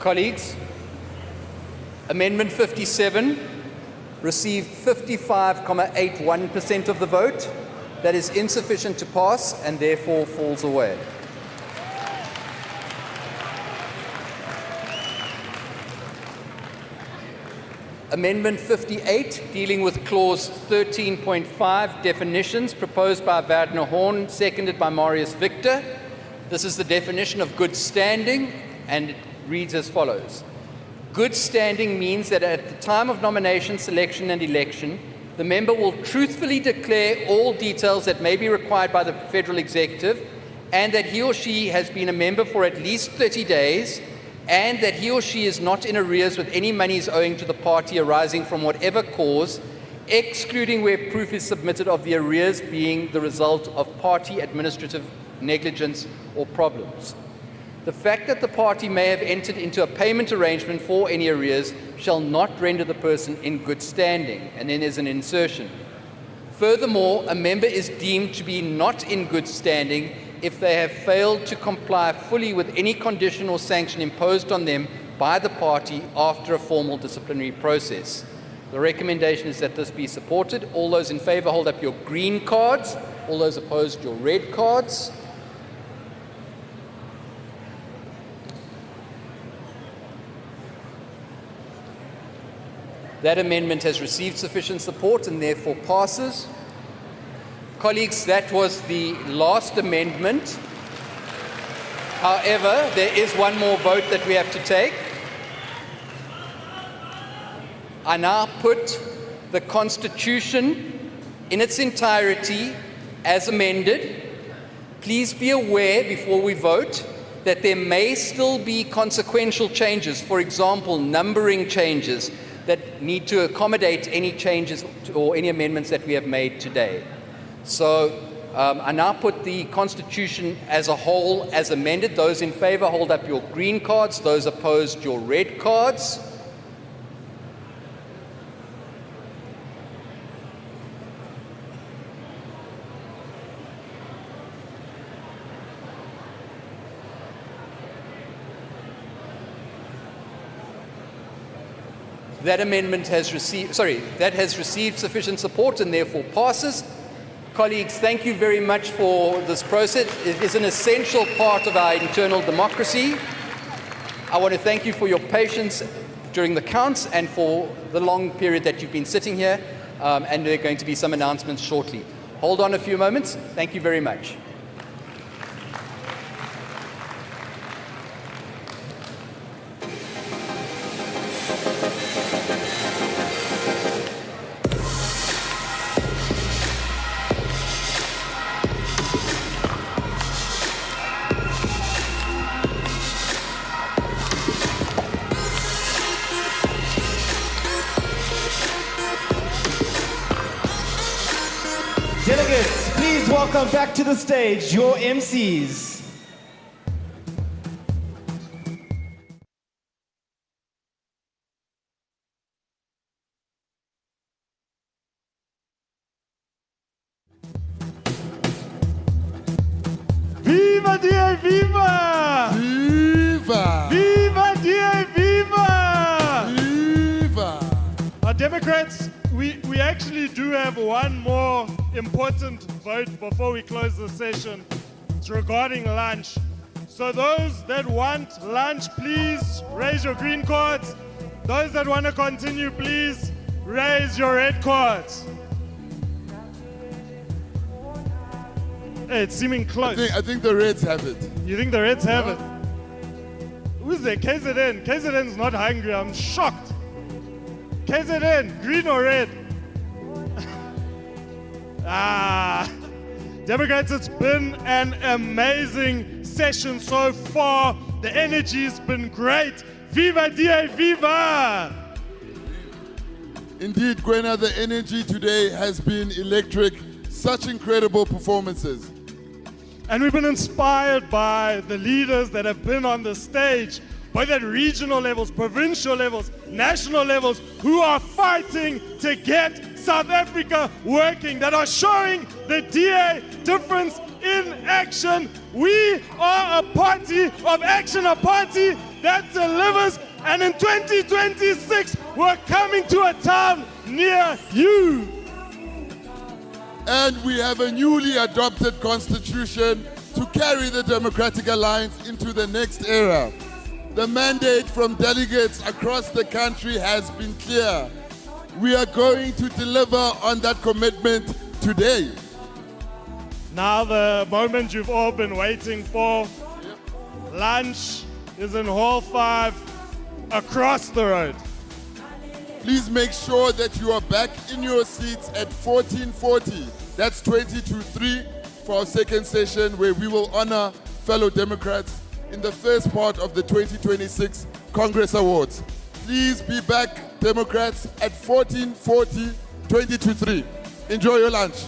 Colleagues, Amendment 57 received 55.81% of the vote. That is insufficient to pass and therefore falls away. Amendment 58, dealing with Clause 13.5, definitions, proposed by Werner Horn, seconded by Marius Victor. This is the definition of good standing, and it reads as follows. Good standing means that at the time of nomination, selection, and election, the member will truthfully declare all details that may be required by the Federal Executive, and that he or she has been a member for at least 30 days, and that he or she is not in arrears with any monies owing to the party arising from whatever cause, excluding where proof is submitted of the arrears being the result of party administrative negligence or problems. The fact that the party may have entered into a payment arrangement for any arrears shall not render the person in good standing. And then there's an insertion. Furthermore, a member is deemed to be not in good standing if they have failed to comply fully with any condition or sanction imposed on them by the party after a formal disciplinary process. The recommendation is that this be supported. All those in favour hold up your green cards. All those opposed, your red cards. That amendment has received sufficient support and therefore passes. Colleagues, that was the last amendment. However, there is one more vote that we have to take. I now put the Constitution in its entirety as amended. Please be aware before we vote that there may still be consequential changes, for example, numbering changes that need to accommodate any changes or any amendments that we have made today. So I now put the Constitution as a whole as amended. Those in favour hold up your green cards. Those opposed, your red cards. That amendment has received, that has received sufficient support and therefore passes. Colleagues, thank you very much for this process. It is an essential part of our internal democracy. I want to thank you for your patience during the counts and for the long period that you've been sitting here. And there are going to be some announcements shortly. Hold on a few moments. Thank you very much. Delegates, please welcome back to the stage your MCs. Viva DA, viva! Viva! Viva DA, viva! Viva! Democrats, we actually do have one more important vote before we close the session. It's regarding lunch. So those that want lunch, please raise your green cards. Those that want to continue, please raise your red cards. Hey, it's seeming close. I think the Reds have it. You think the Reds have it? Who's there? KZN. KZN's not hungry. I'm shocked. KZN, green or red? Democrats, it's been an amazing session so far. The energy's been great. Viva DA, viva! Indeed, Gwena, the energy today has been electric. Such incredible performances. And we've been inspired by the leaders that have been on the stage, both at regional levels, provincial levels, national levels, who are fighting to get South Africa working, that are showing the DA difference in action. We are a party of action, a party that delivers. And in 2026, we're coming to a town near you. And we have a newly adopted constitution to carry the Democratic Alliance into the next era. The mandate from delegates across the country has been clear. We are going to deliver on that commitment today. Now the moment you've all been waiting for. Lunch is in Hall 5 across the road. Please make sure that you are back in your seats at 14:40. That's 20 to 3 for our second session, where we will honor fellow Democrats in the first part of the 2026 Congress Awards. Please be back, Democrats, at 14:40, 20 to 3. Enjoy your lunch.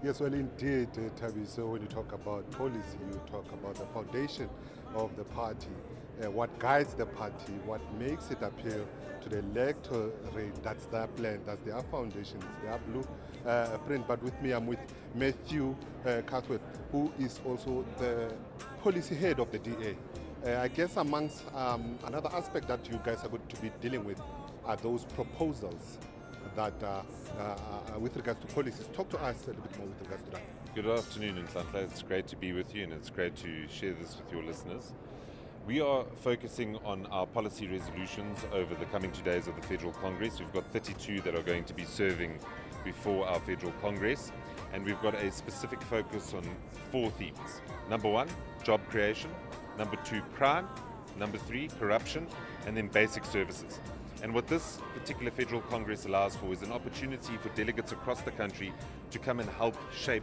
Yes, well, indeed, Tabi. So when you talk about policy, you talk about the foundation of the party, what guides the party, what makes it appeal to the electorate. That's their plan, that's their foundation, it's their blueprint. But with me, I'm with Matthew Cathwert, who is also the policy head of the DA. I guess amongst another aspect that you guys are going to be dealing with are those proposals that with regards to policies. Talk to us a little bit more with regards to that. Good afternoon, Nhlanhla. It's great to be with you, and it's great to share this with your listeners. We are focusing on our policy resolutions over the coming 2 days of the Federal Congress. We've got 32 that are going to be serving before our Federal Congress, and we've got a specific focus on 4 themes. Number 1, job creation. Number 2, crime. Number 3, corruption, and then basic services. And what this particular Federal Congress allows for is an opportunity for delegates across the country to come and help shape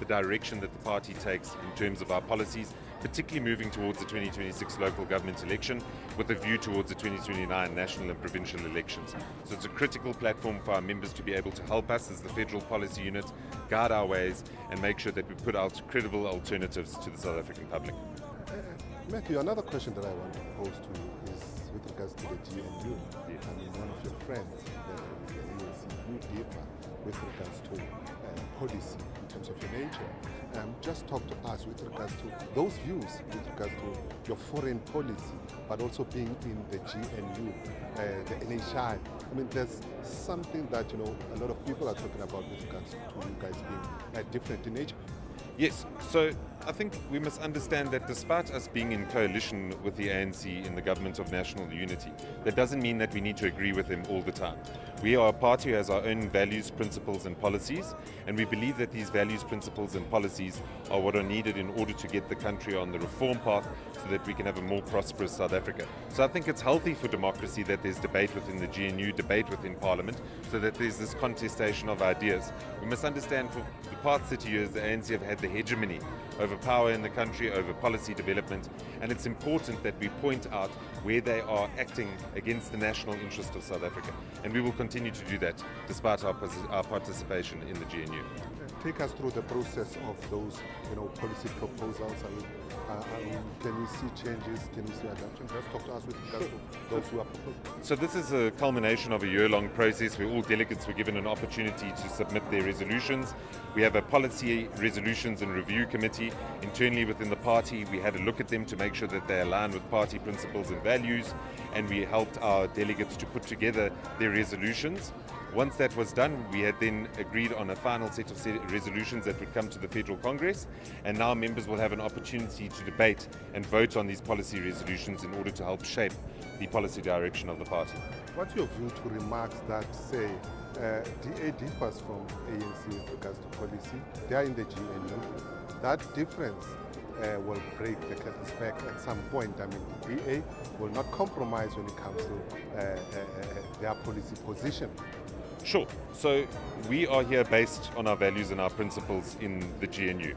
the direction that the party takes in terms of our policies, particularly moving towards the 2026 local government election with a view towards the 2029 national and provincial elections. So it's a critical platform for our members to be able to help us as the federal policy unit guide our ways and make sure that we put out credible alternatives to the South African public. Matthew, another question that I want to pose to you is with regards to the GNU. I mean, one of your friends, the ANC, you differ with regards to policy in terms of your nature. Just talk to us with regards to those views, with regards to your foreign policy, but also being in the GNU, the NHI. I mean, there's something that, you know, a lot of people are talking about with regards to you guys being different in nature. Yes, so I think we must understand that despite us being in coalition with the ANC in the government of national unity, that doesn't mean that we need to agree with them all the time. We are a party who has our own values, principles and policies, and we believe that these values, principles and policies are what are needed in order to get the country on the reform path so that we can have a more prosperous South Africa. So I think it's healthy for democracy that there's debate within the GNU, debate within Parliament, so that there's this contestation of ideas. We must understand for the past 30 years the ANC have had the hegemony over power in the country, over policy development, and it's important that we point out where they are acting against the national interest of South Africa. And we will continue to do that despite our participation in the GNU. Take us through the process of those, you know, policy proposals. Can we see changes? Can we see adoption? Just talk to us with regards to those who are proposing. So this is a culmination of a year-long process where all delegates were given an opportunity to submit their resolutions. We have a policy resolutions and review committee internally within the party. We had a look at them to make sure that they align with party principles and values, and we helped our delegates to put together their resolutions. Once that was done, we had then agreed on a final set of resolutions that would come to the Federal Congress, and now members will have an opportunity to debate and vote on these policy resolutions in order to help shape the policy direction of the party. What's your view to remarks that say DA differs from ANC with regards to policy? They are in the GNU. That difference will break the curtains back at some point. I mean, DA will not compromise when it comes to their policy position. Sure. So we are here based on our values and our principles in the GNU.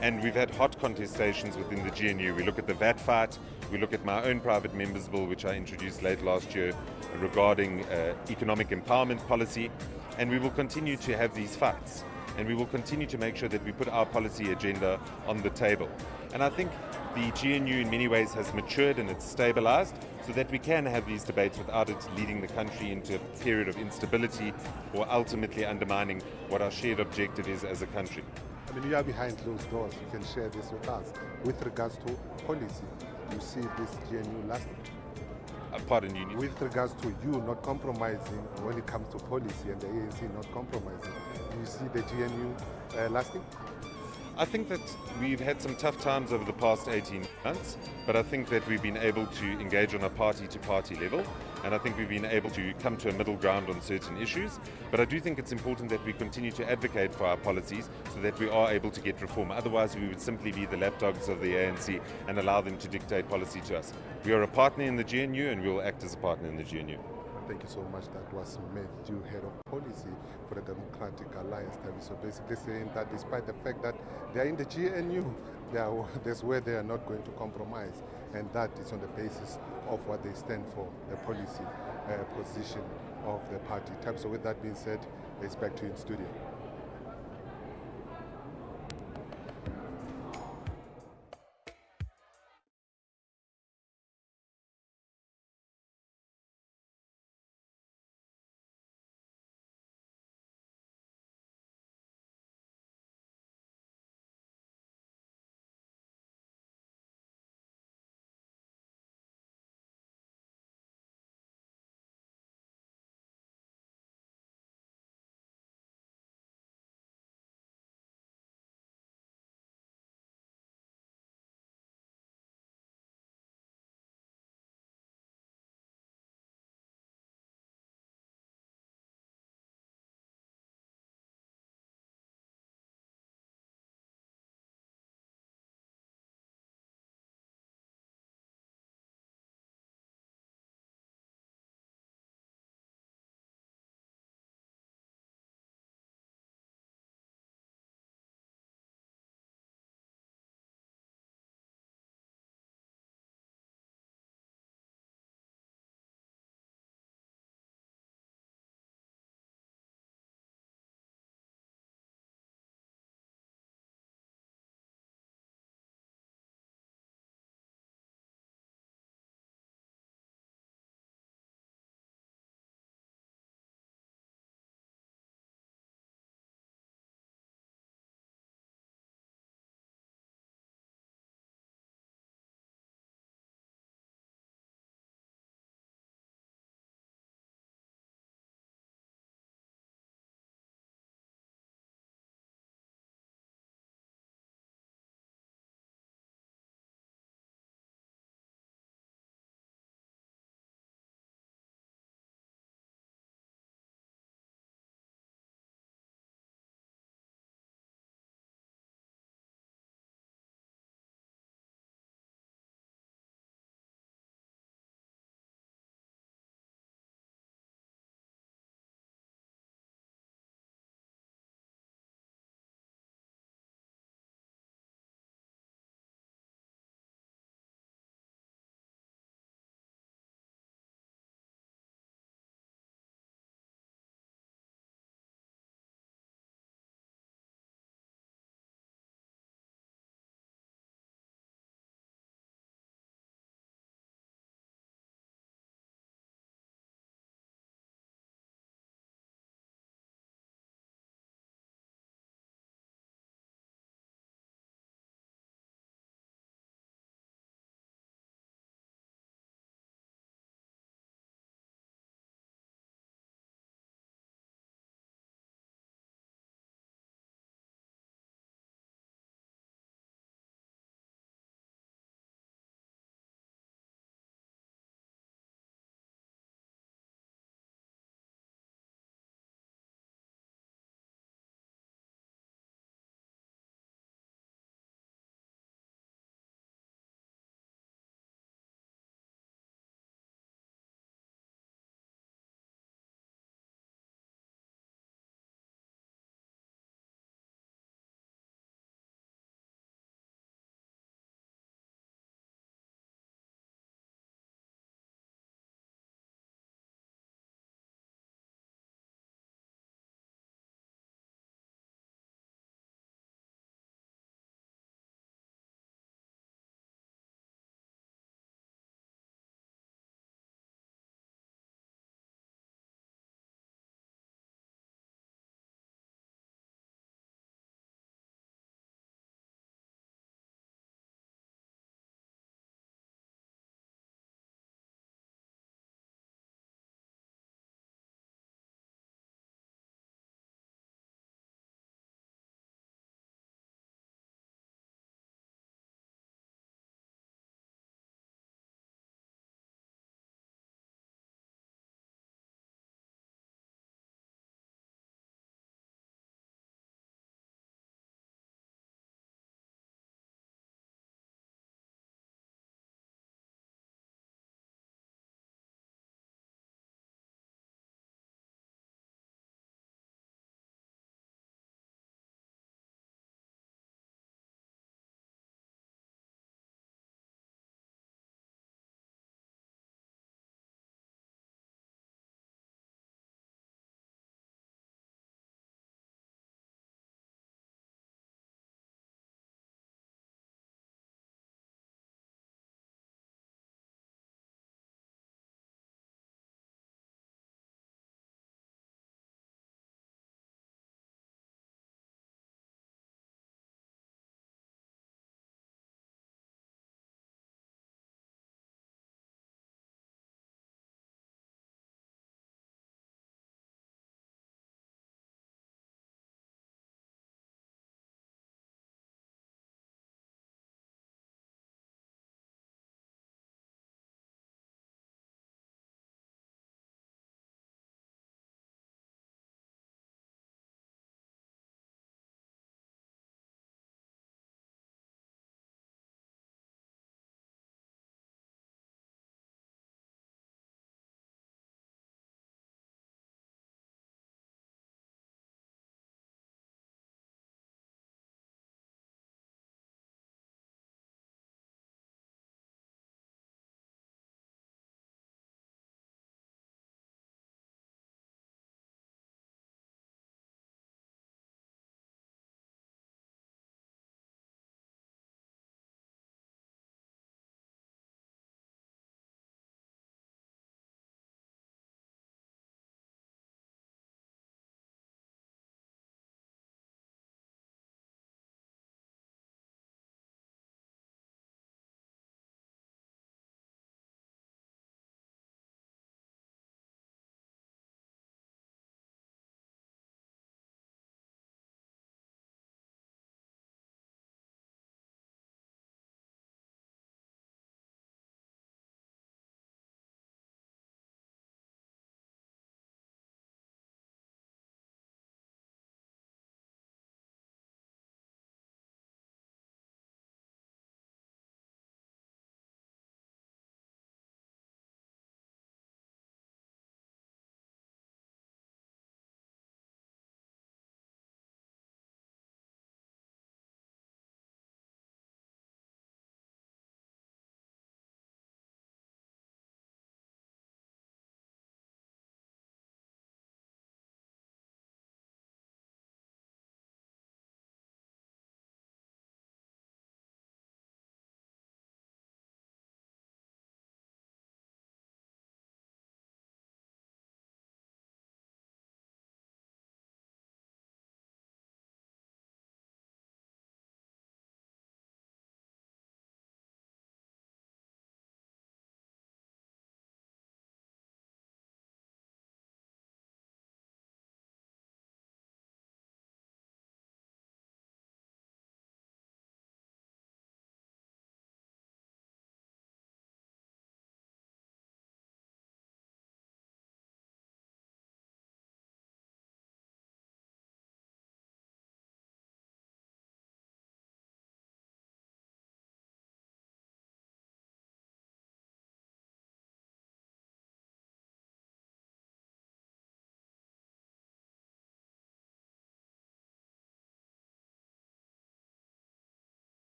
And we've had hot contestations within the GNU. We look at the VAT fight, we look at my own private members bill, which I introduced late last year regarding economic empowerment policy. And we will continue to have these fights. And we will continue to make sure that we put our policy agenda on the table. And I think the GNU in many ways has matured and it's stabilized so that we can have these debates without it leading the country into a period of instability or ultimately undermining what our shared objective is as a country. I mean, you are behind closed doors. You can share this with us. With regards to policy, you see this GNU lasting? Pardon you? With regards to you not compromising when it comes to policy and the ANC not compromising, do you see the GNU lasting? I think that we've had some tough times over the past 18 months, but I think that we've been able to engage on a party-to-party level, and I think we've been able to come to a middle ground on certain issues. But I do think it's important that we continue to advocate for our policies so that we are able to get reform. Otherwise, we would simply be the lapdogs of the ANC and allow them to dictate policy to us. We are a partner in the GNU, and we will act as a partner in the GNU. Thank you so much. That was Matthew, Head of Policy for the Democratic Alliance. So basically saying that despite the fact that they are in the GNU, that's where they are not going to compromise. And that is on the basis of what they stand for, the policy position of the party. So with that being said, it's back to you in studio.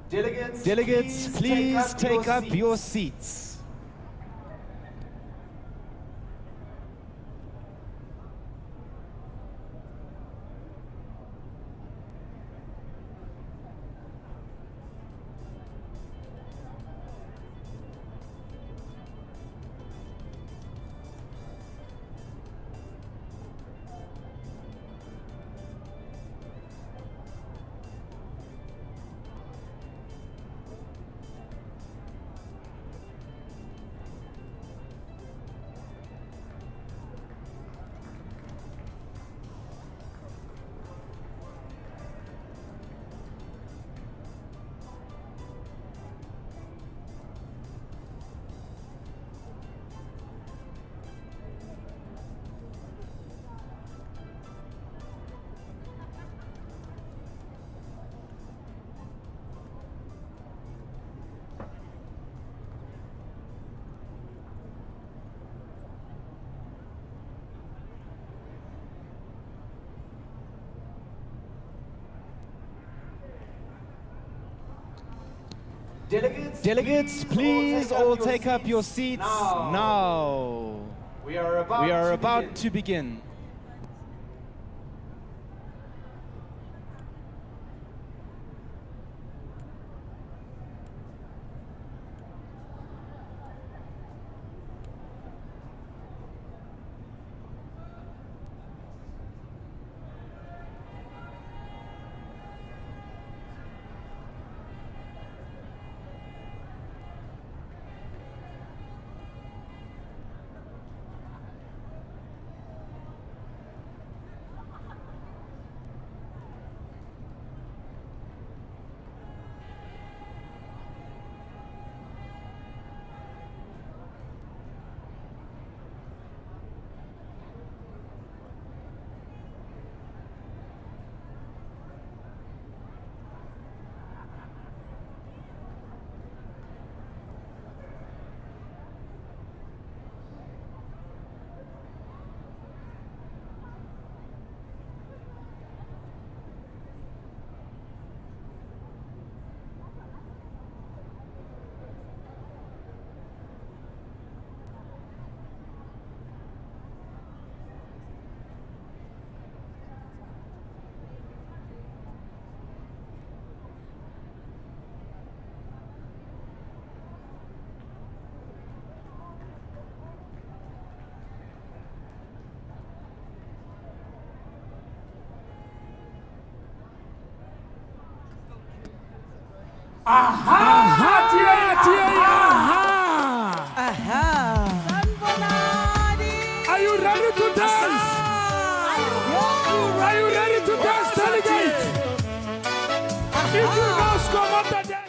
Delegates, please take up your seats. Delegates, please all take up your seats now. We are about to begin. Are you ready to dance? Are you ready to dance, delegate? If you know, come up the dance.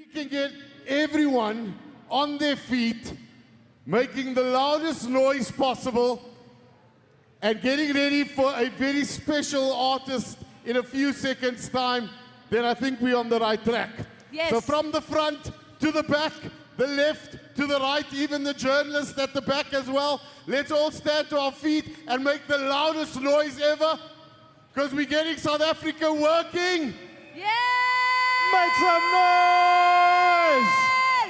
can get everyone on their feet, making the loudest noise possible, and getting ready for a very special artist in a few seconds' time, then I think we're on the right track. Yes. So from the front to the back, the left to the right, even the journalists at the back as well, let's all stand to our feet and make the loudest noise ever, because we're getting South Africa working. Yes! Make some noise! Yes!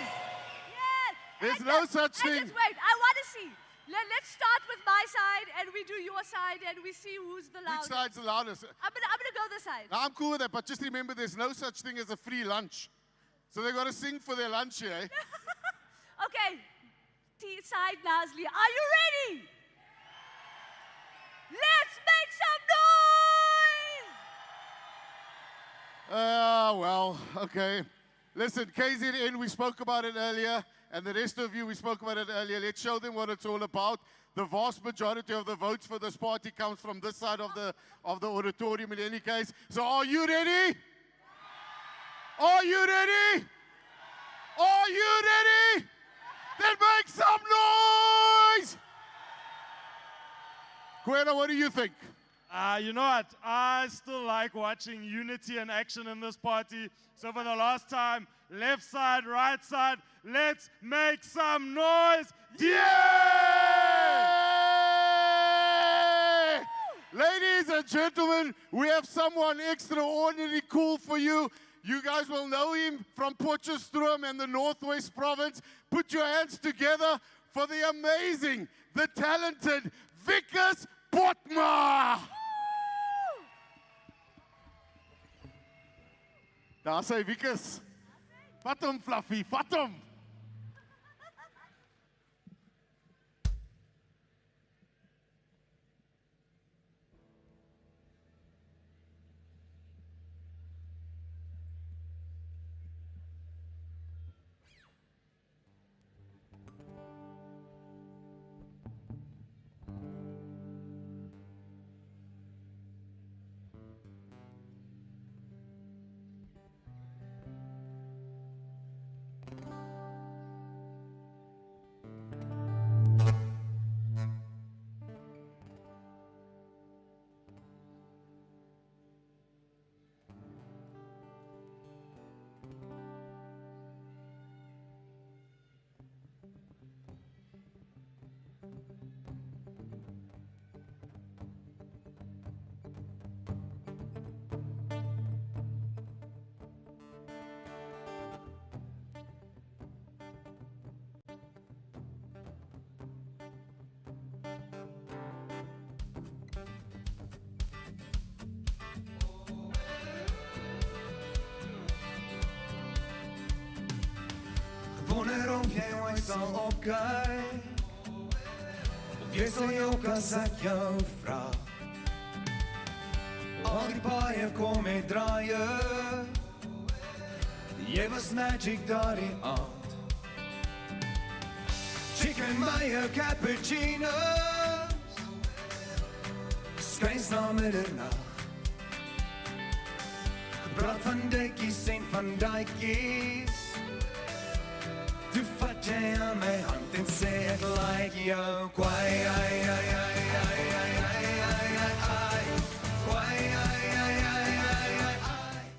Yes! There's no such thing. Just wait, I want to see. Let's start with my side, and we do your side, and we see who's the loudest. Which side's the loudest? I'm gonna go this side. I'm cool with that, but just remember there's no such thing as a free lunch. So they've got to sing for their lunch here, eh? Okay, side Nasli, are you ready? Let's make some noise! Well, okay. Listen, KZN, we spoke about it earlier, and the rest of you, we spoke about it earlier. Let's show them what it's all about. The vast majority of the votes for this party comes from this side of the auditorium in any case. So are you ready? Are you ready? Are you ready? Then make some noise! Kwena, what do you think? You know what? I still like watching unity and action in this party. So for the last time, left side, right side, let's make some noise. Yeah! Ladies and gentlemen, we have someone extraordinarily cool for you. You guys will know him from Potchefstroom and the Northwest Province. Put your hands together for the amazing, the talented Vickers Potma. Daar sê Vickers. Vat hom, Fluffy, vat hom. Wonder of jy ooit sal opkyk, of jy sal jou as ek jou vra. Al die paaie kom met draaie, jy was magic daardie aand. Chicken mayo cappuccinos, skryns na middernacht. Gepraat van dikkies en van daaitjies. Toe vat jy aan my hand en sê ek like jou kwaai, ai, ai, ai, ai, ai, ai, ai, ai, ai, kwaai, ai, ai, ai, ai, ai, ai.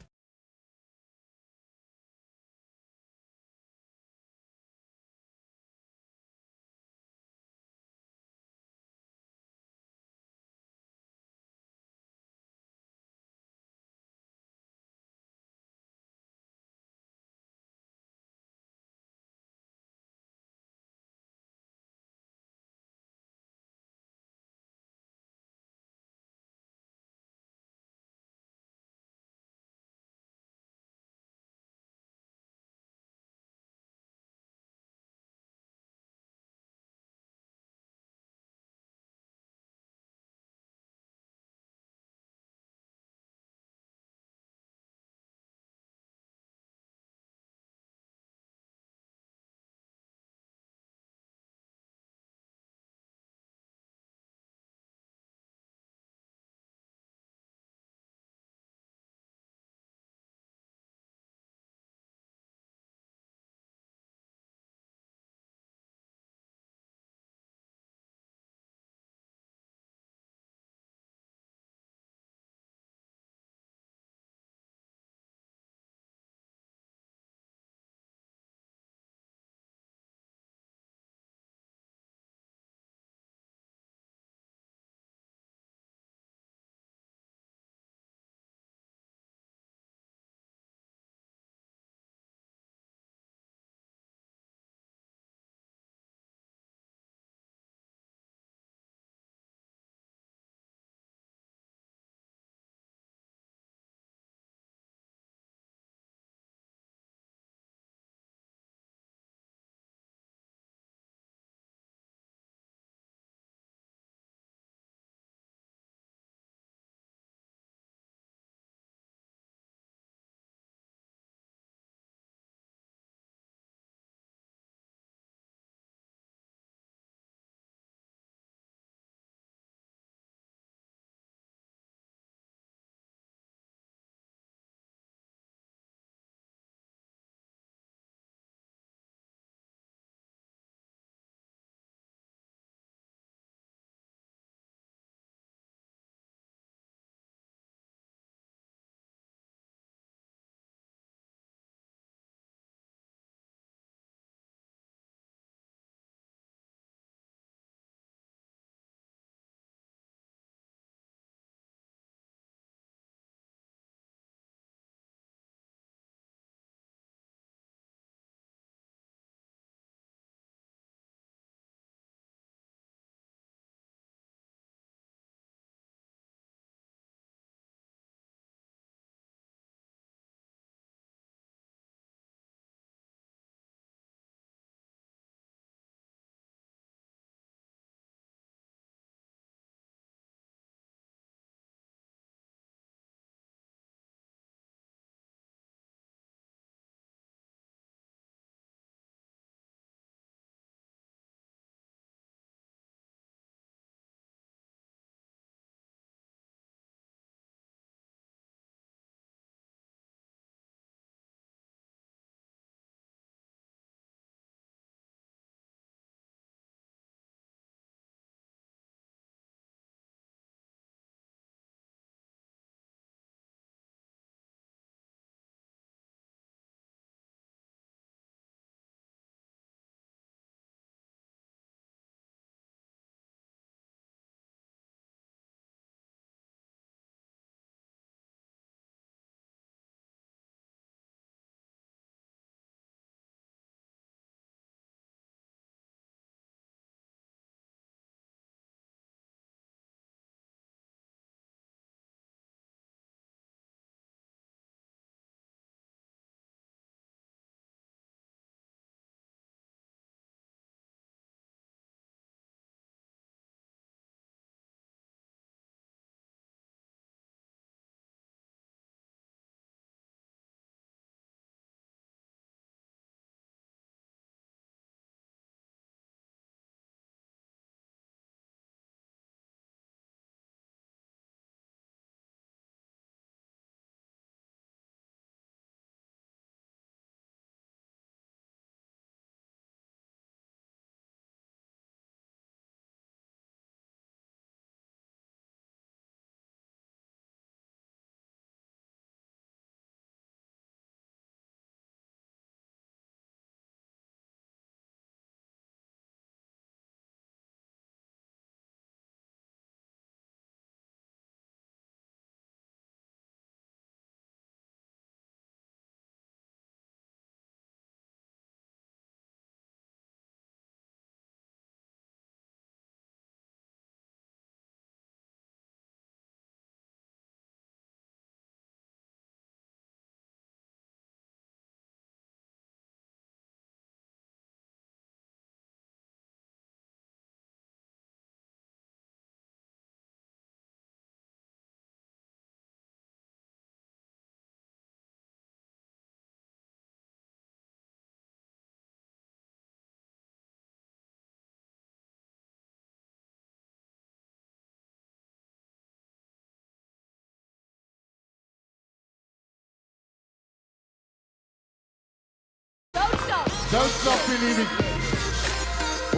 Don't stop believing.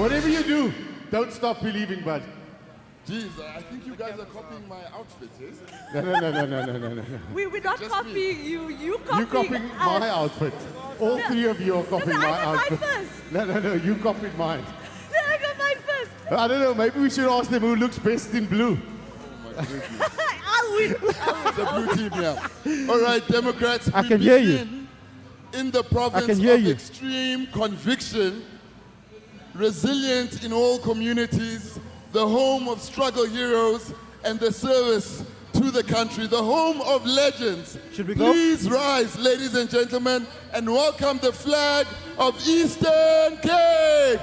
Whatever you do, don't stop believing, bud. Jeez, I think you guys are copying my outfit, yes? No. We're not copying you. You copying You're copying us. my outfit. All three of you are copying my outfit. No, you copied mine. No, I got mine first. I don't know, maybe we should ask them who looks best in blue. I'll win. The blue team, yeah. All right, Democrats, I can hear you. In the province of extreme conviction, resilient in all communities, the home of struggle heroes and the service to the country, the home of legends. Should we go? Please rise, ladies and gentlemen, and welcome the flag of Eastern Cape.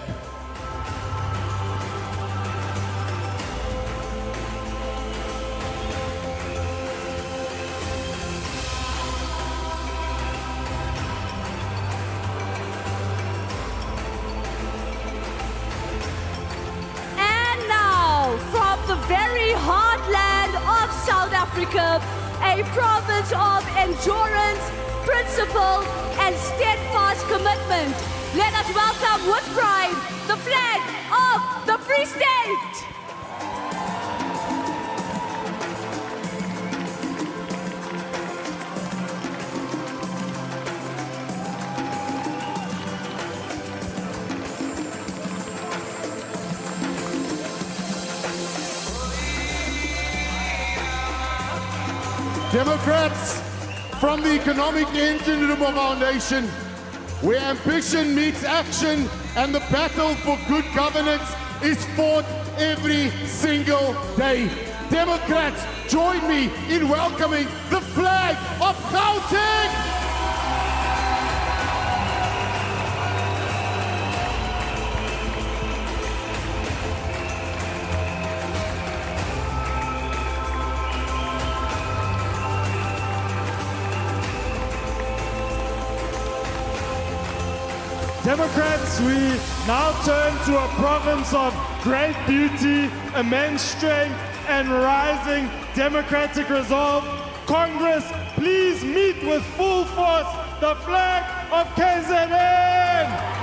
The very heartland of South Africa, a province of endurance, principle, and steadfast commitment. Let us welcome with pride the flag of the Free State. Democrats, from the economic engine room of our nation, where ambition meets action and the battle for good governance is fought every single day. Democrats, join me in welcoming the flag of Gauteng! Democrats, we now turn to a province of great beauty, immense strength, and rising democratic resolve. Congress, please meet with full force the flag of KZN!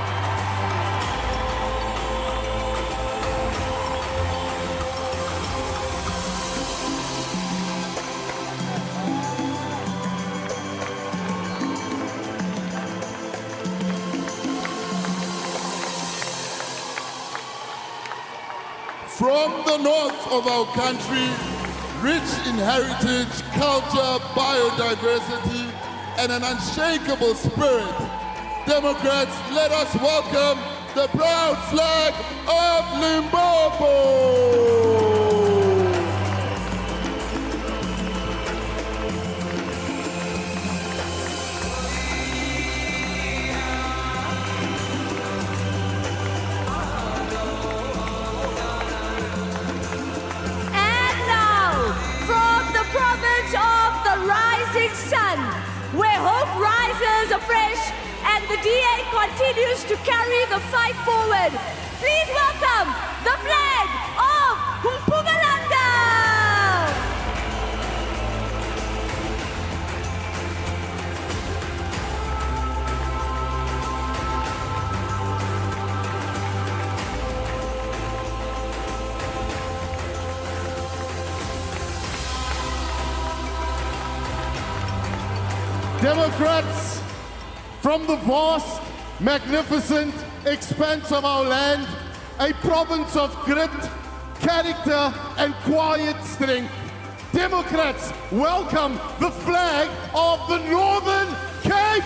From the north of our country, rich in heritage, culture, biodiversity, and an unshakable spirit, Democrats, let us welcome the proud flag of Limpopo! Province of the rising sun, where hope rises afresh and the DA continues to carry the fight forward. Please welcome the flag of Mpumalanga! Democrats, from the vast, magnificent expanse of our land, a province of grit, character, and quiet strength, Democrats, welcome the flag of the Northern Cape!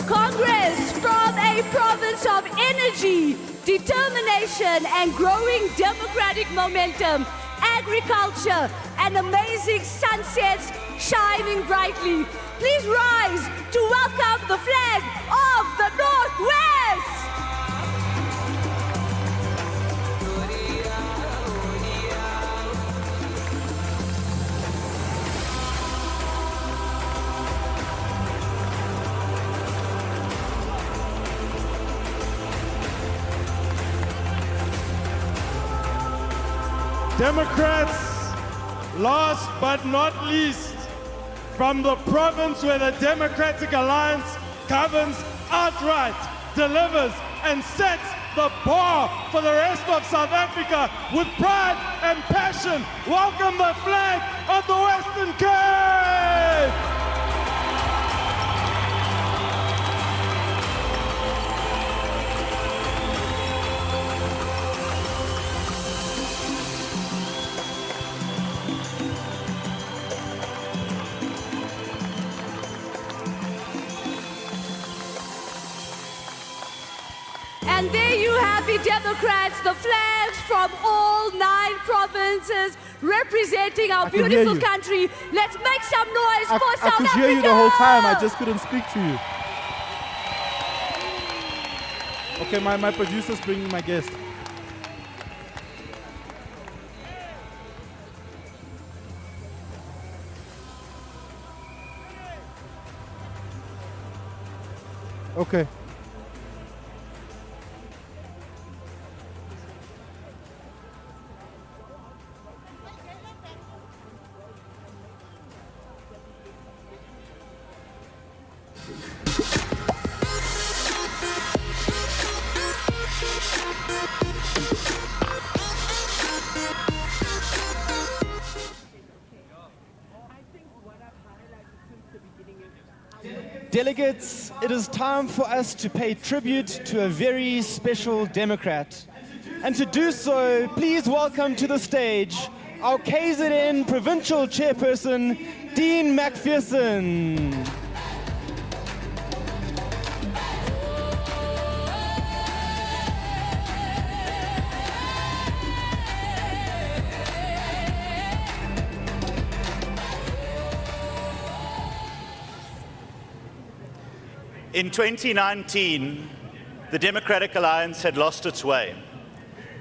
Congress, from a province of energy, determination, and growing democratic momentum, agriculture, and amazing sunsets shining brightly. Please rise to welcome the flag of the Northwest! Democrats, last but not least, from the province where the Democratic Alliance governs outright, delivers, and sets the bar for the rest of South Africa with pride and passion. Welcome the flag of the Western Cape! And there you have it, Democrats, the flags from all 9 provinces representing our beautiful country. Let's make some noise for South Africa! I could hear you the whole time, I just couldn't speak to you. Okay, my producer's bringing my guest. Okay. Delegates, it is time for us to pay tribute to a very special Democrat. And to do so, please welcome to the stage our KZN Provincial Chairperson, Dean McPherson. In 2019, the Democratic Alliance had lost its way,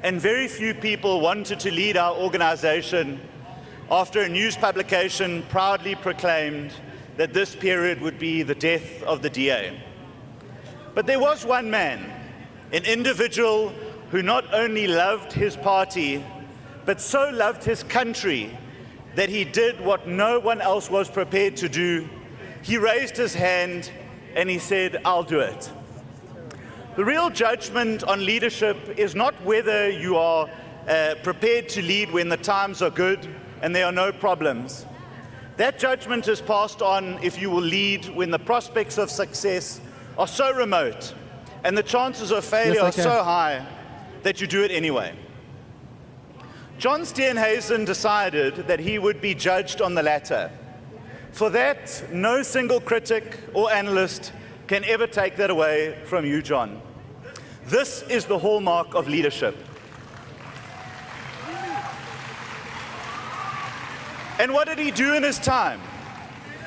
and very few people wanted to lead our organization after a news publication proudly proclaimed that this period would be the death of the DA. But there was one man, an individual who not only loved his party, but so loved his country that he did what no one else was prepared to do. He raised his hand and he said, "I'll do it." The real judgment on leadership is not whether you are prepared to lead when the times are good and there are no problems. That judgment is passed on if you will lead when the prospects of success are so remote and the chances of failure are so high that you do it anyway. John Steenhuisen decided that he would be judged on the latter. For that, no single critic or analyst can ever take that away from you, John. This is the hallmark of leadership. And what did he do in his time?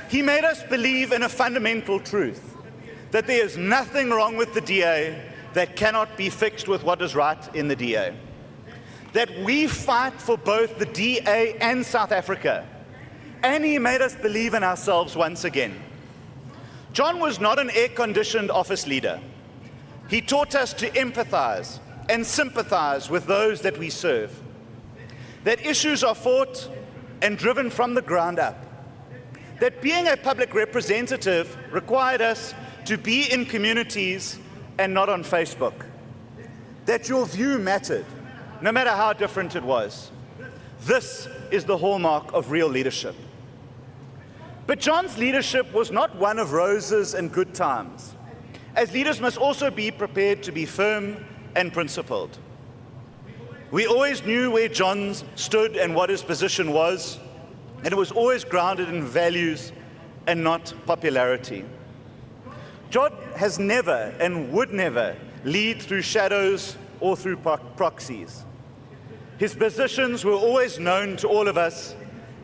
He made us believe in a fundamental truth, that there is nothing wrong with the DA that cannot be fixed with what is right in the DA. That we fight for both the DA and South Africa. And he made us believe in ourselves once again. John was not an air-conditioned office leader. He taught us to empathize and sympathize with those that we serve. That issues are fought and driven from the ground up. That being a public representative required us to be in communities and not on Facebook. That your view mattered, no matter how different it was. This is the hallmark of real leadership. But John's leadership was not one of roses and good times, as leaders must also be prepared to be firm and principled. We always knew where John stood and what his position was, and it was always grounded in values and not popularity. John has never and would never lead through shadows or through proxies. His positions were always known to all of us,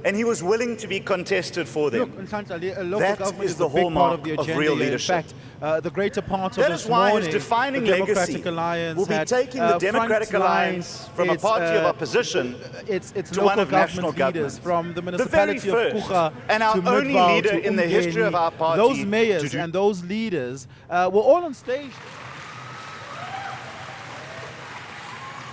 and he was willing to be contested for them. That is the hallmark of real leadership. In fact, the greater part of that this is why morning, his defining the legacy Democratic Alliance will be taking the Democratic Alliance from a party of opposition to one of national government. From the municipality of Kruger and our to only Midrand leader to in the history of our party. Those mayors and those leaders were all on stage.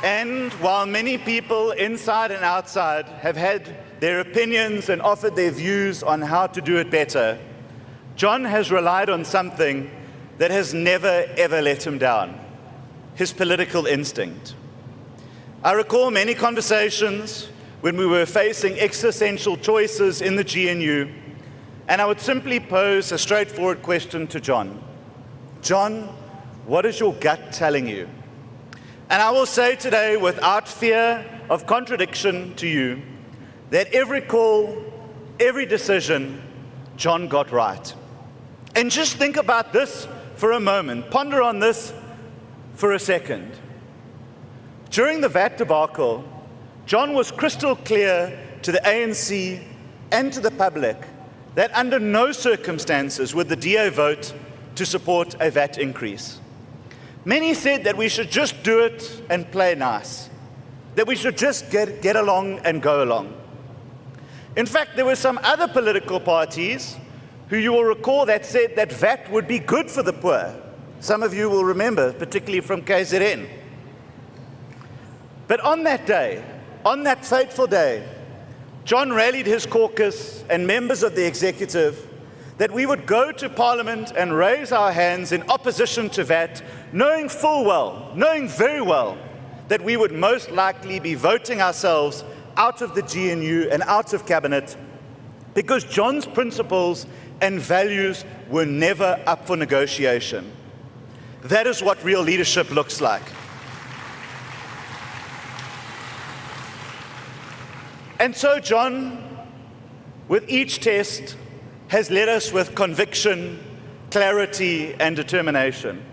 And while many people inside and outside have had their opinions and offered their views on how to do it better, John has relied on something that has never, ever let him down: his political instinct. I recall many conversations when we were facing existential choices in the GNU, and I would simply pose a straightforward question to John. John, what is your gut telling you? And I will say today, without fear of contradiction to you, that every call, every decision, John got right. And just think about this for a moment. Ponder on this for a second. During the VAT debacle, John was crystal clear to the ANC and to the public that under no circumstances would the DA vote to support a VAT increase. Many said that we should just do it and play nice, that we should just get along and go along. In fact, there were some other political parties who you will recall that said that VAT would be good for the poor. Some of you will remember, particularly from KZN. But on that day, on that fateful day, John rallied his caucus and members of the executive that we would go to Parliament and raise our hands in opposition to VAT, knowing full well, knowing very well, that we would most likely be voting ourselves out of the GNU and out of Cabinet, because John's principles and values were never up for negotiation. That is what real leadership looks like. And so John, with each test, has led us with conviction, clarity, and determination.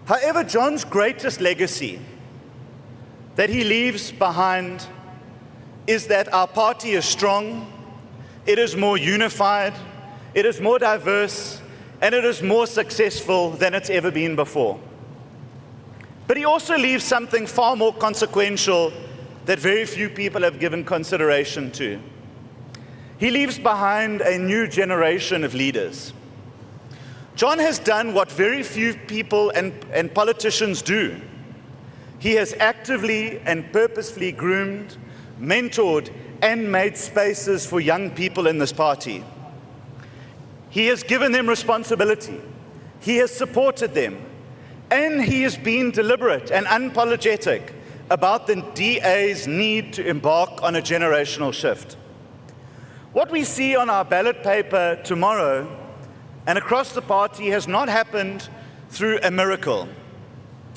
However, John's greatest legacy that he leaves behind is that our party is strong, it is more unified, it is more diverse, and it is more successful than it's ever been before. But he also leaves something far more consequential that very few people have given consideration to. He leaves behind a new generation of leaders. John has done what very few people and politicians do. He has actively and purposefully groomed, mentored, and made spaces for young people in this party. He has given them responsibility. He has supported them. And he has been deliberate and unapologetic about the DA's need to embark on a generational shift. What we see on our ballot paper tomorrow and across the party has not happened through a miracle.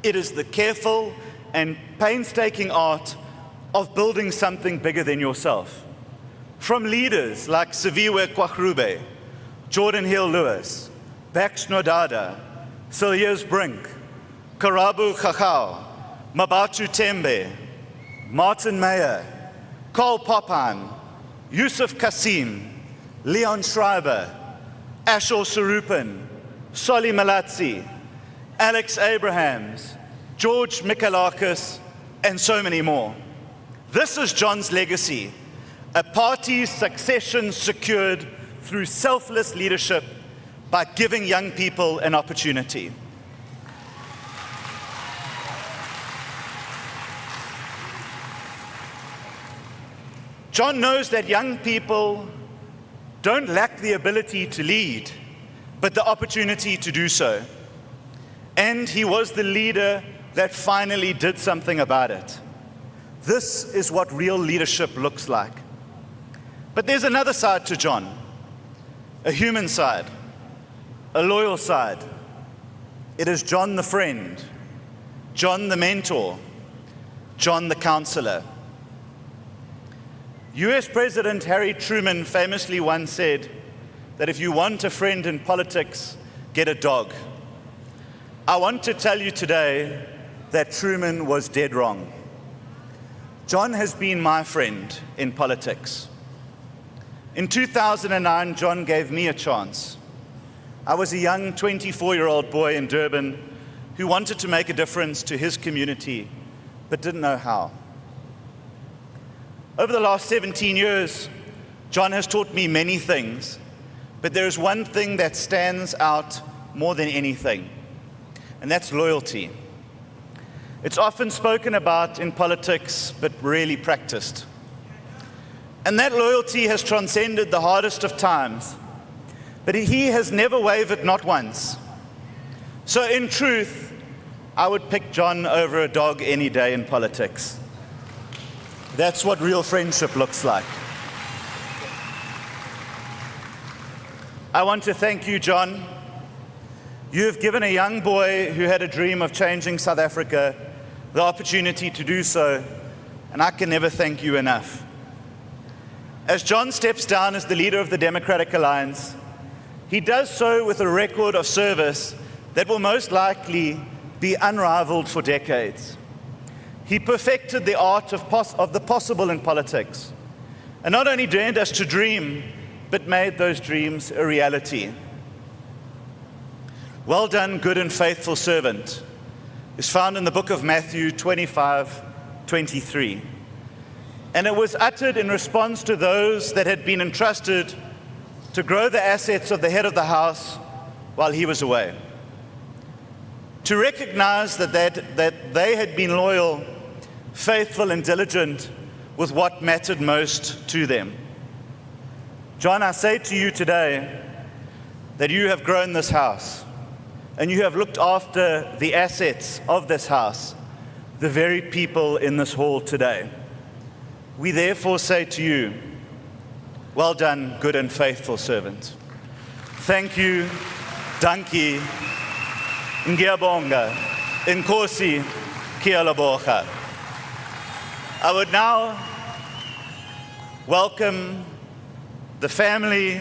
It is the careful and painstaking art of building something bigger than yourself. From leaders like Siviwe Kwagrube, Jordan Hill-Lewis, Bax Nodada, Silliers Brink, Karabu Kakao, Mabatu Tembe, Martin Meyer, Karl Poppan, Yusuf Kasim, Leon Schreiber, Ashor Sarupin, Solly Malatsi, Alex Abrahams, George Mikalakis, and so many more. This is John's legacy, a party's succession secured through selfless leadership by giving young people an opportunity. John knows that young people don't lack the ability to lead, but the opportunity to do so. And he was the leader that finally did something about it. This is what real leadership looks like. But there's another side to John, a human side, a loyal side. It is John the friend, John the mentor, John the counselor. US President Harry Truman famously once said that if you want a friend in politics, get a dog. I want to tell you today that Truman was dead wrong. John has been my friend in politics. In 2009, John gave me a chance. I was a young 24-year-old boy in Durban who wanted to make a difference to his community, but didn't know how. Over the last 17 years, John has taught me many things, but there is one thing that stands out more than anything, and that's loyalty. It's often spoken about in politics, but rarely practiced. And that loyalty has transcended the hardest of times. But he has never wavered, not once. So in truth, I would pick John over a dog any day in politics. That's what real friendship looks like. I want to thank you, John. You have given a young boy who had a dream of changing South Africa the opportunity to do so, and I can never thank you enough. As John steps down as the leader of the Democratic Alliance, he does so with a record of service that will most likely be unrivaled for decades. He perfected the art of the possible in politics, and not only dared us to dream, but made those dreams a reality. Well done, good and faithful servant, is found in the book of Matthew 25:23. And it was uttered in response to those that had been entrusted to grow the assets of the head of the house while he was away. To recognize that they had been loyal, faithful, and diligent with what mattered most to them. John, I say to you today that you have grown this house and you have looked after the assets of this house, the very people in this hall today. We therefore say to you, well done, good and faithful servant. Thank you, dankie, ngiyabonga, inkosi, kiyalabocha. I would now welcome the family.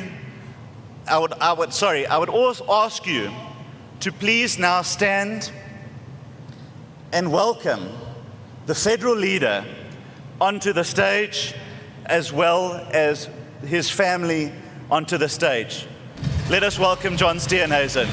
I would also ask you to please now stand and welcome the federal leader onto the stage, as well as his family onto the stage. Let us welcome John Steenhuisen.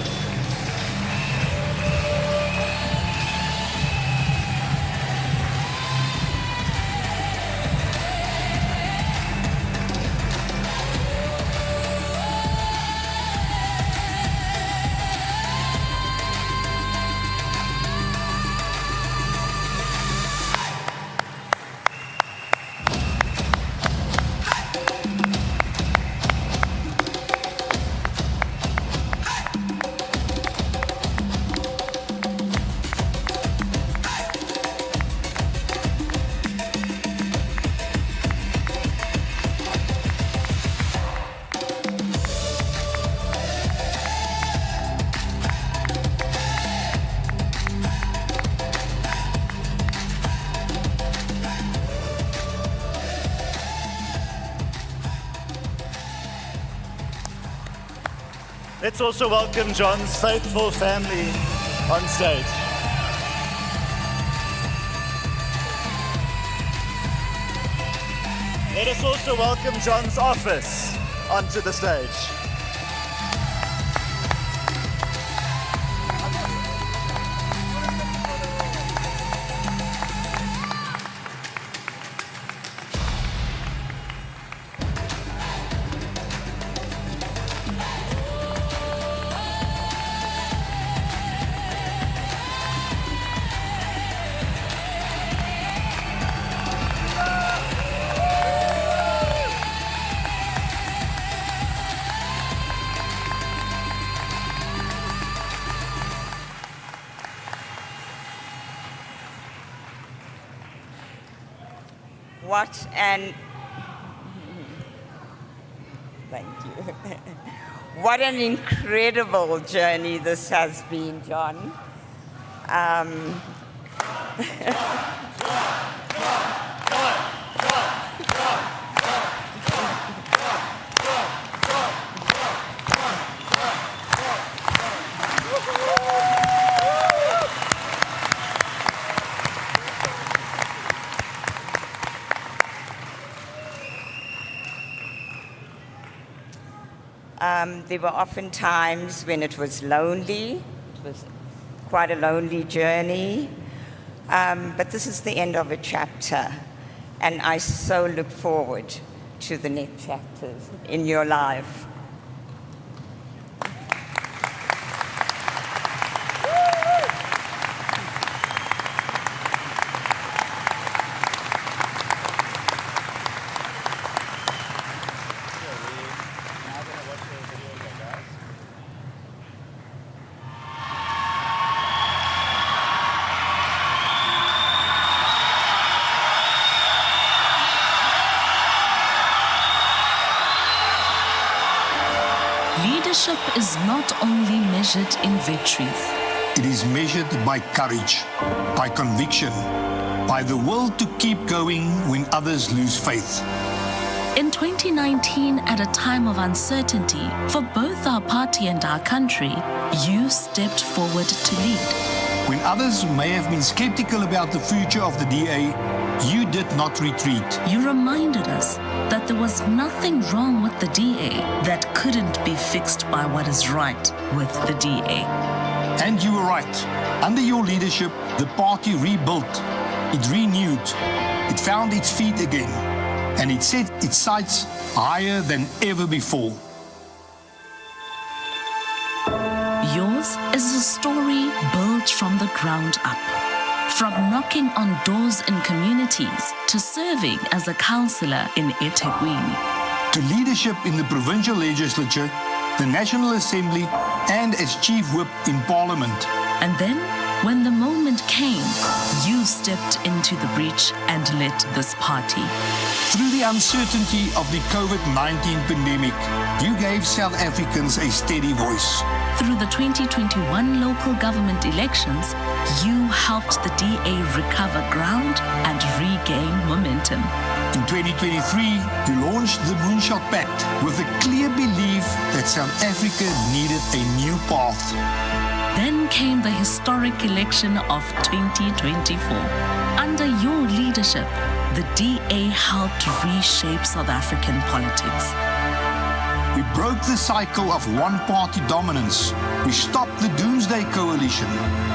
Let's also welcome John's faithful family on stage. Let us also welcome John's office onto the stage. What an thank you. What an incredible journey this has been, John. There were often times when it was lonely. It was quite a lonely journey. But this is the end of a chapter. And I so look forward to the next chapters in your life. Leadership is not only measured in victories. It is measured by courage, by conviction, by the will to keep going when others lose faith. In 2019, at a time of uncertainty for both our party and our country, you stepped forward to lead. When others may have been skeptical about the future of the DA, you did not retreat. You reminded us that there was nothing wrong with the DA that couldn't be fixed by what is right with the DA. And you were right. Under your leadership, the party rebuilt, it renewed, it found its feet again, and it set its sights higher than ever before. Yours is a story built from the ground up. From knocking on doors in communities to serving as a councillor in eThekwini. To leadership in the provincial legislature, the National Assembly, and as Chief Whip in Parliament. And then, when the moment came, you stepped into the breach and led this party. Through the uncertainty of the COVID-19 pandemic, you gave South Africans a steady voice. Through the 2021 local government elections, you helped the DA recover ground and regain momentum. In 2023, you launched the Moonshot Pact with a clear belief that South Africa needed a new path. Then came the historic election of 2024. Under your leadership, the DA helped reshape South African politics. We broke the cycle of one-party dominance. We stopped the Doomsday Coalition.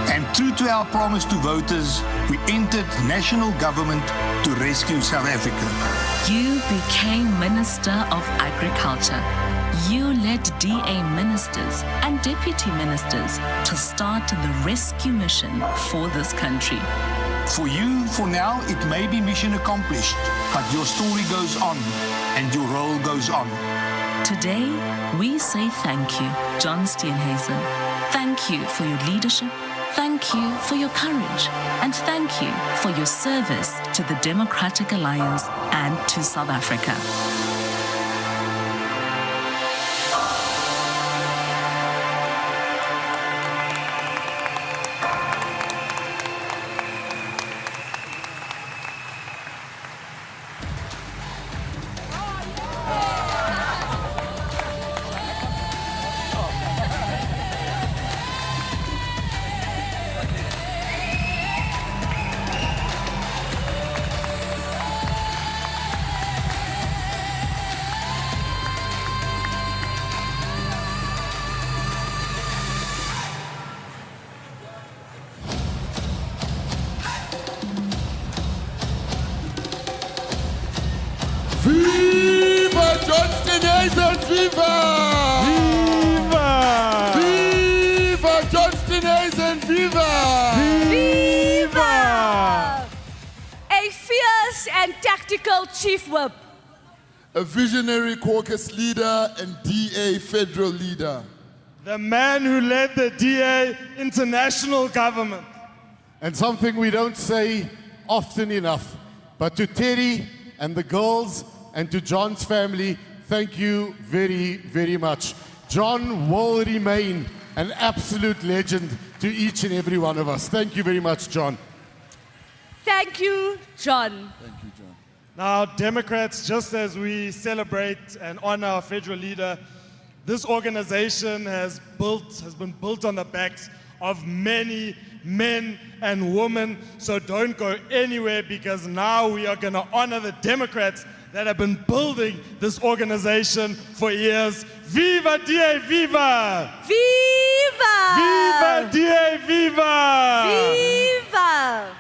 And true to our promise to voters, we entered national government to rescue South Africa. You became Minister of Agriculture. You led DA ministers and deputy ministers to start the rescue mission for this country. For you, for now, it may be mission accomplished, but your story goes on and your role goes on. Today, we say thank you, John Steenhuisen. Thank you for your leadership. Thank you for your courage. And thank you for your service to the Democratic Alliance and to South Africa. Viva John Steenhuisen, viva! Viva! Viva John Steenhuisen, viva! Viva! A fierce and tactical chief whip. A visionary caucus leader and DA federal leader. The man who led the DA into national government. And something we don't say often enough, but to Terry and the girls and to John's family, thank you very, very much. John will remain an absolute legend to each and every one of us. Thank you very much, John. Thank you, John. Thank you, John. Now, Democrats, just as we celebrate and honor our federal leader, this organization has been built on the backs of many men and women. So don't go anywhere, because now we are going to honor the Democrats that have been building this organization for years. Viva DA, viva! Viva! Viva DA, viva! Viva!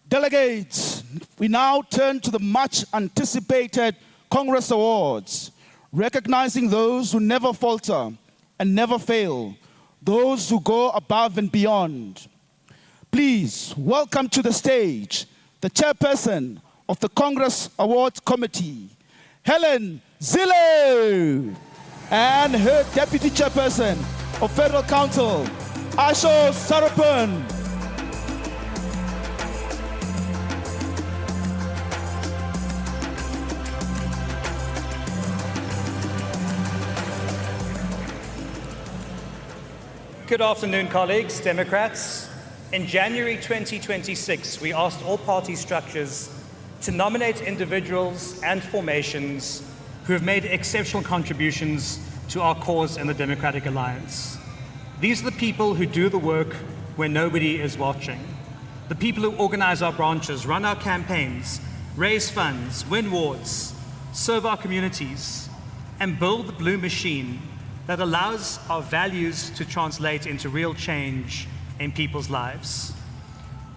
Delegates, we now turn to the much anticipated Congress Awards. recognizing those who never falter and never fail, those who go above and beyond. Please welcome to the stage the Chairperson of the Congress Awards Committee, Helen Zille, and her Deputy Chairperson of Federal Council, Asho Sarapan. Good afternoon, colleagues, Democrats. In January 2026, we asked all party structures to nominate individuals and formations who have made exceptional contributions to our cause in the Democratic Alliance. These are the people who do the work when nobody is watching. The people who organize our branches, run our campaigns, raise funds, win wards, serve our communities, and build the blue machine that allows our values to translate into real change in people's lives.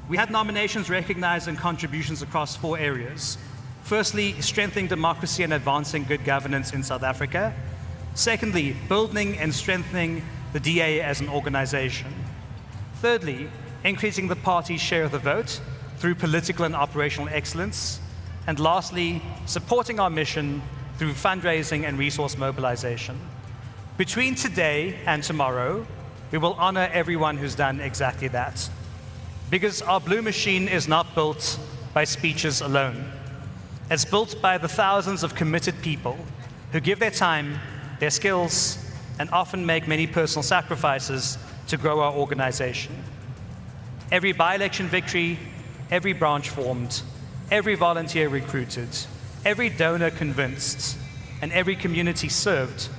We had nominations recognizing contributions across 4 areas. Firstly, strengthening democracy and advancing good governance in South Africa. Secondly, building and strengthening the DA as an organization. Thirdly, increasing the party's share of the vote through political and operational excellence. And lastly, supporting our mission through fundraising and resource mobilization. Between today and tomorrow, we will honor everyone who's done exactly that. Because our blue machine is not built by speeches alone. It's built by the thousands of committed people who give their time, their skills, and often make many personal sacrifices to grow our organization. Every by-election victory, every branch formed, every volunteer recruited, every donor convinced, and every community served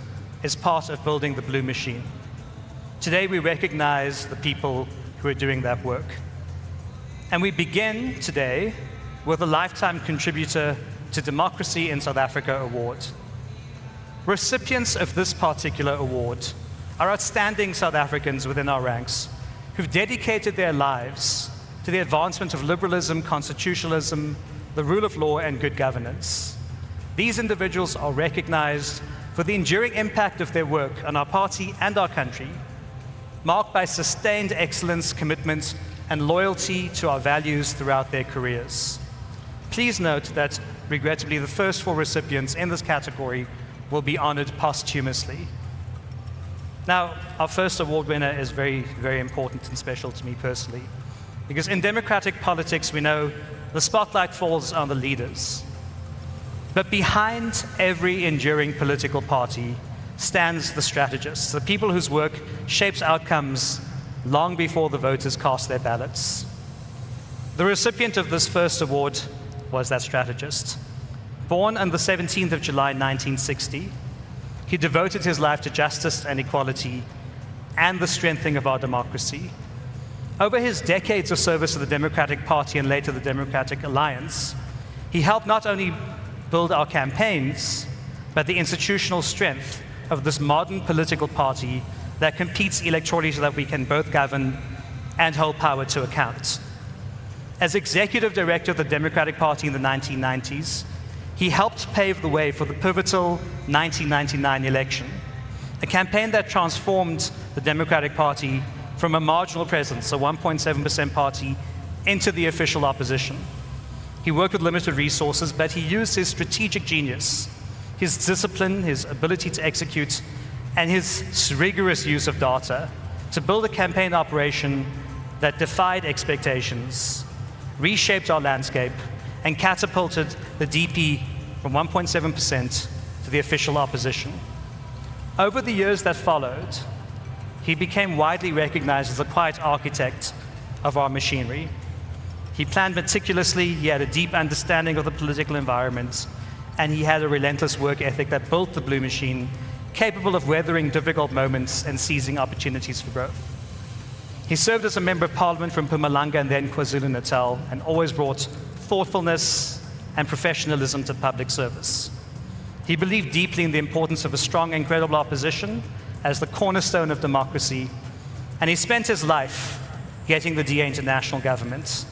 is part of building the blue machine. Today we recognize the people who are doing that work. And we begin today with a Lifetime Contributor to Democracy in South Africa award. Recipients of this particular award are outstanding South Africans within our ranks who've dedicated their lives to the advancement of liberalism, constitutionalism, the rule of law, and good governance. These individuals are recognized for the enduring impact of their work on our party and our country, marked by sustained excellence, commitment, and loyalty to our values throughout their careers. Please note that, regrettably, the first 4 recipients in this category will be honored posthumously. Now, our first award winner is very, very important and special to me personally, because in democratic politics, we know the spotlight falls on the leaders. But behind every enduring political party stands the strategists, the people whose work shapes outcomes long before the voters cast their ballots. The recipient of this first award was that strategist. Born on the 17th of July, 1960, he devoted his life to justice and equality and the strengthening of our democracy. Over his decades of service to the Democratic Party and later the Democratic Alliance, he helped not only build our campaigns, but the institutional strength of this modern political party that competes electorally so that we can both govern and hold power to account. As executive director of the Democratic Party in the 1990s, he helped pave the way for the pivotal 1999 election, a campaign that transformed the Democratic Party from a marginal presence, a 1.7% party, into the official opposition. He worked with limited resources, but he used his strategic genius, his discipline, his ability to execute, and his rigorous use of data to build a campaign operation that defied expectations, reshaped our landscape, and catapulted the DP from 1.7% to the official opposition. Over the years that followed, he became widely recognized as a quiet architect of our machinery. He planned meticulously, he had a deep understanding of the political environment, and he had a relentless work ethic that built the blue machine, capable of weathering difficult moments and seizing opportunities for growth. He served as a member of parliament from Mpumalanga and then KwaZulu-Natal, and always brought thoughtfulness and professionalism to public service. He believed deeply in the importance of a strong and credible opposition as the cornerstone of democracy, and he spent his life getting the DA into national government.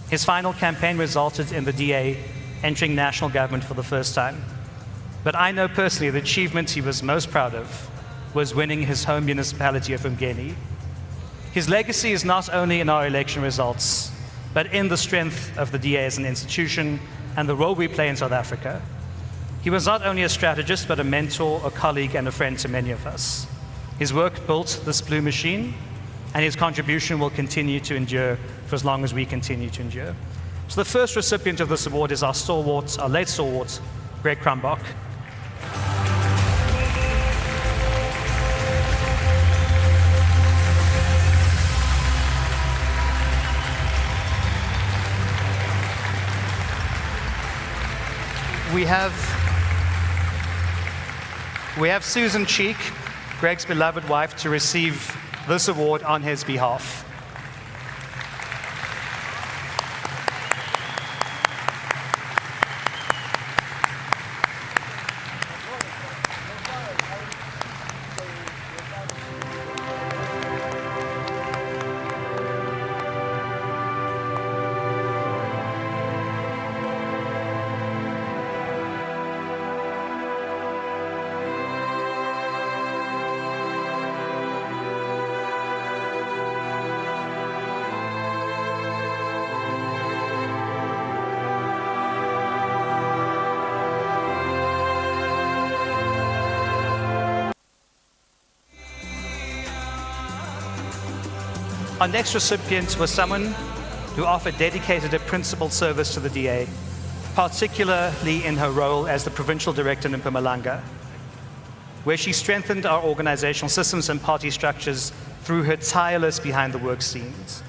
His final campaign resulted in the DA entering national government for the first time. But I know personally the achievement he was most proud of was winning his home municipality of Umgeni. His legacy is not only in our election results, but in the strength of the DA as an institution and the role we play in South Africa. He was not only a strategist, but a mentor, a colleague, and a friend to many of us. His work built this blue machine, and his contribution will continue to endure for as long as we continue to endure. So the first recipient of this award is our stalwart, our late stalwart, Greg Crumbach. We have Susan Cheek, Greg's beloved wife, to receive this award on his behalf. Our next recipient was someone who offered dedicated and principled service to the DA, particularly in her role as the Provincial Director in Mpumalanga, where she strengthened our organizational systems and party structures through her tireless behind-the-work scenes.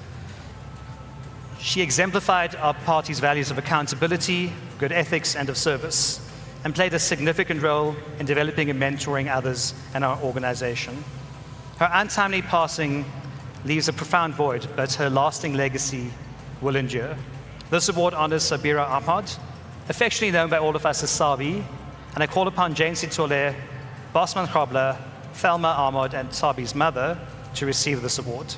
She exemplified our party's values of accountability, good ethics, and of service, and played a significant role in developing and mentoring others in our organization. Her untimely passing leaves a profound void, but her lasting legacy will endure. This award honors Sabira Ahmad, affectionately known by all of us as Sabi, and I call upon Jane Sitole, Bosman Krobler, Thelma Ahmad, and Sabi's mother to receive this award.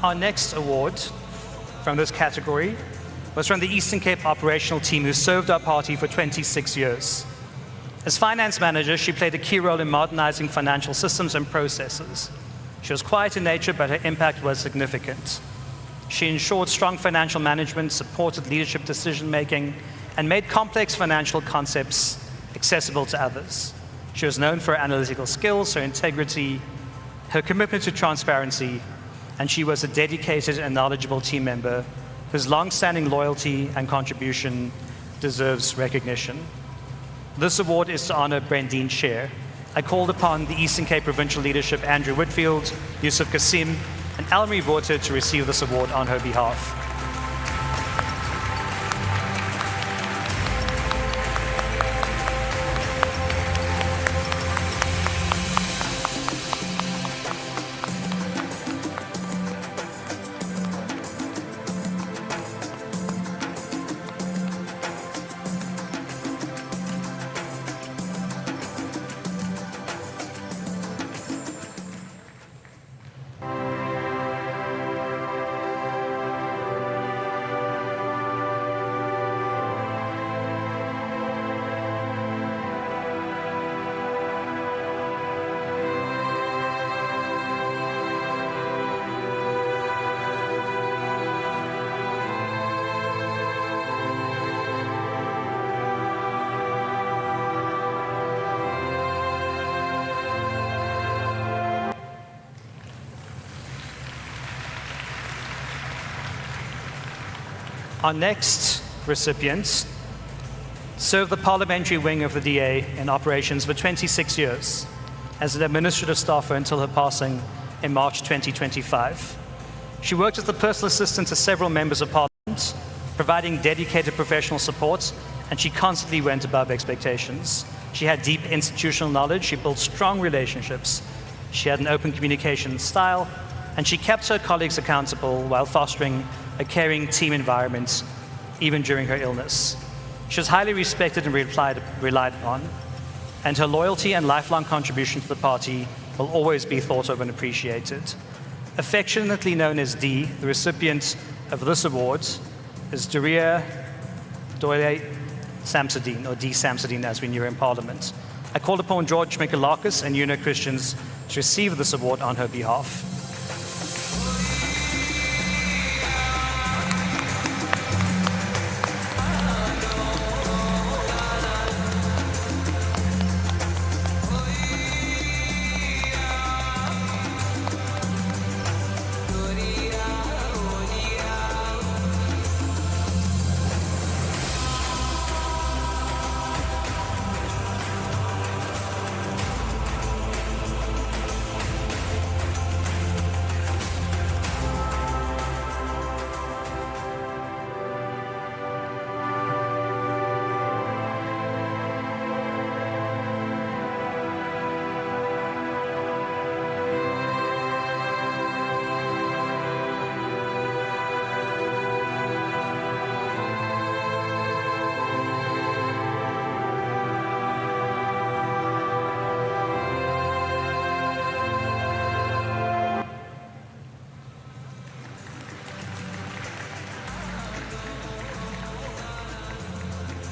Our next award from this category was from the Eastern Cape operational team, who served our party for 26 years. As finance manager, she played a key role in modernizing financial systems and processes. She was quiet in nature, but her impact was significant. She ensured strong financial management, supported leadership decision-making, and made complex financial concepts accessible to others. She was known for her analytical skills, her integrity, her commitment to transparency, and she was a dedicated and knowledgeable team member whose long-standing loyalty and contribution deserves recognition. This award is to honor Brandine Sher. I called upon the Eastern Cape Provincial leadership, Andrew Whitfield, Yusuf Kasim, and Elmarie Vorter to receive this award on her behalf. Our next recipient served the parliamentary wing of the DA in operations for 26 years as an administrative staffer until her passing in March 2025. She worked as the personal assistant to several members of parliament, providing dedicated professional support, and she constantly went above expectations. She had deep institutional knowledge, she built strong relationships, she had an open communication style, and she kept her colleagues accountable while fostering a caring team environment, even during her illness. She was highly respected and relied upon, and her loyalty and lifelong contribution to the party will always be thought of and appreciated. Affectionately known as D, the recipient of this award is Duria Doyle Samsudeen, or D. Samsudeen as we knew her in Parliament. I called upon George Mikalakis and Una Christians to receive this award on her behalf.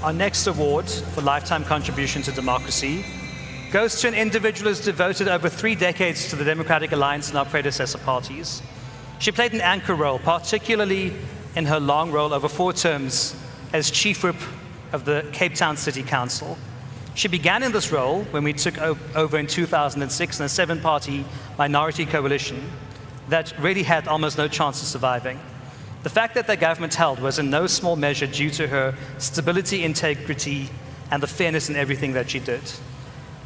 Our next award for lifetime contribution to democracy goes to an individual who's devoted over 3 decades to the Democratic Alliance and our predecessor parties. She played an anchor role, particularly in her long role over 4 terms as Chief Whip of the Cape Town City Council. She began in this role when we took over in 2006 in a 7-party minority coalition that really had almost no chance of surviving. The fact that the government held was in no small measure due to her stability, integrity, and the fairness in everything that she did.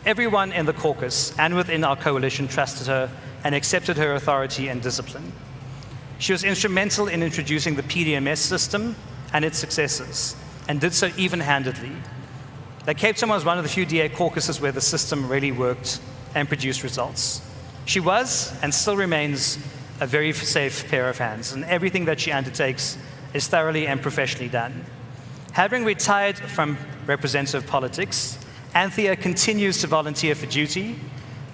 Everyone in the caucus and within our coalition trusted her and accepted her authority and discipline. She was instrumental in introducing the PDMS system and its successors, and did so even-handedly. The Cape Town was one of the few DA caucuses where the system really worked and produced results. She was, and still remains, a very safe pair of hands, and everything that she undertakes is thoroughly and professionally done. Having retired from representative politics, Anthea continues to volunteer for duty,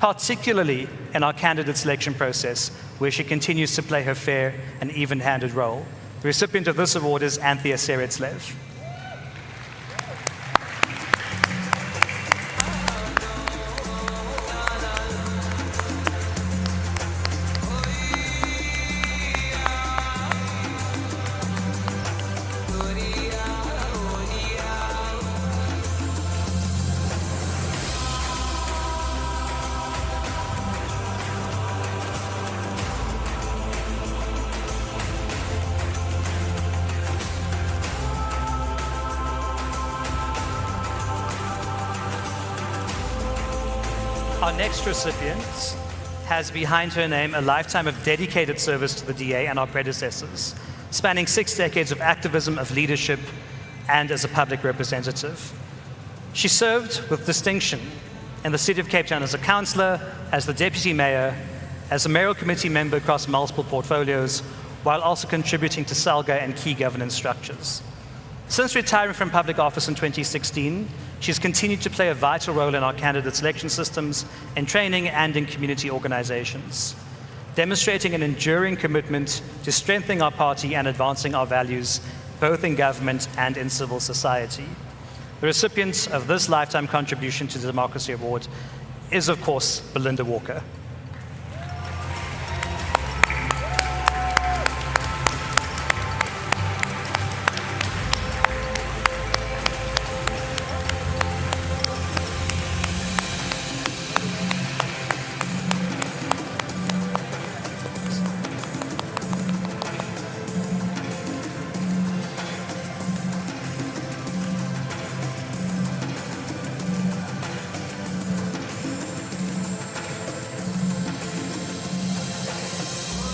particularly in our candidate selection process, where she continues to play her fair and even-handed role. The recipient of this award is Anthea Seretslev. Our next recipient has behind her name a lifetime of dedicated service to the DA and our predecessors, spanning 6 decades of activism, of leadership, and as a public representative. She served with distinction in the City of Cape Town as a councillor, as the deputy mayor, as a mayoral committee member across multiple portfolios, while also contributing to SALGA and key governance structures. Since retiring from public office in 2016, she's continued to play a vital role in our candidate selection systems, in training, and in community organizations, demonstrating an enduring commitment to strengthening our party and advancing our values, both in government and in civil society. The recipient of this lifetime contribution to the Democracy Award is, of course, Belinda Walker.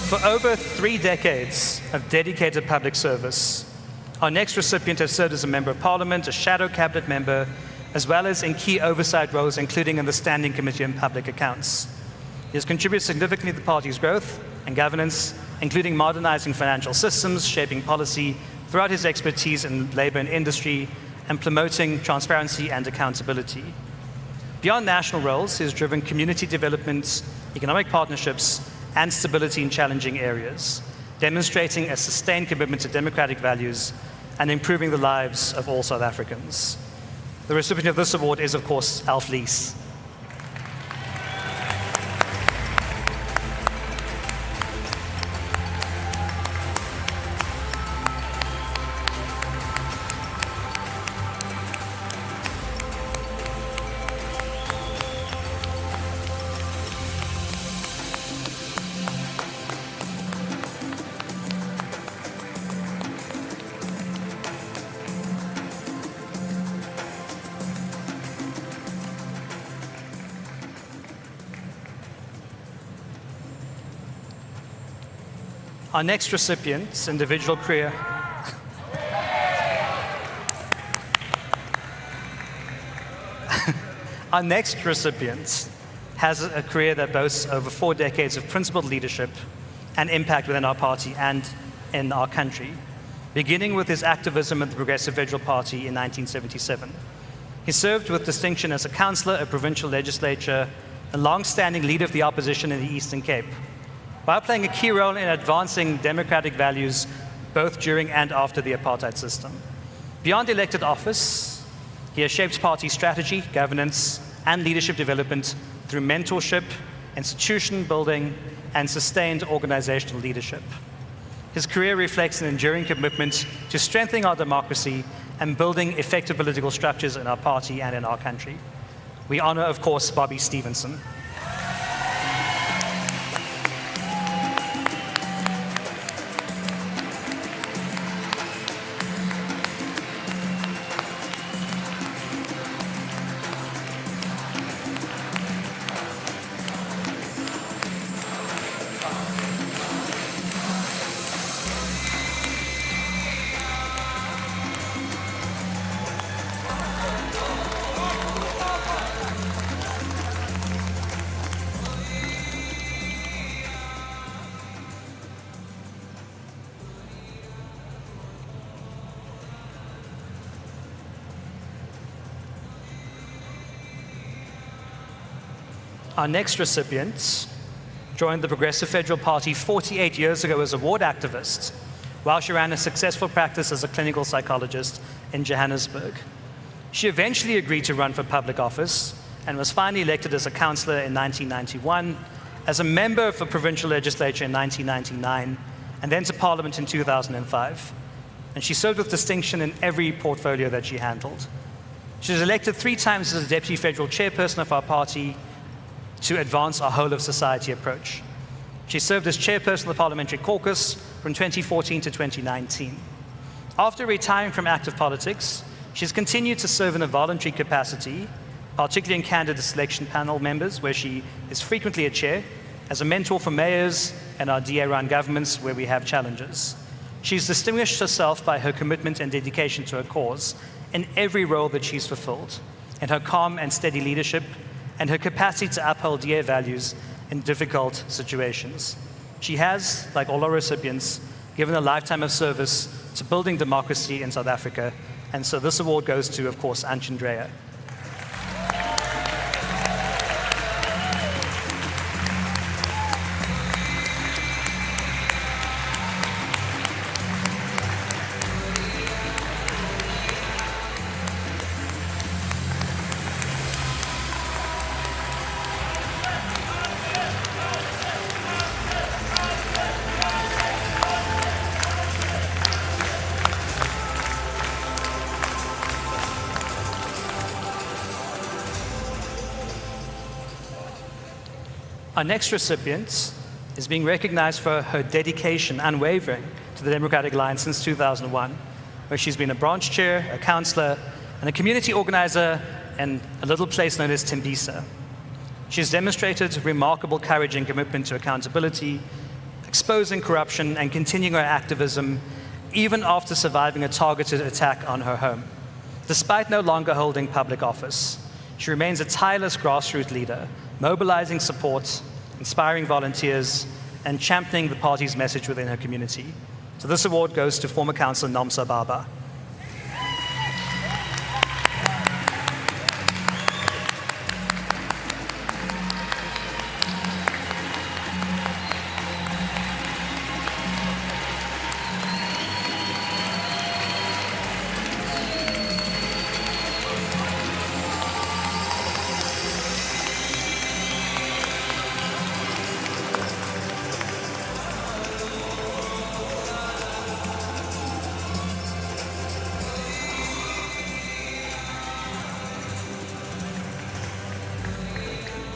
For over 3 decades of dedicated public service, our next recipient has served as a Member of Parliament, a shadow cabinet member, as well as in key oversight roles, including in the Standing Committee on Public Accounts. He has contributed significantly to the party's growth and governance, including modernizing financial systems, shaping policy throughout his expertise in labor and industry, and promoting transparency and accountability. Beyond national roles, he has driven community development, economic partnerships, and stability in challenging areas, demonstrating a sustained commitment to democratic values and improving the lives of all South Africans. The recipient of this award is, of course, Alf Lees. Our next recipient's individual career. Our next recipient has a career that boasts over 4 decades of principled leadership and impact within our party and in our country, beginning with his activism at the Progressive Federal Party in 1977. He served with distinction as a councillor at Provincial legislature, a long-standing leader of the opposition in the Eastern Cape, while playing a key role in advancing democratic values both during and after the apartheid system. Beyond elected office, he has shaped party strategy, governance, and leadership development through mentorship, institution building, and sustained organizational leadership. His career reflects an enduring commitment to strengthening our democracy and building effective political structures in our party and in our country. We honor, of course, Bobby Stevenson. Our next recipient joined the Progressive Federal Party 48 years ago as a ward activist, while she ran a successful practice as a clinical psychologist in Johannesburg. She eventually agreed to run for public office and was finally elected as a councillor in 1991, as a member of the Provincial legislature in 1999, and then to Parliament in 2005. And she served with distinction in every portfolio that she handled. She was elected 3 times as a Deputy Federal Chairperson of our party to advance our whole-of-society approach. She served as Chairperson of the Parliamentary Caucus from 2014 to 2019. After retiring from active politics, she's continued to serve in a voluntary capacity, particularly in candidate selection panel members, where she is frequently a chair, as a mentor for mayors and our DA-run governments where we have challenges. She's distinguished herself by her commitment and dedication to her cause in every role that she's fulfilled, and her calm and steady leadership, and her capacity to uphold DA values in difficult situations. She has, like all our recipients, given a lifetime of service to building democracy in South Africa, and so this award goes to, of course, Anchandrea. Our next recipient is being recognized for her dedication, unwavering, to the Democratic Alliance since 2001, where she's been a branch chair, a councillor, and a community organizer in a little place known as Tembisa. She's demonstrated remarkable courage and commitment to accountability, exposing corruption and continuing her activism even after surviving a targeted attack on her home. Despite no longer holding public office, she remains a tireless grassroots leader, mobilizing support, inspiring volunteers, and championing the party's message within her community. So this award goes to former councillor Nomsa Baba.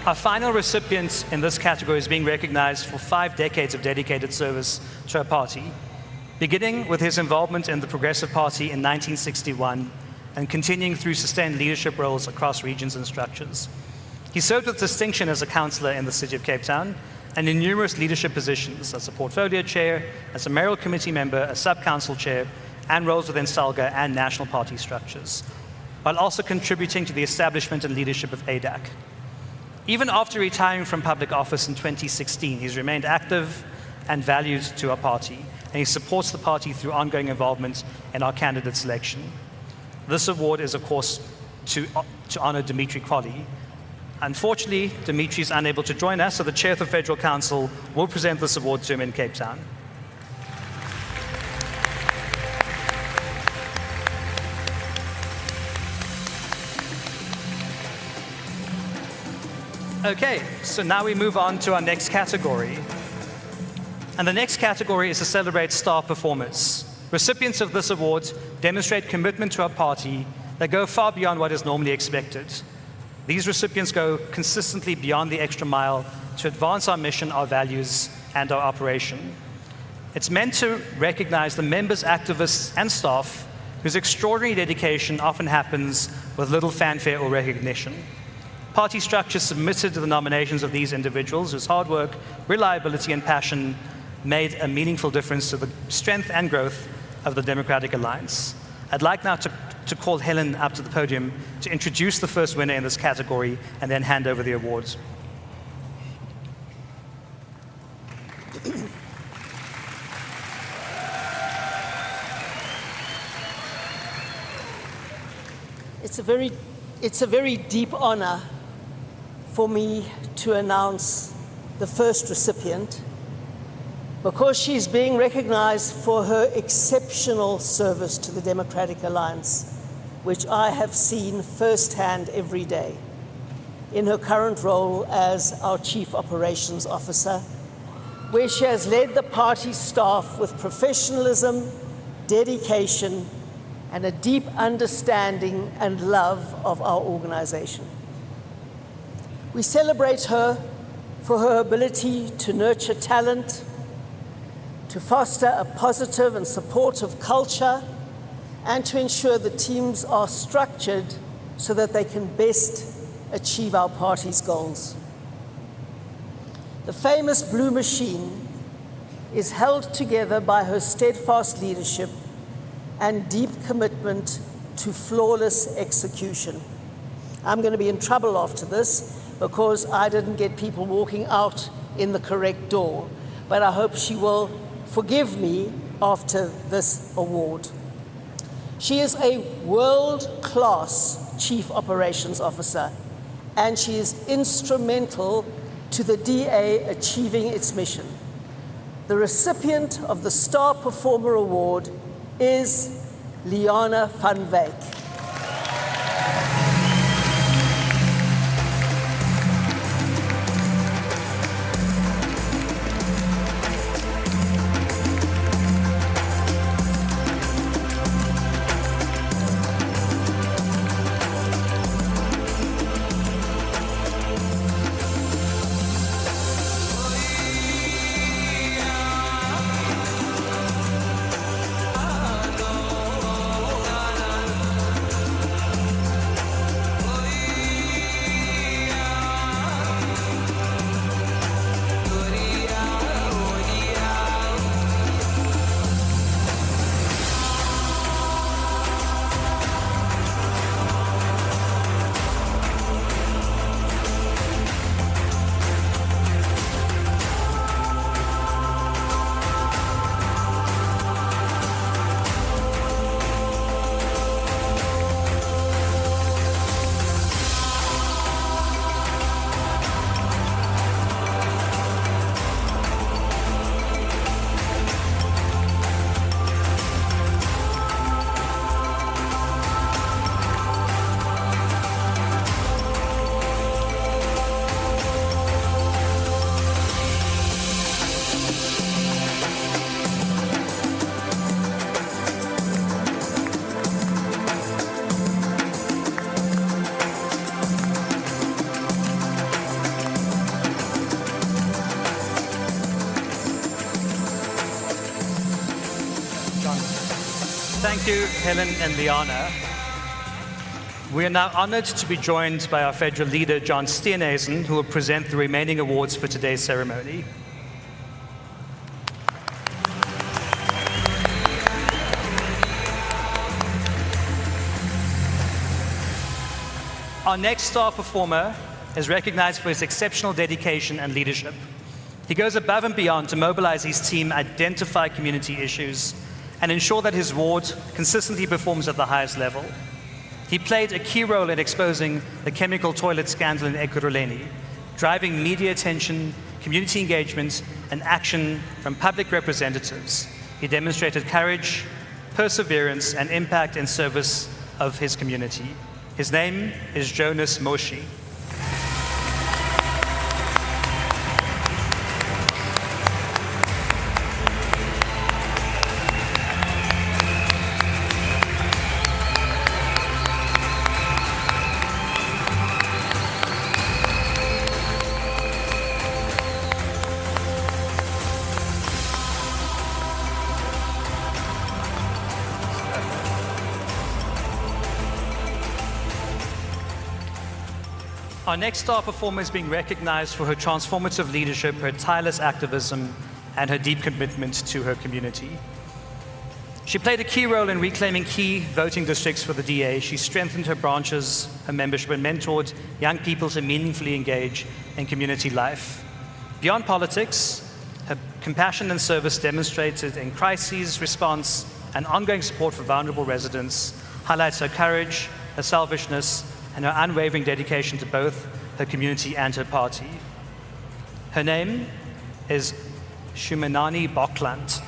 Our final recipient in this category is being recognized for 5 decades of dedicated service to our party, beginning with his involvement in the Progressive Party in 1961 and continuing through sustained leadership roles across regions and structures. He served with distinction as a councillor in the City of Cape Town and in numerous leadership positions as a portfolio chair, as a mayoral committee member, a sub-council chair, and roles within SALGA and national party structures, while also contributing to the establishment and leadership of ADAC. Even after retiring from public office in 2016, he's remained active and valued to our party, and he supports the party through ongoing involvement in our candidate selection. This award is, of course, to honor Dimitri Colley. Unfortunately, Dimitri is unable to join us, so the Chair of the Federal Council will present this award to him in Cape Town. Okay, so now we move on to our next category. And the next category is to celebrate star performers. Recipients of this award demonstrate commitment to our party that go far beyond what is normally expected. These recipients go consistently beyond the extra mile to advance our mission, our values, and our operation. It's meant to recognize the members, activists, and staff whose extraordinary dedication often happens with little fanfare or recognition. Party structure submitted to the nominations of these individuals whose hard work, reliability, and passion made a meaningful difference to the strength and growth of the Democratic Alliance. I'd like now to call Helen up to the podium to introduce the first winner in this category and then hand over the awards. It's a very deep honor for me to announce the first recipient, because she's being recognized for her exceptional service to the Democratic Alliance, which I have seen firsthand every day in her current role as our Chief Operations Officer, where she has led the party staff with professionalism, dedication, and a deep understanding and love of our organization. We celebrate her for her ability to nurture talent, to foster a positive and supportive culture, and to ensure the teams are structured so that they can best achieve our party's goals. The famous Blue Machine is held together by her steadfast leadership and deep commitment to flawless execution. I'm going to be in trouble after this because I didn't get people walking out in the correct door, but I hope she will forgive me after this award. She is a world-class Chief Operations Officer, and she is instrumental to the DA achieving its mission. The recipient of the Star Performer Award is Liana van Wyk. Thank you, Helen and Liana. We are now honored to be joined by our federal leader, John Steenhuisen, who will present the remaining awards for today's ceremony. Our next star performer is recognized for his exceptional dedication and leadership. He goes above and beyond to mobilize his team, identify community issues, and ensure that his ward consistently performs at the highest level. He played a key role in exposing the chemical toilet scandal in Ekurhuleni, driving media attention, community engagement, and action from public representatives. He demonstrated courage, perseverance, and impact in service of his community. His name is Jonas Moshi. Our next star performer is being recognized for her transformative leadership, her tireless activism, and her deep commitment to her community. She played a key role in reclaiming key voting districts for the DA. She strengthened her branches, her membership, and mentored young people to meaningfully engage in community life. Beyond politics, her compassion and service demonstrated in crises response and ongoing support for vulnerable residents highlights her courage, her selfishness, and her unwavering dedication to both her community and her party. Her name is Shumanani Boklant.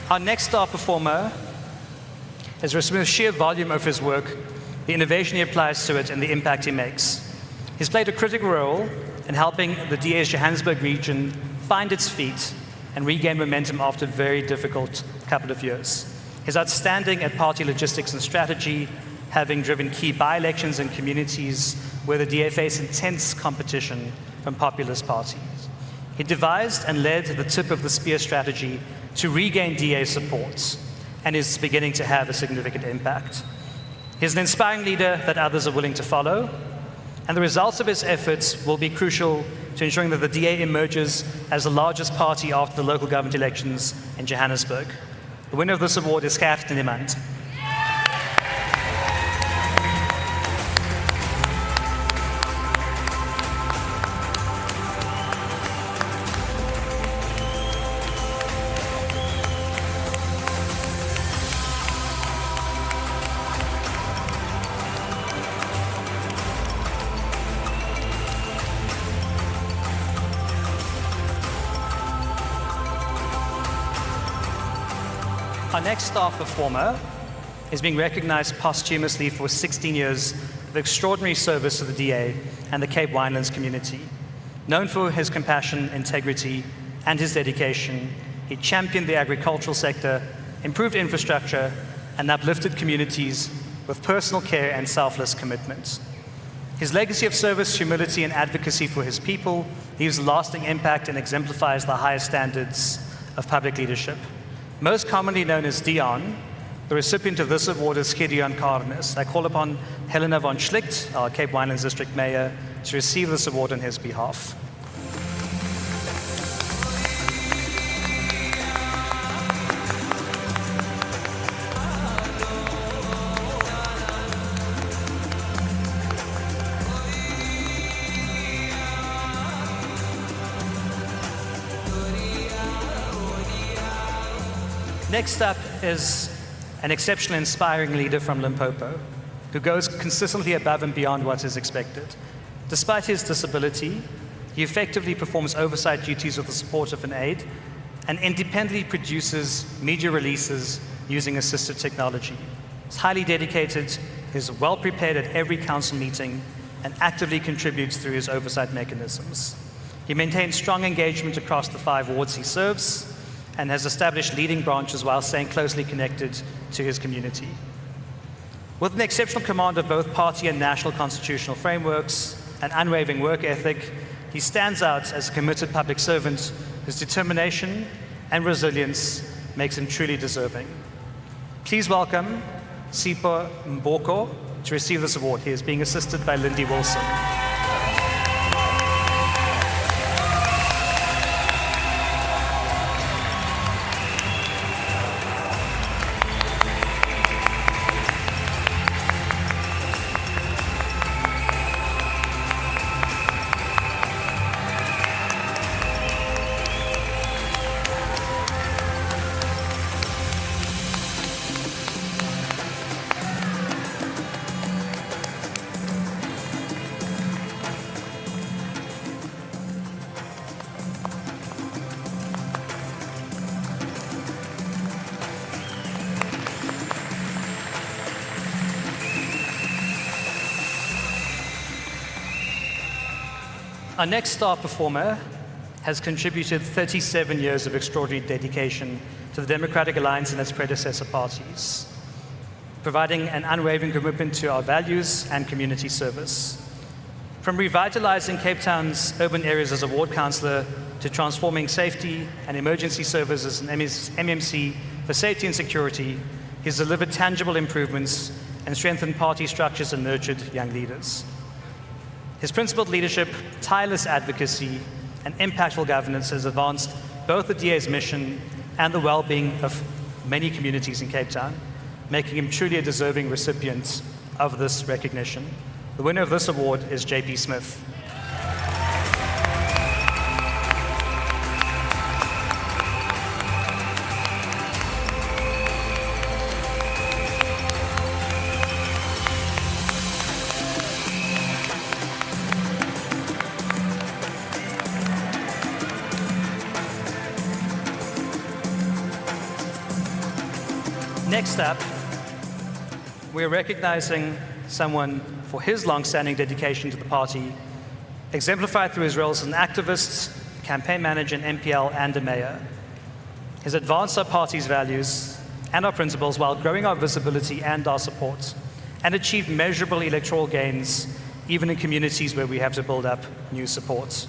Our next star performer is the sheer volume of his work, the innovation he applies to it, and the impact he makes. He's played a critical role in helping the DA's Johannesburg region find its feet and regain momentum after a very difficult couple of years. He's outstanding at party logistics and strategy, having driven key by-elections in communities where the DA faced intense competition from populist parties. He devised and led the tip of the spear strategy to regain DA support and is beginning to have a significant impact. He's an inspiring leader that others are willing to follow, and the results of his efforts will be crucial to ensuring that the DA emerges as the largest party after the local government elections in Johannesburg. The winner of this award is Gert Niemand. Our next star performer is being recognized posthumously for 16 years of extraordinary service to the DA and the Cape Winelands community. Known for his compassion, integrity, and his dedication, he championed the agricultural sector, improved infrastructure, and uplifted communities with personal care and selfless commitment. His legacy of service, humility, and advocacy for his people leaves a lasting impact and exemplifies the highest standards of public leadership. Most commonly known as Dion, the recipient of this award is Gideon Karnes. I call upon Helena von Schlicht, our Cape Winelands District Mayor, to receive this award on his behalf. Next up is an exceptionally inspiring leader from Limpopo who goes consistently above and beyond what is expected. Despite his disability, he effectively performs oversight duties with the support of an aide and independently produces media releases using assistive technology. He's highly dedicated, is well prepared at every council meeting, and actively contributes through his oversight mechanisms. He maintains strong engagement across the 5 wards he serves and has established leading branches while staying closely connected to his community. With an exceptional command of both party and national constitutional frameworks, an unwavering work ethic, he stands out as a committed public servant whose determination and resilience makes him truly deserving. Please welcome Sipho Mboko to receive this award. He is being assisted by Lindy Wilson. Our next star performer has contributed 37 years of extraordinary dedication to the Democratic Alliance and its predecessor parties, providing an unwavering commitment to our values and community service. From revitalizing Cape Town's urban areas as a ward councillor to transforming safety and emergency services and MMC for safety and security, he's delivered tangible improvements and strengthened party structures and nurtured young leaders. His principled leadership, tireless advocacy, and impactful governance has advanced both the DA's mission and the well-being of many communities in Cape Town, making him truly a deserving recipient of this recognition. The winner of this award is JP Smith. Next up, we're recognizing someone for his long-standing dedication to the party, exemplified through his roles as an activist, campaign manager, an MPL, and a mayor. He's advanced our party's values and our principles while growing our visibility and our support, and achieved measurable electoral gains, even in communities where we have to build up new support.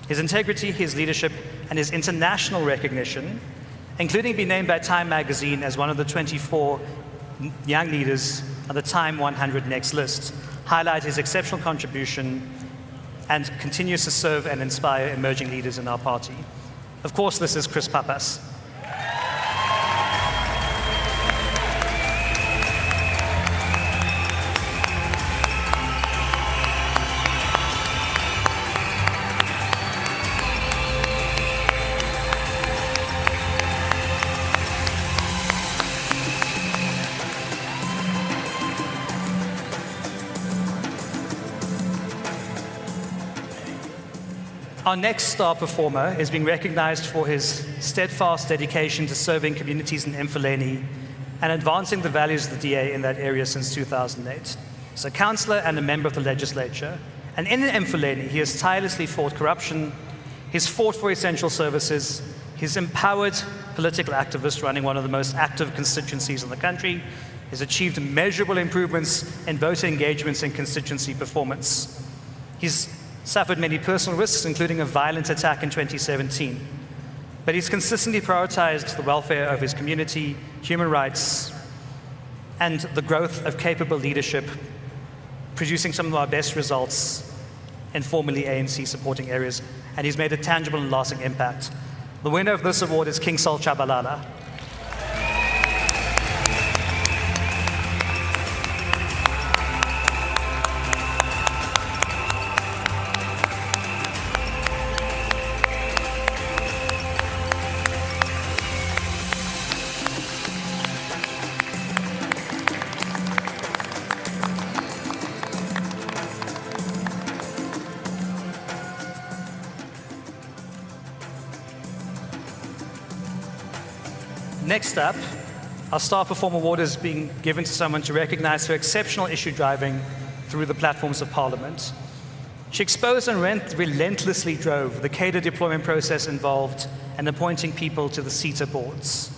His integrity, his leadership, and his international recognition, including being named by Time magazine as one of the 24 young leaders on the Time 100 Next list, highlight his exceptional contribution and continues to serve and inspire emerging leaders in our party. Of course, this is Chris Papas. Our next star performer is being recognized for his steadfast dedication to serving communities in Mfuleni and advancing the values of the DA in that area since 2008. He's a councillor and a member of the legislature. And in Mfuleni, he has tirelessly fought corruption, he's fought for essential services, he's empowered political activists running one of the most active constituencies in the country, he's achieved measurable improvements in voter engagements and constituency performance. He's suffered many personal risks, including a violent attack in 2017. But he's consistently prioritized the welfare of his community, human rights, and the growth of capable leadership, producing some of our best results in formerly ANC supporting areas, and he's made a tangible and lasting impact. The winner of this award is King Sol Chabalala. Next up, Our Star Performer Award is being given to someone to recognize her exceptional issue driving through the platforms of Parliament. She exposed and relentlessly drove the cadre deployment process involved in appointing people to the CETA boards.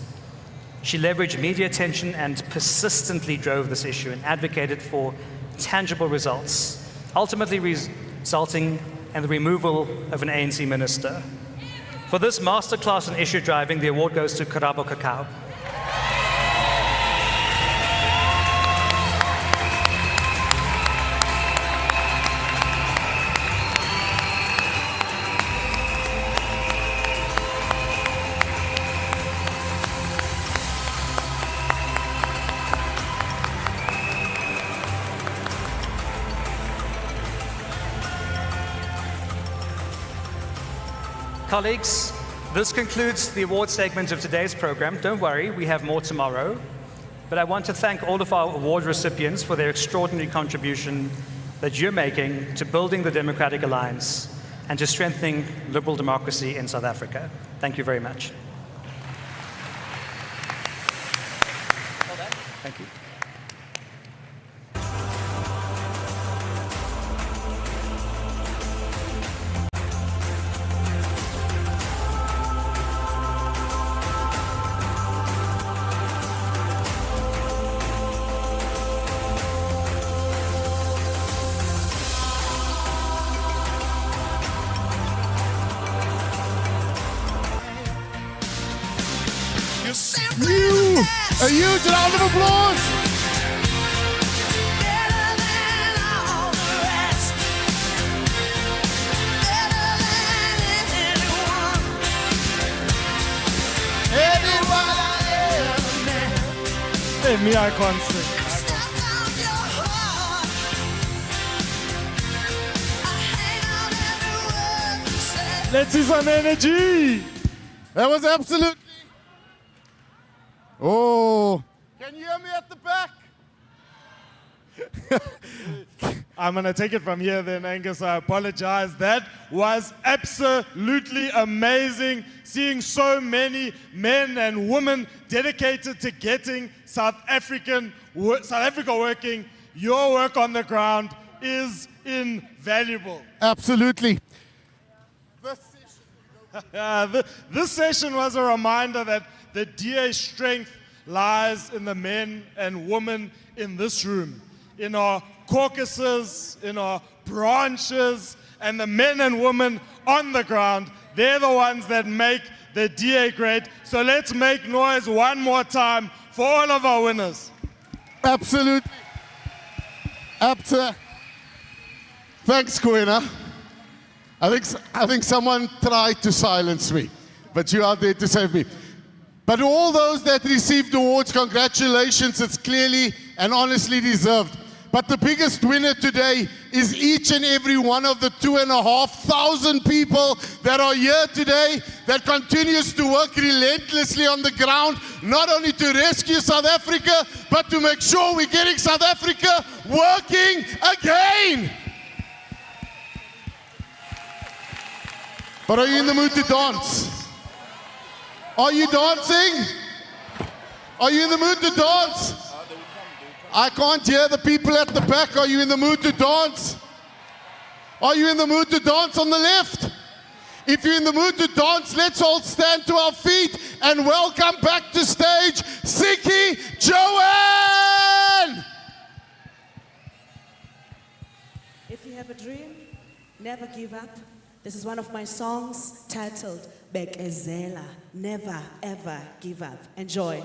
She leveraged media attention and persistently drove this issue and advocated for tangible results, ultimately resulting in the removal of an ANC minister. For this masterclass in issue driving, the award goes to Karabo Kakao. Colleagues, this concludes the award segment of today's program. Don't worry, we have more tomorrow. But I want to thank all of our award recipients for their extraordinary contribution that you're making to building the Democratic Alliance and to strengthening liberal democracy in South Africa. Thank you very much. Thank you. A huge round of applause. Hey, me, I can't sing. Let's see some energy. That was absolutely. Oh. Can you hear me at the back? I'm going to take it from here then, Angus. I apologize. That was absolutely amazing. Seeing so many men and women dedicated to getting South Africa working. Your work on the ground is invaluable. Absolutely. This session was a reminder that the DA's strength lies in the men and women in this room, in our caucuses, in our branches, and the men and women on the ground. They're the ones that make the DA great. So let's make noise one more time for all of our winners. Absolutely. Thanks, Kwena. I think someone tried to silence me, but you are there to save me. But all those that received awards, congratulations. It's clearly and honestly deserved. But the biggest winner today is each and every one of the 2,500 people that are here today, that continues to work relentlessly on the ground, not only to rescue South Africa, but to make sure we're getting South Africa working again. But are you in the mood to dance? Are you dancing? Are you in the mood to dance? I can't hear the people at the back. Are you in the mood to dance? Are you in the mood to dance on the left? If you're in the mood to dance, let's all stand to our feet and welcome back to stage Siki Joanne! If you have a dream, never give up. This is one of my songs titled Bekezela. Never, ever give up. Enjoy.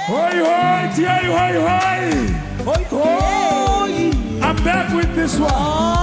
Hoi, hoi, tiai, hoi, hoi. Hoi, hoi. I'm back with this one.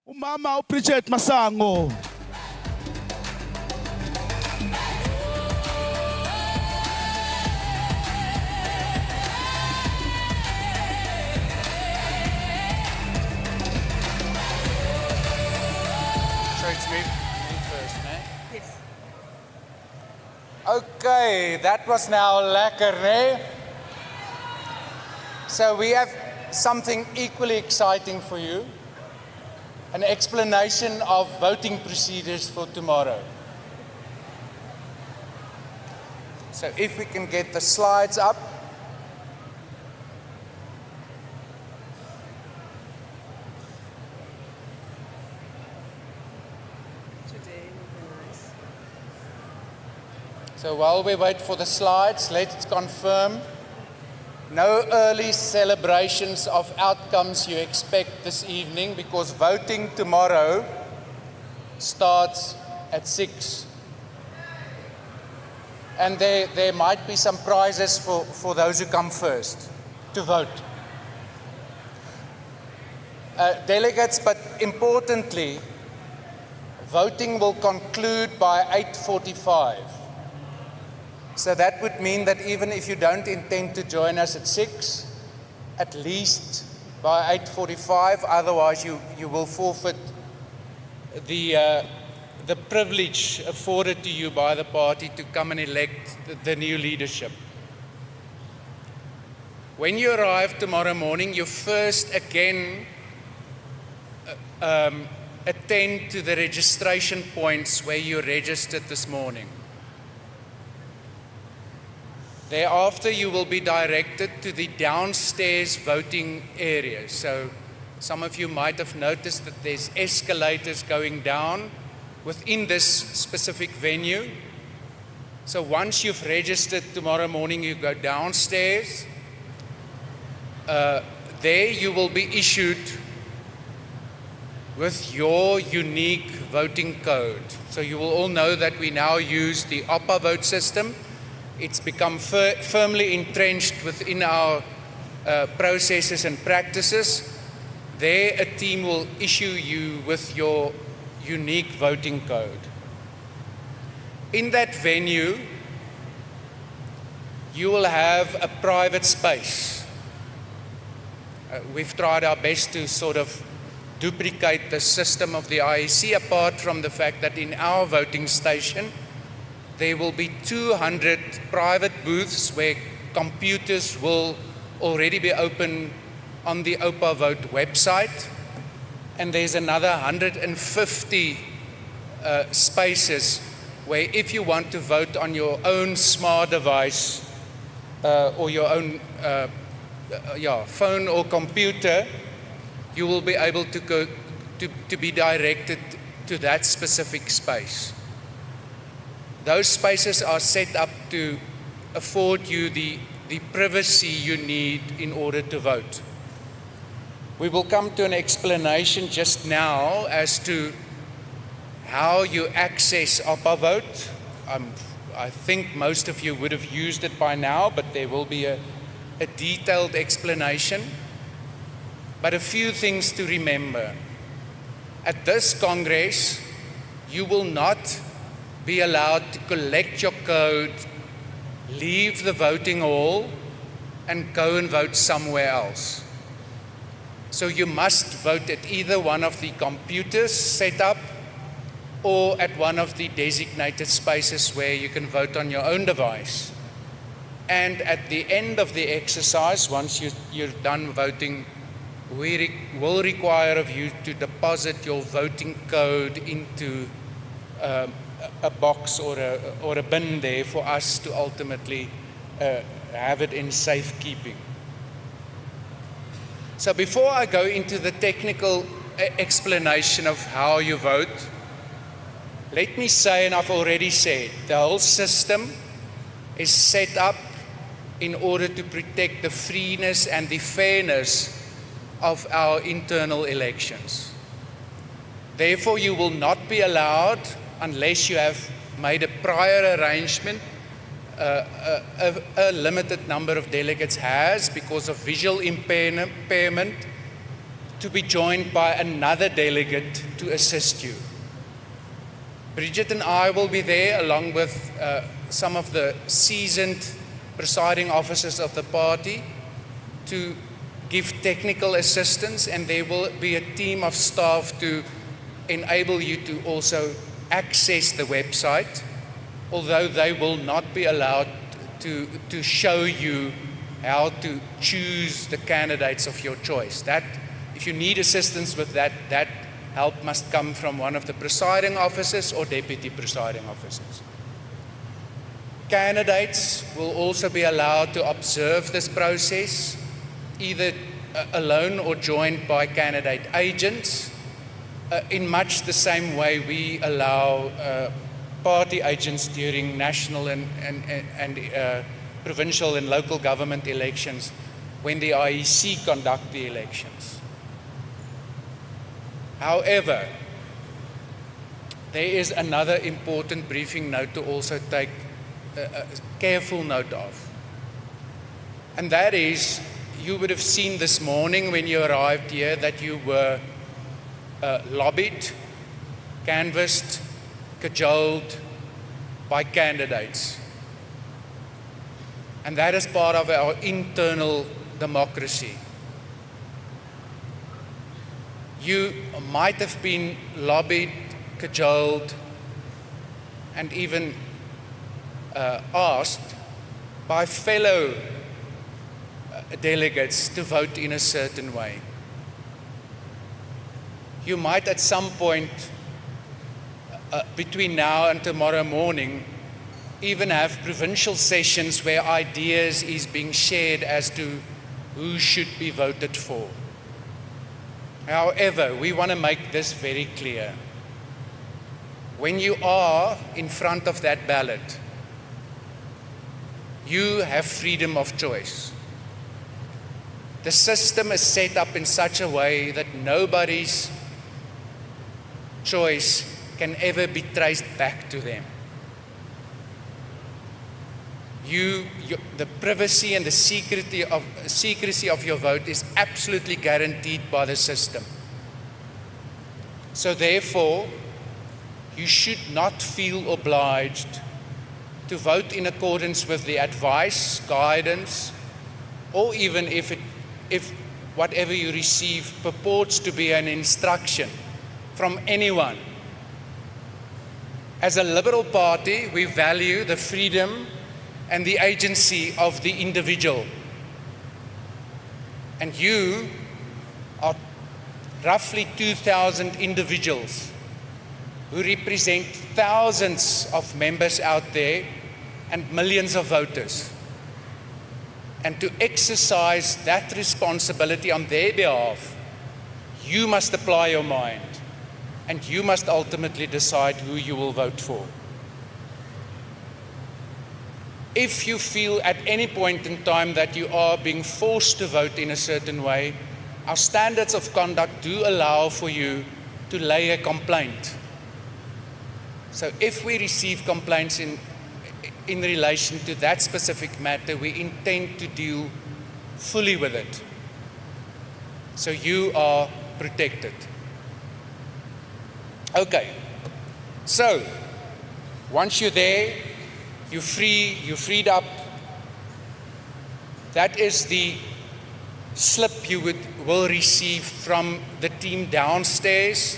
Umama uBridget Masango. So it's me first, né? Yes. Okay, that was now lekker, né? So we have something equally exciting for you. An explanation of voting procedures for tomorrow. So if we can get the slides up. So while we wait for the slides, let's confirm no early celebrations of outcomes you expect this evening, because voting tomorrow starts at 6. And there might be some prizes for those who come first to vote. Delegates, but importantly, voting will conclude by 8:45. So that would mean that even if you don't intend to join us at 6, at least by 8:45, otherwise you will forfeit the privilege afforded to you by the party to come and elect the new leadership. When you arrive tomorrow morning, you first again attend to the registration points where you registered this morning. Thereafter, you will be directed to the downstairs voting area. So some of you might have noticed that there's escalators going down within this specific venue. So once you've registered tomorrow morning, you go downstairs. There you will be issued with your unique voting code. So you will all know that we now use the OPA vote system. It's become firmly entrenched within our processes and practices. There, a team will issue you with your unique voting code. In that venue, you will have a private space. We've tried our best to sort of duplicate the system of the IEC, apart from the fact that in our voting station, there will be 200 private booths where computers will already be open on the OPA Vote website. And there's another 150 spaces where if you want to vote on your own smart device or your own phone or computer, you will be able to go to be directed to that specific space. Those spaces are set up to afford you the privacy you need in order to vote. We will come to an explanation just now as to how you access OPA Vote. I think most of you would have used it by now, but there will be a detailed explanation. But a few things to remember. At this Congress, you will not be allowed to collect your code, leave the voting hall, and go and vote somewhere else. So you must vote at either one of the computers set up or at one of the designated spaces where you can vote on your own device. And at the end of the exercise, once you're done voting, we will require of you to deposit your voting code into a box or a bin there for us to ultimately have it in safekeeping. So before I go into the technical explanation of how you vote, let me say, and I've already said, the whole system is set up in order to protect the freeness and the fairness of our internal elections. Therefore, you will not be allowed, unless you have made a prior arrangement, a limited number of delegates has, because of visual impairment, to be joined by another delegate to assist you. Bridget and I will be there along with some of the seasoned presiding officers of the party to give technical assistance, and there will be a team of staff to enable you to also access the website, although they will not be allowed to show you how to choose the candidates of your choice. That, if you need assistance with that, that help must come from one of the presiding officers or deputy presiding officers. Candidates will also be allowed to observe this process, either alone or joined by candidate agents, in much the same way we allow party agents during national and provincial and local government elections when the IEC conduct the elections. However, there is another important briefing note to also take careful note of. And that is, you would have seen this morning when you arrived here that you were lobbied, canvassed, cajoled by candidates. And that is part of our internal democracy. You might have been lobbied, cajoled, and even asked by fellow delegates to vote in a certain way. You might at some point between now and tomorrow morning even have provincial sessions where ideas is being shared as to who should be voted for. However, we want to make this very clear. When you are in front of that ballot, you have freedom of choice. The system is set up in such a way that nobody's choice can ever be traced back to them. The privacy and the secrecy of your vote is absolutely guaranteed by the system. So therefore, you should not feel obliged to vote in accordance with the advice, guidance, or even if whatever you receive purports to be an instruction from anyone. As a Liberal Party, we value the freedom and the agency of the individual. And you are roughly 2,000 individuals who represent thousands of members out there and millions of voters. And to exercise that responsibility on their behalf, you must apply your mind, and you must ultimately decide who you will vote for. If you feel at any point in time that you are being forced to vote in a certain way, our standards of conduct do allow for you to lay a complaint. So if we receive complaints in relation to that specific matter, we intend to deal fully with it. So you are protected. Okay, so once you're there, you're freed up. That is the slip you will receive from the team downstairs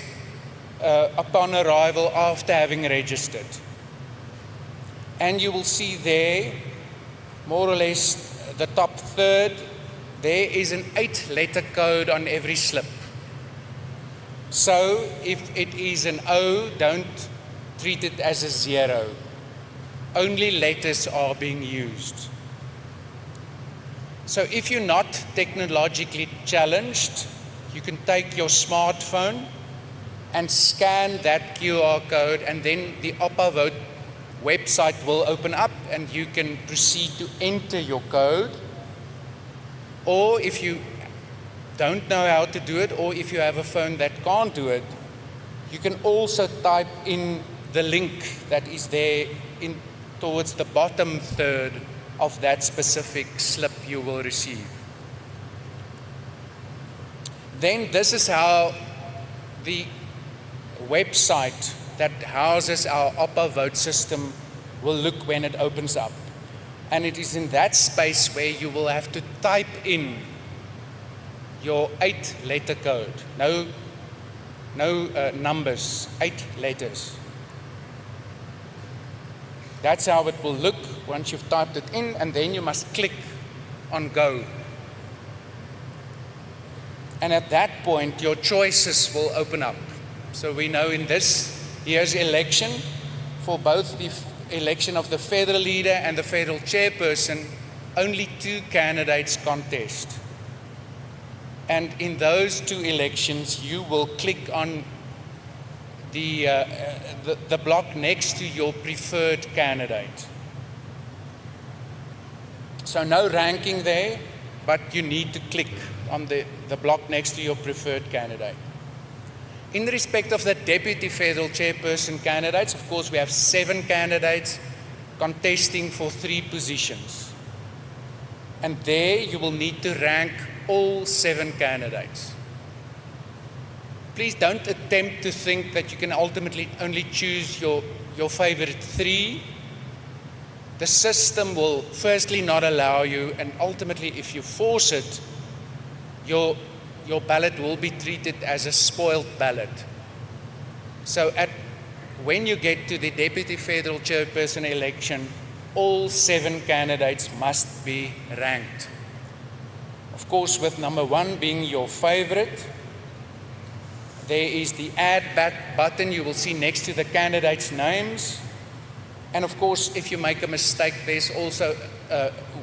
upon arrival after having registered. And you will see there, more or less the top third, there is an 8-letter code on every slip. So if it is an O, don't treat it as a 0. Only letters are being used. So if you're not technologically challenged, you can take your smartphone and scan that QR code, and then the Oppa Vote website will open up and you can proceed to enter your code. Or if you don't know how to do it, or if you have a phone that can't do it, you can also type in the link that is there towards the bottom third of that specific slip you will receive. then this is how the website that houses our OPA vote system will look when it opens up. And it is in that space where you will have to type in your 8-letter code. No numbers, 8 letters. That's how it will look once you've typed it in, and then you must click on go. And at that point, your choices will open up. So we know in this year's election, for both the election of the federal leader and the federal chairperson, only 2 candidates contest. And in those 2 elections, you will click on the block next to your preferred candidate. So no ranking there, but you need to click on the block next to your preferred candidate. In respect of the Deputy Federal Chairperson candidates, of course, we have 7 candidates contesting for 3 positions. And there you will need to rank all 7 candidates. Please don't attempt to think that you can ultimately only choose your favorite 3. The system will firstly not allow you, and ultimately if you force it, your ballot will be treated as a spoiled ballot. So when you get to the Deputy Federal Chairperson election, all 7 candidates must be ranked. Of course, with number 1 being your favorite, there is the add button you will see next to the candidates' names. And of course, if you make a mistake, there's also,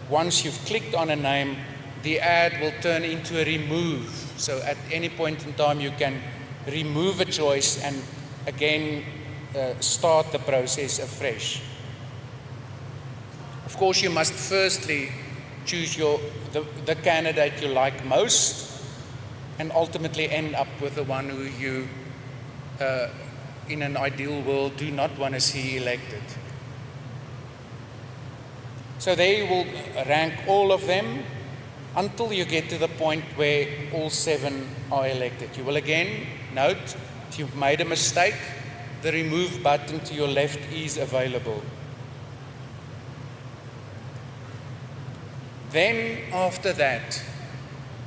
once you've clicked on a name, the add will turn into a remove. So at any point in time, you can remove a choice and again start the process afresh. Of course, you must firstly choose the candidate you like most, and ultimately end up with the one who you, in an ideal world, do not want to see elected. So there you will rank all of them until you get to the point where all 7 are elected. You will again note, if you've made a mistake, the remove button to your left is available. Then after that,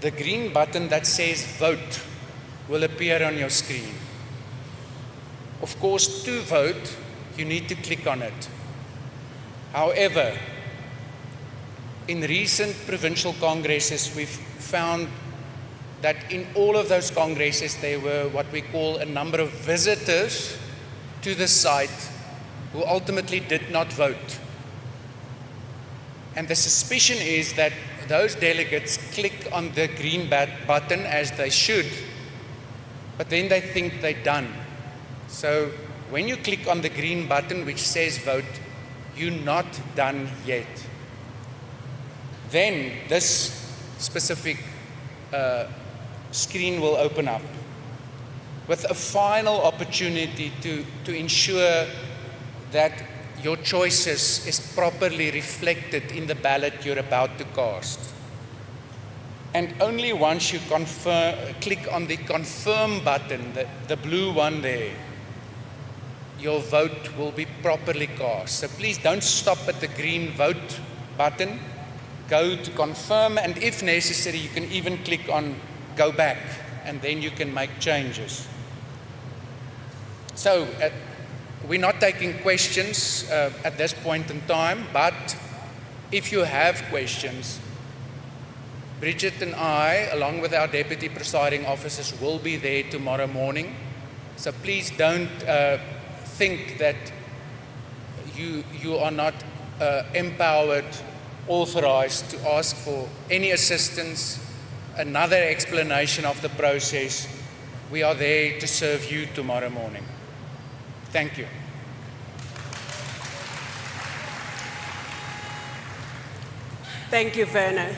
the green button that says vote will appear on your screen. Of course, to vote, you need to click on it. However, in recent provincial congresses, we've found that in all of those congresses, there were what we call a number of visitors to the site who ultimately did not vote. And the suspicion is that those delegates click on the green button as they should, but then they think they're done. So when you click on the green button which says vote, you're not done yet. Then this specific screen will open up with a final opportunity to ensure that your choices is properly reflected in the ballot you're about to cast. And only once you click on the confirm button, the blue one there, your vote will be properly cast. So please don't stop at the green vote button. Go to confirm, and if necessary, you can even click on go back, and then you can make changes. So we're not taking questions at this point in time, but if you have questions, Bridget and I, along with our deputy presiding officers, will be there tomorrow morning. So please don't think that you are not empowered, authorized to ask for any assistance, another explanation of the process. We are there to serve you tomorrow morning. Thank you. Thank you, Werner.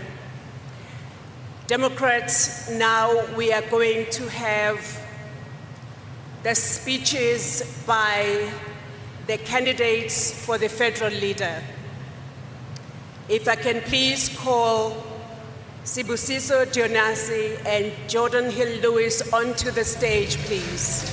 Democrats, now we are going to have the speeches by the candidates for the federal leader. If I can please call Sibusiso Dionasi and Jordan Hill-Lewis onto the stage, please.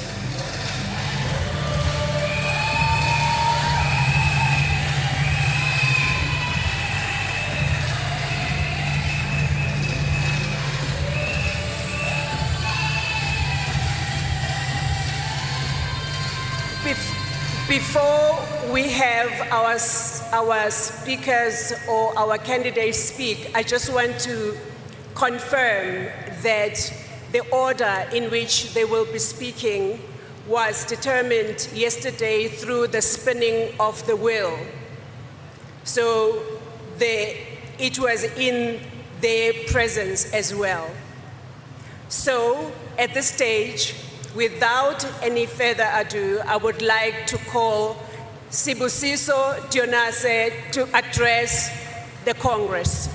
Before we have our speakers or our candidates speak, I just want to confirm that the order in which they will be speaking was determined yesterday through the spinning of the wheel. So it was in their presence as well. So at this stage, without any further ado, I would like to call Sibusiso Dionasi to address the Congress.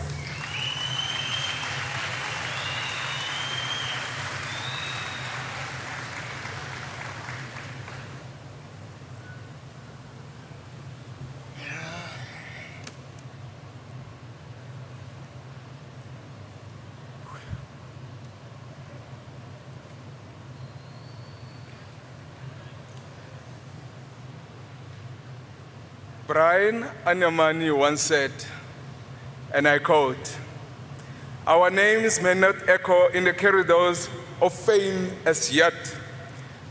Brian Anyamani once said, and I quote, "Our names may not echo in the corridors of fame as yet,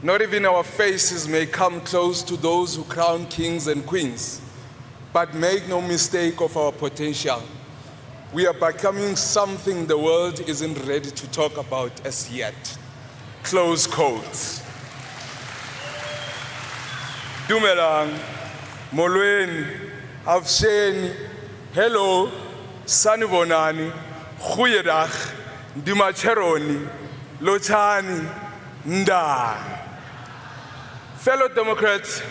not even our faces may come close to those who crown kings and queens, but make no mistake of our potential. We are becoming something the world isn't ready to talk about as yet." Close quotes. Dumelang. Molweni, Afsheni, hello, Sanibonani, Goeiedag, Dimacheroni, Lochani, Nda. Fellow Democrats,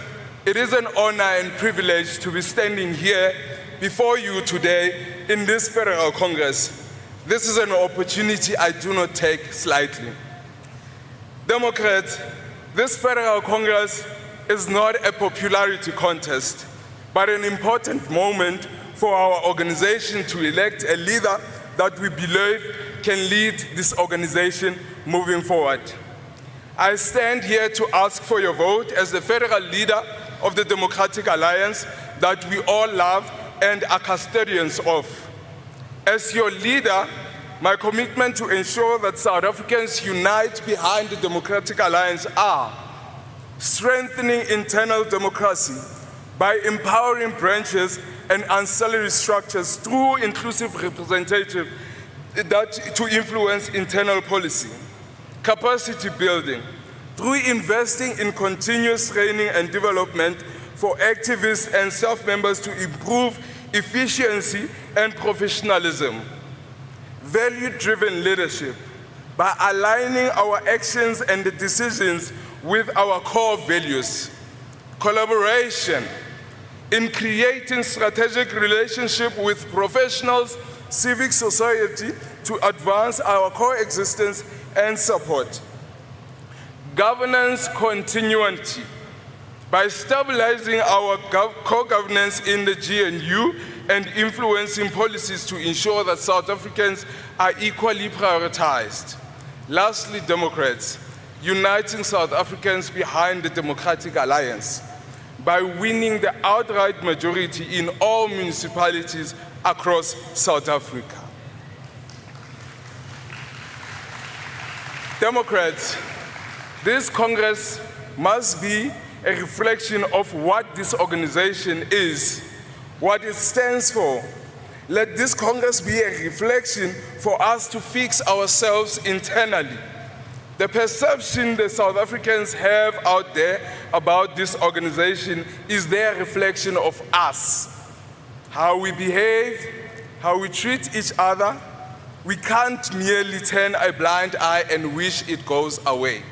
it is an honor and privilege to be standing here before you today in this Federal Congress. This is an opportunity I do not take slightly. Democrats, this Federal Congress is not a popularity contest, but an important moment for our organization to elect a leader that we believe can lead this organization moving forward. I stand here to ask for your vote as the federal leader of the Democratic Alliance that we all love and are custodians of. As your leader, my commitment to ensure that South Africans unite behind the Democratic Alliance are strengthening internal democracy by empowering branches and ancillary structures through inclusive representation to influence internal policy, capacity building, through investing in continuous training and development for activists and staff members to improve efficiency and professionalism, value-driven leadership by aligning our actions and the decisions with our core values, collaboration in creating strategic relationship with professionals, civic society to advance our coexistence and support, governance continuity by stabilizing our co-governance in the GNU and influencing policies to ensure that South Africans are equally prioritized. Lastly, Democrats, uniting South Africans behind the Democratic Alliance by winning the outright majority in all municipalities across South Africa. Democrats, this Congress must be a reflection of what this organization is, what it stands for. Let this Congress be a reflection for us to fix ourselves internally. The perception the South Africans have out there about this organization is their reflection of us. How we behave, how we treat each other. We can't merely turn a blind eye and wish it goes away.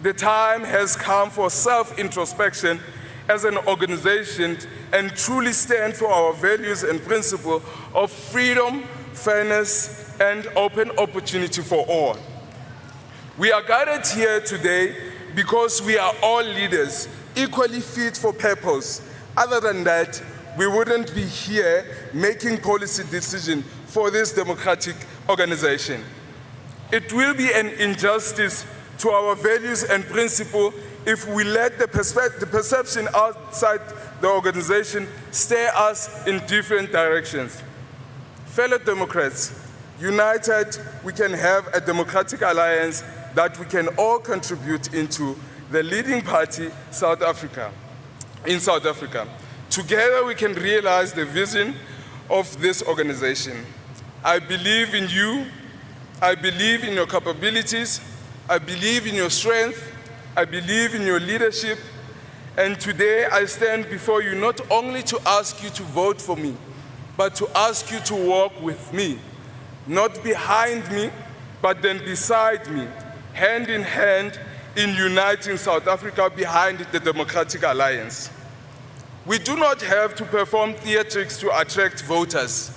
The time has come for self-introspection as an organization and truly stand for our values and principles of freedom, fairness, and open opportunity for all. We are gathered here today because we are all leaders, equally fit for purpose. Other than that, we wouldn't be here making policy decisions for this democratic organization. It will be an injustice to our values and principles if we let the perception outside the organization steer us in different directions. Fellow Democrats, united, we can have a democratic alliance that we can all contribute into the leading party, in South Africa. Together we can realize the vision of this organization. I believe in you, I believe in your capabilities, I believe in your strength, I believe in your leadership, and today I stand before you not only to ask you to vote for me, but to ask you to walk with me, not behind me, but then beside me, hand in hand, in uniting South Africa behind the Democratic Alliance. We do not have to perform theatrics to attract voters.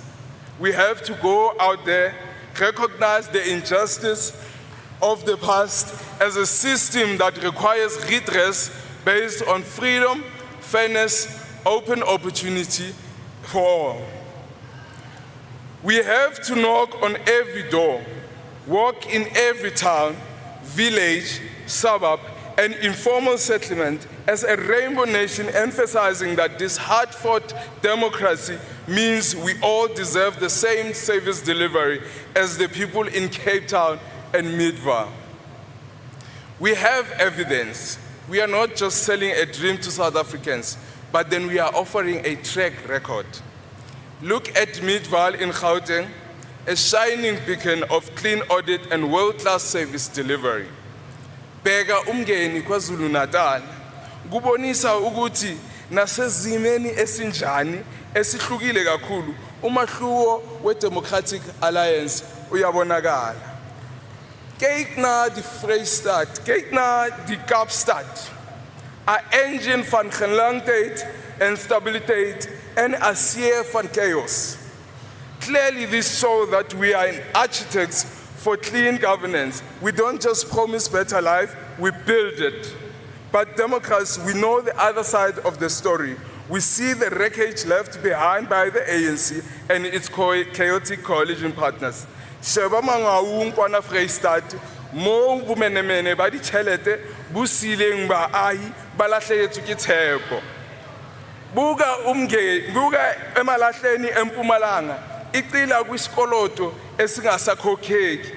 We have to go out there, recognize the injustice of the past as a system that requires redress based on freedom, fairness, open opportunity for all. We have to knock on every door, walk in every town, village, suburb, and informal settlement as a rainbow nation, emphasizing that this hard-fought democracy means we all deserve the same service delivery as the people in Cape Town and Midrand. We have evidence. We are not just selling a dream to South Africans, but then we are offering a track record. Look at Midrand in Gauteng, a shining beacon of clean audit and world-class service delivery. Bheka umngeni KwaZulu Natal, kubonisa ukuthi nasezimeni esinjani esihlukile kakhulu umahluko we-Democratic Alliance uyabonakala. Kyk na die Vrystaat, kyk na die Kaapstad, 'n engine van gelangheid en stabiliteit en 'n see van chaos. Clearly this shows that we are architects for clean governance. We don't just promise better life, we build it. But Democrats, we know the other side of the story. We see the wreckage left behind by the ANC and its chaotic coalition partners. Sheba mangaung kwana Vrystaat, mo bumenemene ba ditšhelete bo sileng baahi ba lahlehetswe ke tshepo. Buka emalahleni eMpumalanga icila kwisikoloto esingasakhokheki.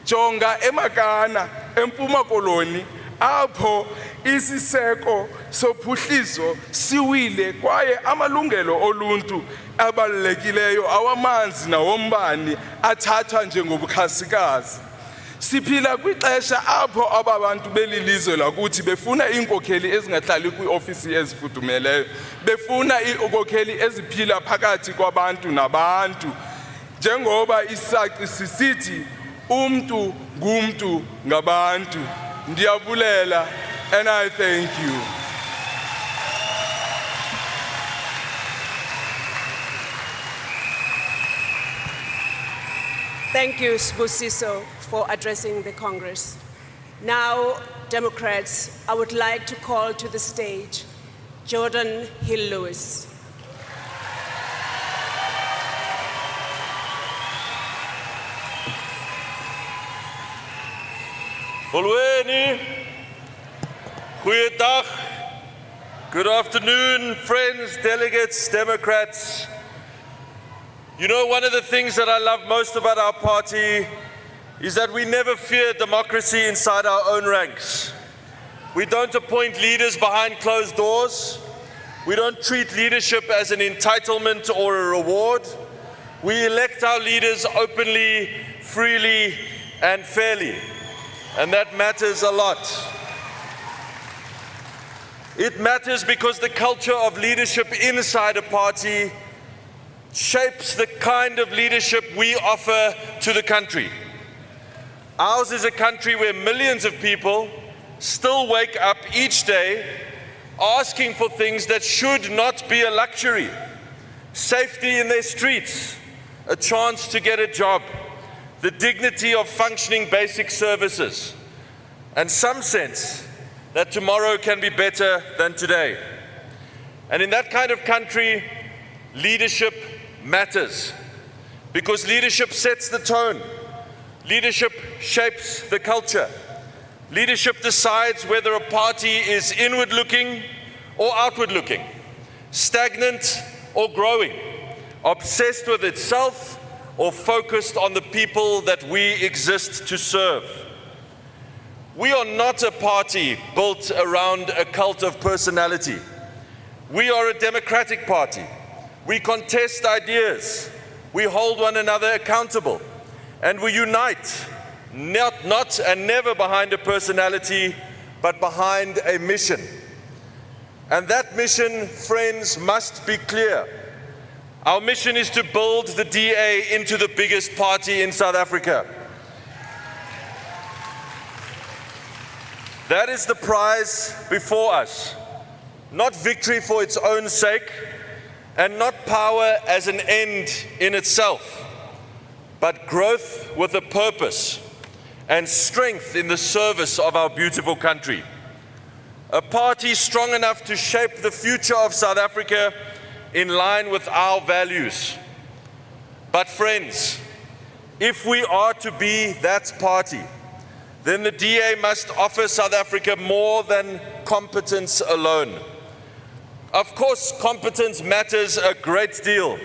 Jonga eMagana eMpuma Koloni apho isiseko sophuhliso siwile kwaye amalungelo oluntu abalulekileyo awamanzi nawombani athathwa njengobukhasikazi. Siphila kwixesha apho ababantu belilizwe lakuthi befuna inkokheli ezingahlali kwiofisi ezifudumeleyo, befuna inkokheli eziphila phakathi kwabantu nabantu, njengoba isaqi sisithi umntu ngumntu ngabantu. Ndiyabulela and I thank you. Thank you, Sbusiso, for addressing the Congress. Now, Democrats, I would like to call to the stage Jordan Hill-Lewis. Bolweni, goeiedag, good afternoon, friends, delegates, Democrats. You know, one of the things that I love most about our party is that we never fear democracy inside our own ranks. We don't appoint leaders behind closed doors. We don't treat leadership as an entitlement or a reward. We elect our leaders openly, freely, and fairly. And that matters a lot. It matters because the culture of leadership inside a party shapes the kind of leadership we offer to the country. Ours is a country where millions of people still wake up each day asking for things that should not be a luxury. Safety in their streets, a chance to get a job, the dignity of functioning basic services, and some sense that tomorrow can be better than today. And in that kind of country, Leadership matters because leadership sets the tone. Leadership shapes the culture. Leadership decides whether a party is inward-looking or outward-looking, stagnant or growing, obsessed with itself or focused on the people that we exist to serve. We are not a party built around a cult of personality. We are a democratic party. We contest ideas. We hold one another accountable. And we unite, not and never behind a personality, but behind a mission. And that mission, friends, must be clear. Our mission is to build the DA into the biggest party in South Africa. That is the prize before us. Not victory for its own sake, and not power as an end in itself, but growth with a purpose and strength in the service of our beautiful country. A party strong enough to shape the future of South Africa in line with our values. But friends, if we are to be that party, then the DA must offer South Africa more than competence alone. Of course, competence matters a great deal,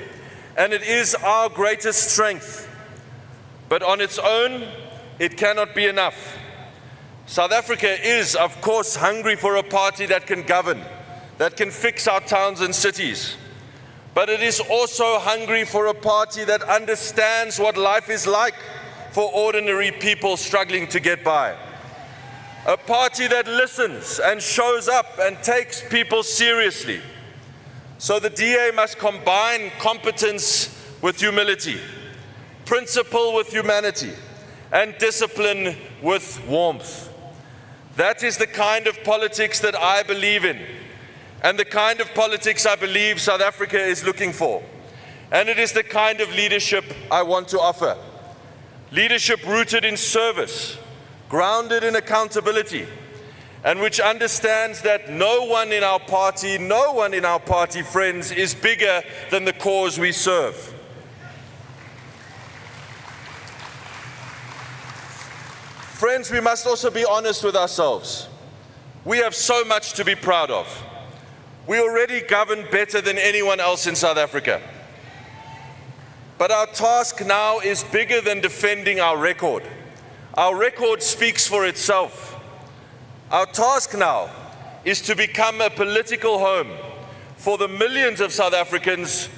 and it is our greatest strength. But on its own, it cannot be enough. South Africa is, of course, hungry for a party that can govern, that can fix our towns and cities. But it is also hungry for a party that understands what life is like for ordinary people struggling to get by. A party that listens and shows up and takes people seriously. So the DA must combine competence with humility, principle with humanity, and discipline with warmth. That is the kind of politics that I believe in, and the kind of politics I believe South Africa is looking for. And it is the kind of leadership I want to offer. Leadership rooted in service, grounded in accountability, and which understands that no one in our party, friends, is bigger than the cause we serve. Friends, we must also be honest with ourselves. We have so much to be proud of. We already govern better than anyone else in South Africa. But our task now is bigger than defending our record. Our record speaks for itself. Our task now is to become a political home for the millions of South Africans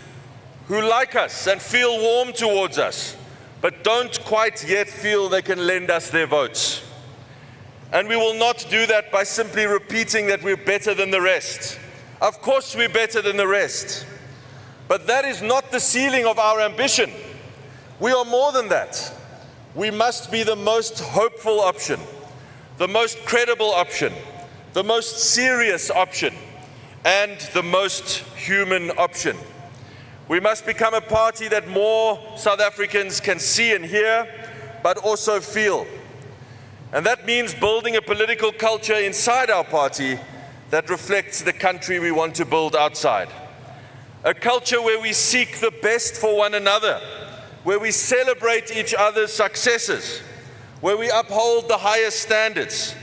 who like us and feel warm towards us, but don't quite yet feel they can lend us their votes. And we will not do that by simply repeating that we're better than the rest. Of course we're better than the rest. But that is not the ceiling of our ambition. We are more than that. We must be the most hopeful option, the most credible option, the most serious option, and the most human option. We must become a party that more South Africans can see and hear, but also feel. And that means building a political culture inside our party that reflects the country we want to build outside. A culture where we seek the best for one another, where we celebrate each other's successes, where we uphold the highest standards,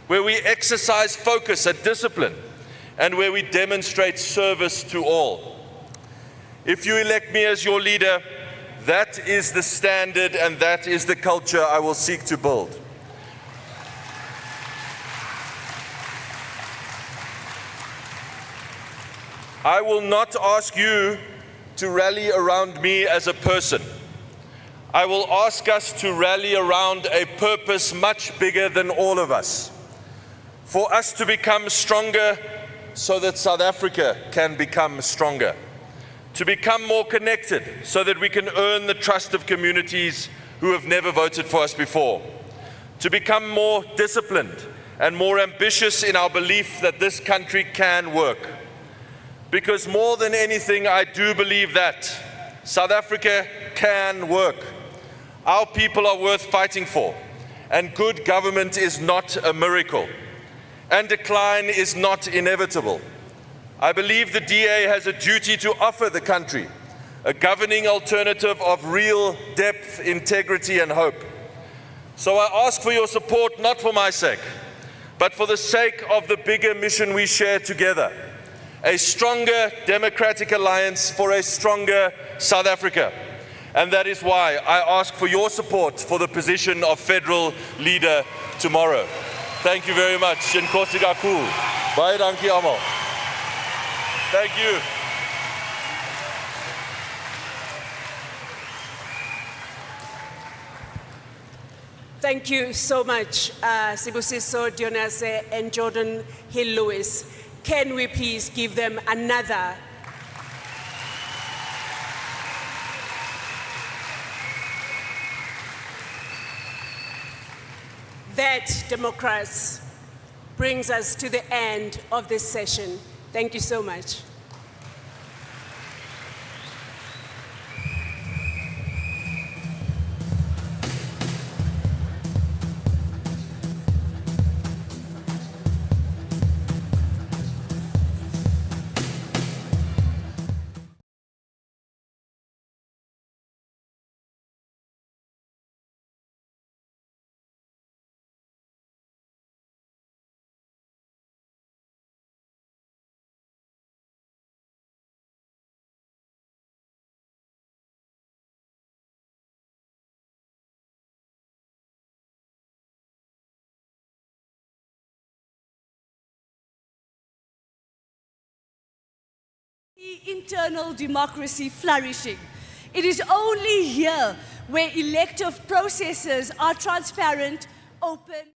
where we exercise focus and discipline, and where we demonstrate service to all. If you elect me as your leader, that is the standard and that is the culture I will seek to build. I will not ask you to rally around me as a person. I will ask us to rally around a purpose much bigger than all of us. For us to become stronger so that South Africa can become stronger. To become more connected so that we can earn the trust of communities who have never voted for us before. To become more disciplined and more ambitious in our belief that this country can work. Because more than anything, I do believe that South Africa can work. Our people are worth fighting for, and good government is not a miracle, and decline is not inevitable. I believe the DA has a duty to offer the country a governing alternative of real depth, integrity, and hope. So I ask for your support, not for my sake, but for the sake of the bigger mission we share together. A stronger democratic alliance for a stronger South Africa. And that is why I ask for your support for the position of federal leader tomorrow. Thank you very much. Nkosi kakhulu. Baie dankie almal. Thank you. Thank you so much, Sibusiso Dionase and Jordan Hill-Lewis. Can we please give them another? That, Democrats, brings us to the end of this session. Thank you so much. Internal democracy flourishing. It is only here where elective processes are transparent, open.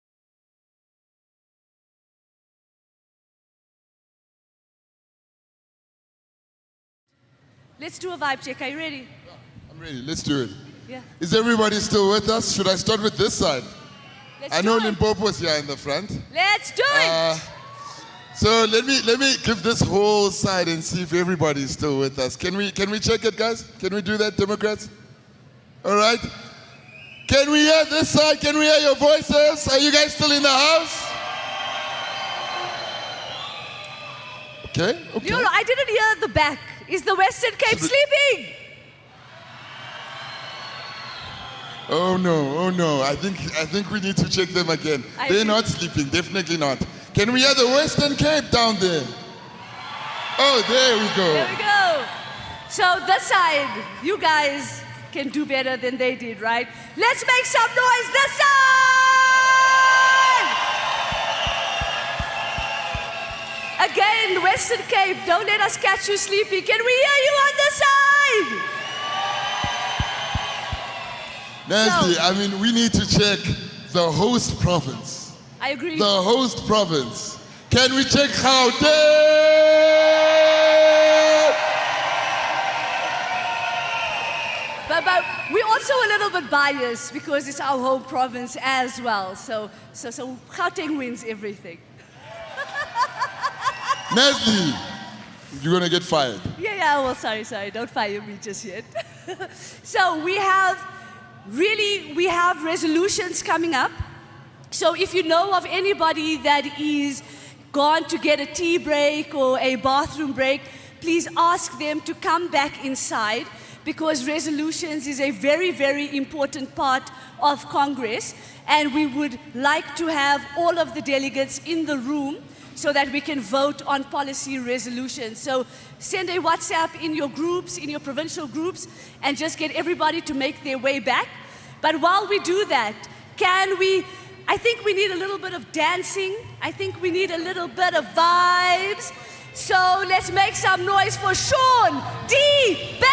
Let's do a vibe check. Are you ready? I'm ready. Let's do it. Yeah. Is everybody still with us? Should I start with this side? I know do it. Limpopo's here in the front. Let's do it. So let me give this whole side and see if everybody's still with us. Can we check it, guys? Can we do that, Democrats? All right. Can we hear this side? Can we hear your voices? Are you guys still in the house? Okay. Okay. No, I didn't hear the back. Is the Western Cape sleeping? Oh no. I think we need to check them again. They're not sleeping, definitely not. Can we hear the Western Cape down there? Oh, there we go. There we go. So this side, you guys can do better than they did, right? Let's make some noise this side! Again, Western Cape, don't let us catch you sleeping. Can we hear you on this side? Nancy, I mean, we need to check the host province. I agree. The host province. Can we check Gauteng? But we're also a little bit biased because it's our home province as well. So Gauteng wins everything. Nancy, you're gonna get fired. Yeah, well, sorry, don't fire me just yet. So we have resolutions coming up. So if you know of anybody that is gone to get a tea break or a bathroom break, please ask them to come back inside because resolutions is a very, very important part of Congress. And we would like to have all of the delegates in the room so that we can vote on policy resolutions. So send a WhatsApp in your groups, in your provincial groups, and just get everybody to make their way back. But while we do that, I think we need a little bit of dancing. I think we need a little bit of vibes. So let's make some noise for Sean D. Band!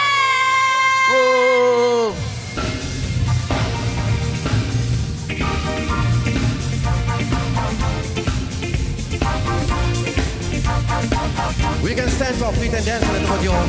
Whoa. We can stand for feet and dance a little with your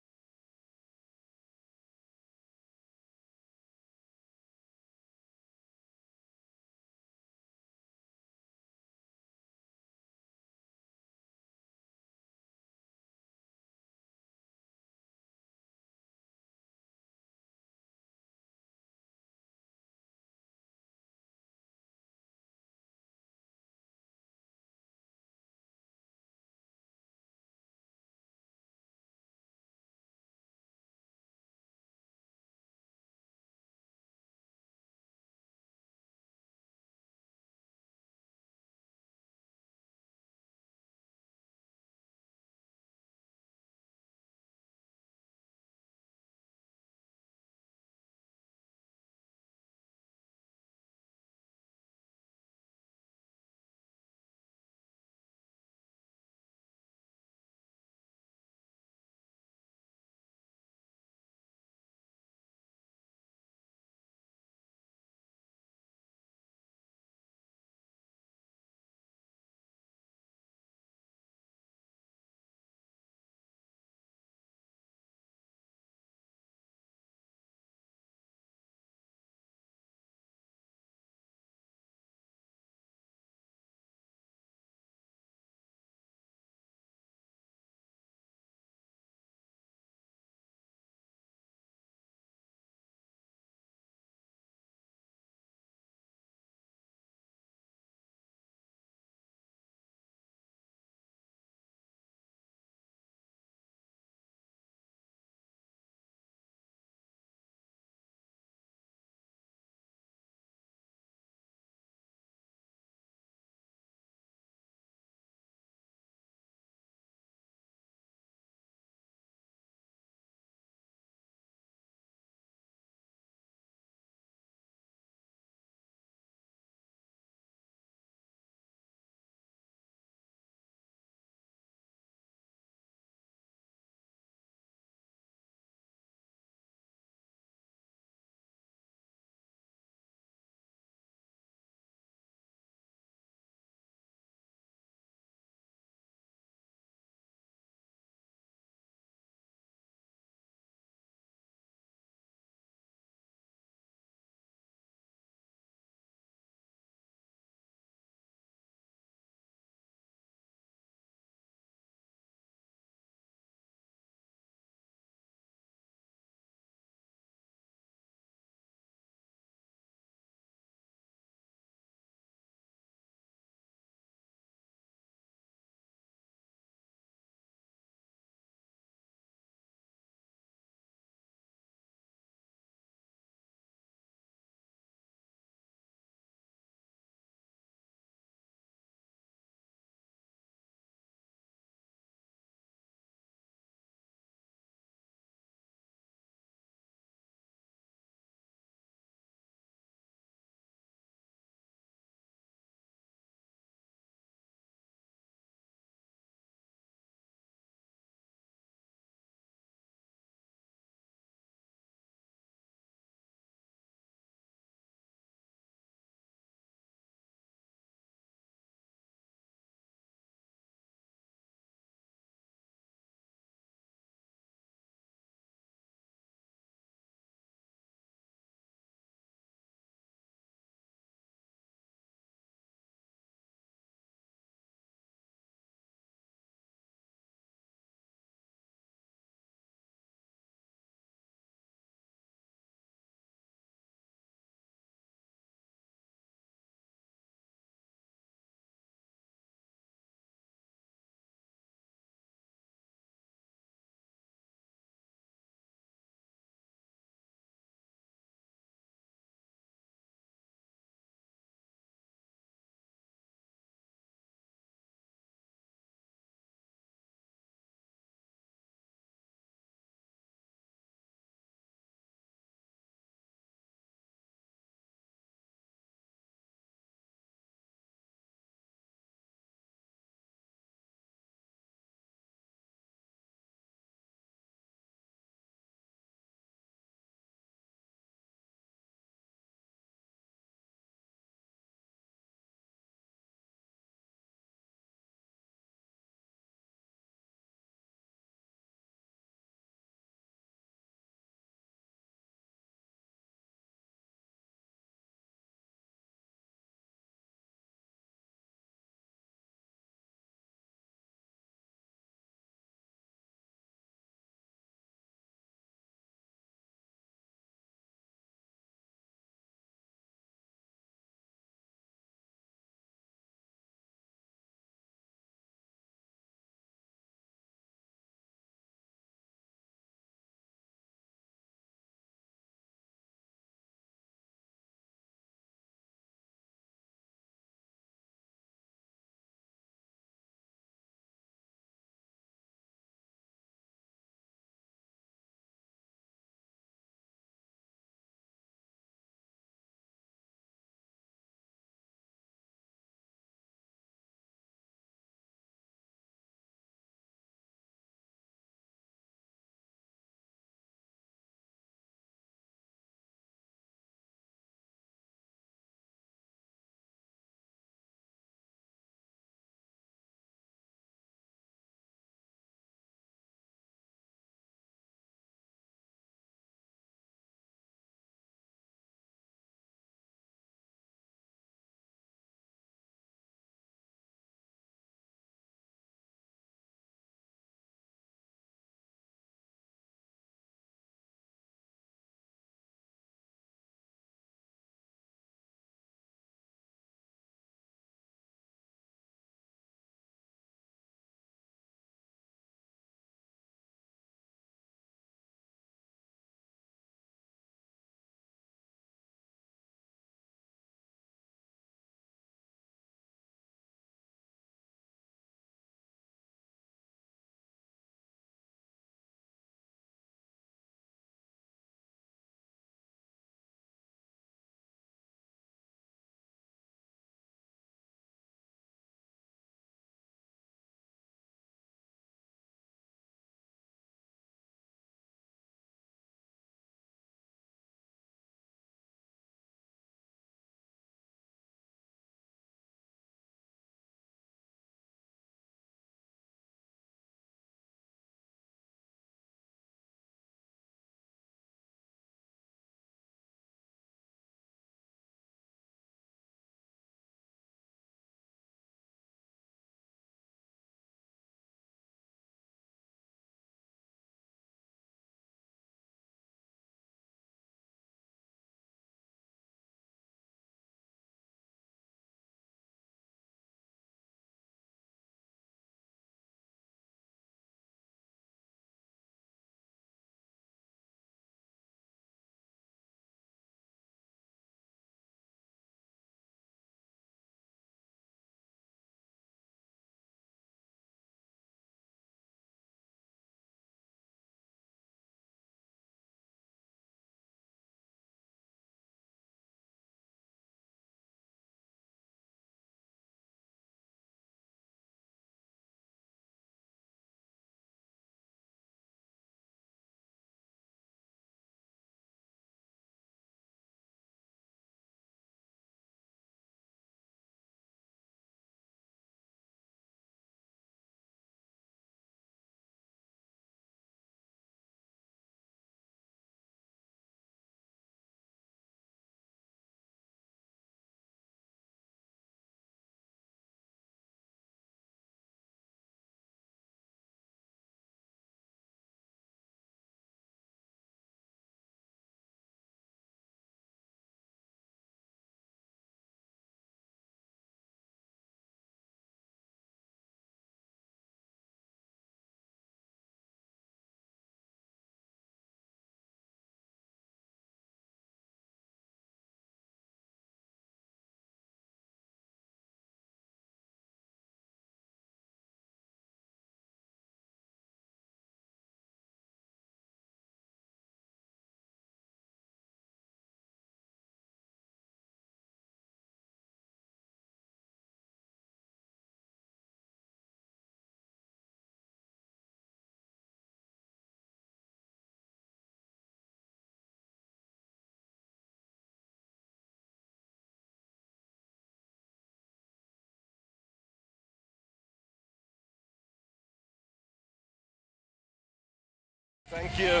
Thank you.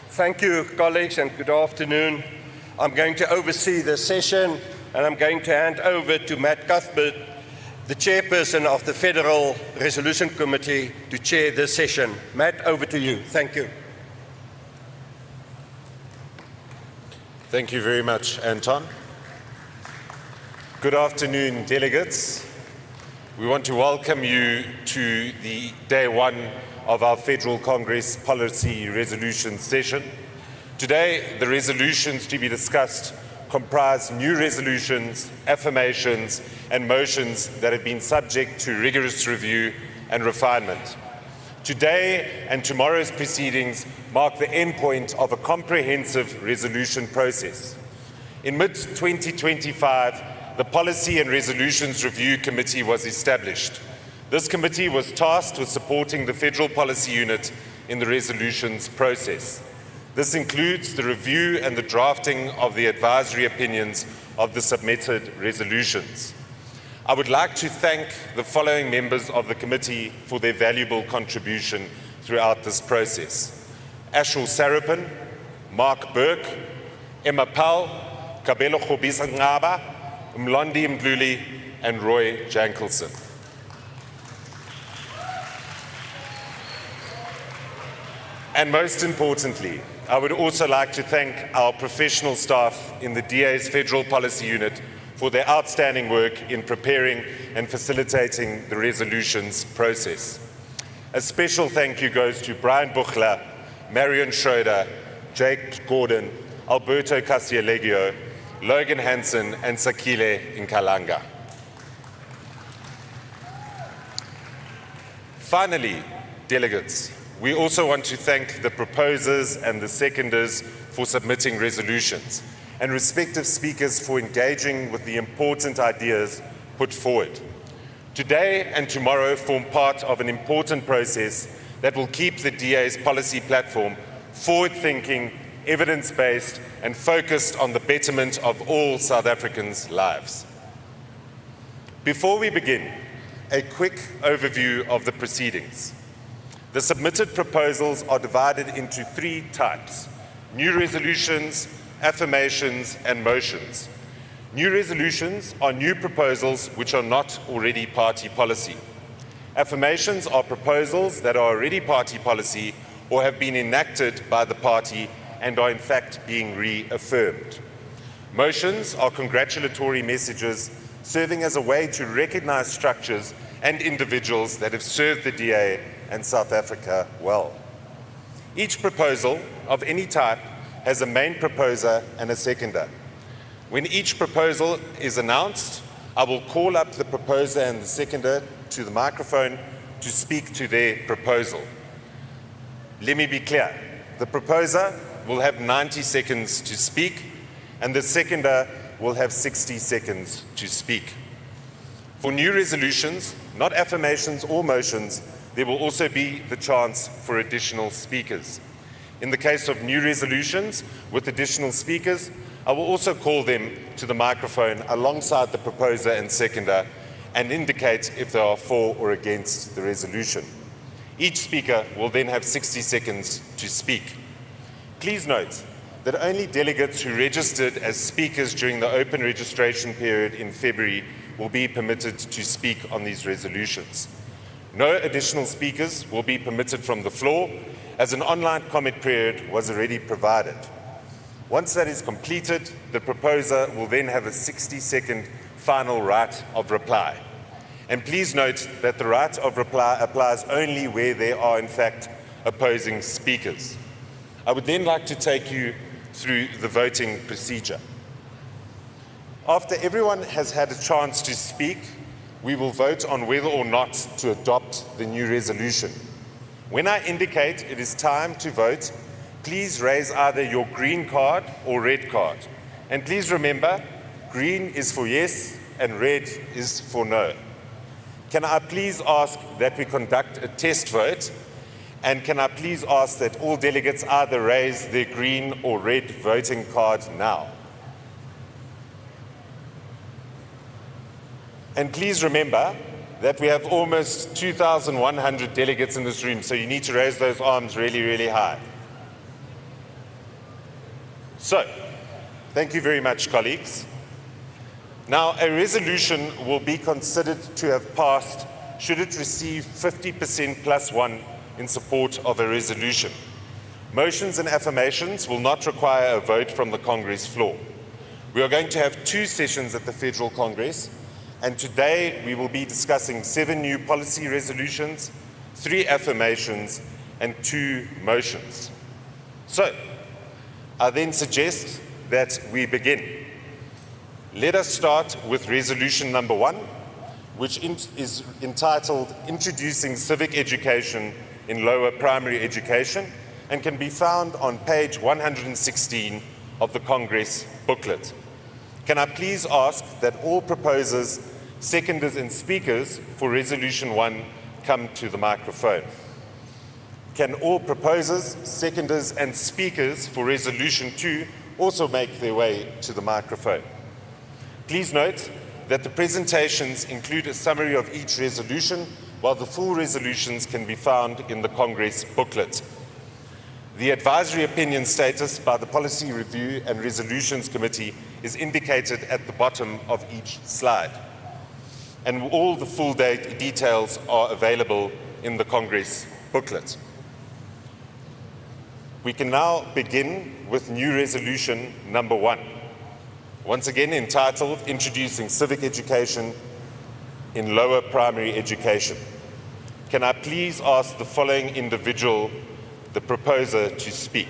Thank you, colleagues, and good afternoon. I'm going to oversee the session, and I'm going to hand over to Matt Cuthbert, the chairperson of the Federal Resolution Committee, to chair this session. Matt, over to you. Thank you. Thank you very much, Anton. Good afternoon, delegates. We want to welcome you to the day one of our Federal Congress Policy Resolution session. Today, the resolutions to be discussed comprise new resolutions, affirmations, and motions that have been subject to rigorous review and refinement. Today and tomorrow's proceedings mark the endpoint of a comprehensive resolution process. In mid-2025, the Policy and Resolutions Review Committee was established. This committee was tasked with supporting the Federal Policy Unit in the resolutions process. This includes the review and the drafting of the advisory opinions of the submitted resolutions. I would like to thank the following members of the committee for their valuable contribution throughout this process: Ashul Sarapin, Mark Burke, Emma Powell, Kabelo Khobisa-Ngaba, Mlondi Mdluli, and Roy Jankelson. And most importantly, I would also like to thank our professional staff in the DA's Federal Policy Unit for their outstanding work in preparing and facilitating the resolutions process. A special thank you goes to Brian Buchler, Marion Schroeder, Jake Gordon, Alberto Casialegio, Logan Hansen, and Sakile Nkalanga. Finally, delegates, we also want to thank the proposers and the seconders for submitting resolutions, and respective speakers for engaging with the important ideas put forward. Today and tomorrow form part of an important process that will keep the DA's policy platform forward-thinking, evidence-based, and focused on the betterment of all South Africans' lives. Before we begin, a quick overview of the proceedings. The submitted proposals are divided into three types: new resolutions, affirmations, and motions. New resolutions are new proposals which are not already party policy. Affirmations are proposals that are already party policy or have been enacted by the party and are in fact being reaffirmed. Motions are congratulatory messages serving as a way to recognize structures and individuals that have served the DA and South Africa well. Each proposal of any type has a main proposer and a seconder. When each proposal is announced, I will call up the proposer and the seconder to the microphone to speak to their proposal. Let me be clear. The proposer will have 90 seconds to speak, and the seconder will have 60 seconds to speak. For new resolutions, not affirmations or motions, there will also be the chance for additional speakers. In the case of new resolutions with additional speakers, I will also call them to the microphone alongside the proposer and seconder and indicate if they are for or against the resolution. Each speaker will then have 60 seconds to speak. Please note that only delegates who registered as speakers during the open registration period in February will be permitted to speak on these resolutions. No additional speakers will be permitted from the floor, as an online comment period was already provided. Once that is completed, the proposer will then have a 60-second final right of reply. And please note that the right of reply applies only where there are, in fact, opposing speakers. I would then like to take you through the voting procedure. After everyone has had a chance to speak, we will vote on whether or not to adopt the new resolution. When I indicate it is time to vote, please raise either your green card or red card. And please remember, green is for yes and red is for no. Can I please ask that we conduct a test vote? And can I please ask that all delegates either raise their green or red voting card now? And please remember that we have almost 2,100 delegates in this room, so you need to raise those arms really, really high. So, thank you very much, colleagues. Now, a resolution will be considered to have passed should it receive 50% plus one in support of a resolution. Motions and affirmations will not require a vote from the Congress floor. We are going to have 2 sessions at the Federal Congress, and today we will be discussing 7 new policy resolutions, 3 affirmations, and 2 motions. So, I then suggest that we begin. Let us start with resolution number 1, which is entitled Introducing Civic Education in Lower Primary Education, and can be found on page 116 of the Congress booklet. Can I please ask that all proposers, seconders and speakers for resolution 1 come to the microphone? Can all proposers, seconders and speakers for resolution 2 also make their way to the microphone? Please note that the presentations include a summary of each resolution, while the full resolutions can be found in the Congress booklet. The advisory opinion status by the Policy Review and Resolutions Committee is indicated at the bottom of each slide. And all the full details are available in the Congress booklet. We can now begin with new resolution number 1. Once again entitled Introducing Civic Education in Lower Primary Education. Can I please ask the following individual, the proposer, to speak?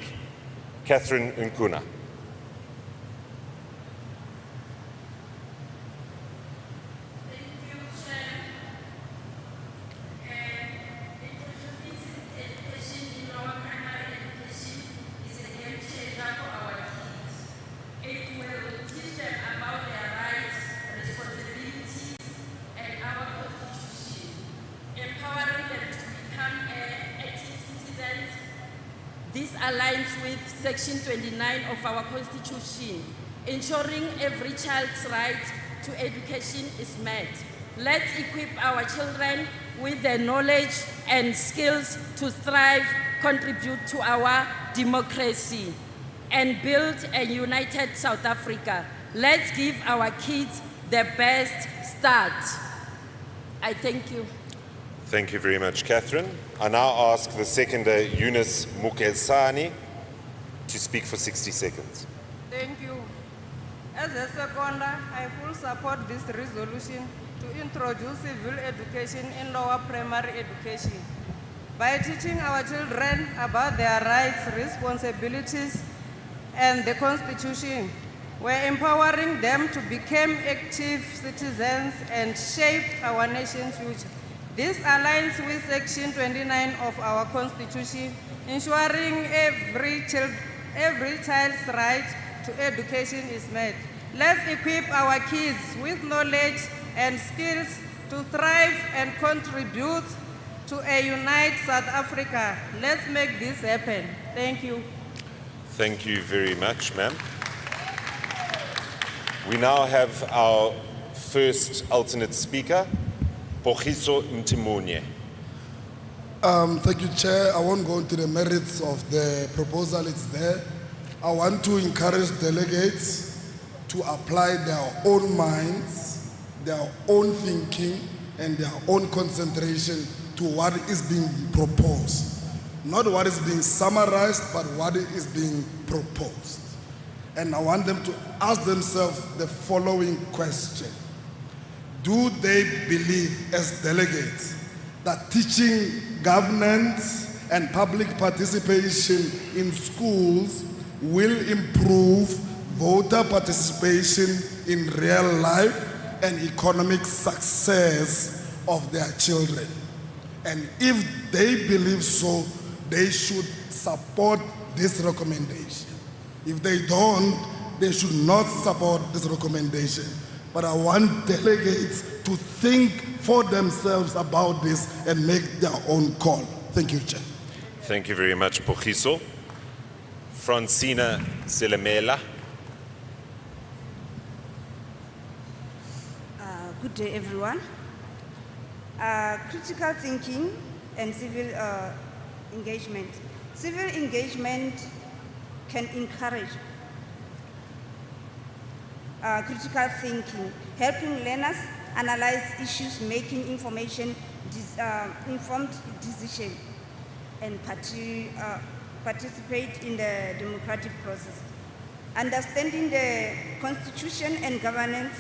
Catherine Nkuna. This aligns with Section 29 of our Constitution, ensuring every child's right to education is met. Let's equip our children with the knowledge and skills to thrive, contribute to our democracy, and build a united South Africa. Let's give our kids the best start. I thank you. Thank you very much, Catherine. I now ask the seconder, Eunice Mukelsani, to speak for 60 seconds. Thank you. As a seconder, I fully support this resolution to introduce civil education in lower primary education. By teaching our children about their rights, responsibilities, and the Constitution, we're empowering them to become active citizens and shape our nation's future. This aligns with Section 29 of our Constitution, ensuring every child's right to education is met. Let's equip our kids with knowledge and skills to thrive and contribute to a united South Africa. Let's make this happen. Thank you. Thank you very much, ma'am. We now have our first alternate speaker, Pogiso Mtimunye. Thank you, Chair. I won't go into the merits of the proposal. It's there. I want to encourage delegates to apply their own minds, their own thinking, and their own concentration to what is being proposed. Not what is being summarized, but what is being proposed. And I want them to ask themselves the following question. Do they believe as delegates that teaching governance and public participation in schools will improve voter participation in real life and economic success of their children? And if they believe so, they should support this recommendation. If they don't, they should not support this recommendation. But I want delegates to think for themselves about this and make their own call. Thank you, Chair. Thank you very much, Pogiso. Francina Selemela. Good day, everyone. Critical thinking and civil engagement. Civil engagement can encourage critical thinking, helping learners analyze issues, making informed decision, and participate in the democratic process. Understanding the constitution and governance,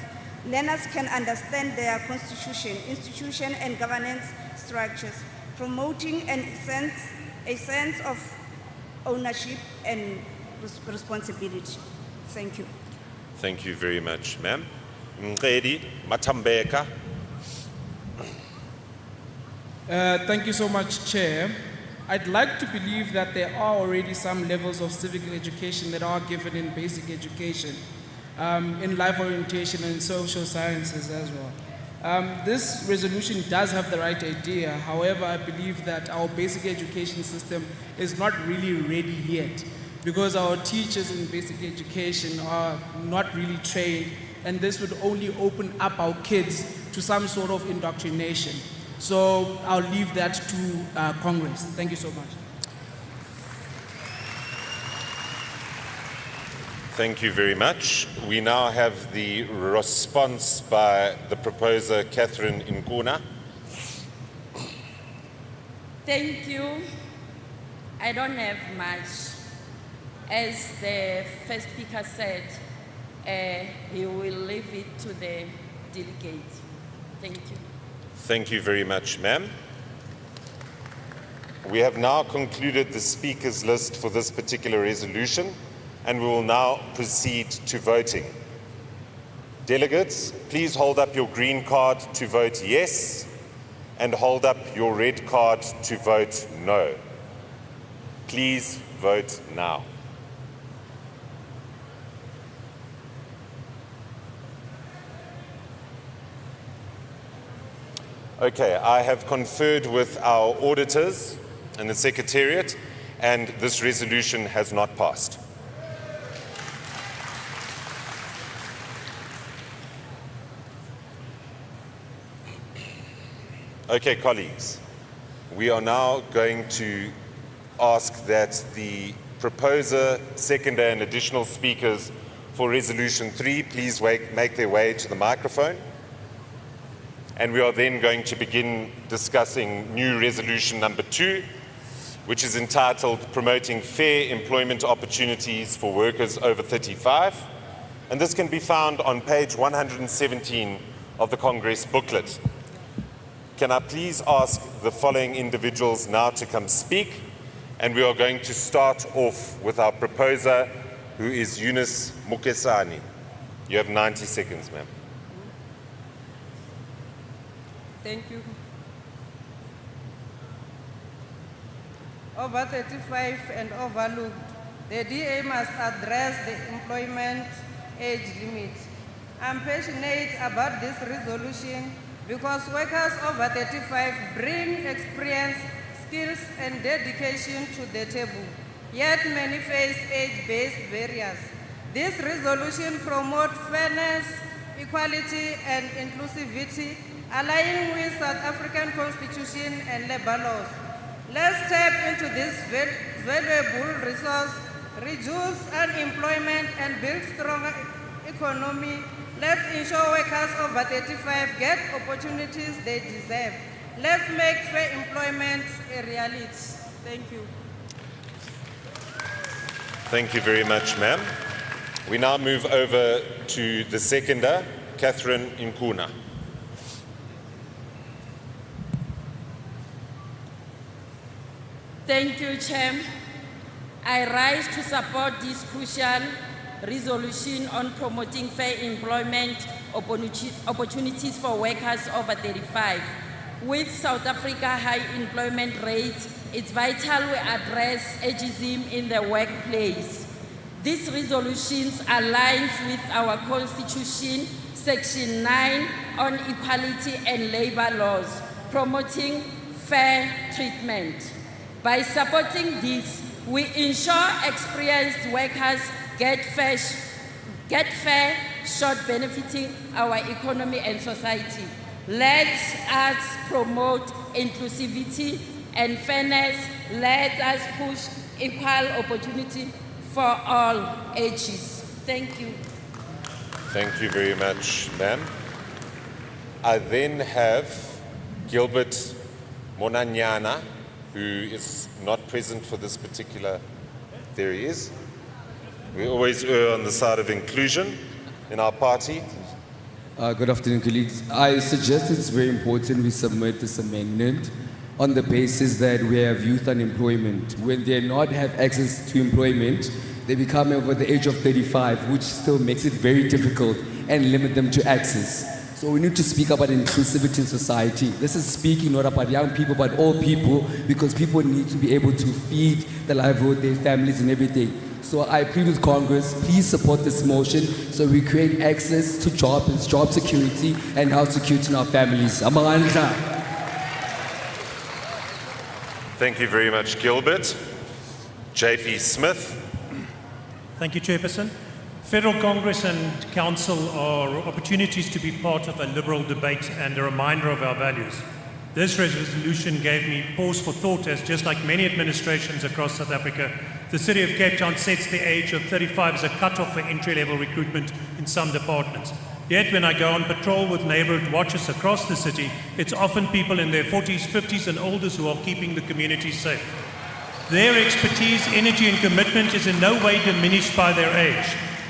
learners can understand their constitution, institution, and governance structures, promoting a sense of ownership and responsibility. Thank you. Thank you very much, ma'am. Mqedi Matambeka. Thank you so much, Chair. I'd like to believe that there are already some levels of civic education that are given in basic education, in life orientation and social sciences as well. This resolution does have the right idea. However, I believe that our basic education system is not really ready yet, because our teachers in basic education are not really trained, and this would only open up our kids to some sort of indoctrination. So I'll leave that to Congress. Thank you so much. Thank you very much. We now have the response by the proposer, Catherine Nkuna. Thank you. I don't have much. As the first speaker said, he will leave it to the delegates. Thank you. Thank you very much, ma'am. We have now concluded the speakers list for this particular resolution, and we will now proceed to voting. Delegates, please hold up your green card to vote yes, and hold up your red card to vote no. Please vote now. Okay, I have conferred with our auditors and the Secretariat, and this resolution has not passed. Okay, colleagues, we are now going to ask that the proposer, seconder, and additional speakers for Resolution 3 please make their way to the microphone. And we are then going to begin discussing new resolution number 2, which is entitled Promoting Fair Employment Opportunities for Workers Over 35. And this can be found on page 117 of the Congress booklet. Can I please ask the following individuals now to come speak? And we are going to start off with our proposer, who is Eunice Mukesani. You have 90 seconds, ma'am. Thank you. Over 35 and overlooked, the DA must address the employment age limit. I'm passionate about this resolution because workers over 35 bring experience, skills, and dedication to the table. Yet many face age-based barriers. This resolution promotes fairness, equality, and inclusivity, aligning with South African Constitution and labor laws. Let's tap into this valuable resource, reduce unemployment, and build stronger economy. Let's ensure workers over 35 get opportunities they deserve. Let's make fair employment a reality. Thank you. Thank you very much, ma'am. We now move over to the seconder, Catherine Nkuna. Thank you, Chair. I rise to support this crucial resolution on promoting fair employment opportunities for workers over 35. With South Africa high employment rates, it's vital we address ageism in the workplace. This resolution aligns with our Constitution, Section 9 on equality and labor laws, promoting fair treatment. By supporting this, we ensure experienced workers get get fair, short benefiting our economy and society. Let us promote inclusivity and fairness. Let us push equal opportunity for all ages. Thank you. Thank you very much, ma'am. I then have Gilbert Monanyana, who is not present for this particular. There he is. We always err on the side of inclusion in our party. Good afternoon, colleagues. I suggest it's very important we submit this amendment on the basis that we have youth unemployment. When they not have access to employment, they become over the age of 35, which still makes it very difficult and limit them to access. So we need to speak about inclusivity in society. This is speaking not about young people, but all people, because people need to be able to feed the livelihood, their families and everything. So I plead with Congress, please support this motion so we create access to jobs, job security and health security in our families. Amandla. Thank you very much, Gilbert. JP Smith. Thank you, Chairperson. Federal Congress and Council are opportunities to be part of a liberal debate and a reminder of our values. This resolution gave me pause for thought, as just like many administrations across South Africa, the City of Cape Town sets the age of 35 as a cutoff for entry-level recruitment in some departments. Yet when I go on patrol with neighbourhood watches across the city, it's often people in their 40s, 50s and olders who are keeping the community safe. Their expertise, energy and commitment is in no way diminished by their age.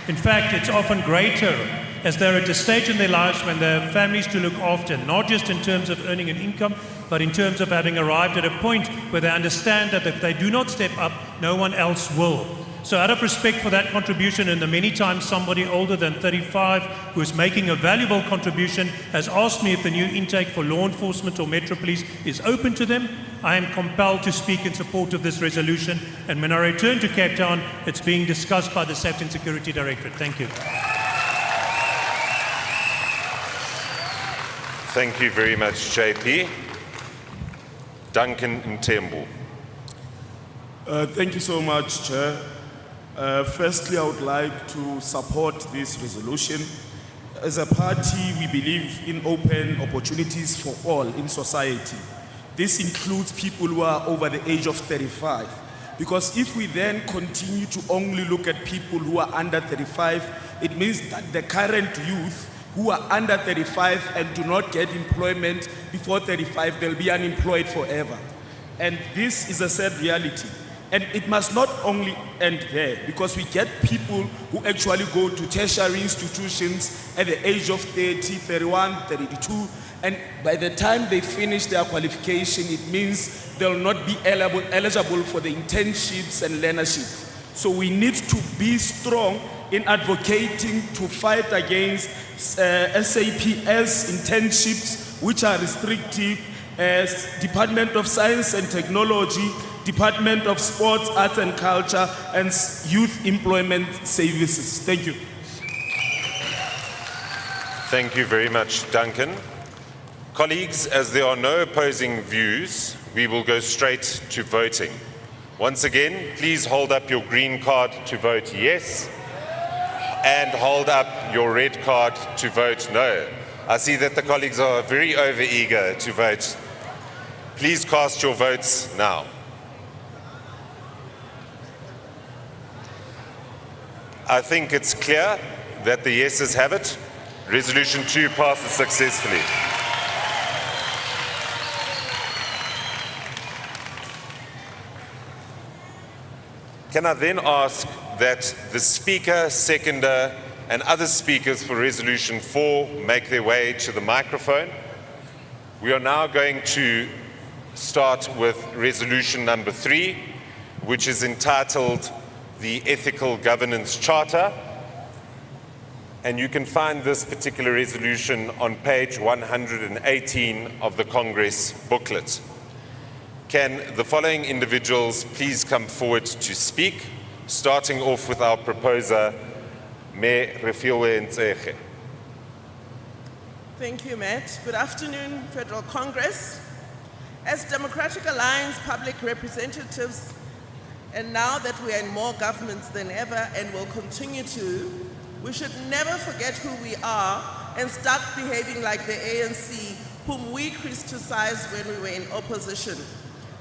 In fact, it's often greater as they're at a stage in their lives when they have families to look after, not just in terms of earning an income, but in terms of having arrived at a point where they understand that if they do not step up, no one else will. So out of respect for that contribution, and the many times somebody older than 35 who is making a valuable contribution has asked me if the new intake for law enforcement or Metro Police is open to them, I am compelled to speak in support of this resolution. And when I return to Cape Town, it's being discussed by the Safety and Security Directorate. Thank you. Thank you very much, JP. Duncan Ntembu. Thank you so much, Chair. Firstly, I would like to support this resolution. As a party, we believe in open opportunities for all in society. This includes people who are over the age of 35. Because if we then continue to only look at people who are under 35, it means that the current youth who are under 35 and do not get employment before 35, they'll be unemployed forever. And this is a sad reality. And it must not only end there, because we get people who actually go to tertiary institutions at the age of 30, 31, 32, and by the time they finish their qualification, it means they'll not be eligible for the internships and learnership. So we need to be strong in advocating to fight against SAPS internships, which are restrictive, as Department of Science and Technology, Department of Sports, Arts and Culture, and Youth Employment Services. Thank you. Thank you very much, Duncan. Colleagues, as there are no opposing views, we will go straight to voting. Once again, please hold up your green card to vote yes, and hold up your red card to vote no. I see that the colleagues are very overeager to vote. Please cast your votes now. I think it's clear that the yeses have it. Resolution 2 passes successfully. Can I then ask that the Speaker, Seconder, and other speakers for Resolution 4 make their way to the microphone? We are now going to start with Resolution number 3, which is entitled the Ethical Governance Charter. And you can find this particular resolution on page 118 of the Congress booklet. Can the following individuals please come forward to speak, starting off with our proposer, Me Refiwe Ntsege. Thank you, Matt. Good afternoon, Federal Congress. As Democratic Alliance public representatives, and now that we are in more governments than ever and will continue to, We should never forget who we are and start behaving like the ANC, whom we criticized when we were in opposition.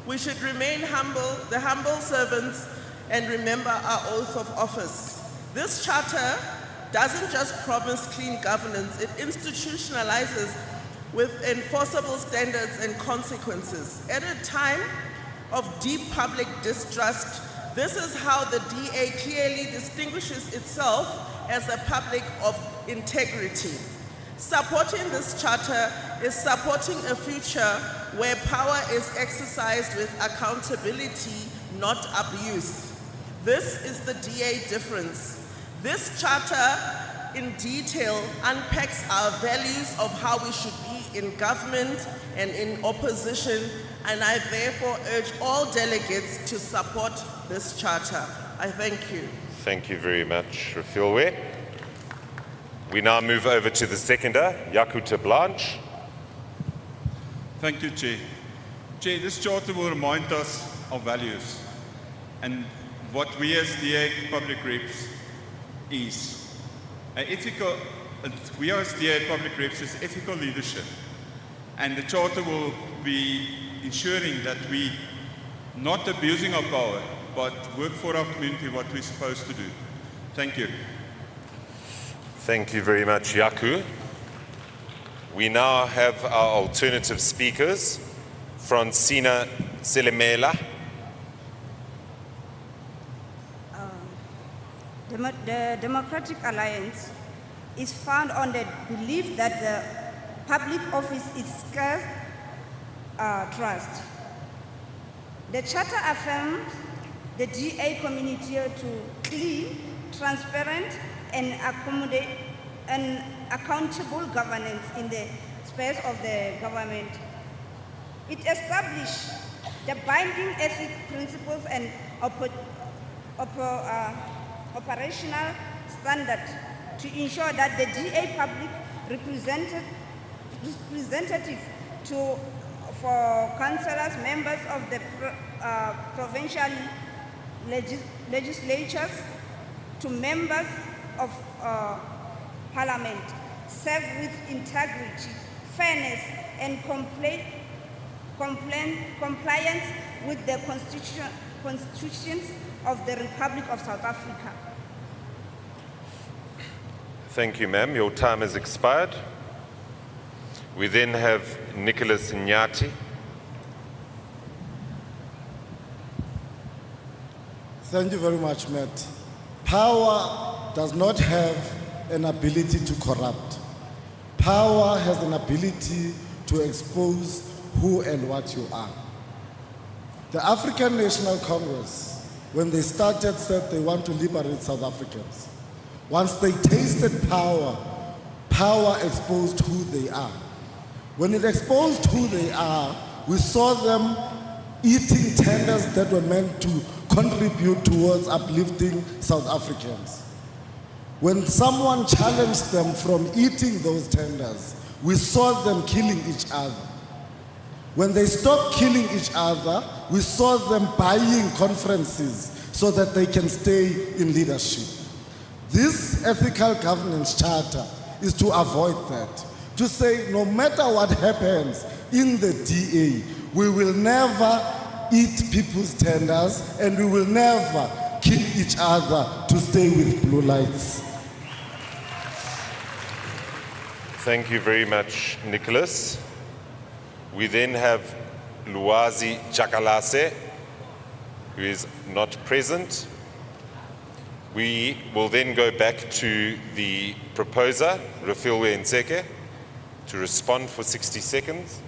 We should remain humble, the humble servants, and remember our oath of office. This charter doesn't just promise clean governance, it institutionalizes with enforceable standards and consequences. At a time of deep public distrust, this is how the DA clearly distinguishes itself as a public of integrity. Supporting this charter is supporting a future where power is exercised with accountability, not abuse. This is the DA difference. This charter in detail unpacks our values of how we should be in government and in opposition, and I therefore urge all delegates to support this charter. I thank you. Thank you very much, Refilwe. We now move over to the seconder, Yakuta Blanche. Thank you, Chair. Chair, this charter will remind us of values and what we as DA public reps is. We as DA public reps is ethical leadership, and the charter will be ensuring that we not abusing our power, but work for our community what we're supposed to do. Thank you. Thank you very much, Yaku. We now have our alternative speakers, Francina Selemela. The Democratic Alliance is found on the belief that the public office is scarce trust. The Charter affirms the DA community to clean, transparent, and accountable governance in the space of the government. It establishes the binding ethic principles and operational standards to ensure that the DA public representative for councillors, members of the provincial legislatures, to members of parliament, serve with integrity, fairness, and compliance with the constitutions of the Republic of South Africa. Thank you, ma'am. Your time has expired. We then have Nicholas Nyati. Thank you very much, Matt. Power does not have an ability to corrupt. Power has an ability to expose who and what you are. The African National Congress, when they started, said they want to liberate South Africans. Once they tasted power, power exposed who they are. When it exposed who they are, we saw them eating tenders that were meant to contribute towards uplifting South Africans. When someone challenged them from eating those tenders, we saw them killing each other. When they stopped killing each other, we saw them buying conferences so that they can stay in leadership. This ethical governance charter is to avoid that. To say no matter what happens in the DA, we will never eat people's tenders and we will never kill each other to stay with blue lights. Thank you very much, Nicholas. We then have Luazi Chakalase, who is not present. We will then go back to the proposer, Refilwe Nseke, to respond for 60 seconds.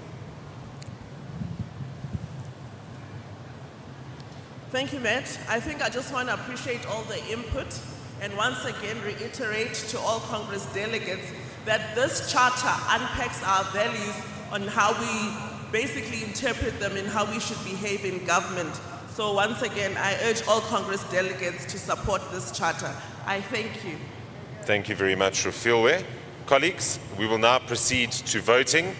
Thank you, Matt. I think I just want to appreciate all the input and once again reiterate to all Congress delegates that this charter unpacks our values on how we basically interpret them and how we should behave in government. So once again, I urge all Congress delegates to support this charter. I thank you. Thank you very much, Refilwe. Colleagues, we will now proceed to voting.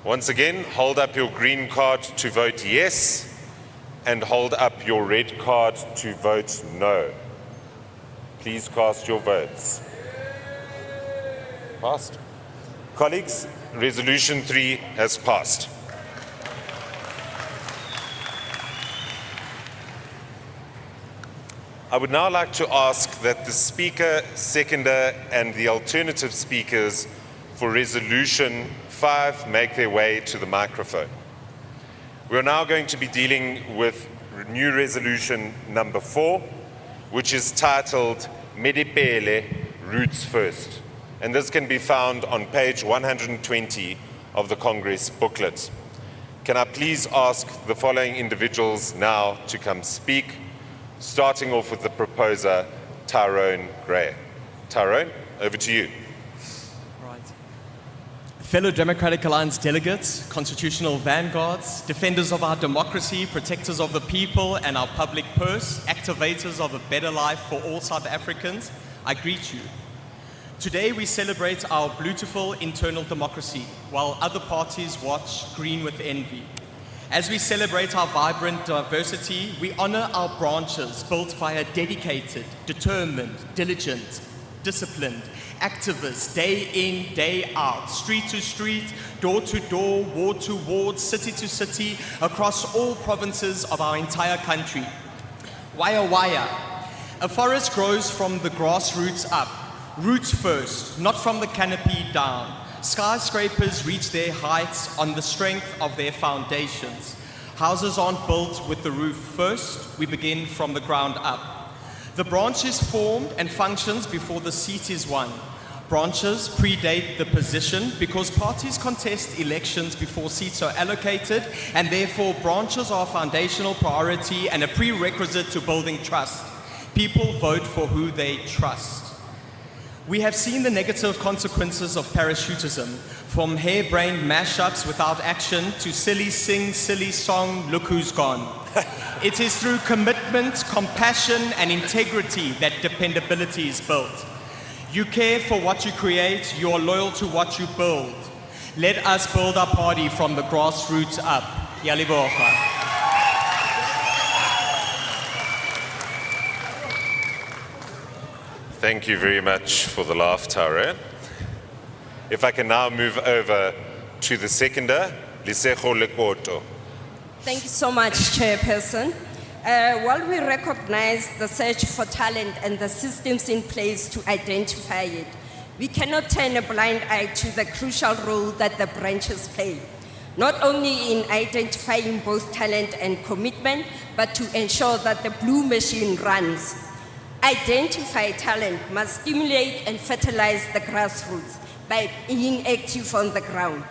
Once again, hold up your green card to vote yes, and hold up your red card to vote no. Please cast your votes. Passed. Colleagues, Resolution 3 has passed. I would now like to ask that the Speaker, Seconder, and the alternative speakers for Resolution 5 make their way to the microphone. We are now going to be dealing with new Resolution number 4, which is titled Medipele, Roots First. And this can be found on page 120 of the Congress booklet. Can I please ask the following individuals now to come speak, starting off with the proposer, Tyrone Gray. Tyrone, over to you. Right. Fellow Democratic Alliance delegates, constitutional vanguards, defenders of our democracy, protectors of the people and our public purse, activators of a better life for all South Africans, I greet you. Today we celebrate our beautiful internal democracy, while other parties watch green with envy. As we celebrate our vibrant diversity, we honor our branches built by a dedicated, determined, diligent, disciplined activists, day in, day out, street to street, door to door, ward to ward, city to city, across all provinces of our entire country. Wire, wire. A forest grows from the grassroots up, roots first, not from the canopy down. Skyscrapers reach their heights on the strength of their foundations. Houses aren't built with the roof first, we begin from the ground up. The branch is formed and functions before the seat is won. Branches predate the position because parties contest elections before seats are allocated, and therefore branches are a foundational priority and a prerequisite to building trust. People vote for who they trust. We have seen the negative consequences of parachutism, from harebrained mashups without action to silly sing, silly song, look who's gone. It is through commitment, compassion, and integrity that dependability is built. You care for what you create, you are loyal to what you build. Let us build our party from the grassroots up. Yaliboha. Thank you very much for the laugh, Tyrone. If I can now move over to the seconder, Lisejo Lekoto. Thank you so much, Chairperson. While we recognize the search for talent and the systems in place to identify it, we cannot turn a blind eye to the crucial role that the branches play, not only in identifying both talent and commitment, but to ensure that the blue machine runs. Identify talent must stimulate and fertilize the grassroots by being active on the ground.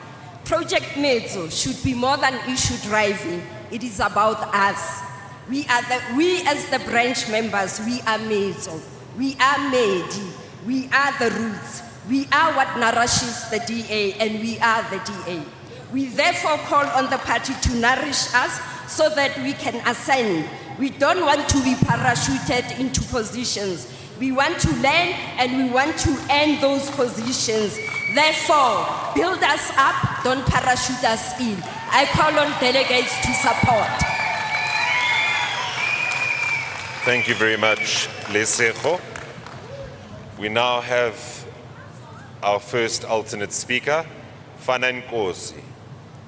Project Medzo should be more than issue driving. It is about us. We as the branch members, we are Medzo. We are Medi. We are the roots. We are what nourishes the DA, and we are the DA. We therefore call on the party to nourish us so that we can ascend. We don't want to be parachuted into positions. We want to learn and we want to earn those positions. Therefore, build us up, don't parachute us in. I call on delegates to support. Thank you very much, Lesejo. We now have our first alternate speaker, Fana Nkosi.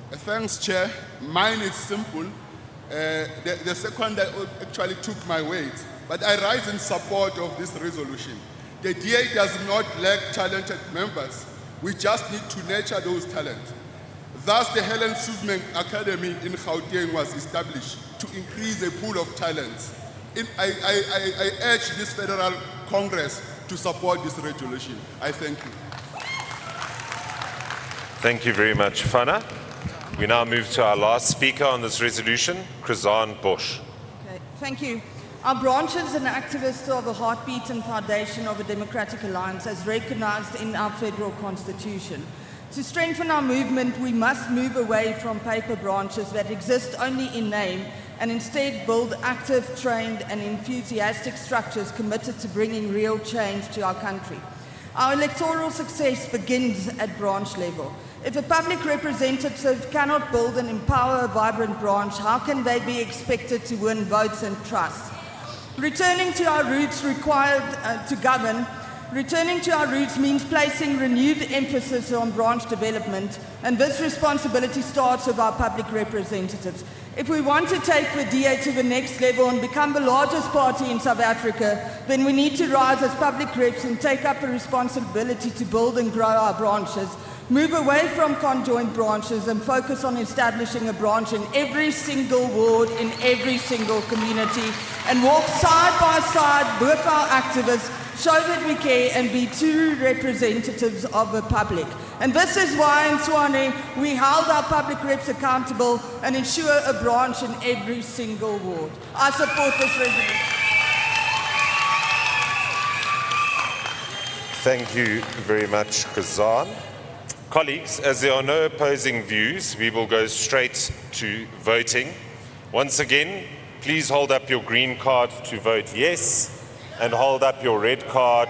Thanks, Chair. Mine is simple. The second actually took my weight, but I rise in support of this resolution. The DA does not lack talented members. We just need to nurture those talents. Thus, the Helen Zille Academy in Gauteng was established to increase a pool of talents. I urge this Federal Congress to support this resolution. I thank you. Thank you very much, Fana. We now move to our last speaker on this resolution, Krizan Bosch. Okay, thank you. Our branches and activists are the heartbeat and foundation of a democratic alliance as recognized in our federal constitution. To strengthen our movement, we must move away from paper branches that exist only in name and instead build active, trained and enthusiastic structures committed to bringing real change to our country. Our electoral success begins at branch level. If a public representative cannot build and empower a vibrant branch, how can they be expected to win votes and trust? Returning to our roots required to govern, Returning to our roots means placing renewed emphasis on branch development, and this responsibility starts with our public representatives. If we want to take the DA to the next level and become the largest party in South Africa, then we need to rise as public reps and take up the responsibility to build and grow our branches, move away from conjoint branches and focus on establishing a branch in every single ward, in every single community, and walk side by side with our activists, show that we care and be true representatives of the public. And this is why in Tshwane we held our public reps accountable and ensure a branch in every single ward. I support this resolution. Thank you very much, Kazan. Colleagues, as there are no opposing views, we will go straight to voting. Once again, please hold up your green card to vote yes, and hold up your red card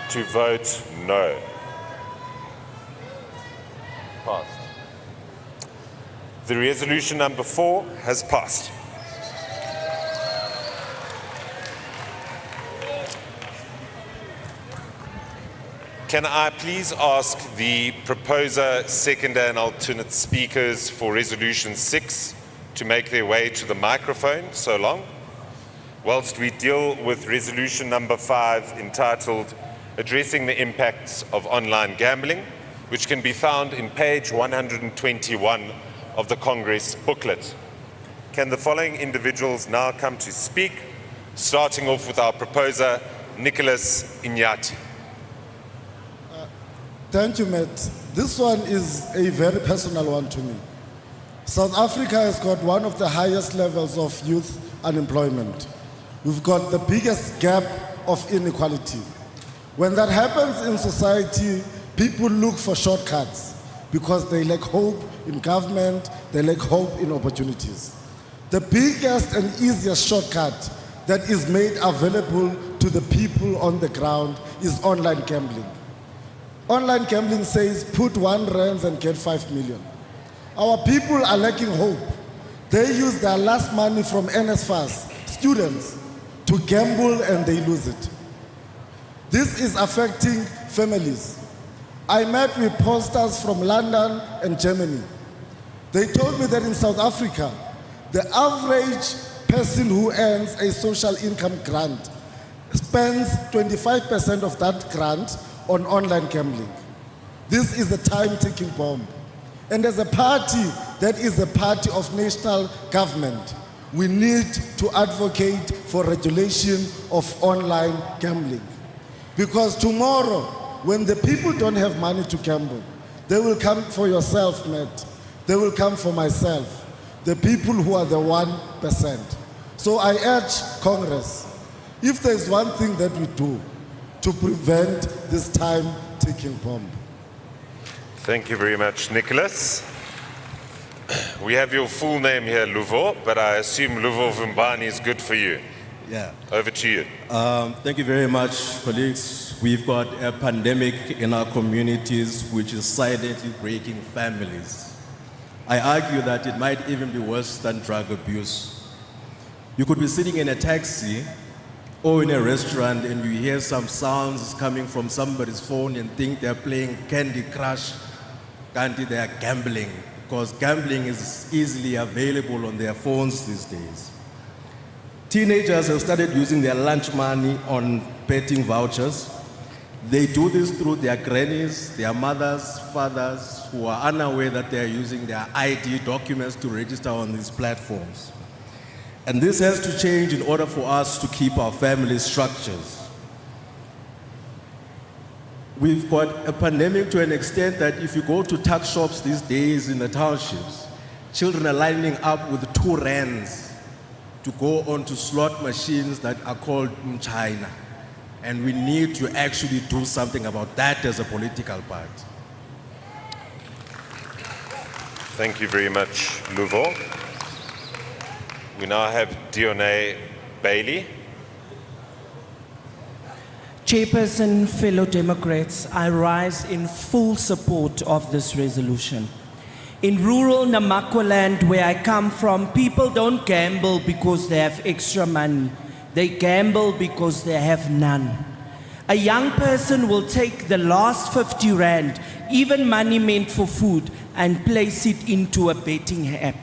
to vote no. Passed. The resolution number 4 has passed. Can I please ask the proposer, seconder and alternate speakers for resolution 6 to make their way to the microphone so long, whilst we deal with resolution number 5 entitled Addressing the Impacts of Online Gambling, which can be found in page 121 of the Congress booklet. Can the following individuals now come to speak, starting off with our proposer, Nicholas Inyati. Thank you, Matt. This one is a very personal one to me. South Africa has got one of the highest levels of youth unemployment. We've got the biggest gap of inequality. When that happens in society, people look for shortcuts because they lack hope in government, they lack hope in opportunities. The biggest and easiest shortcut that is made available to the people on the ground is online gambling. Online gambling says put 1 rand and get 5 million. Our people are lacking hope. They use their last money from NSFAS, students, to gamble and they lose it. This is affecting families. I met with pollsters from London and Germany. They told me that in South Africa, the average person who earns a social income grant spends 25% of that grant on online gambling. This is a time-ticking bomb. And as a party that is a party of national government, we need to advocate for regulation of online gambling. Because tomorrow, when the people don't have money to gamble, they will come for yourself, Matt. They will come for myself, the people who are the 1%. So I urge Congress, if there's one thing that we do to prevent this time-ticking bomb. Thank you very much, Nicholas. We have your full name here, Luvo, but I assume Luvo Vumbani is good for you. Yeah. Over to you. Thank you very much, colleagues. We've got a pandemic in our communities which is silently breaking families. I argue that it might even be worse than drug abuse. You could be sitting in a taxi or in a restaurant and you hear some sounds coming from somebody's phone and think they're playing Candy Crush, they are gambling, because gambling is easily available on their phones these days. Teenagers have started using their lunch money on betting vouchers. They do this through their grannies, their mothers, fathers, who are unaware that they are using their ID documents to register on these platforms. And this has to change in order for us to keep our family structures. We've got a pandemic to an extent that if you go to tuck shops these days in the townships, children are lining up with 2 rands to go onto slot machines that are called China. And we need to actually do something about that as a political party. Thank you very much, Luvo. We now have Dionne Bailey. Chairperson, fellow Democrats, I rise in full support of this resolution. In rural Namakwaland, where I come from, people don't gamble because they have extra money. They gamble because they have none. A young person will take the last 50 rand, even money meant for food, and place it into a betting app,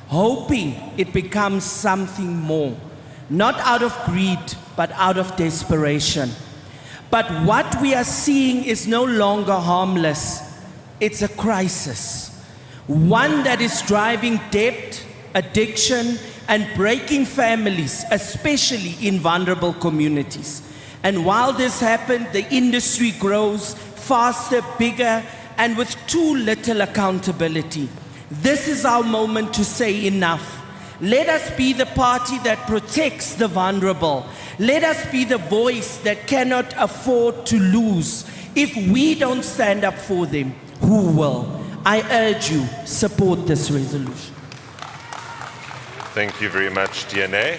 hoping it becomes something more, not out of greed, but out of desperation. But what we are seeing is no longer harmless. It's a crisis, one that is driving debt, addiction, and breaking families, especially in vulnerable communities. And while this happens, the industry grows faster, bigger, and with too little accountability. This is our moment to say enough. Let us be the party that protects the vulnerable. Let us be the voice that cannot afford to lose. If we don't stand up for them, who will? I urge you, support this resolution. Thank you very much, DNA.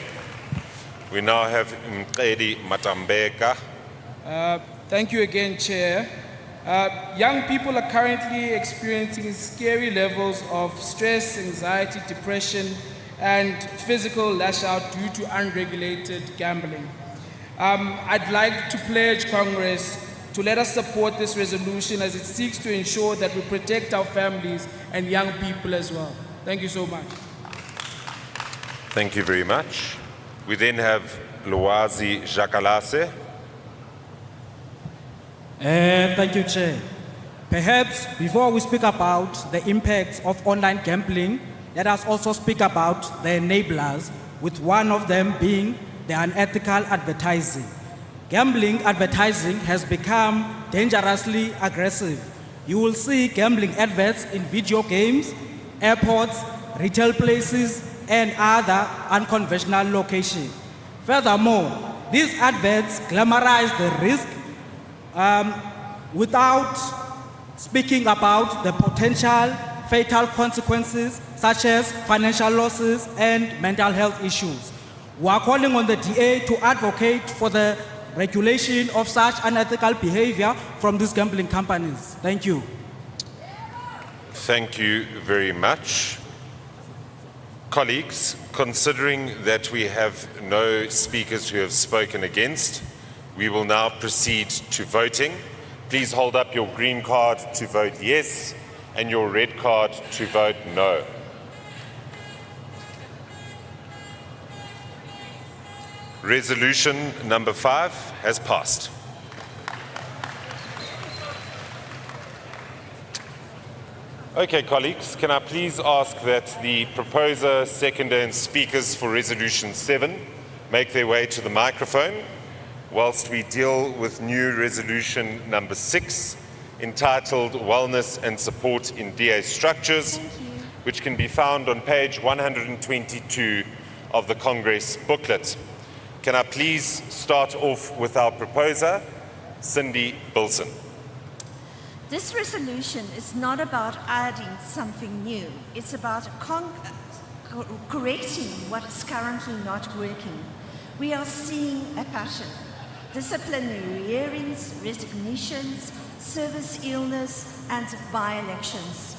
We now have Mqedi Matambeka. Thank you again, Chair. Young people are currently experiencing scary levels of stress, anxiety, depression, and physical lash out due to unregulated gambling. I'd like to pledge Congress to let us support this resolution as it seeks to ensure that we protect our families and young people as well. Thank you so much. Thank you very much. We then have Luwazi Jakalase. Thank you, Chair. Perhaps before we speak about the impacts of online gambling, let us also speak about the enablers, with one of them being the unethical advertising. Gambling advertising has become dangerously aggressive. You will see gambling adverts in video games, airports, retail places, and other unconventional locations. Furthermore, these adverts glamorize the risk without speaking about the potential fatal consequences such as financial losses and mental health issues. We are calling on the DA to advocate for the regulation of such unethical behavior from these gambling companies. Thank you. Thank you very much. Colleagues, considering that we have no speakers who have spoken against, we will now proceed to voting. Please hold up your green card to vote yes and your red card to vote no. Resolution number 5 has passed. Okay, colleagues, can I please ask that the proposer, seconder, and speakers for Resolution 7 make their way to the microphone whilst we deal with new Resolution number 6, entitled Wellness and Support in DA Structures, which can be found on page 122 of the Congress booklet. Can I please start off with our proposer, Cindy Bilson. This resolution is not about adding something new. It's about correcting what is currently not working. We are seeing a pattern: disciplinary hearings, resignations, service illness, and by-elections.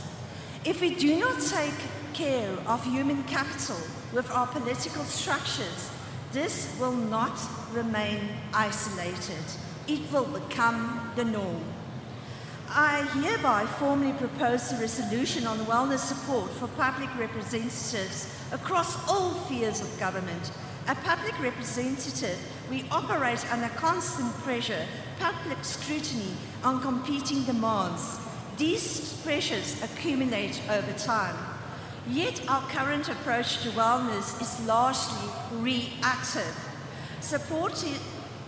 If we do not take care of human capital with our political structures, this will not remain isolated. It will become the norm. I hereby formally propose a resolution on wellness support for public representatives across all spheres of government. A public representative, we operate under constant pressure, public scrutiny on competing demands. These pressures accumulate over time. Yet our current approach to wellness is largely reactive. Support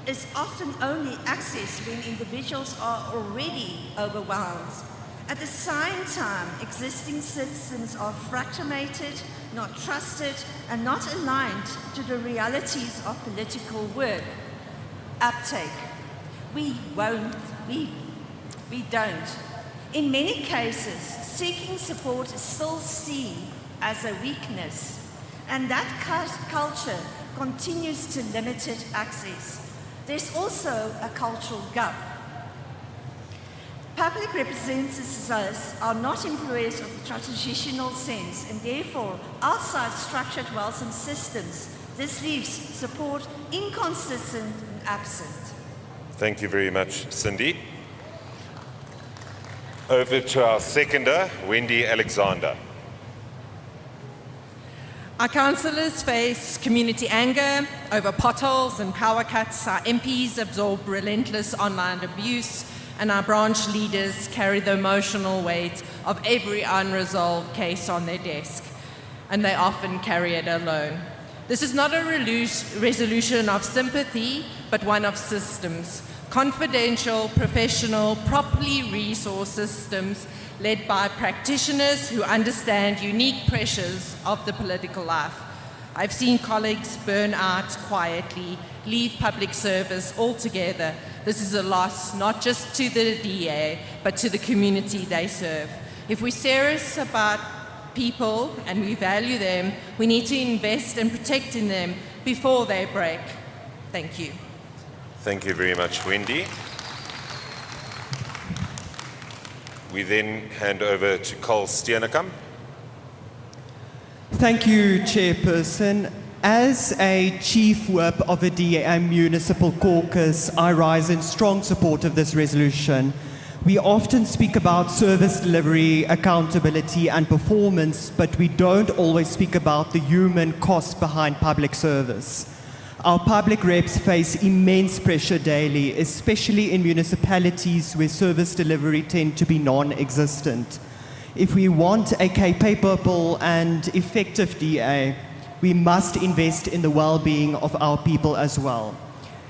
is often only accessed when individuals are already overwhelmed. At the same time, existing systems are fragmented, not trusted, and not aligned to the realities of political work. Uptake. We don't. In many cases, seeking support is still seen as a weakness, and that culture continues to limit access. There's also a cultural gap. Public representatives are not employees of the traditional sense, and therefore, outside structured welcome systems, this leaves support inconsistent and absent. Thank you very much, Cindy. Over to our seconder, Wendy Alexander. Our councillors face community anger over potholes and power cuts. Our MPs absorb relentless online abuse, and our branch leaders carry the emotional weight of every unresolved case on their desk, and they often carry it alone. This is not a resolution of sympathy, but one of systems. Confidential, professional, properly resourced systems led by practitioners who understand unique pressures of the political life. I've seen colleagues burn out quietly, leave public service altogether. This is a loss not just to the DA, but to the community they serve. If we're serious about people and we value them, we need to invest in protecting them before they break. Thank you. Thank you very much, Wendy. We then hand over to Carl Steenhuisen. Thank you, Chairperson. As a Chief Whip of a DA Municipal Caucus, I rise in strong support of this resolution. We often speak about service delivery, accountability and performance, but we don't always speak about the human cost behind public service. Our public reps face immense pressure daily, especially in municipalities where service delivery tend to be non-existent. If we want a capable and effective DA, we must invest in the well-being of our people as well.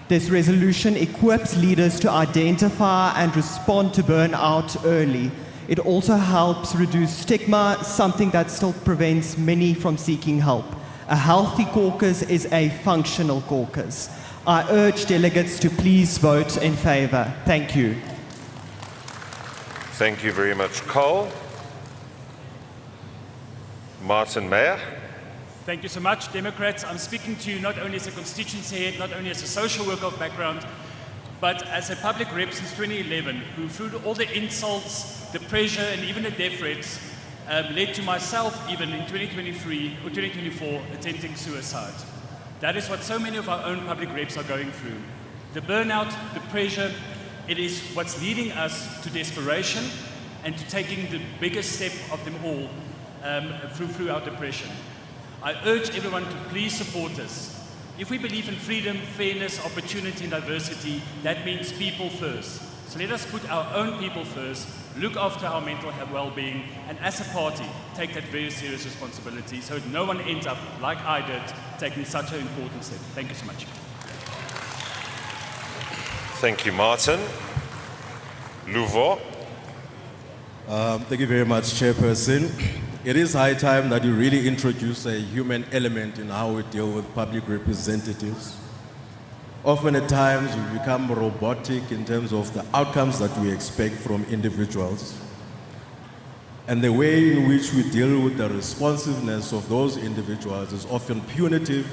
This resolution equips leaders to identify and respond to burnout early. It also helps reduce stigma, something that still prevents many from seeking help. A healthy caucus is a functional caucus. I urge delegates to please vote in favour. Thank you. Thank you very much, Carl. Martin Meyer. Thank you so much, Democrats. I'm speaking to you not only as a constituency head, not only as a social worker of background, but as a public rep since 2011, who through all the insults, the pressure, and even the death threats, led to myself, even in 2023 or 2024, attempting suicide. That is what so many of our own public reps are going through. The burnout, the pressure, it is what's leading us to desperation and to taking the biggest step of them all through our depression. I urge everyone to please support us. If we believe in freedom, fairness, opportunity, and diversity, that means people first. So let us put our own people first, look after our mental health well-being, and as a party, take that very serious responsibility so that no one ends up, like I did, taking such an important step. Thank you so much. Thank you, Martin. Luvo. Thank you very much, Chairperson. It is high time that you really introduce a human element in how we deal with public representatives. Often at times we become robotic in terms of the outcomes that we expect from individuals. And the way in which we deal with the responsiveness of those individuals is often punitive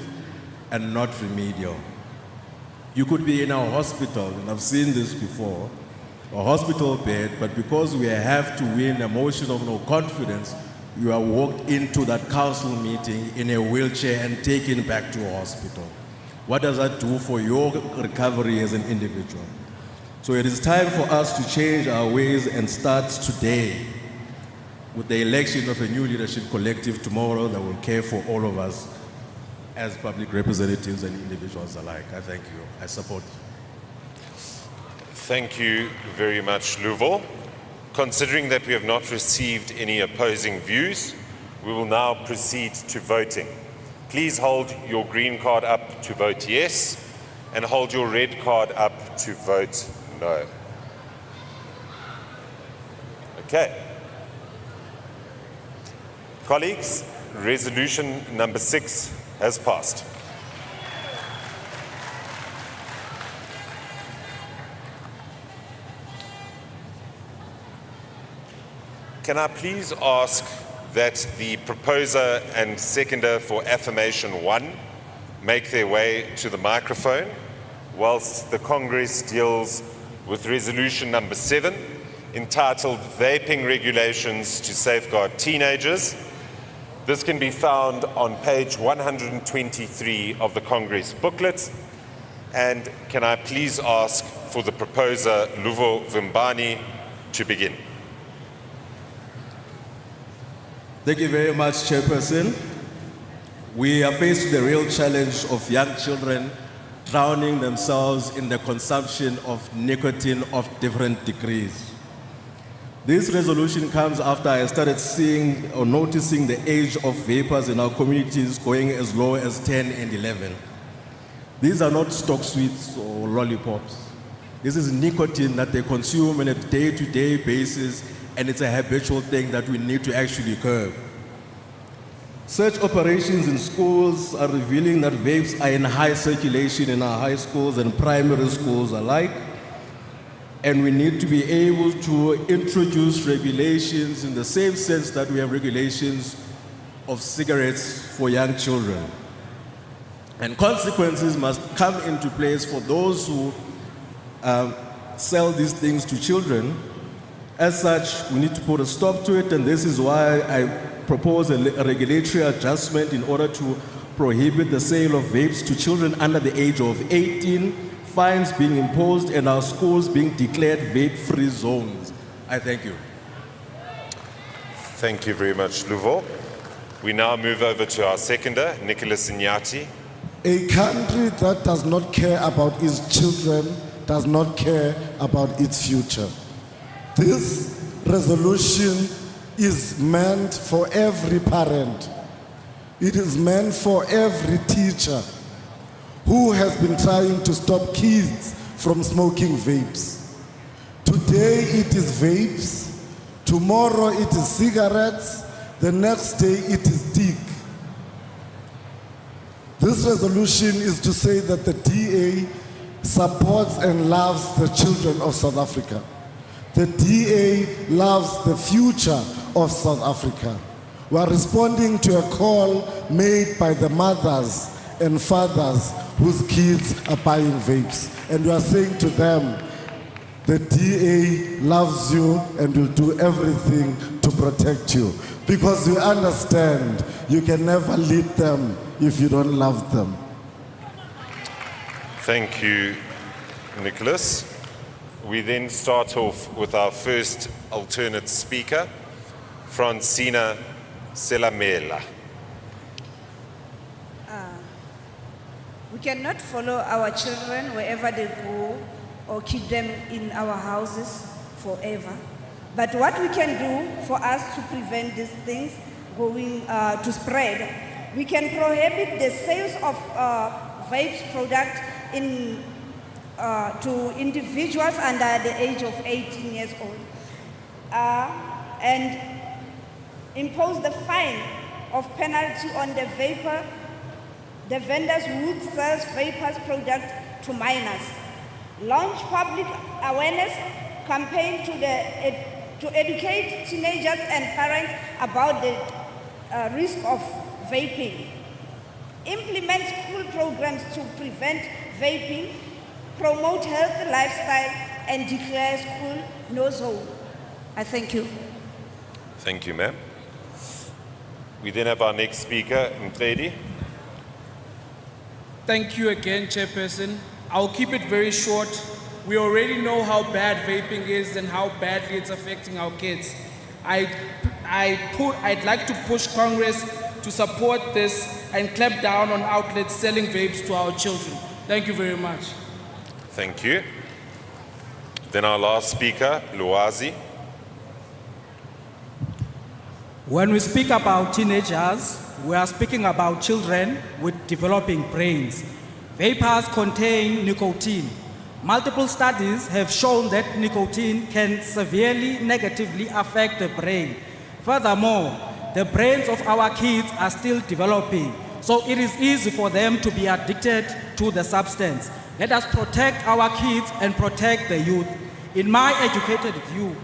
and not remedial. You could be in a hospital, and I've seen this before, a hospital bed, but because we have to win a motion of no confidence, you are walked into that council meeting in a wheelchair and taken back to a hospital. What does that do for your recovery as an individual? So it is time for us to change our ways and start today with the election of a new leadership collective tomorrow that will care for all of us as public representatives and individuals alike. I thank you. I support you. Thank you very much, Luvo. Considering that we have not received any opposing views, we will now proceed to voting. Please hold your green card up to vote yes, and hold your red card up to vote no. Okay. Colleagues, resolution number 6 has passed. Can I please ask that the proposer and seconder for affirmation 1 make their way to the microphone whilst the Congress deals with resolution number 7, entitled Vaping Regulations to Safeguard Teenagers. This can be found on page 123 of the Congress booklet. And can I please ask for the proposer, Luvo Vimbani, to begin. Thank you very much, Chairperson. We are faced with the real challenge of young children drowning themselves in the consumption of nicotine of different degrees. This resolution comes after I started seeing or noticing the age of vapors in our communities going as low as 10 and 11. These are not stock sweets or lollipops. This is nicotine that they consume on a day-to-day basis, and it's a habitual thing that we need to actually curb. Search operations in schools are revealing that vapes are in high circulation in our high schools and primary schools alike, and we need to be able to introduce regulations in the same sense that we have regulations of cigarettes for young children. And consequences must come into place for those who sell these things to children. As such, we need to put a stop to it, and this is why I propose a regulatory adjustment in order to prohibit the sale of vapes to children under the age of 18, fines being imposed, and our schools being declared vape-free zones. I thank you. Thank you very much, Luvo. We now move over to our seconder, Nicholas Inyati. A country that does not care about its children does not care about its future. This resolution is meant for every parent. It is meant for every teacher who has been trying to stop kids from smoking vapes. Today it is vapes, tomorrow it is cigarettes, the next day it is dick. This resolution is to say that the DA supports and loves the children of South Africa. The DA loves the future of South Africa. We are responding to a call made by the mothers and fathers whose kids are buying vapes. And we are saying to them, the DA loves you and will do everything to protect you. Because we understand you can never lead them if you don't love them. Thank you, Nicholas. We then start off with our first alternate speaker, Francina Selamela. We cannot follow our children wherever they go or keep them in our houses forever. But what we can do for us to prevent these things going to spread, we can prohibit the sales of vapes product to individuals under the age of 18 years old, and impose the fine of penalty on the vendors who sells vapors product to minors. Launch public awareness campaign to educate teenagers and parents about the risk of vaping. Implement school programs to prevent vaping, promote healthy lifestyle, and declare school no zone. I thank you. Thank you, ma'am. We then have our next speaker, Mtledi. Thank you again, Chairperson. I'll keep it very short. We already know how bad vaping is and how badly it's affecting our kids. I'd like to push Congress to support this and clamp down on outlets selling vapes to our children. Thank you very much. Thank you. Then our last speaker, Luazi. When we speak about teenagers, we are speaking about children with developing brains. Vapors contain nicotine. Multiple studies have shown that nicotine can severely negatively affect the brain. Furthermore, the brains of our kids are still developing, so it is easy for them to be addicted to the substance. Let us protect our kids and protect the youth. In my educated view,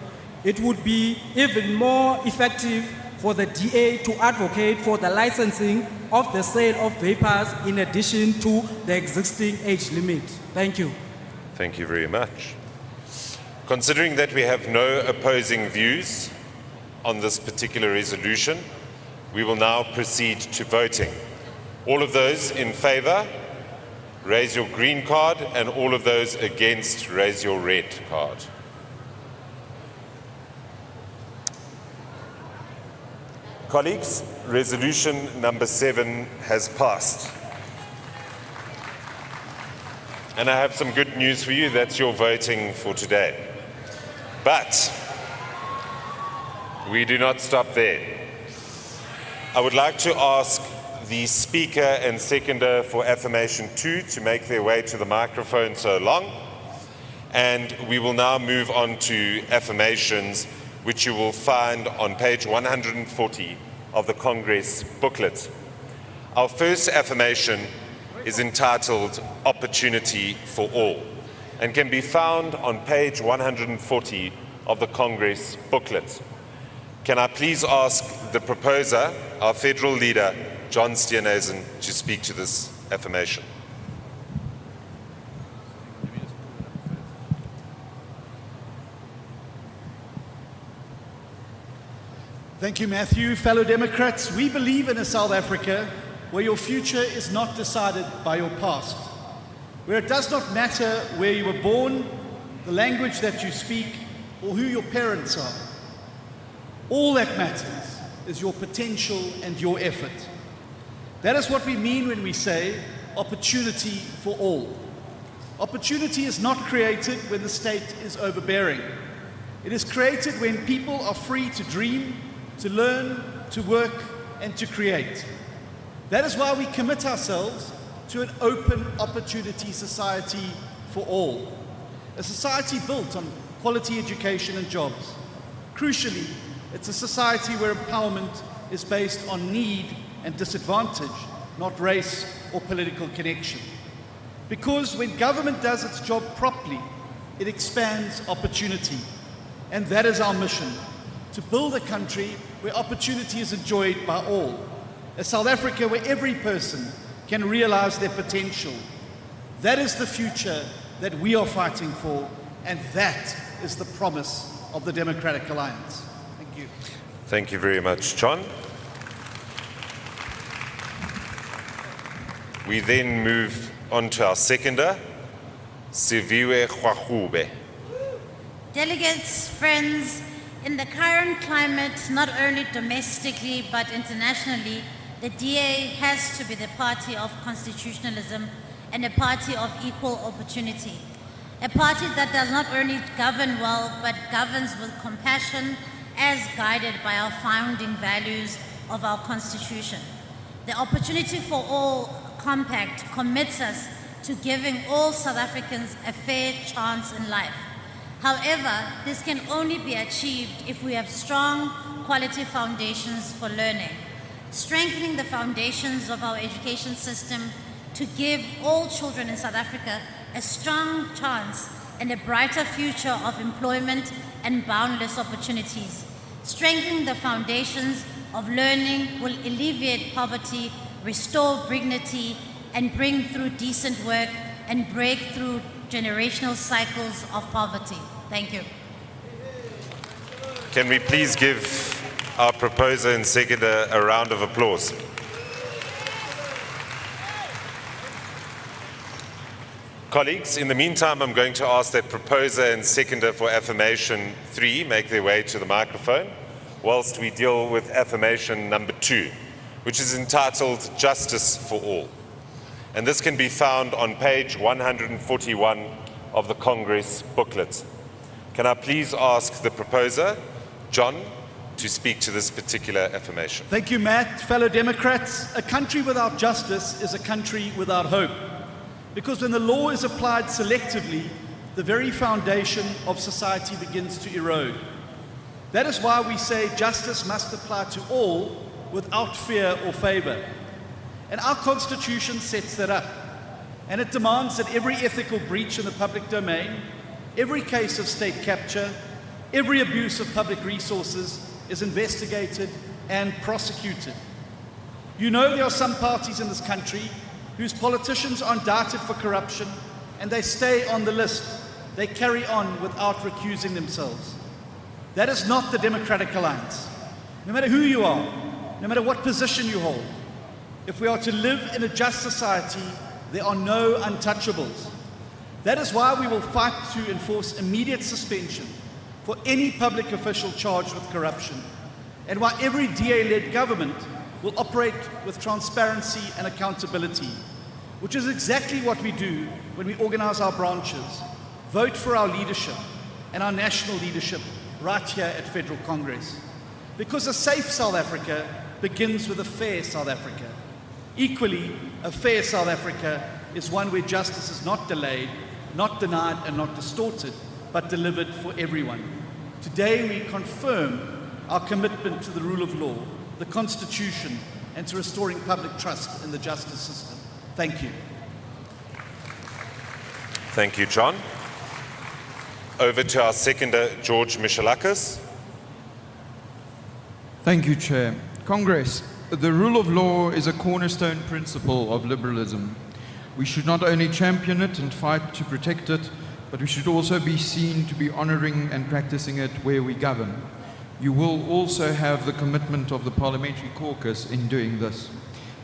it would be even more effective for the DA to advocate for the licensing of the sale of vapors in addition to the existing age limit. Thank you. Thank you very much. Considering that we have no opposing views on this particular resolution, we will now proceed to voting. All of those in favor, raise your green card, and all of those against, raise your red card. Colleagues, resolution number 7 has passed. And I have some good news for you. That's your voting for today. But we do not stop there. I would like to ask the Speaker and Seconder for Affirmation 2 to make their way to the microphone so long. And we will now move on to affirmations, which you will find on page 140 of the Congress booklet. Our first affirmation is entitled Opportunity for All and can be found on page 140 of the Congress booklet. Can I please ask the proposer, our federal leader, John Steenhuisen, to speak to this affirmation? Thank you, Matthew. Fellow Democrats, we believe in a South Africa where your future is not decided by your past, where it does not matter where you were born, the language that you speak, or who your parents are. All that matters is your potential and your effort. That is what we mean when we say opportunity for all. Opportunity is not created when the state is overbearing. It is created when people are free to dream, to learn, to work, and to create. That is why we commit ourselves to an open opportunity society for all. A society built on quality education and jobs. Crucially, it's a society where empowerment is based on need and disadvantage, not race or political connection. Because when government does its job properly, it expands opportunity. And that is our mission, to build a country where opportunity is enjoyed by all. A South Africa where every person can realize their potential. That is the future that we are fighting for, and that is the promise of the Democratic Alliance. Thank you. Thank you very much, John. We then move on to our seconder, Siviwe Khwahube. Delegates, friends, in the current climate, not only domestically but internationally, the DA has to be the party of constitutionalism and a party of equal opportunity. A party that does not only govern well, but governs with compassion as guided by our founding values of our Constitution. The Opportunity for All Compact commits us to giving all South Africans a fair chance in life. However, this can only be achieved if we have strong, quality foundations for learning. Strengthening the foundations of our education system to give all children in South Africa a strong chance and a brighter future of employment and boundless opportunities. Strengthening the foundations of learning will alleviate poverty, restore dignity, and bring through decent work and break through generational cycles of poverty. Thank you. Can we please give our proposer and seconder a round of applause? Colleagues, in the meantime, I'm going to ask that proposer and seconder for affirmation 3 make their way to the microphone, whilst we deal with affirmation number 2, which is entitled Justice for All. And this can be found on page 141 of the Congress booklet. Can I please ask the proposer, John, to speak to this particular affirmation? Thank you, Matt. Fellow Democrats, a country without justice is a country without hope. Because when the law is applied selectively, the very foundation of society begins to erode. That is why we say justice must apply to all without fear or favor. And our Constitution sets that up. And it demands that every ethical breach in the public domain, every case of state capture, every abuse of public resources is investigated and prosecuted. You know there are some parties in this country whose politicians are indicted for corruption and they stay on the list. They carry on without recusing themselves. That is not the Democratic Alliance. No matter who you are, no matter what position you hold, if we are to live in a just society, There are no untouchables. That is why we will fight to enforce immediate suspension for any public official charged with corruption, and why every DA-led government will operate with transparency and accountability, which is exactly what we do when we organize our branches, vote for our leadership and our national leadership right here at Federal Congress. Because a safe South Africa begins with a fair South Africa. Equally, a fair South Africa is one where justice is not delayed, not denied and not distorted, but delivered for everyone. Today we confirm our commitment to the rule of law, the Constitution, and to restoring public trust in the justice system. Thank you. Thank you, John. Over to our seconder, George Michalakis. Thank you, Chair. Congress, the rule of law is a cornerstone principle of liberalism. We should not only champion it and fight to protect it, but we should also be seen to be honoring and practicing it where we govern. You will also have the commitment of the Parliamentary Caucus in doing this.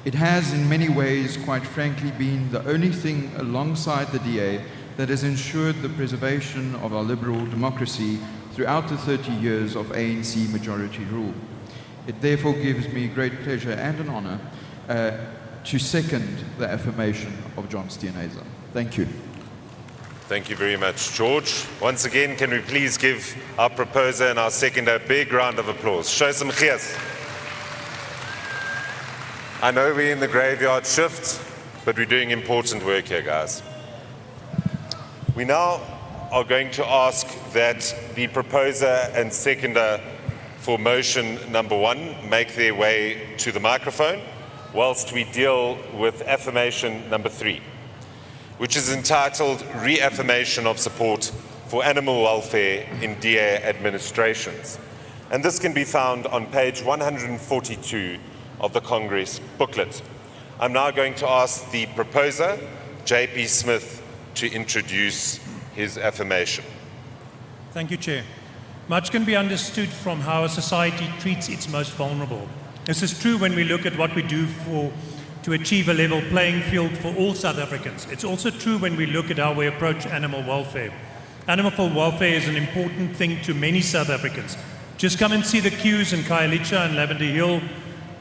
It has in many ways, quite frankly, been the only thing alongside the DA that has ensured the preservation of our liberal democracy throughout the 30 years of ANC majority rule. It therefore gives me great pleasure and an honor to second the affirmation of John Steenhuisen. Thank you. Thank you very much, George. Once again, can we please give our proposer and our seconder a big round of applause? Show some gees. I know we're in the graveyard shift, but we're doing important work here, guys. We now are going to ask that the proposer and seconder for motion number 1 make their way to the microphone whilst we deal with affirmation number 3, which is entitled Reaffirmation of Support for Animal Welfare in DA Administrations. And this can be found on page 142 of the Congress booklet. I'm now going to ask the proposer, J.P. Smith, to introduce his affirmation. Thank you, Chair. Much can be understood from how a society treats its most vulnerable. This is true when we look at what we do to achieve a level playing field for all South Africans. It's also true when we look at how we approach animal welfare. Animal welfare is an important thing to many South Africans. Just come and see the queues in Khayelitsha and Lavender Hill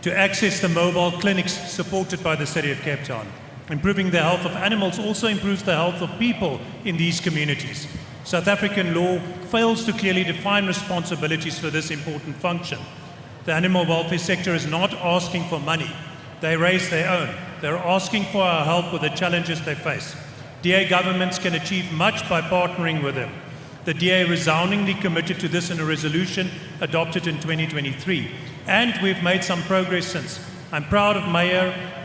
to access the mobile clinics supported by the City of Cape Town. Improving the health of animals also improves the health of people in these communities. South African law fails to clearly define responsibilities for this important function. The animal welfare sector is not asking for money. They raise their own. They're asking for our help with the challenges they face. DA governments can achieve much by partnering with them. The DA resoundingly committed to this in a resolution adopted in 2023, and we've made some progress since. I'm proud of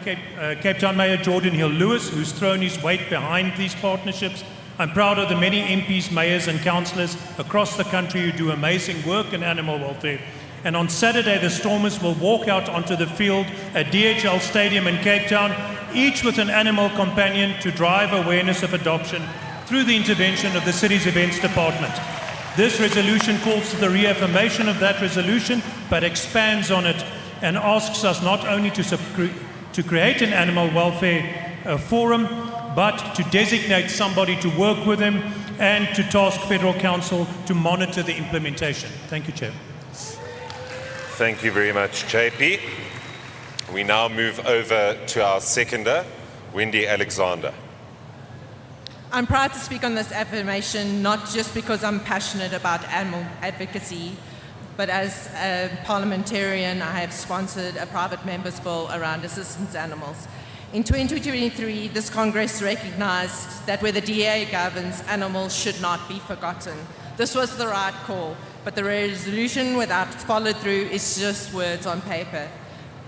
Cape Town Mayor Jordan Hill-Lewis, who's thrown his weight behind these partnerships. I'm proud of the many MPs, mayors and councillors across the country who do amazing work in animal welfare. And on Saturday, the Stormers will walk out onto the field at DHL Stadium in Cape Town, each with an animal companion to drive awareness of adoption through the intervention of the city's events department. This resolution calls for the reaffirmation of that resolution, but expands on it and asks us not only to create an animal welfare forum, but to designate somebody to work with them and to task Federal Council to monitor the implementation. Thank you, Chair. Thank you very much, JP. We now move over to our seconder, Wendy Alexander. I'm proud to speak on this affirmation, not just because I'm passionate about animal advocacy, but as a parliamentarian, I have sponsored a private member's bill around assistance animals. In 2023, this Congress recognized that where the DA governs, animals should not be forgotten. This was the right call, but the resolution without follow through is just words on paper.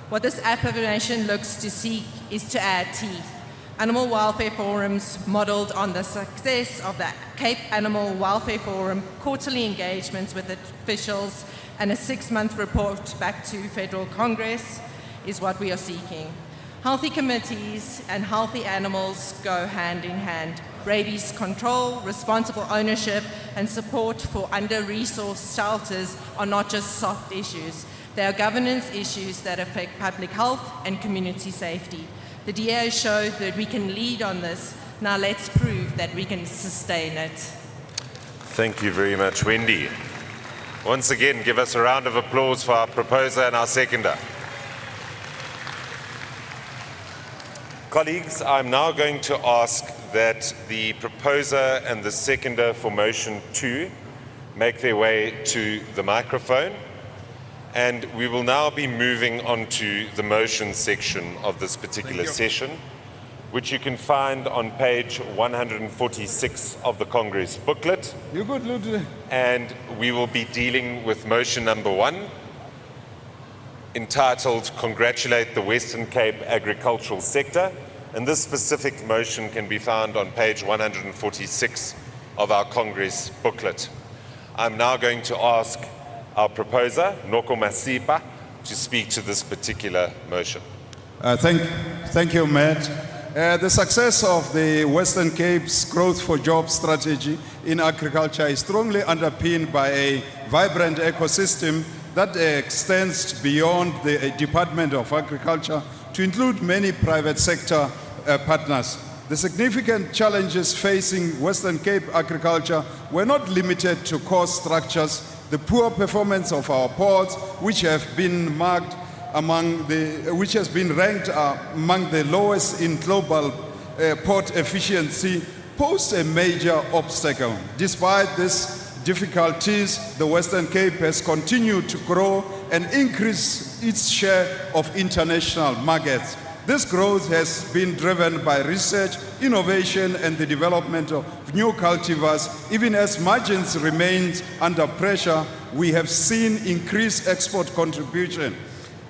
What this affirmation looks to seek is to add teeth. Animal welfare forums modeled on the success of the Cape Animal Welfare Forum, quarterly engagements with officials, and a 6-month report back to Federal Congress is what we are seeking. Healthy committees and healthy animals go hand in hand. Rabies control, responsible ownership, and support for under-resourced shelters are not just soft issues. They are governance issues that affect public health and community safety. The DA showed that we can lead on this. Now let's prove that we can sustain it. Thank you very much, Wendy. Once again, give us a round of applause for our proposer and our seconder. Colleagues, I'm now going to ask that the proposer and the seconder for motion 2 make their way to the microphone. And we will now be moving on to the motion section of this particular session, which you can find on page 146 of the Congress booklet. You good, Ludwig? And we will be dealing with motion number 1, entitled Congratulate the Western Cape Agricultural Sector. And this specific motion can be found on page 146 of our Congress booklet. I'm now going to ask our proposer, Noko Masipa, to speak to this particular motion. Thank you, Matt. The success of the Western Cape's Growth for Jobs strategy in agriculture is strongly underpinned by a vibrant ecosystem that extends beyond the Department of Agriculture to include many private sector partners. The significant challenges facing Western Cape agriculture were not limited to cost structures. The poor performance of our ports, which has been ranked among the lowest in global port efficiency, posed a major obstacle. Despite these difficulties, the Western Cape has continued to grow and increase its share of international markets. This growth has been driven by research, innovation, and the development of new cultivars. Even as margins remain under pressure, we have seen increased export contribution.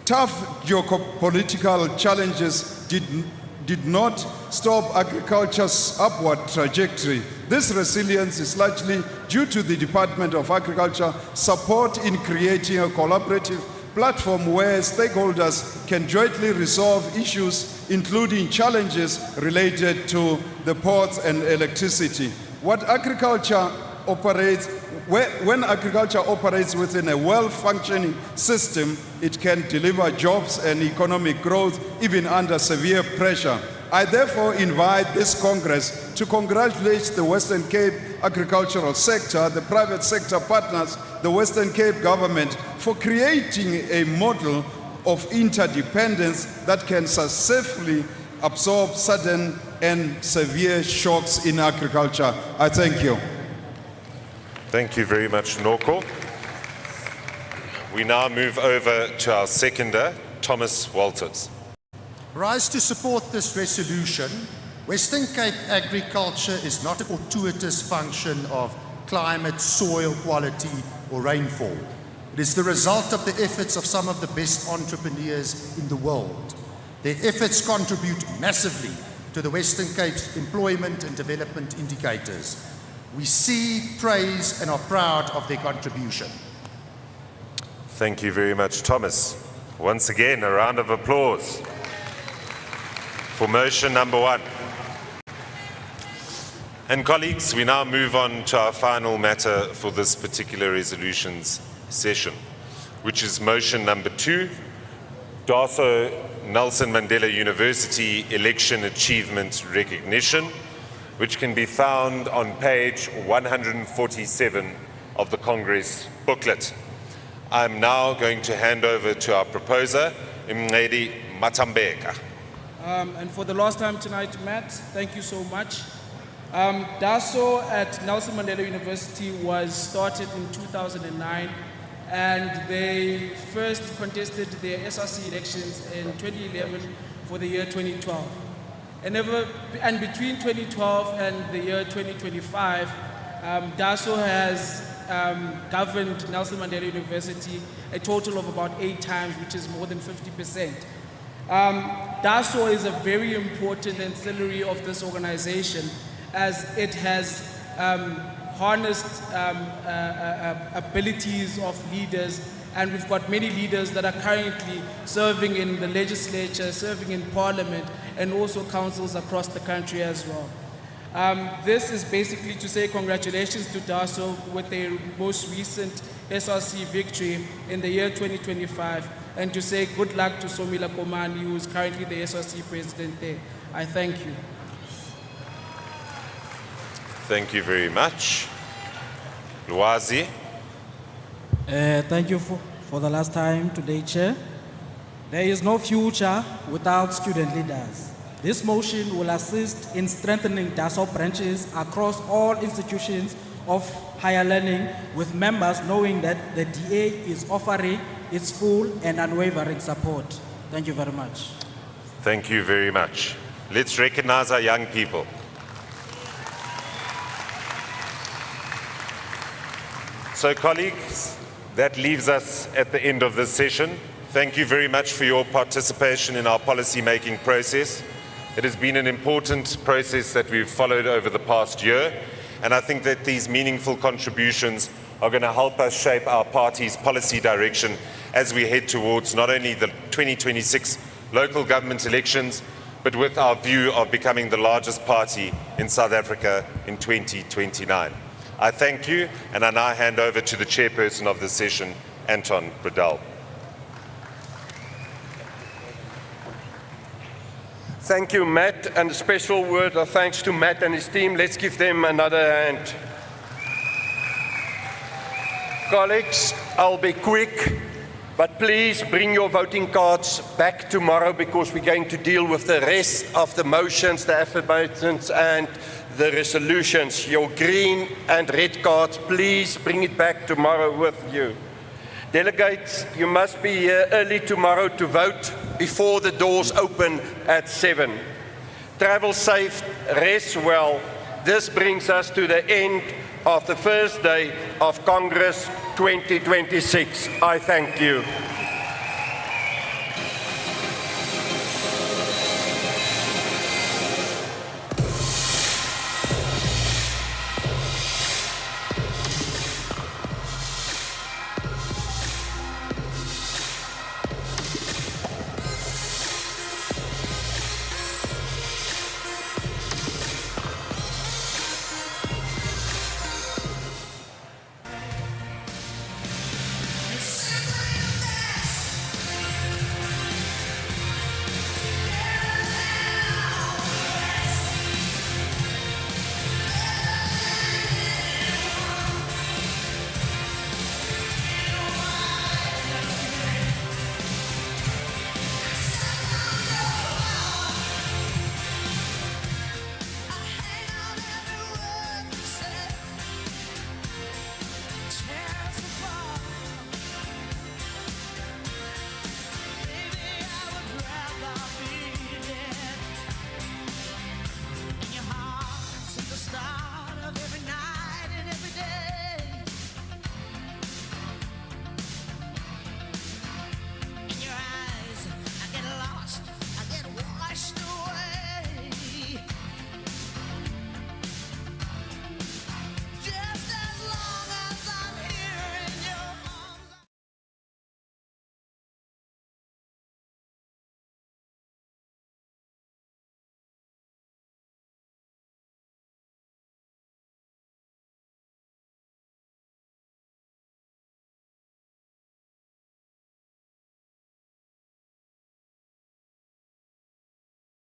Tough geopolitical challenges did not stop agriculture's upward trajectory. This resilience is largely due to the Department of Agriculture support in creating a collaborative platform where stakeholders can jointly resolve issues, including challenges related to the ports and electricity. When agriculture operates within a well-functioning system, it can deliver jobs and economic growth even under severe pressure. I therefore invite this Congress to congratulate the Western Cape agricultural sector, the private sector partners, the Western Cape government for creating a model of interdependence that can successfully absorb sudden and severe shocks in agriculture. I thank you. Thank you very much, Norco. We now move over to our seconder, Thomas Walters. Rise to support this resolution. Western Cape agriculture is not a fortuitous function of climate, soil quality, or rainfall. It is the result of the efforts of some of the best entrepreneurs in the world. Their efforts contribute massively to the Western Cape's employment and development indicators. We see, praise, and are proud of their contribution. Thank you very much, Thomas. Once again, a round of applause for motion number 1. And colleagues, we now move on to our final matter for this particular resolutions session, which is motion number 2, DASO Nelson Mandela University Election Achievement Recognition, which can be found on page 147 of the Congress booklet. I'm now going to hand over to our proposer, Mngedi Matambeka. And for the last time tonight, Matt, thank you so much. DASO at Nelson Mandela University was started in 2009, and they first contested their SRC elections in 2011 for the year 2012. And between 2012 and the year 2025, DASO has governed Nelson Mandela University a total of about 8 times, which is more than 50%. DASO is a very important ancillary of this organization, as it has harnessed abilities of leaders, and we've got many leaders that are currently serving in the legislature, serving in parliament, and also councils across the country as well. This is basically to say congratulations to DASO with their most recent SRC victory in the year 2025. and to say good luck to Somila Komani, who is currently the SRC president there. I thank you. Thank you very much. Lwazi. Thank you for the last time today, Chair. There is no future without student leaders. This motion will assist in strengthening DASO branches across all institutions of higher learning, with members knowing that the DA is offering its full and unwavering support. Thank you very much. Thank you very much. Let's recognize our young people. So, colleagues, that leaves us at the end of this session. Thank you very much for your participation in our policy-making process. It has been an important process that we've followed over the past year, and I think that these meaningful contributions are going to help us shape our party's policy direction as we head towards not only the 2026 local government elections, but with our view of becoming the largest party in South Africa in 2029. I thank you, and I now hand over to the chairperson of this session, Anton Bredell. Thank you, Matt, and a special word of thanks to Matt and his team. Let's give them another hand. Colleagues, I'll be quick, but please bring your voting cards back tomorrow, because we're going to deal with the rest of the motions, the affirmations, and the resolutions. Your green and red cards, please bring it back tomorrow with you. Delegates, you must be here early tomorrow to vote before the doors open at 7. Travel safe, rest well. This brings us to the end of the first day of Congress 2026. I thank you.